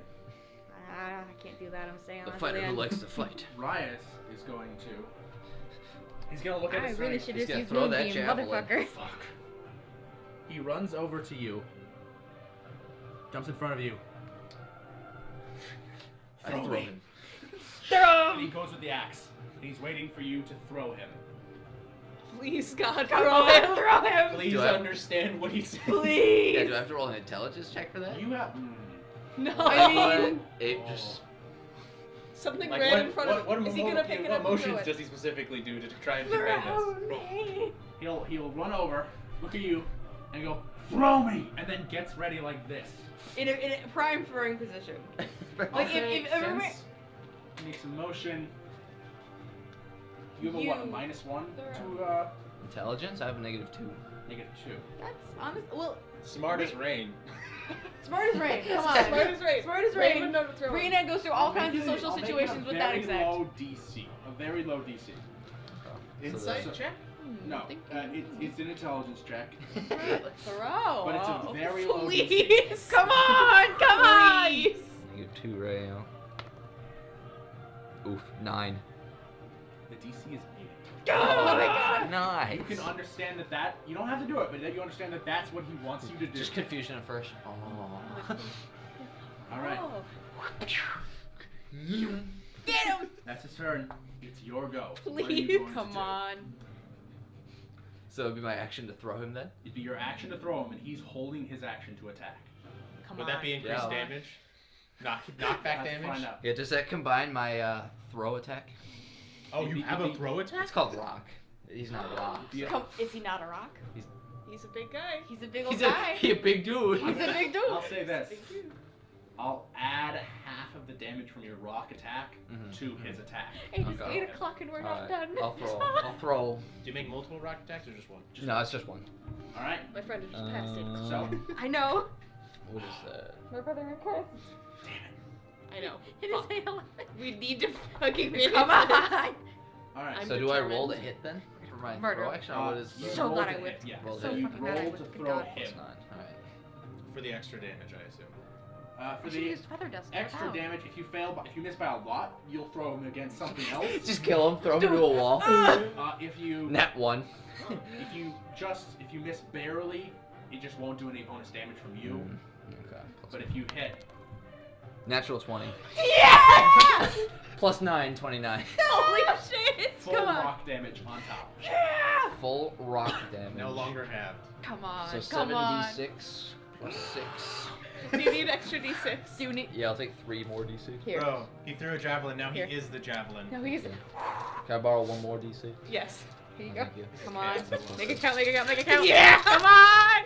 I can't do that. I'm staying on The to fighter who end. likes to fight. Riot is going to. He's gonna look at I his really sight. should He's just gonna use throw that Moonbeam, javelin. motherfucker. Fuck. He runs over to you. Jumps in front of you. I throw him. And he goes with the axe. And he's waiting for you to throw him. Please, God, Come throw on, him. throw him! Please Do I- understand what he's saying. Please! Yeah, do I have to roll an intelligence check for that? You have. No. I mean- It just... Something Like, ran in front of what him. Is he gonna pick it up what and throw motions it? does he specifically do to try and defend us? Throw me! He'll run over, look at you, and go, throw me! And then gets ready like this. In a prime throwing position. I'll Like, say, if everyone- since he makes a motion. You have a You what? A -1 throw. to Intelligence? I have a -2. -2. That's honest. Well, Smart as rain. smart as rain. Come on. Smart as rain. Smart as Rain rain. would know to throw him. Rena goes through all I'll kinds make of it- social I'll make it situations with that exact. Low DC. A very low DC. Insight So- check? No, it's an intelligence check. Throw. But it's a very low Please. Come on. Come on. -2 right now. Oof, 9. The DC is 8. Oh my god. Nice. You can understand that you don't have to do it, but that you understand that that's what he wants you to do. Just confusion at first. Oh. All right, Oh. You. Get him. that's his turn. It's your go. What are you Please. going to Come do? on. So it'd be my action to throw him then? It'd be your action to throw him, and he's holding his action to attack. Come Would on. that be increased Yeah. damage? Knockback Let's damage? find out. Yeah, does that combine my throw attack? Oh, you have a throw attack? It's called rock. He's not a rock. Yeah. Come, is he not a rock? He's a big guy. He's a big old He's guy. a big dude. He's a big dude. I'll say this. Big dude. I'll add half of the damage from your rock attack Mhm. to his attack. It's Okay. 8 o'clock and we're not Alright, done. I'll throw. Do you make multiple rock attacks or just one? No, it's just one. All right. My friend had just passed it. So, I know. What is that? My brother in Christ. I know. It is Fuck. 8:11. We need to fucking finish Come this. on. all right. I'm So do I roll to determined. hit then? For my Murder. throw action? Or what is you So roll glad to I hit, whipped. Yeah. Roll to So hit. you fucking glad I roll to whipped. throw God. him. Plus 9. Alright. For the extra damage, I assume. For I should the use feather dust. extra Ow. damage, if you miss by a lot, you'll throw him against something else. Just kill him, throw him into a wall. If you Net 1. if you miss barely, it just won't do any bonus damage from you. Okay. But if you hit, Natural 20. Yeah! Plus 9, 29. Holy shit! full Come on. rock damage on top. Yeah! Full rock damage. No longer halved. Come on. So come on. 7d6 plus 6. Do you need extra d6? Do you need? Yeah, I'll take 3 more d6. Here. Bro, he threw a javelin, now Here. he is the javelin. No, he's. Can I borrow 1 more d6? Yes. Here you Oh, go. thank you. Come on. Okay. Make it count. Make it count. Make it count. Yeah! Come on.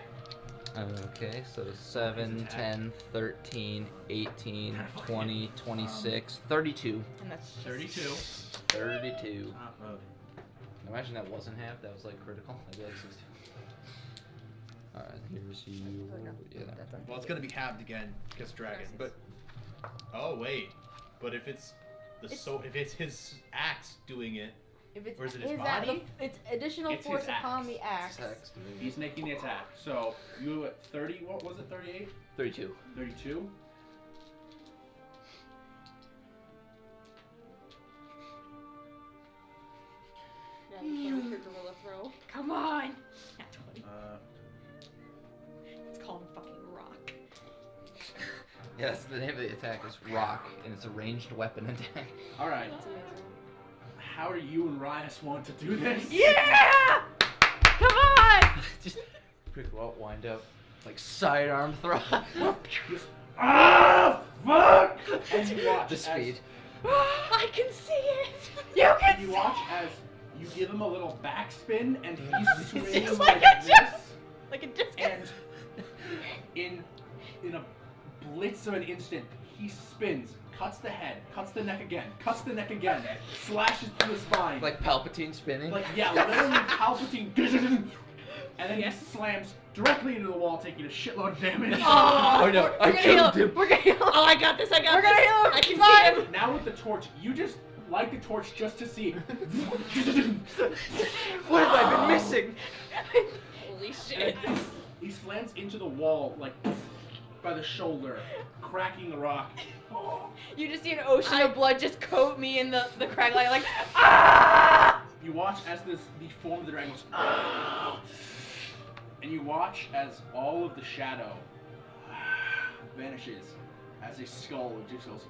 Okay, so 7, 10, 13, 18, 20, 26, 32. And that's just 32. 32. Top of. Imagine that wasn't half, that was like critical. That'd be like 60. Alright, here's you. Oh, no. Yeah. That's right. Well, it's gonna be halved again because dragon. But oh wait, but if it's if it's his axe doing it, If it's or is it his his body? it's additional It's force his upon axe. the axe. He's making the attack. So you at 30. What was it? 38. 32. 32. Yeah, I'm for gorilla throw. Come on. Not 20. It's called fucking rock. Yes, the name of the attack is Rock, and it's a ranged weapon attack. All right. That's amazing. how do you and Rias want to do this? Yeah! Come on! Just quick wind up, like sidearm throw. Just, fuck! And you watch The speed. I can see it. You can You watch as you give him a little backspin, and he's swinging Just like like a this. Like a discus. And in a blitz of an instant, he spins, cuts the head, cuts the neck again, slashes through the spine. Like Palpatine spinning. Like, yeah, literally Palpatine. And then he slams directly into the wall, taking a shitload of damage. Oh no, I killed him. We're gonna heal him. Oh, I got this. We're gonna heal him. I can Fine. see him. Now with the torch, you just light the torch just to see. What have I been missing? Holy shit. And he slams into the wall, like, by the shoulder, cracking the rock. You just see an ocean of blood just coat me in the crag light, like, ah! You watch as the form of the dragon goes, ah! And you watch as all of the shadow vanishes as a skull just goes.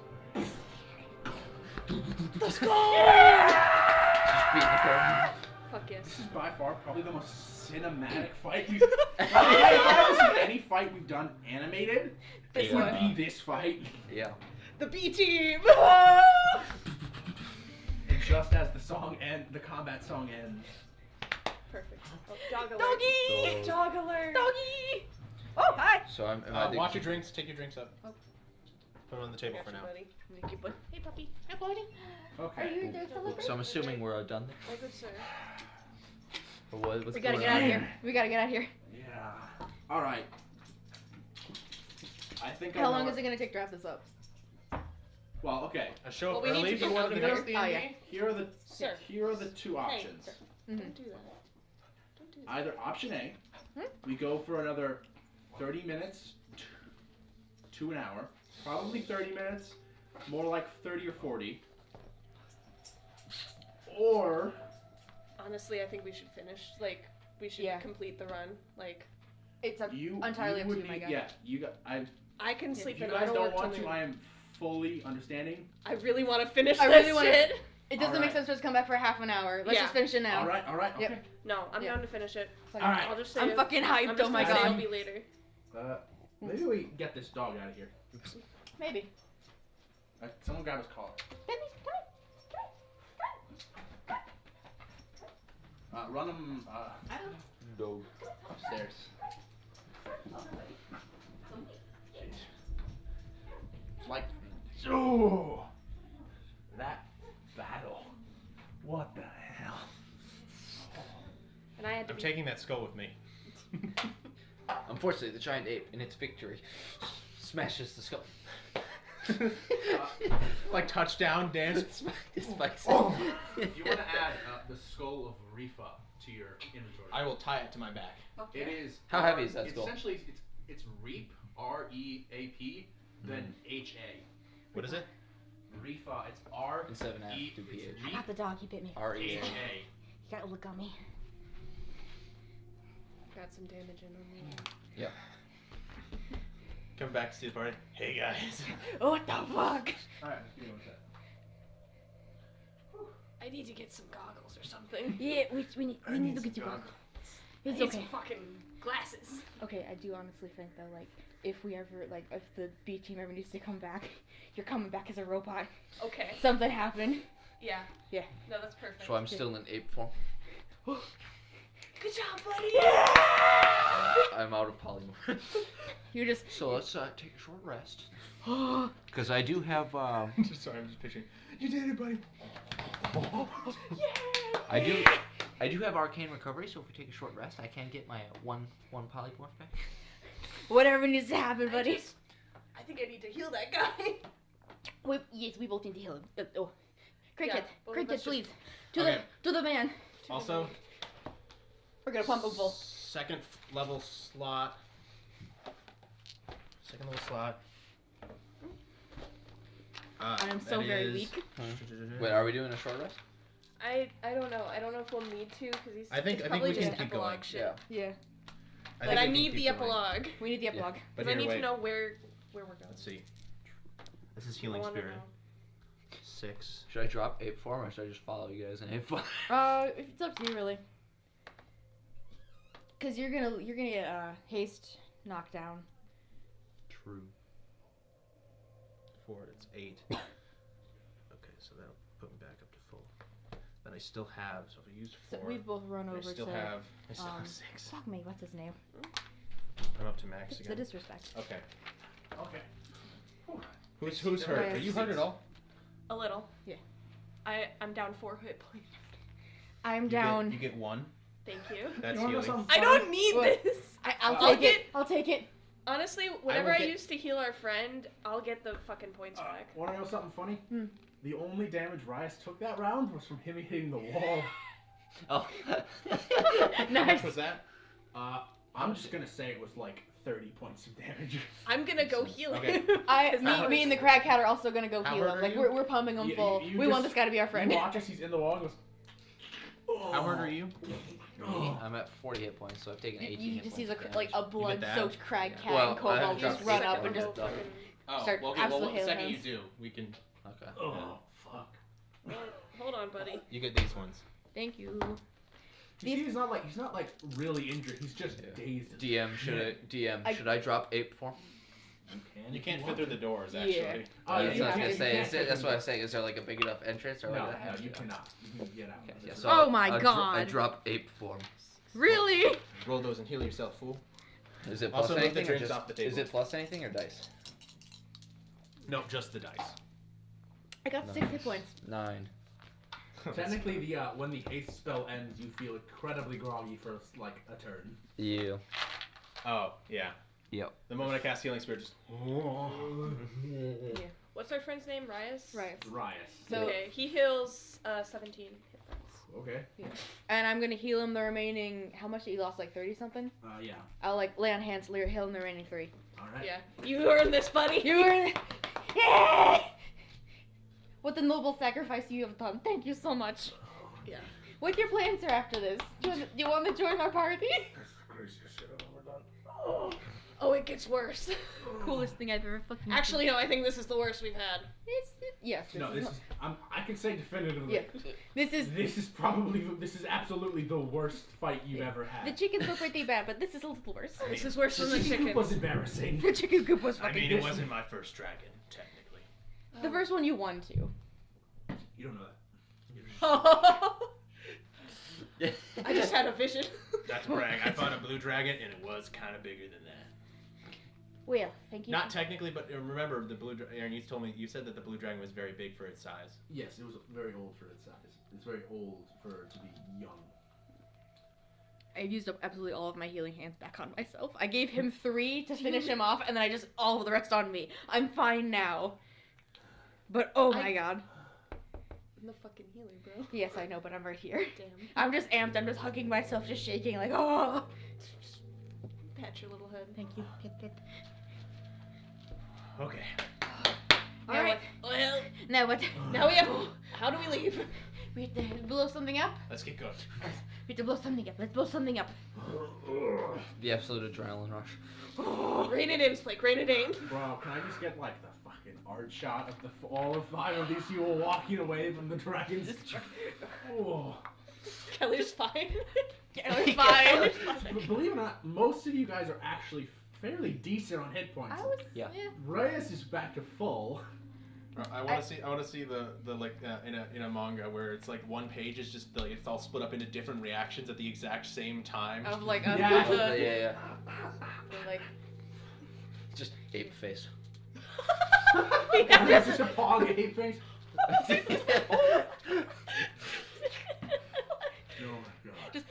The skull! Just beating the curtain. Fuck yes. This is by far probably the most cinematic fight we've. If I ever seen any fight we've done animated, This it would one. be this fight. Yeah. The B team. And just as the combat song ends. Perfect. Oh, dog alert. Doggy! Dog alert. Doggy! Oh, hi! So am I the Watch your drinks. Take your drinks up. Oh. Put them on the table Gotcha, for now. buddy. I'm gonna keep one. Hey, puppy. Hi, buddy. Okay. Are you there celebrating? So I'm assuming we're done there. My good sir. Or what's We gotta going get out on? of here. We gotta get out of here. Yeah. All right. I think. How long is it gonna take to wrap this up? Well, okay. A show Well, of we need early to for get one out of of the here. next D&D. Oh, yeah. Here are the two options. Hey, Mm-hmm. don't do that. Don't do that. Either option A, we go for another 30 minutes to an hour, probably 30 minutes, more like 30 or 40. Or Honestly, I think we should finish. Like, we should Yeah. complete the run. Like, It's up you entirely up to would you, be, my guy. Yeah, you got. I can If sleep you in. guys I don't don't work want till to, noon. I am fully understanding. I really want to finish I this really wanna- shit. It doesn't make Alright. sense for us to come back for half an hour. Let's Yeah. just finish it now. All right, Yep. okay. No, I'm Yeah. down to finish it. Fucking- All right. I'll just say I'm it. fucking hyped, I'm just oh my gonna say god. I'll be later. Maybe we get this dog out of here. Maybe. Someone grab his collar. Run him Dog. upstairs. Jeez. Like, oh, that battle. What the hell? And I had to I'm be taking that skull with me. Unfortunately, the giant ape, in its victory, smashes the skull. Like touchdown dance. Spikes Oh. You want to add the skull of Rifa to your inventory? I will tie it to my back. It is. How heavy is that it's skull? Essentially, it's Reap, R-E-A-P, then H-A. What is it? Rifa, it's R Instead of an F, E do PH. it's I got the dog. He bit me. R-E-A. H-A. You gotta look on me. got some damage in on me. Yep. Come back to see the party. Hey guys. Oh, what the fuck? Alright, let's give me one sec. I need to get some goggles or something. Yeah, we need to get you some back. I It's need okay. some fucking glasses. Okay, I do honestly think though, like, if the B team ever needs to come back, you're coming back as a robot. Okay. Something happened. Yeah. Yeah. No, that's perfect. So I'm still in ape form. Good job, buddy. I'm out of polymorph. You just. So let's take a short rest. Because I do have. Sorry, I'm just picturing. You did it, buddy. I do have arcane recovery, so if we take a short rest, I can get my one polymorph back. Whatever needs to happen, buddy. I think I need to heal that guy. Yes, we both need to heal him. Oh. Yeah, Cricket, both of Cricket, us just- please. Okay. To the man. Also, We're gonna pump him full. second level slot. Second level slot. I am so that very is- weak. Wait, are we doing a short rest? I don't know. I don't know if we'll need to because he's. I think- it's I think probably we can just keep epilogue going. shit. Yeah. Yeah. But think I we can need the keep going. epilogue We need the epilogue. But because I here, need wait. to know where we're going. Let's see. This is I healing wanna spirit. know. 6. Should I drop ape form or should I just follow you guys in ape form? It's up to you really. Cause you're gonna get haste knocked down. True. 4, it's 8. Okay, so that'll put me back up to full. Then I still have, so if I use 4. So we've both run over I still to. have 6. Fuck me, what's his name? I'm up to max The again. disrespect. Okay. Okay. Who's hurt? Are you hurt at all? A little. Yeah. I'm down 4 hit points. I'm down. You get 1. Thank you. That's You wanna know healing. something I funny? don't need What? this. I'll I'll take get- it. I'll take it. Honestly, whenever I get- used to heal our friend, I'll get the fucking points back. Want to know something funny? Hmm. The only damage Rias took that round was from him hitting the wall. Oh. How much Nice. was that? I'm just gonna say it was like 30 points of damage. I'm gonna go heal Okay. him. Me and the crack cat are also gonna go How heal hurt him. are Like you? we're pumping him You- full. you We want just- this guy to be our friend. You watch as he's in the wall and goes. How hurt are you? I'm at 40 hit points, so I've taken 18 You hit just points. see of like damage. a blood-soaked crag cat Well, and I kobold haven't just dropped run up second and just level. Oh, Start well, okay. absolute Well, the hailing second you hands. do, we can. Okay. Oh, fuck. Hold on, buddy. You get these ones. Thank you. You see, he's not like really injured. He's just Yeah. dazed. and DM, should I drop ape form? You if can't you fit want through to. the doors, Yeah. actually. Oh, That's you what I was can't- gonna you say. can't Is fit it, that's through what I the- was saying. Is there like a big enough entrance or No, like no, you cannot. You can get out. Okay, yeah, This so is- Oh my I God. drop ape form. Really? Roll those and heal yourself, fool. Is it plus Also, move the anything or drinks just? off the table. Is it plus anything or dice? No, just the dice. I got 6 hit points. 9. Technically, the when the haste spell ends, you feel incredibly groggy for like a turn. You. Oh, yeah. Yep. The moment I cast Healing Spirit, just. What's our friend's name? Rias? Right. Rias. So- Okay, he heals 17 hit points. Okay. And I'm gonna heal him the remaining. How much did he lost? Like 30 something. Yeah. I'll like lay on hands, heal him the remaining 3. All right. Yeah. You earned this, buddy. You were. Yeah! What the noble sacrifice you have done. Thank you so much. Yeah. What's your plans, sir, after this? Do you want to join our party? That's the craziest shit I've ever done. Oh, it gets worse. Coolest thing I've ever fucking Actually, no, I think this is the worst we've had. Yes. No, this is. I can say definitively. Yeah. This is. This is absolutely the worst fight you've ever had. The chickens look pretty bad, but this is a little worse. This is worse The than the chicken coop was chickens. embarrassing. The chicken coop was I fucking. mean, it wasn't my first dragon, technically. The first one you won to. You don't know that. I just had a vision. That's brag. I fought a blue dragon, and it was kind of bigger than that. Well, thank you. Not technically, but remember, the blue. Aaron, you told me you said that the blue dragon was very big for its size. Yes, it was very old for its size. It's very old for it to be young. I used up absolutely all of my healing hands back on myself. I gave him 3 to finish him off, and then I just all of the rest on me. I'm fine now. But oh my god. I'm the fucking healer, bro. Yes, I know, but I'm right here. Damn. I'm just amped. I'm just hugging myself, just shaking like, oh. Pat your little head. Thank you. Okay. Now Alright. what? Well, Now what? now we have. How do we leave? We have to blow something up? Let's get going. We have to blow something up. Let's blow something up. The absolute adrenaline rush. Rain it in, Blake. Rain it in. Bro, can I just get like the fucking art shot of all 5 of these people walking away from the dragons? Oh. Kelly's fine. Kelly's fine. But believe it or not, most of you guys are actually fairly decent on hit points. Yeah. Reyes is back to full. I want to see the like in a manga where it's like one page is just like it's all split up into different reactions at the exact same time. Of like Yeah. Yeah. like Just ape face. That's just a pog hate face. Oh my god. just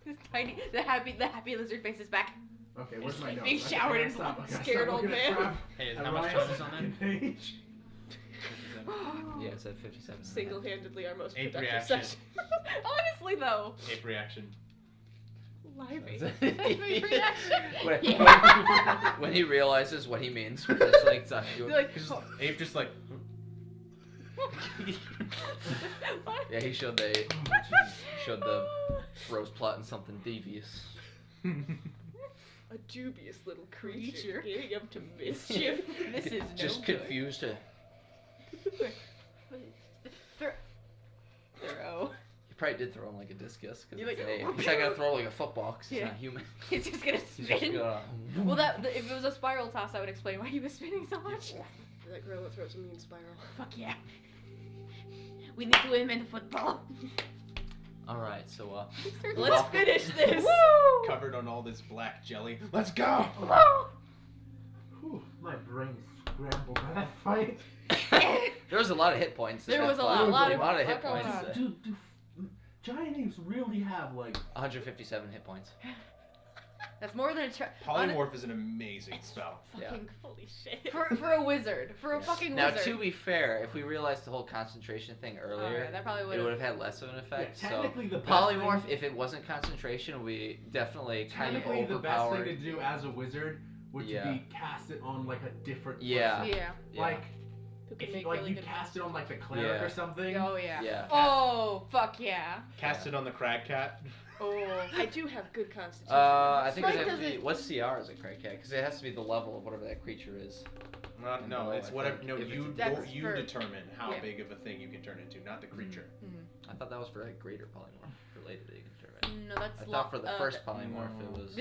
this tiny the happy lizard face is back. Okay, where's my notes? Being showered in blood. Scared old man. Hey, how much time is on there? Page. Yeah, it's at 57. Single-handedly our most Ape productive reaction. session. Honestly though. Ape reaction. Lively. When he realizes what he means, it's like, Like, Ape just like. yeah, he showed the Rose plotting something devious. A dubious little creature getting up to mischief. This is Just no good. confused. Throw. He probably did throw him like a discus. Cause You're like, he's not gonna throw like a football because he's Yeah. not human. He's just gonna He's just spin. gonna... Well, if it was a spiral toss, that would explain why he was spinning so much. That gorilla throws a mean spiral. Fuck yeah. We need to win football. Alright, so Let's finish this. Covered on all this black jelly. Let's go! Whew, my brain scrambled by that fight. there was a lot of hit points. There was a lot lot of hit going points. on. Dude, giant apes really have like 157 hit points. That's more than a Polymorph is an amazing spell. fucking Holy shit. for a wizard. For a fucking Now, wizard. to be fair, if we realized the whole concentration thing earlier, yeah, that probably it would have had less of an effect. Yeah, so technically the best polymorph, thing- if it wasn't concentration, we definitely kind of technically the best overpowered. thing to do as a wizard would to Yeah. be cast it on like a different Yeah. person. Yeah. Like Who can if make you, like really you good cast it on like the cleric Yeah. or something. Oh yeah. Yeah. Oh fuck yeah. Cast it on the crag cat. Oh. I do have good constitution. I think Like, it has does to be, it- what's CR as a crack cat? Because it has to be the level of whatever that creature is. No, No, it's I whatever. think No, if it's you a- That's you for- determine how yeah. big of a thing you can turn into, not the creature. I thought that was for like greater polymorph related to you can turn it. No, that's I thought for the first polymorph no. it was.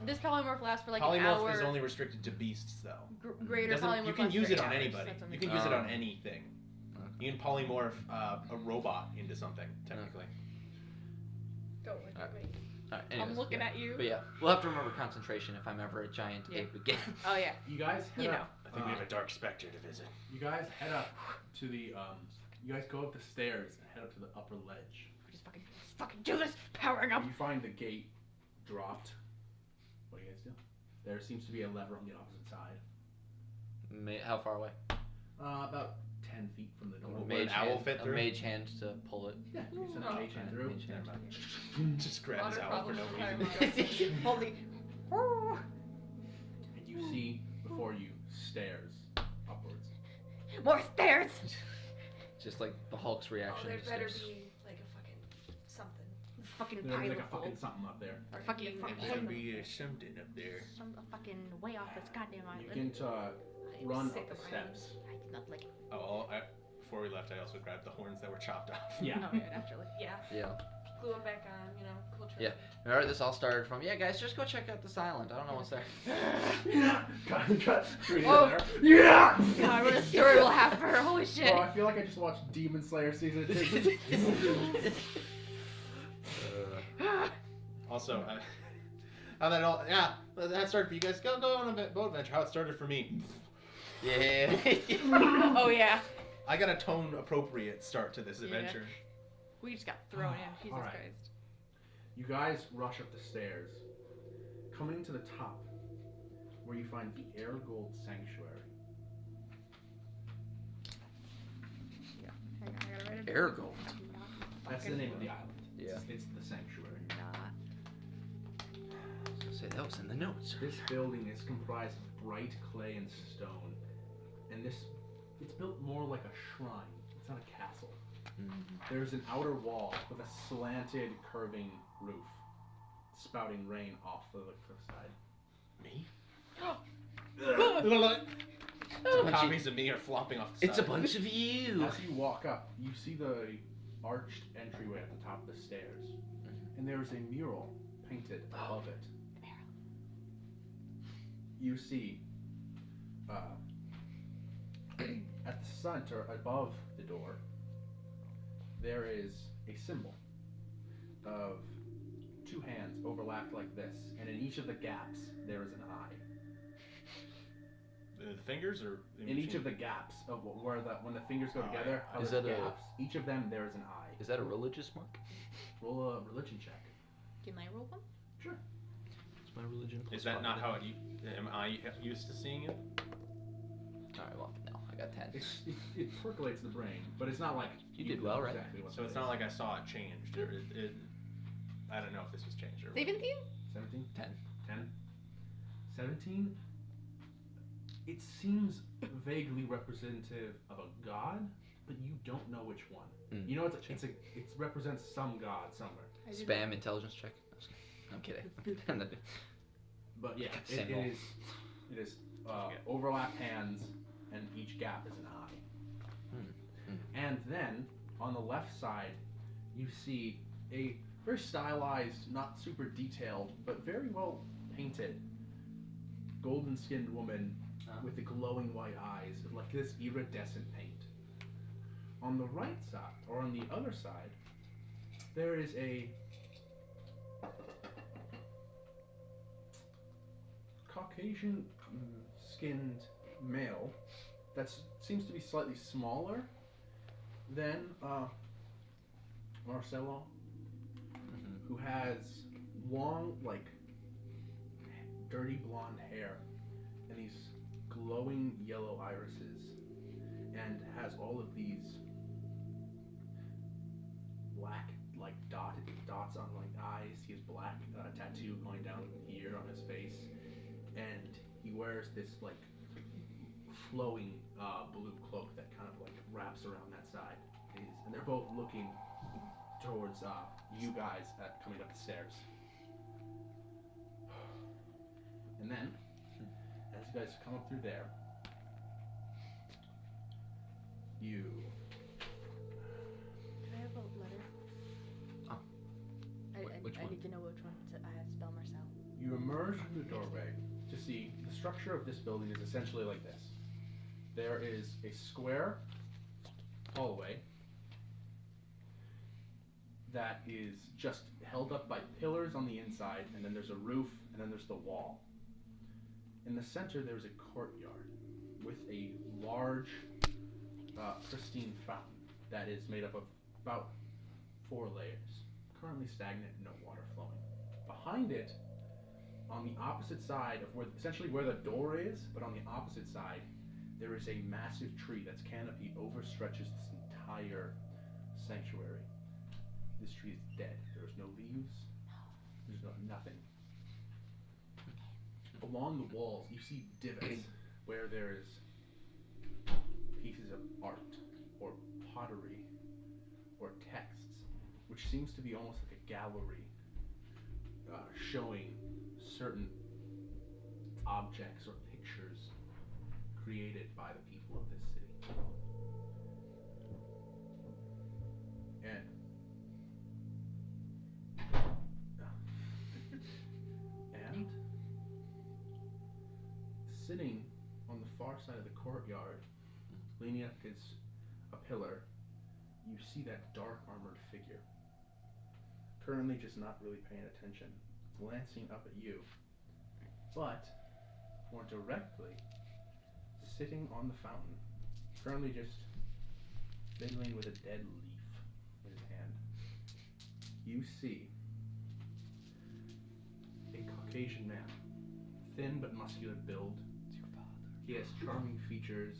This polymorph lasts for like an Polymorph hour. is only restricted to beasts, though. Greater Doesn't- polymorph you can lasts use for it on 8 hours. anybody. That's You can use it Oh. on anything. You can polymorph a robot into something, technically. Don't look at me. Alright, I'm anyways, looking yeah. at you. But yeah, we'll have to remember concentration if I'm ever a giant Yeah. ape again. Oh yeah. You guys head You up. I think we have a dark specter to visit. You guys head up to the you guys go up the stairs and head up to the upper ledge. Just fucking do this. Powering up. You find the gate dropped. What do you guys do? There seems to be a lever on the opposite side. How far away? About 10 feet from the door. Would an owl fit a through? mage hand to pull it. Yeah, you send a mage hand through. Mage hand. Never mind. Just grab his Water owl for no problem. reason. Holding. And you see before you stairs upwards. More stairs. Just like the Hulk's Oh, reaction. there to better stairs. be like a fucking something. Fucking There's pile like a of fucking gold. something up there. Or fucking. There'll be something up there. Some fucking way off this goddamn You island. begin to I'm run sick up the of steps. I did not like it. Before we left, I also grabbed the horns that were chopped off. Yeah. Oh yeah, naturally. Yeah. Yeah. Glue it back on, you know, cool trick. Yeah. Remember, this all started from, yeah, guys, just go check out this island. I don't know what's there. Yeah. Cut. Oh. There. Yeah. God, what a story we'll have for her. Holy shit. Bro, I feel like I just watched Demon Slayer season 2. Also, how that all, yeah, that started for you guys. Go on a boat adventure. How it started for me. Yeah. Oh yeah. I got a tone appropriate start to this Yeah. adventure. We just got thrown in. Jesus Alright. Christ. You guys rush up the stairs, coming to the top, where you find the Heirgold Sanctuary. I gotta write it down. Heirgold. That's the name of the island. Yeah. It's the sanctuary. Say that was in the notes. This building is comprised of bright clay and stone, and it's built more like a shrine. It's not a castle. There's an outer wall with a slanted, curving roof, spouting rain off of the cliffside. Me? It's a Copies of me are flopping off the It's a side. bunch of you. As you walk up, you see the arched entryway at the top of the stairs, and there is a mural painted above it. You see, at the center, above the door, there is a symbol of two hands overlapped like this, and in each of the gaps, there is an eye. The fingers or In each of the gaps of where when the fingers go Eye. together, how Is there's that a- gaps, each of them there is an eye. Is that a religious mark? Roll a religion check. Can I roll one? Sure. It's my religion. Is that not how it? Am I used to seeing it? Alright, well, no, I got 10. It percolates the brain, but it's not like You did know well, right? Exactly what So that it's is. not like I saw it changed. Or I don't know if this was changed or. 17? 17? 10. 10? 17? It seems vaguely representative of a god, but you don't know which one. You know, it represents some god somewhere. Spam intelligence check. I'm kidding. But yeah, Got the same roll. it is overlap hands, and each gap is an eye. And then on the left side, you see a very stylized, not super detailed, but very well painted, golden-skinned woman with the glowing white eyes, like this iridescent paint. On the right side, or on the other side, there is a Caucasian-skinned male that seems to be slightly smaller than Marcelo, who has long, like, dirty blonde hair and these glowing yellow irises, and has all of these black, like, dots on, like, eyes. He has black tattoo going down here on his face, and he wears this, like, flowing blue cloak that kind of, like, wraps around that side. And they're both looking towards you guys coming up the stairs. And then, as you guys come up through there, you... Can I have a letter? Which I one? need to know which one I have to spell Marcel. You emerge from the doorway to see the structure of this building is essentially like this. There is a square hallway that is just held up by pillars on the inside, and then there's a roof, and then there's the wall. In the center, there's a courtyard with a large, pristine fountain that is made up of about 4 layers, currently stagnant, no water flowing. Behind it, on the opposite side of essentially where the door is, but on the opposite side, there is a massive tree that's canopy overstretches this entire sanctuary. This tree is dead. There's no leaves. There's nothing. Along the walls, you see divots where there's pieces of art or pottery or texts, which seems to be almost like a gallery showing certain objects or pictures created by the people of this city. And sitting on the far side of the courtyard, leaning up against a pillar, you see that dark armored figure. Currently just not really paying attention, glancing up at you, but more directly, sitting on the fountain, currently just fiddling with a dead leaf in his hand. You see a Caucasian man, thin but muscular build. It's your father. He has charming features.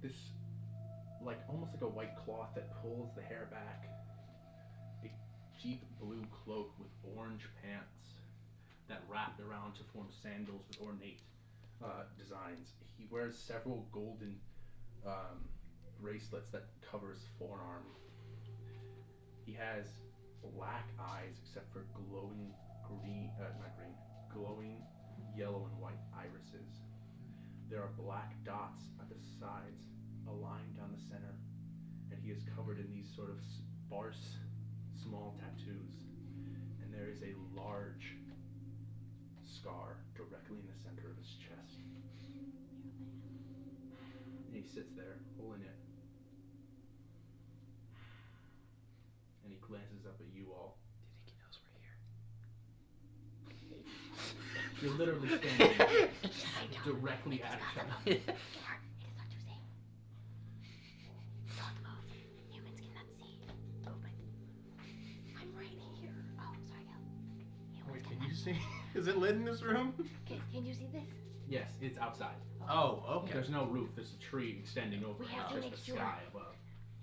This, like, almost like a white cloth that pulls the hair back. A deep blue cloak with orange pants that wrapped around to form sandals with ornate designs. He wears several golden bracelets that cover his forearm. He has black eyes except for glowing glowing yellow and white irises. There are black dots at the sides, a line down the center, and he is covered in these sort of sparse, small tattoos. And there is a large scar directly in the center of his chest. And he sits there, holding it. And he glances up at you all. Do you think he knows we're here? You're literally standing directly at each other. It is what you say. Don't move. Humans cannot see movement. I'm right here. Oh, sorry, Gil. Wait, can you see? Is it lit in this room? Can you see this? Yes, it's outside. Oh, okay. There's no roof. There's a tree extending over We it. have to It's make just the sure. sky above.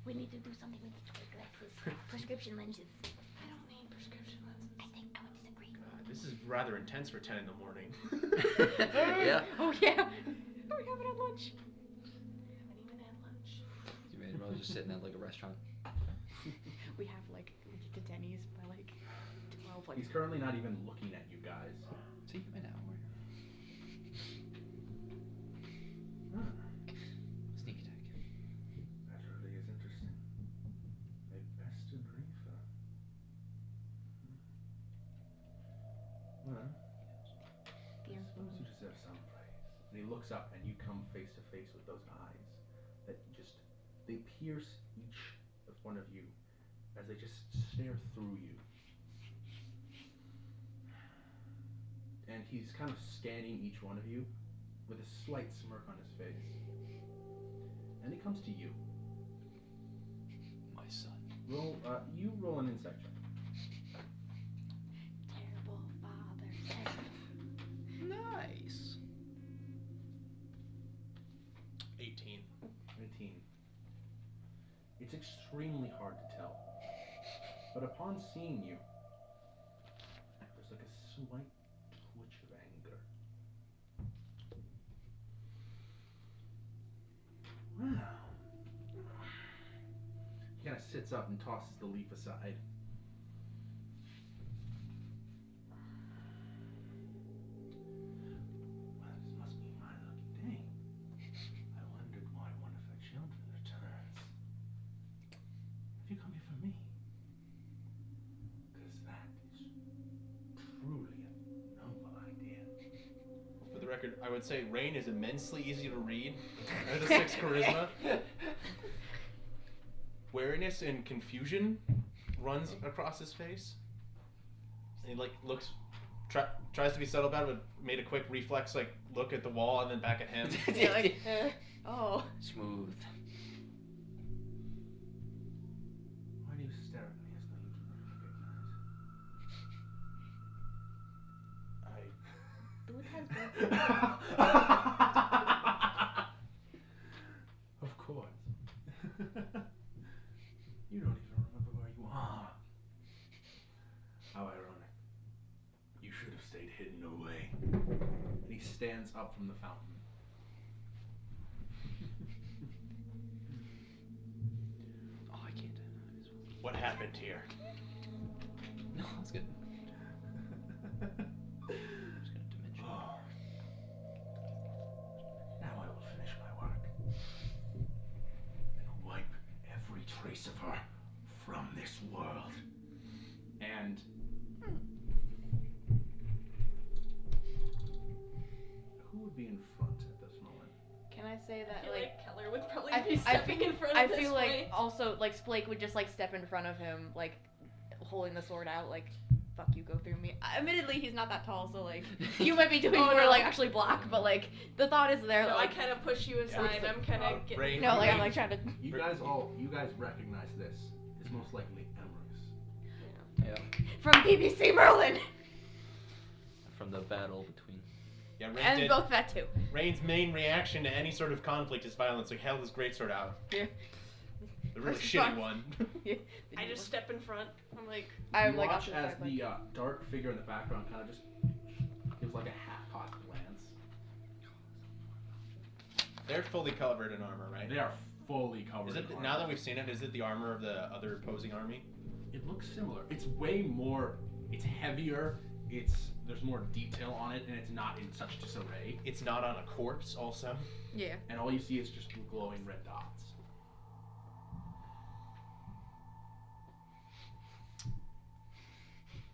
We need to do something with the glasses. Prescription lenses. I don't need prescription lenses. I would disagree. This is rather intense for 10 in the morning. Yeah. Oh yeah. We haven't had lunch. I haven't even had lunch. You may as well just sitting at like a restaurant. We have like to Denny's by like 12. Like He's currently not even looking at you guys. See, come in now. Sneak And he looks up, and you come face to face with those eyes that just, they pierce each of one of you as they just stare through you. And he's kind of scanning each one of you with a slight smirk on his face. And he comes to you. My son. You roll an insight check. Terrible father. Nice. 18. 18. It's extremely hard to tell. But upon seeing you, there's like a slight twitch of anger. Wow. He kind of sits up and tosses the leaf aside. Well, this must be my lucky day. I wondered why one of her children returns. Have you come here for me? Because that is truly a noble idea. For the record, I would say Rain is immensely easy to read. At a 6 charisma. Wariness and confusion runs across his face. And he like looks, tries to be subtle about it, but made a quick reflex like look at the wall and then back at him. Yeah, like, oh. Smooth. Why do you stare at me as though you do not recognize? Of course. You don't even remember where you are. How ironic. You should have stayed hidden away. And he stands up from the fountain. Oh, I can't. What happened here? No, that's good. I'm just gonna dimension. Oh. Now I will finish my work. And wipe every trace of her from this world. And who would be in front at this moment? Can I say I that feel like like Keller would probably I be feel, stepping in front of this feel way. like also like Splake would just like step in front of him, like holding the sword out, like fuck you, go through me. Admittedly, he's not that tall, so like you might be doing Oh, more no. like actually block, but like the thought is there. No, like I kind of push you aside. I'm kind of getting. Rain, no, like I'm Rain. like trying to. You guys recognize this. It's most likely Emrys. Yeah. From BBC Merlin. From the battle between. Yeah, Rain And did. both that too. Rain's main reaction to any sort of conflict is violence, so he held his greatsword out. Yeah. The really First shitty fuck. one. Yeah. I just step in front. I'm like. I'm You like watch up to as side, like, the dark figure in the background kind of just gives like a half-cocked glance. They're fully covered in armor, right? They are fully covered Is in it armor. now that we've seen it? Is it the armor of the other opposing army? It looks similar. It's way more. It's heavier. There's more detail on it, and it's not in such disarray. It's not on a corpse, also. yeah. And all you see is just glowing red dots.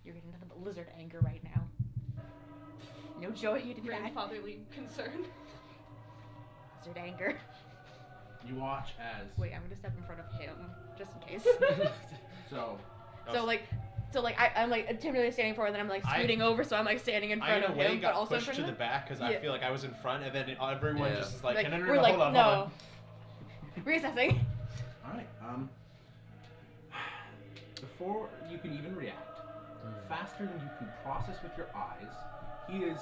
You're getting nothing but lizard anger right now. No joy to be that. Grandfatherly concern. Lizard anger. You watch as. Wait, I'm gonna step in front of him just in case. So. So I'm like timidly standing forward, and then I'm like scooting over, so I'm like standing in I front in a of way him, but got also in pushed front to of the him. back because I Yeah. feel like I was in front, and then everyone Yeah. just is like, Like, no, we're like, hold on, no. hold on. Reassessing. All right. Before you can even react, faster than you can process with your eyes, he is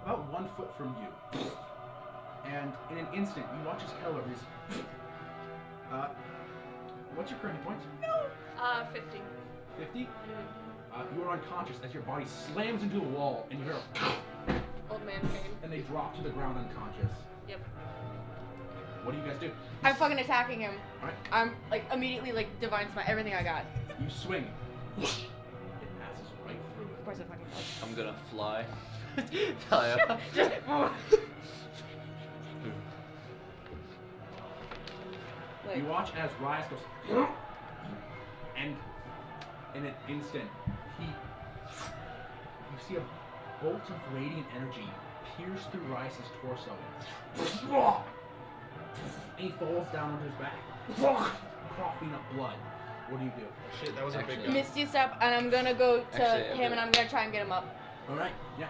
about 1 foot from you. And in an instant, you watch as Keller is. What's your current hit points? 50. 50? You are unconscious as your body slams into the wall, and you hear a Old man pain. and they drop to the ground unconscious. Yep. What do you guys do? I'm fucking attacking him. Alright. I'm like immediately like divine smite everything I got. You swing. It passes right through Of it. course it fucking does. I'm gonna fly. Fly up. Just like, You watch as Rias goes, and in an instant, you see a bolt of radiant energy pierce through Rice's torso. And he falls down on his back, coughing up blood. What do you do? Shit, that was a big Actually- gun. Misty step, and I'm gonna go to Actually, I'm him, gonna- and I'm gonna try and get him up. All right, yeah.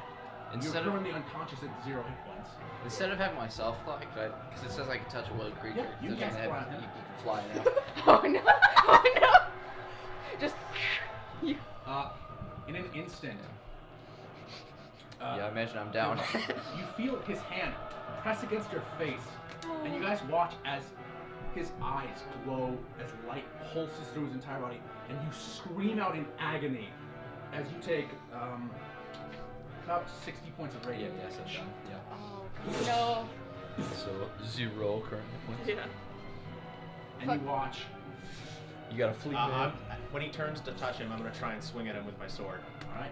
Instead You're of currently unconscious at 0 hit points. instead of having myself fly, because it says I can touch a willing creature. Yeah, you doesn't can have- fly. You can fly now. Oh no! Oh no! Just. In an instant. Yeah, I imagine I'm down. You feel his hand press against your face, and you guys watch as his eyes glow as light pulses through his entire body, and you scream out in agony as you take about 60 points of Yeah, radiant yes, I'm damage. down. Yeah. Oh no! So 0 current points. Yeah. And you watch. You got a fleet When he turns to touch him, I'm gonna try and swing at him with my sword. All right.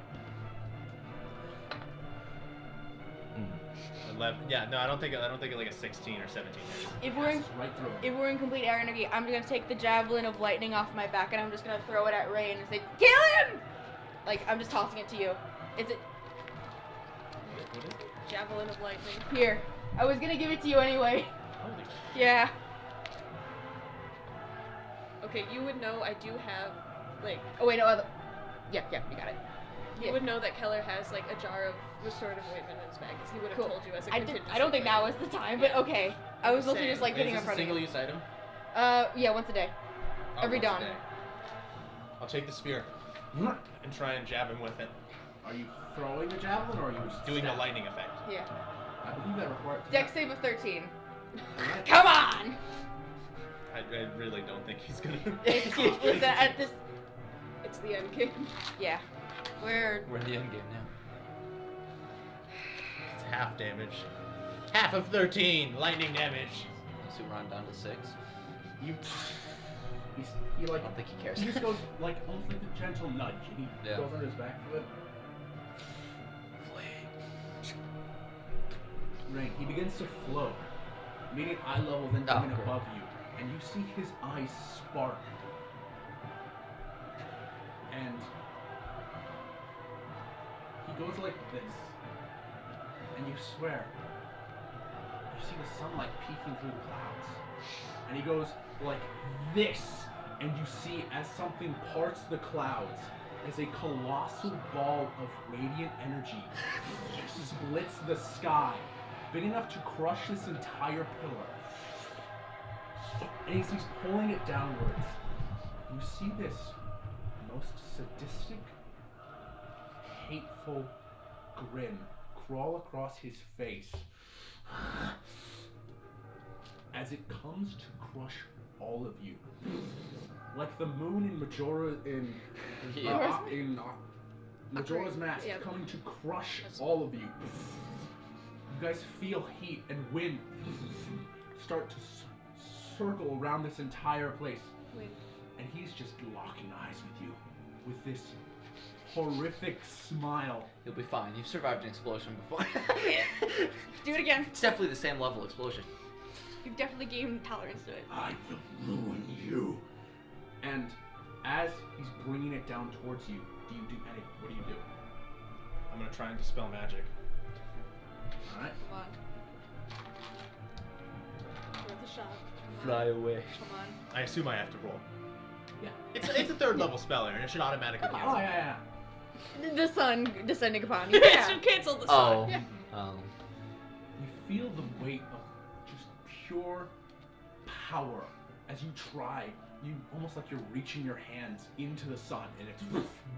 11. Yeah, no, I don't think like a 16 or 17 hits. If we're in, Passes right through him. if we're in complete air energy, I'm gonna take the javelin of lightning off my back, and I'm just gonna throw it at Ray and say, "Kill him!" Like I'm just tossing it to you. It's it What is it? Javelin of lightning. here. I was gonna give it to you anyway. Holy shit. Yeah. Okay, you would know I do have, like, Oh wait, no other. Yeah, you got it. you Yeah. would know that Keller has, like, a jar of restorative ointment in his bag, because he would have Cool. told you as a I did. contingency I don't think now plan. is the time, but Yeah. okay. I was mostly Same. just like hitting in Is this a front of you. single-use item? Yeah, once a day. Oh, Every once a dawn. day. I'll take the spear and try and jab him with it, Are you throwing the javelin, or are you just doing the stabbing? lightning effect. Yeah. I believe that requires. Dex save of 13. Alright. Come on! I really don't think he's gonna. Listen, at this. It's the end game. Yeah. We're. We're in the end game now. It's half damage. Half of 13 lightning damage. So we're on down to 6. You. He I like. don't think he cares. He just goes like almost like a gentle nudge, and he Yeah. goes under his back foot. Rain. He begins to float, meeting eye level, then Oh, coming great. above you, and you see his eyes spark. And he goes like this, and you swear you see the sunlight peeking through the clouds. And he goes like this, and you see as something parts the clouds, as a colossal ball of radiant energy splits the sky, big enough to crush this entire pillar. And as he's pulling it downwards, you see this most sadistic, hateful grin crawl across his face as it comes to crush all of you. Like the moon in Majora's Mask Yeah. coming to crush all of you. You guys feel heat and wind start to circle around this entire place. Wait. And he's just locking eyes with you with this horrific smile. You'll be fine. You've survived an explosion before. Do it again. It's definitely the same level explosion. You've definitely gained tolerance to it. I will ruin you. And as he's bringing it down towards you, what do you do? I'm gonna try and dispel magic. Alright. Come on. Worth a shot. Fly away. Come on. I assume I have to roll. Yeah. It's a third level spell, Aaron. It should automatically Oh, cancel. yeah. The sun descending upon you. It Yeah. should cancel the Oh. sun. Yeah. You feel the weight of just pure power as you try. You almost like you're reaching your hands into the sun and it's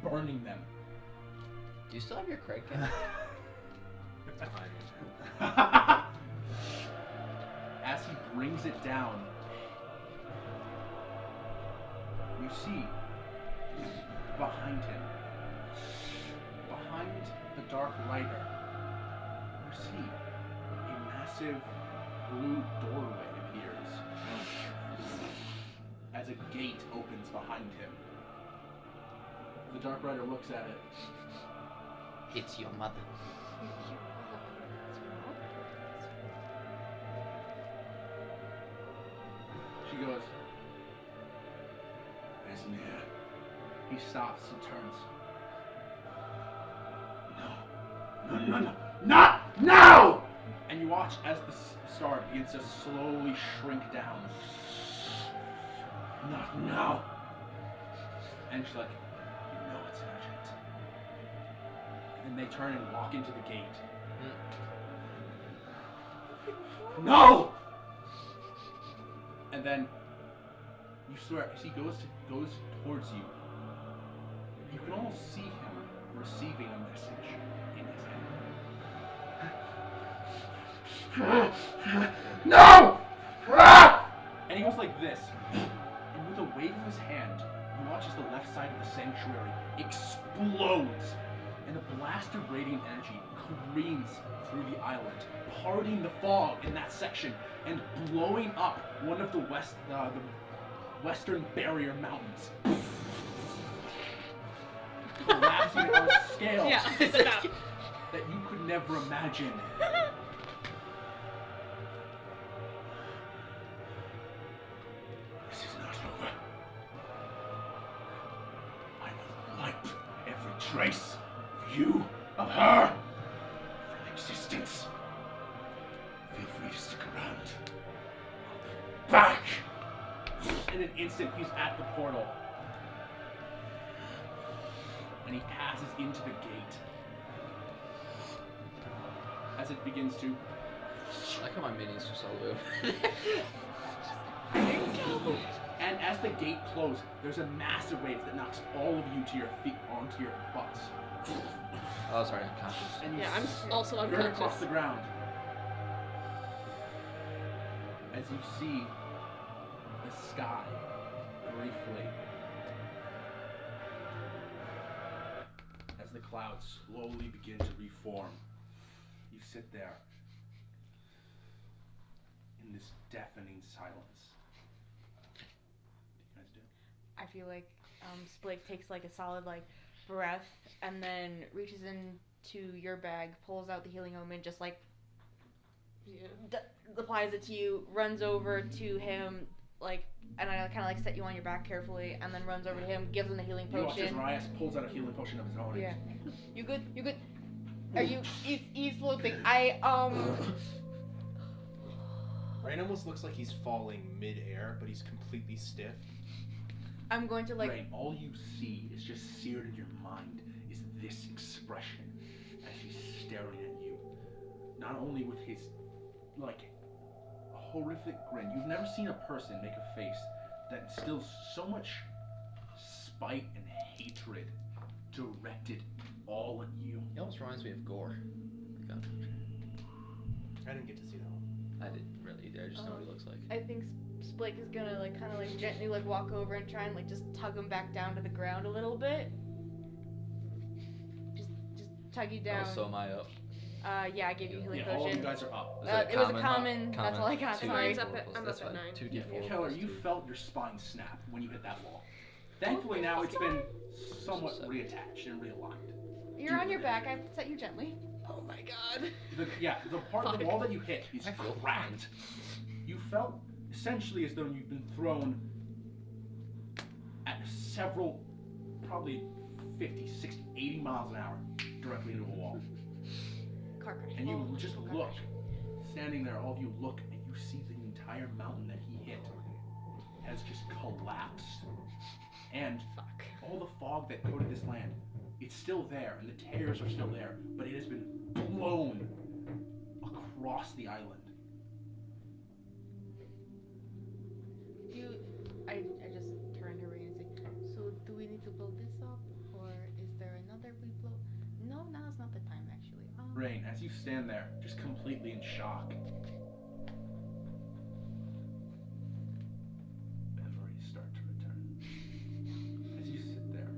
burning them. Do you still have your Craig kit? As he brings it down, you see behind him, behind the Dark Rider, you see a massive blue doorway appears as a gate opens behind him. The Dark Rider looks at it. It's your mother. She goes, Esmir. He stops and turns. No. Not now! And you watch as the star begins to slowly shrink down. Not now. And she's like, you know it, Sergeant. And they turn and walk into the gate. No! And then you swear, as he goes towards you, you can almost see him receiving a message in his hand. No! And he goes like this. And with a wave of his hand, you watch as the left side of the sanctuary explodes. And the blast of radiant energy careens through the island, parting the fog in that section and blowing up one of the western barrier mountains. Collapsing on scales that you could never imagine. This is not over. I will wipe every trace of you, of her, from existence. Feel free to stick around. I'll be back! In an instant, he's at the portal. And he passes into the gate. As it begins to... I like how my minis just all over. And as the gate closes, there's a massive wave that knocks all of you to your feet onto your butts. Oh, sorry, unconscious. And you I'm also skirt unconscious. across the ground. As you see the sky briefly. As the clouds slowly begin to reform, you sit there in this deafening silence. What do you guys do? I feel like Splake takes like a solid like breath and then reaches into your bag, pulls out the healing omen, just like applies it to you, runs over to him, like, and I kind of like set you on your back carefully, and then runs over to him, gives him the healing You watch as potion. Rias pulls out a healing potion of his own. Yeah. You good? You good? Are you? He's floating. Rain almost looks like he's falling mid-air, but he's completely stiff. I'm going to like. Rain, all you see is just seared in your mind is this expression as he's staring at you. Not only with his, like, horrific grin. You've never seen a person make a face that instills so much spite and hatred directed all at you. It almost reminds me of Gore. I didn't get to see that one. I didn't really either. I just know what he looks like. I think Splake is gonna like kind of like gently like walk over and try and like just tug him back down to the ground a little bit. Just tug you down. Oh, so am I up. Yeah, I gave you a healing All of you potion. guys are up. It was a common. That's all I got. Two Sorry. I'm D4 up that's at fine. 9. 2d4. Keller, plus you 2. felt your spine snap when you hit that wall. Thankfully now it's been somewhat reattached and realigned. You're on your back. I set you gently. Oh my god. The part of the wall that you hit is I feel cracked. You felt essentially as though you've been thrown at several, probably 50, 60, 80 miles an hour directly into a wall. Car crash. And you Oh, just car look, crash. standing there, all of you look, and you see the entire mountain that he hit has just collapsed. And all the fog that coated this land, it's still there, and the tears are still there, but it has been blown across the island. I just turned to Ray and say, so do we need to blow this up, or is there another we blow? No, now's not the time actually. Rain, as you stand there, just completely in shock, memories start to return. As you sit there,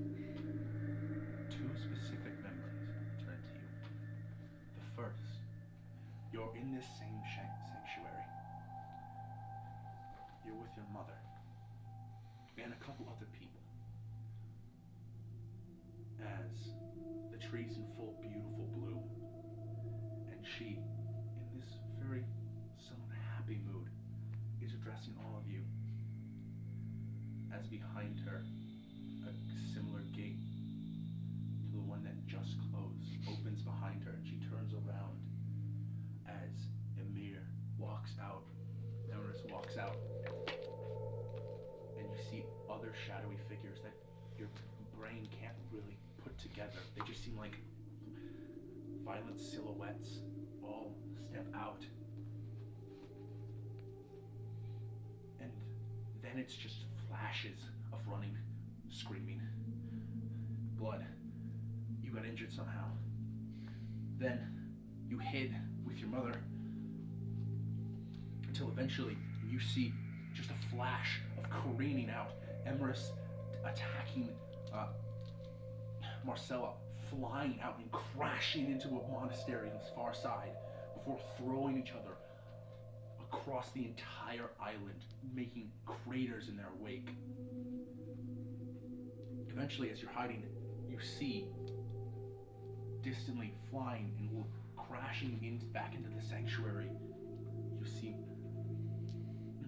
two specific memories return to you. The first, you're in this same sanctuary. You're with your mother and a couple other people. As the trees in full beautiful bloom, and she, in this very somewhat happy mood, is addressing all of you. As behind her, a similar gate to the one that just closed opens behind her, and she turns around as walks out. Emerus walks out. And you see other shadowy figures that your brain can't really put together. They just seem like violent silhouettes all step out. And then it's just flashes of running, screaming, blood. You got injured somehow. Then you hid with your mother until eventually you see just a flash of careening out, Emerus attacking Marcella, flying out and crashing into a monastery on the far side before throwing each other across the entire island, making craters in their wake. Eventually, as you're hiding, you see distantly flying and crashing back into the sanctuary. You see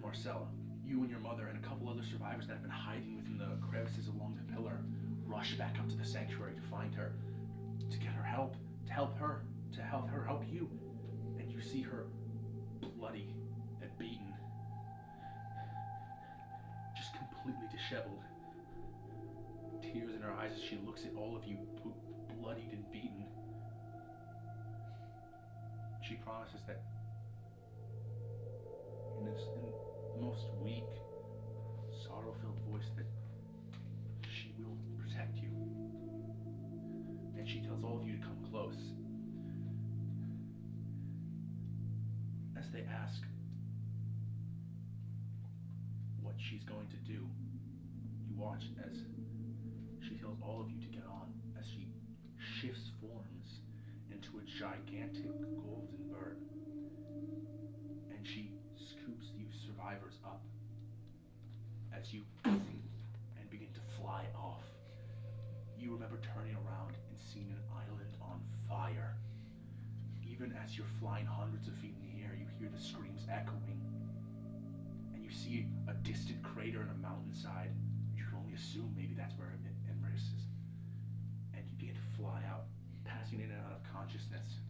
Marcella, you and your mother and a couple other survivors that have been hiding within the crevices along the pillar rush back up to the sanctuary to find her, to get her help, to help her help you. And you see her bloody and beaten, just completely disheveled, tears in her eyes as she looks at all of you bloodied and beaten. She promises that in the most weak, sorrow-filled voice that she will protect you. And she tells all of you to come close. As they ask what she's going to do, you watch as she tells all of you to get on, as she shifts forms into a gigantic golden bird. And she scoops you survivors up as you and begin to fly off. You remember turning around and seeing an island on fire. Even as you're flying hundreds of feet in the air, you hear the screams echoing. And you see a distant crater in a mountainside. You can only assume maybe that's where Emerus is. And you begin to fly out, passing in and out of consciousness,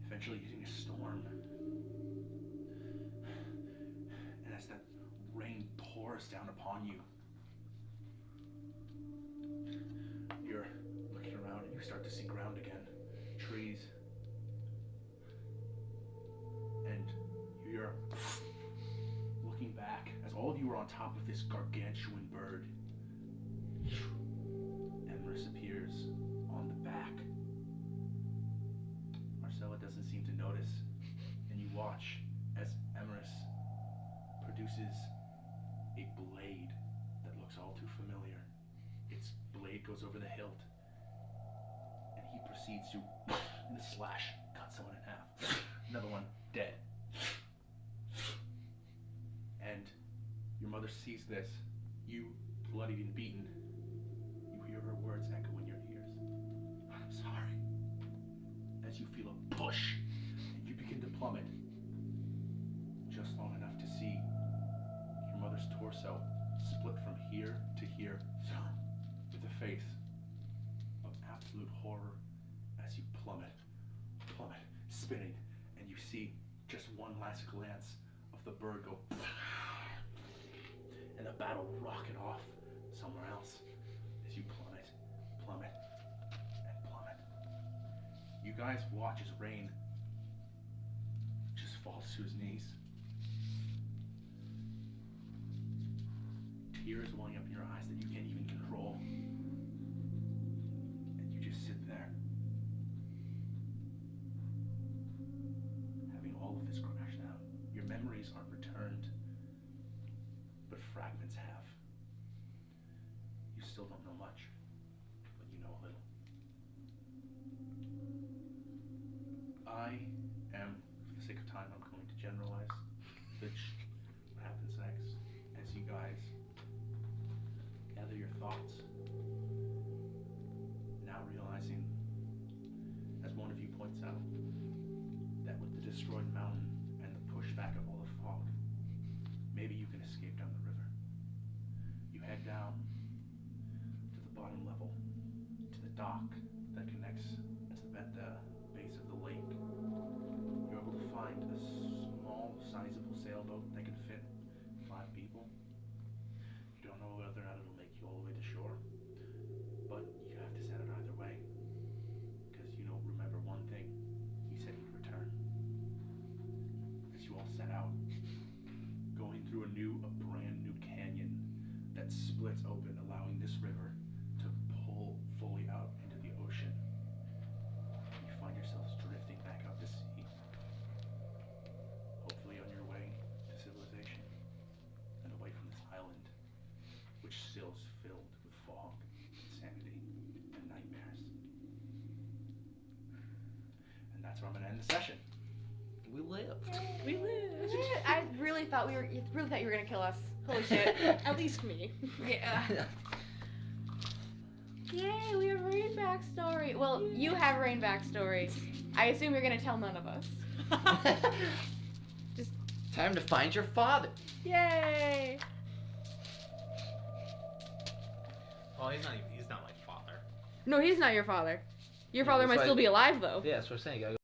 eventually hitting a storm. And as that rain pours down upon you, you're looking around and you start to see ground again, trees, and you're looking back as all of you are on top of this gargantuan bird. Emerus appears on the back. Marcella doesn't seem to notice, and you watch as Emerus produces a blade that looks all too familiar. Its blade goes over the hilt, and he proceeds to, in a slash, cut someone in half. Another one dead. And your mother sees this, you bloodied and beaten. You hear her words echo in your ears. I'm sorry. As you feel a push, and you begin to plummet, just long enough to see your mother's torso split from here to here, with a face of absolute horror as you plummet, spinning, and you see just one last glance of the bird go, and the battle rocket off somewhere else as you plummet, and plummet. You guys watch as Rain just falls to his knees. Tears welling up in your eyes that you can't even control. And you just sit there, having all of this crashed out. Your memories aren't returned, but fragments have. You still don't know much, but you know a little. I am, for the sake of time, I'm going to generalize which happens next as you guys gather your thoughts, now realizing, as one of you points out, that with the destroyed mountain and the pushback of all the fog, maybe you can escape down the river. You head down to the bottom level, to the dock that connects to the base of the lake. You're able to find a small small, sizable sailboat that can fit 5 people. You don't know whether or not it'll make you all the way to shore, but you have to set it either way. Because you know, remember one thing, he said he'd return. As you all set out, going through a brand new canyon that splits open, allowing this river to pull fully out into the ocean. You find yourselves drifting back out to sea, hopefully on your way to civilization and away from this island, which still is filled with fog, insanity, and nightmares. And that's where I'm gonna end the session. We lived. We live. I really thought you were gonna kill us. Holy shit. At least me. Yeah. Yay, we have Rain backstory. Well, you have Rain backstory. I assume you're gonna tell none of us. Just Time to find your father. yay. Well, he's not my father. No, he's not your father. Your father that's might why- still be alive though. Yeah, that's what I'm saying.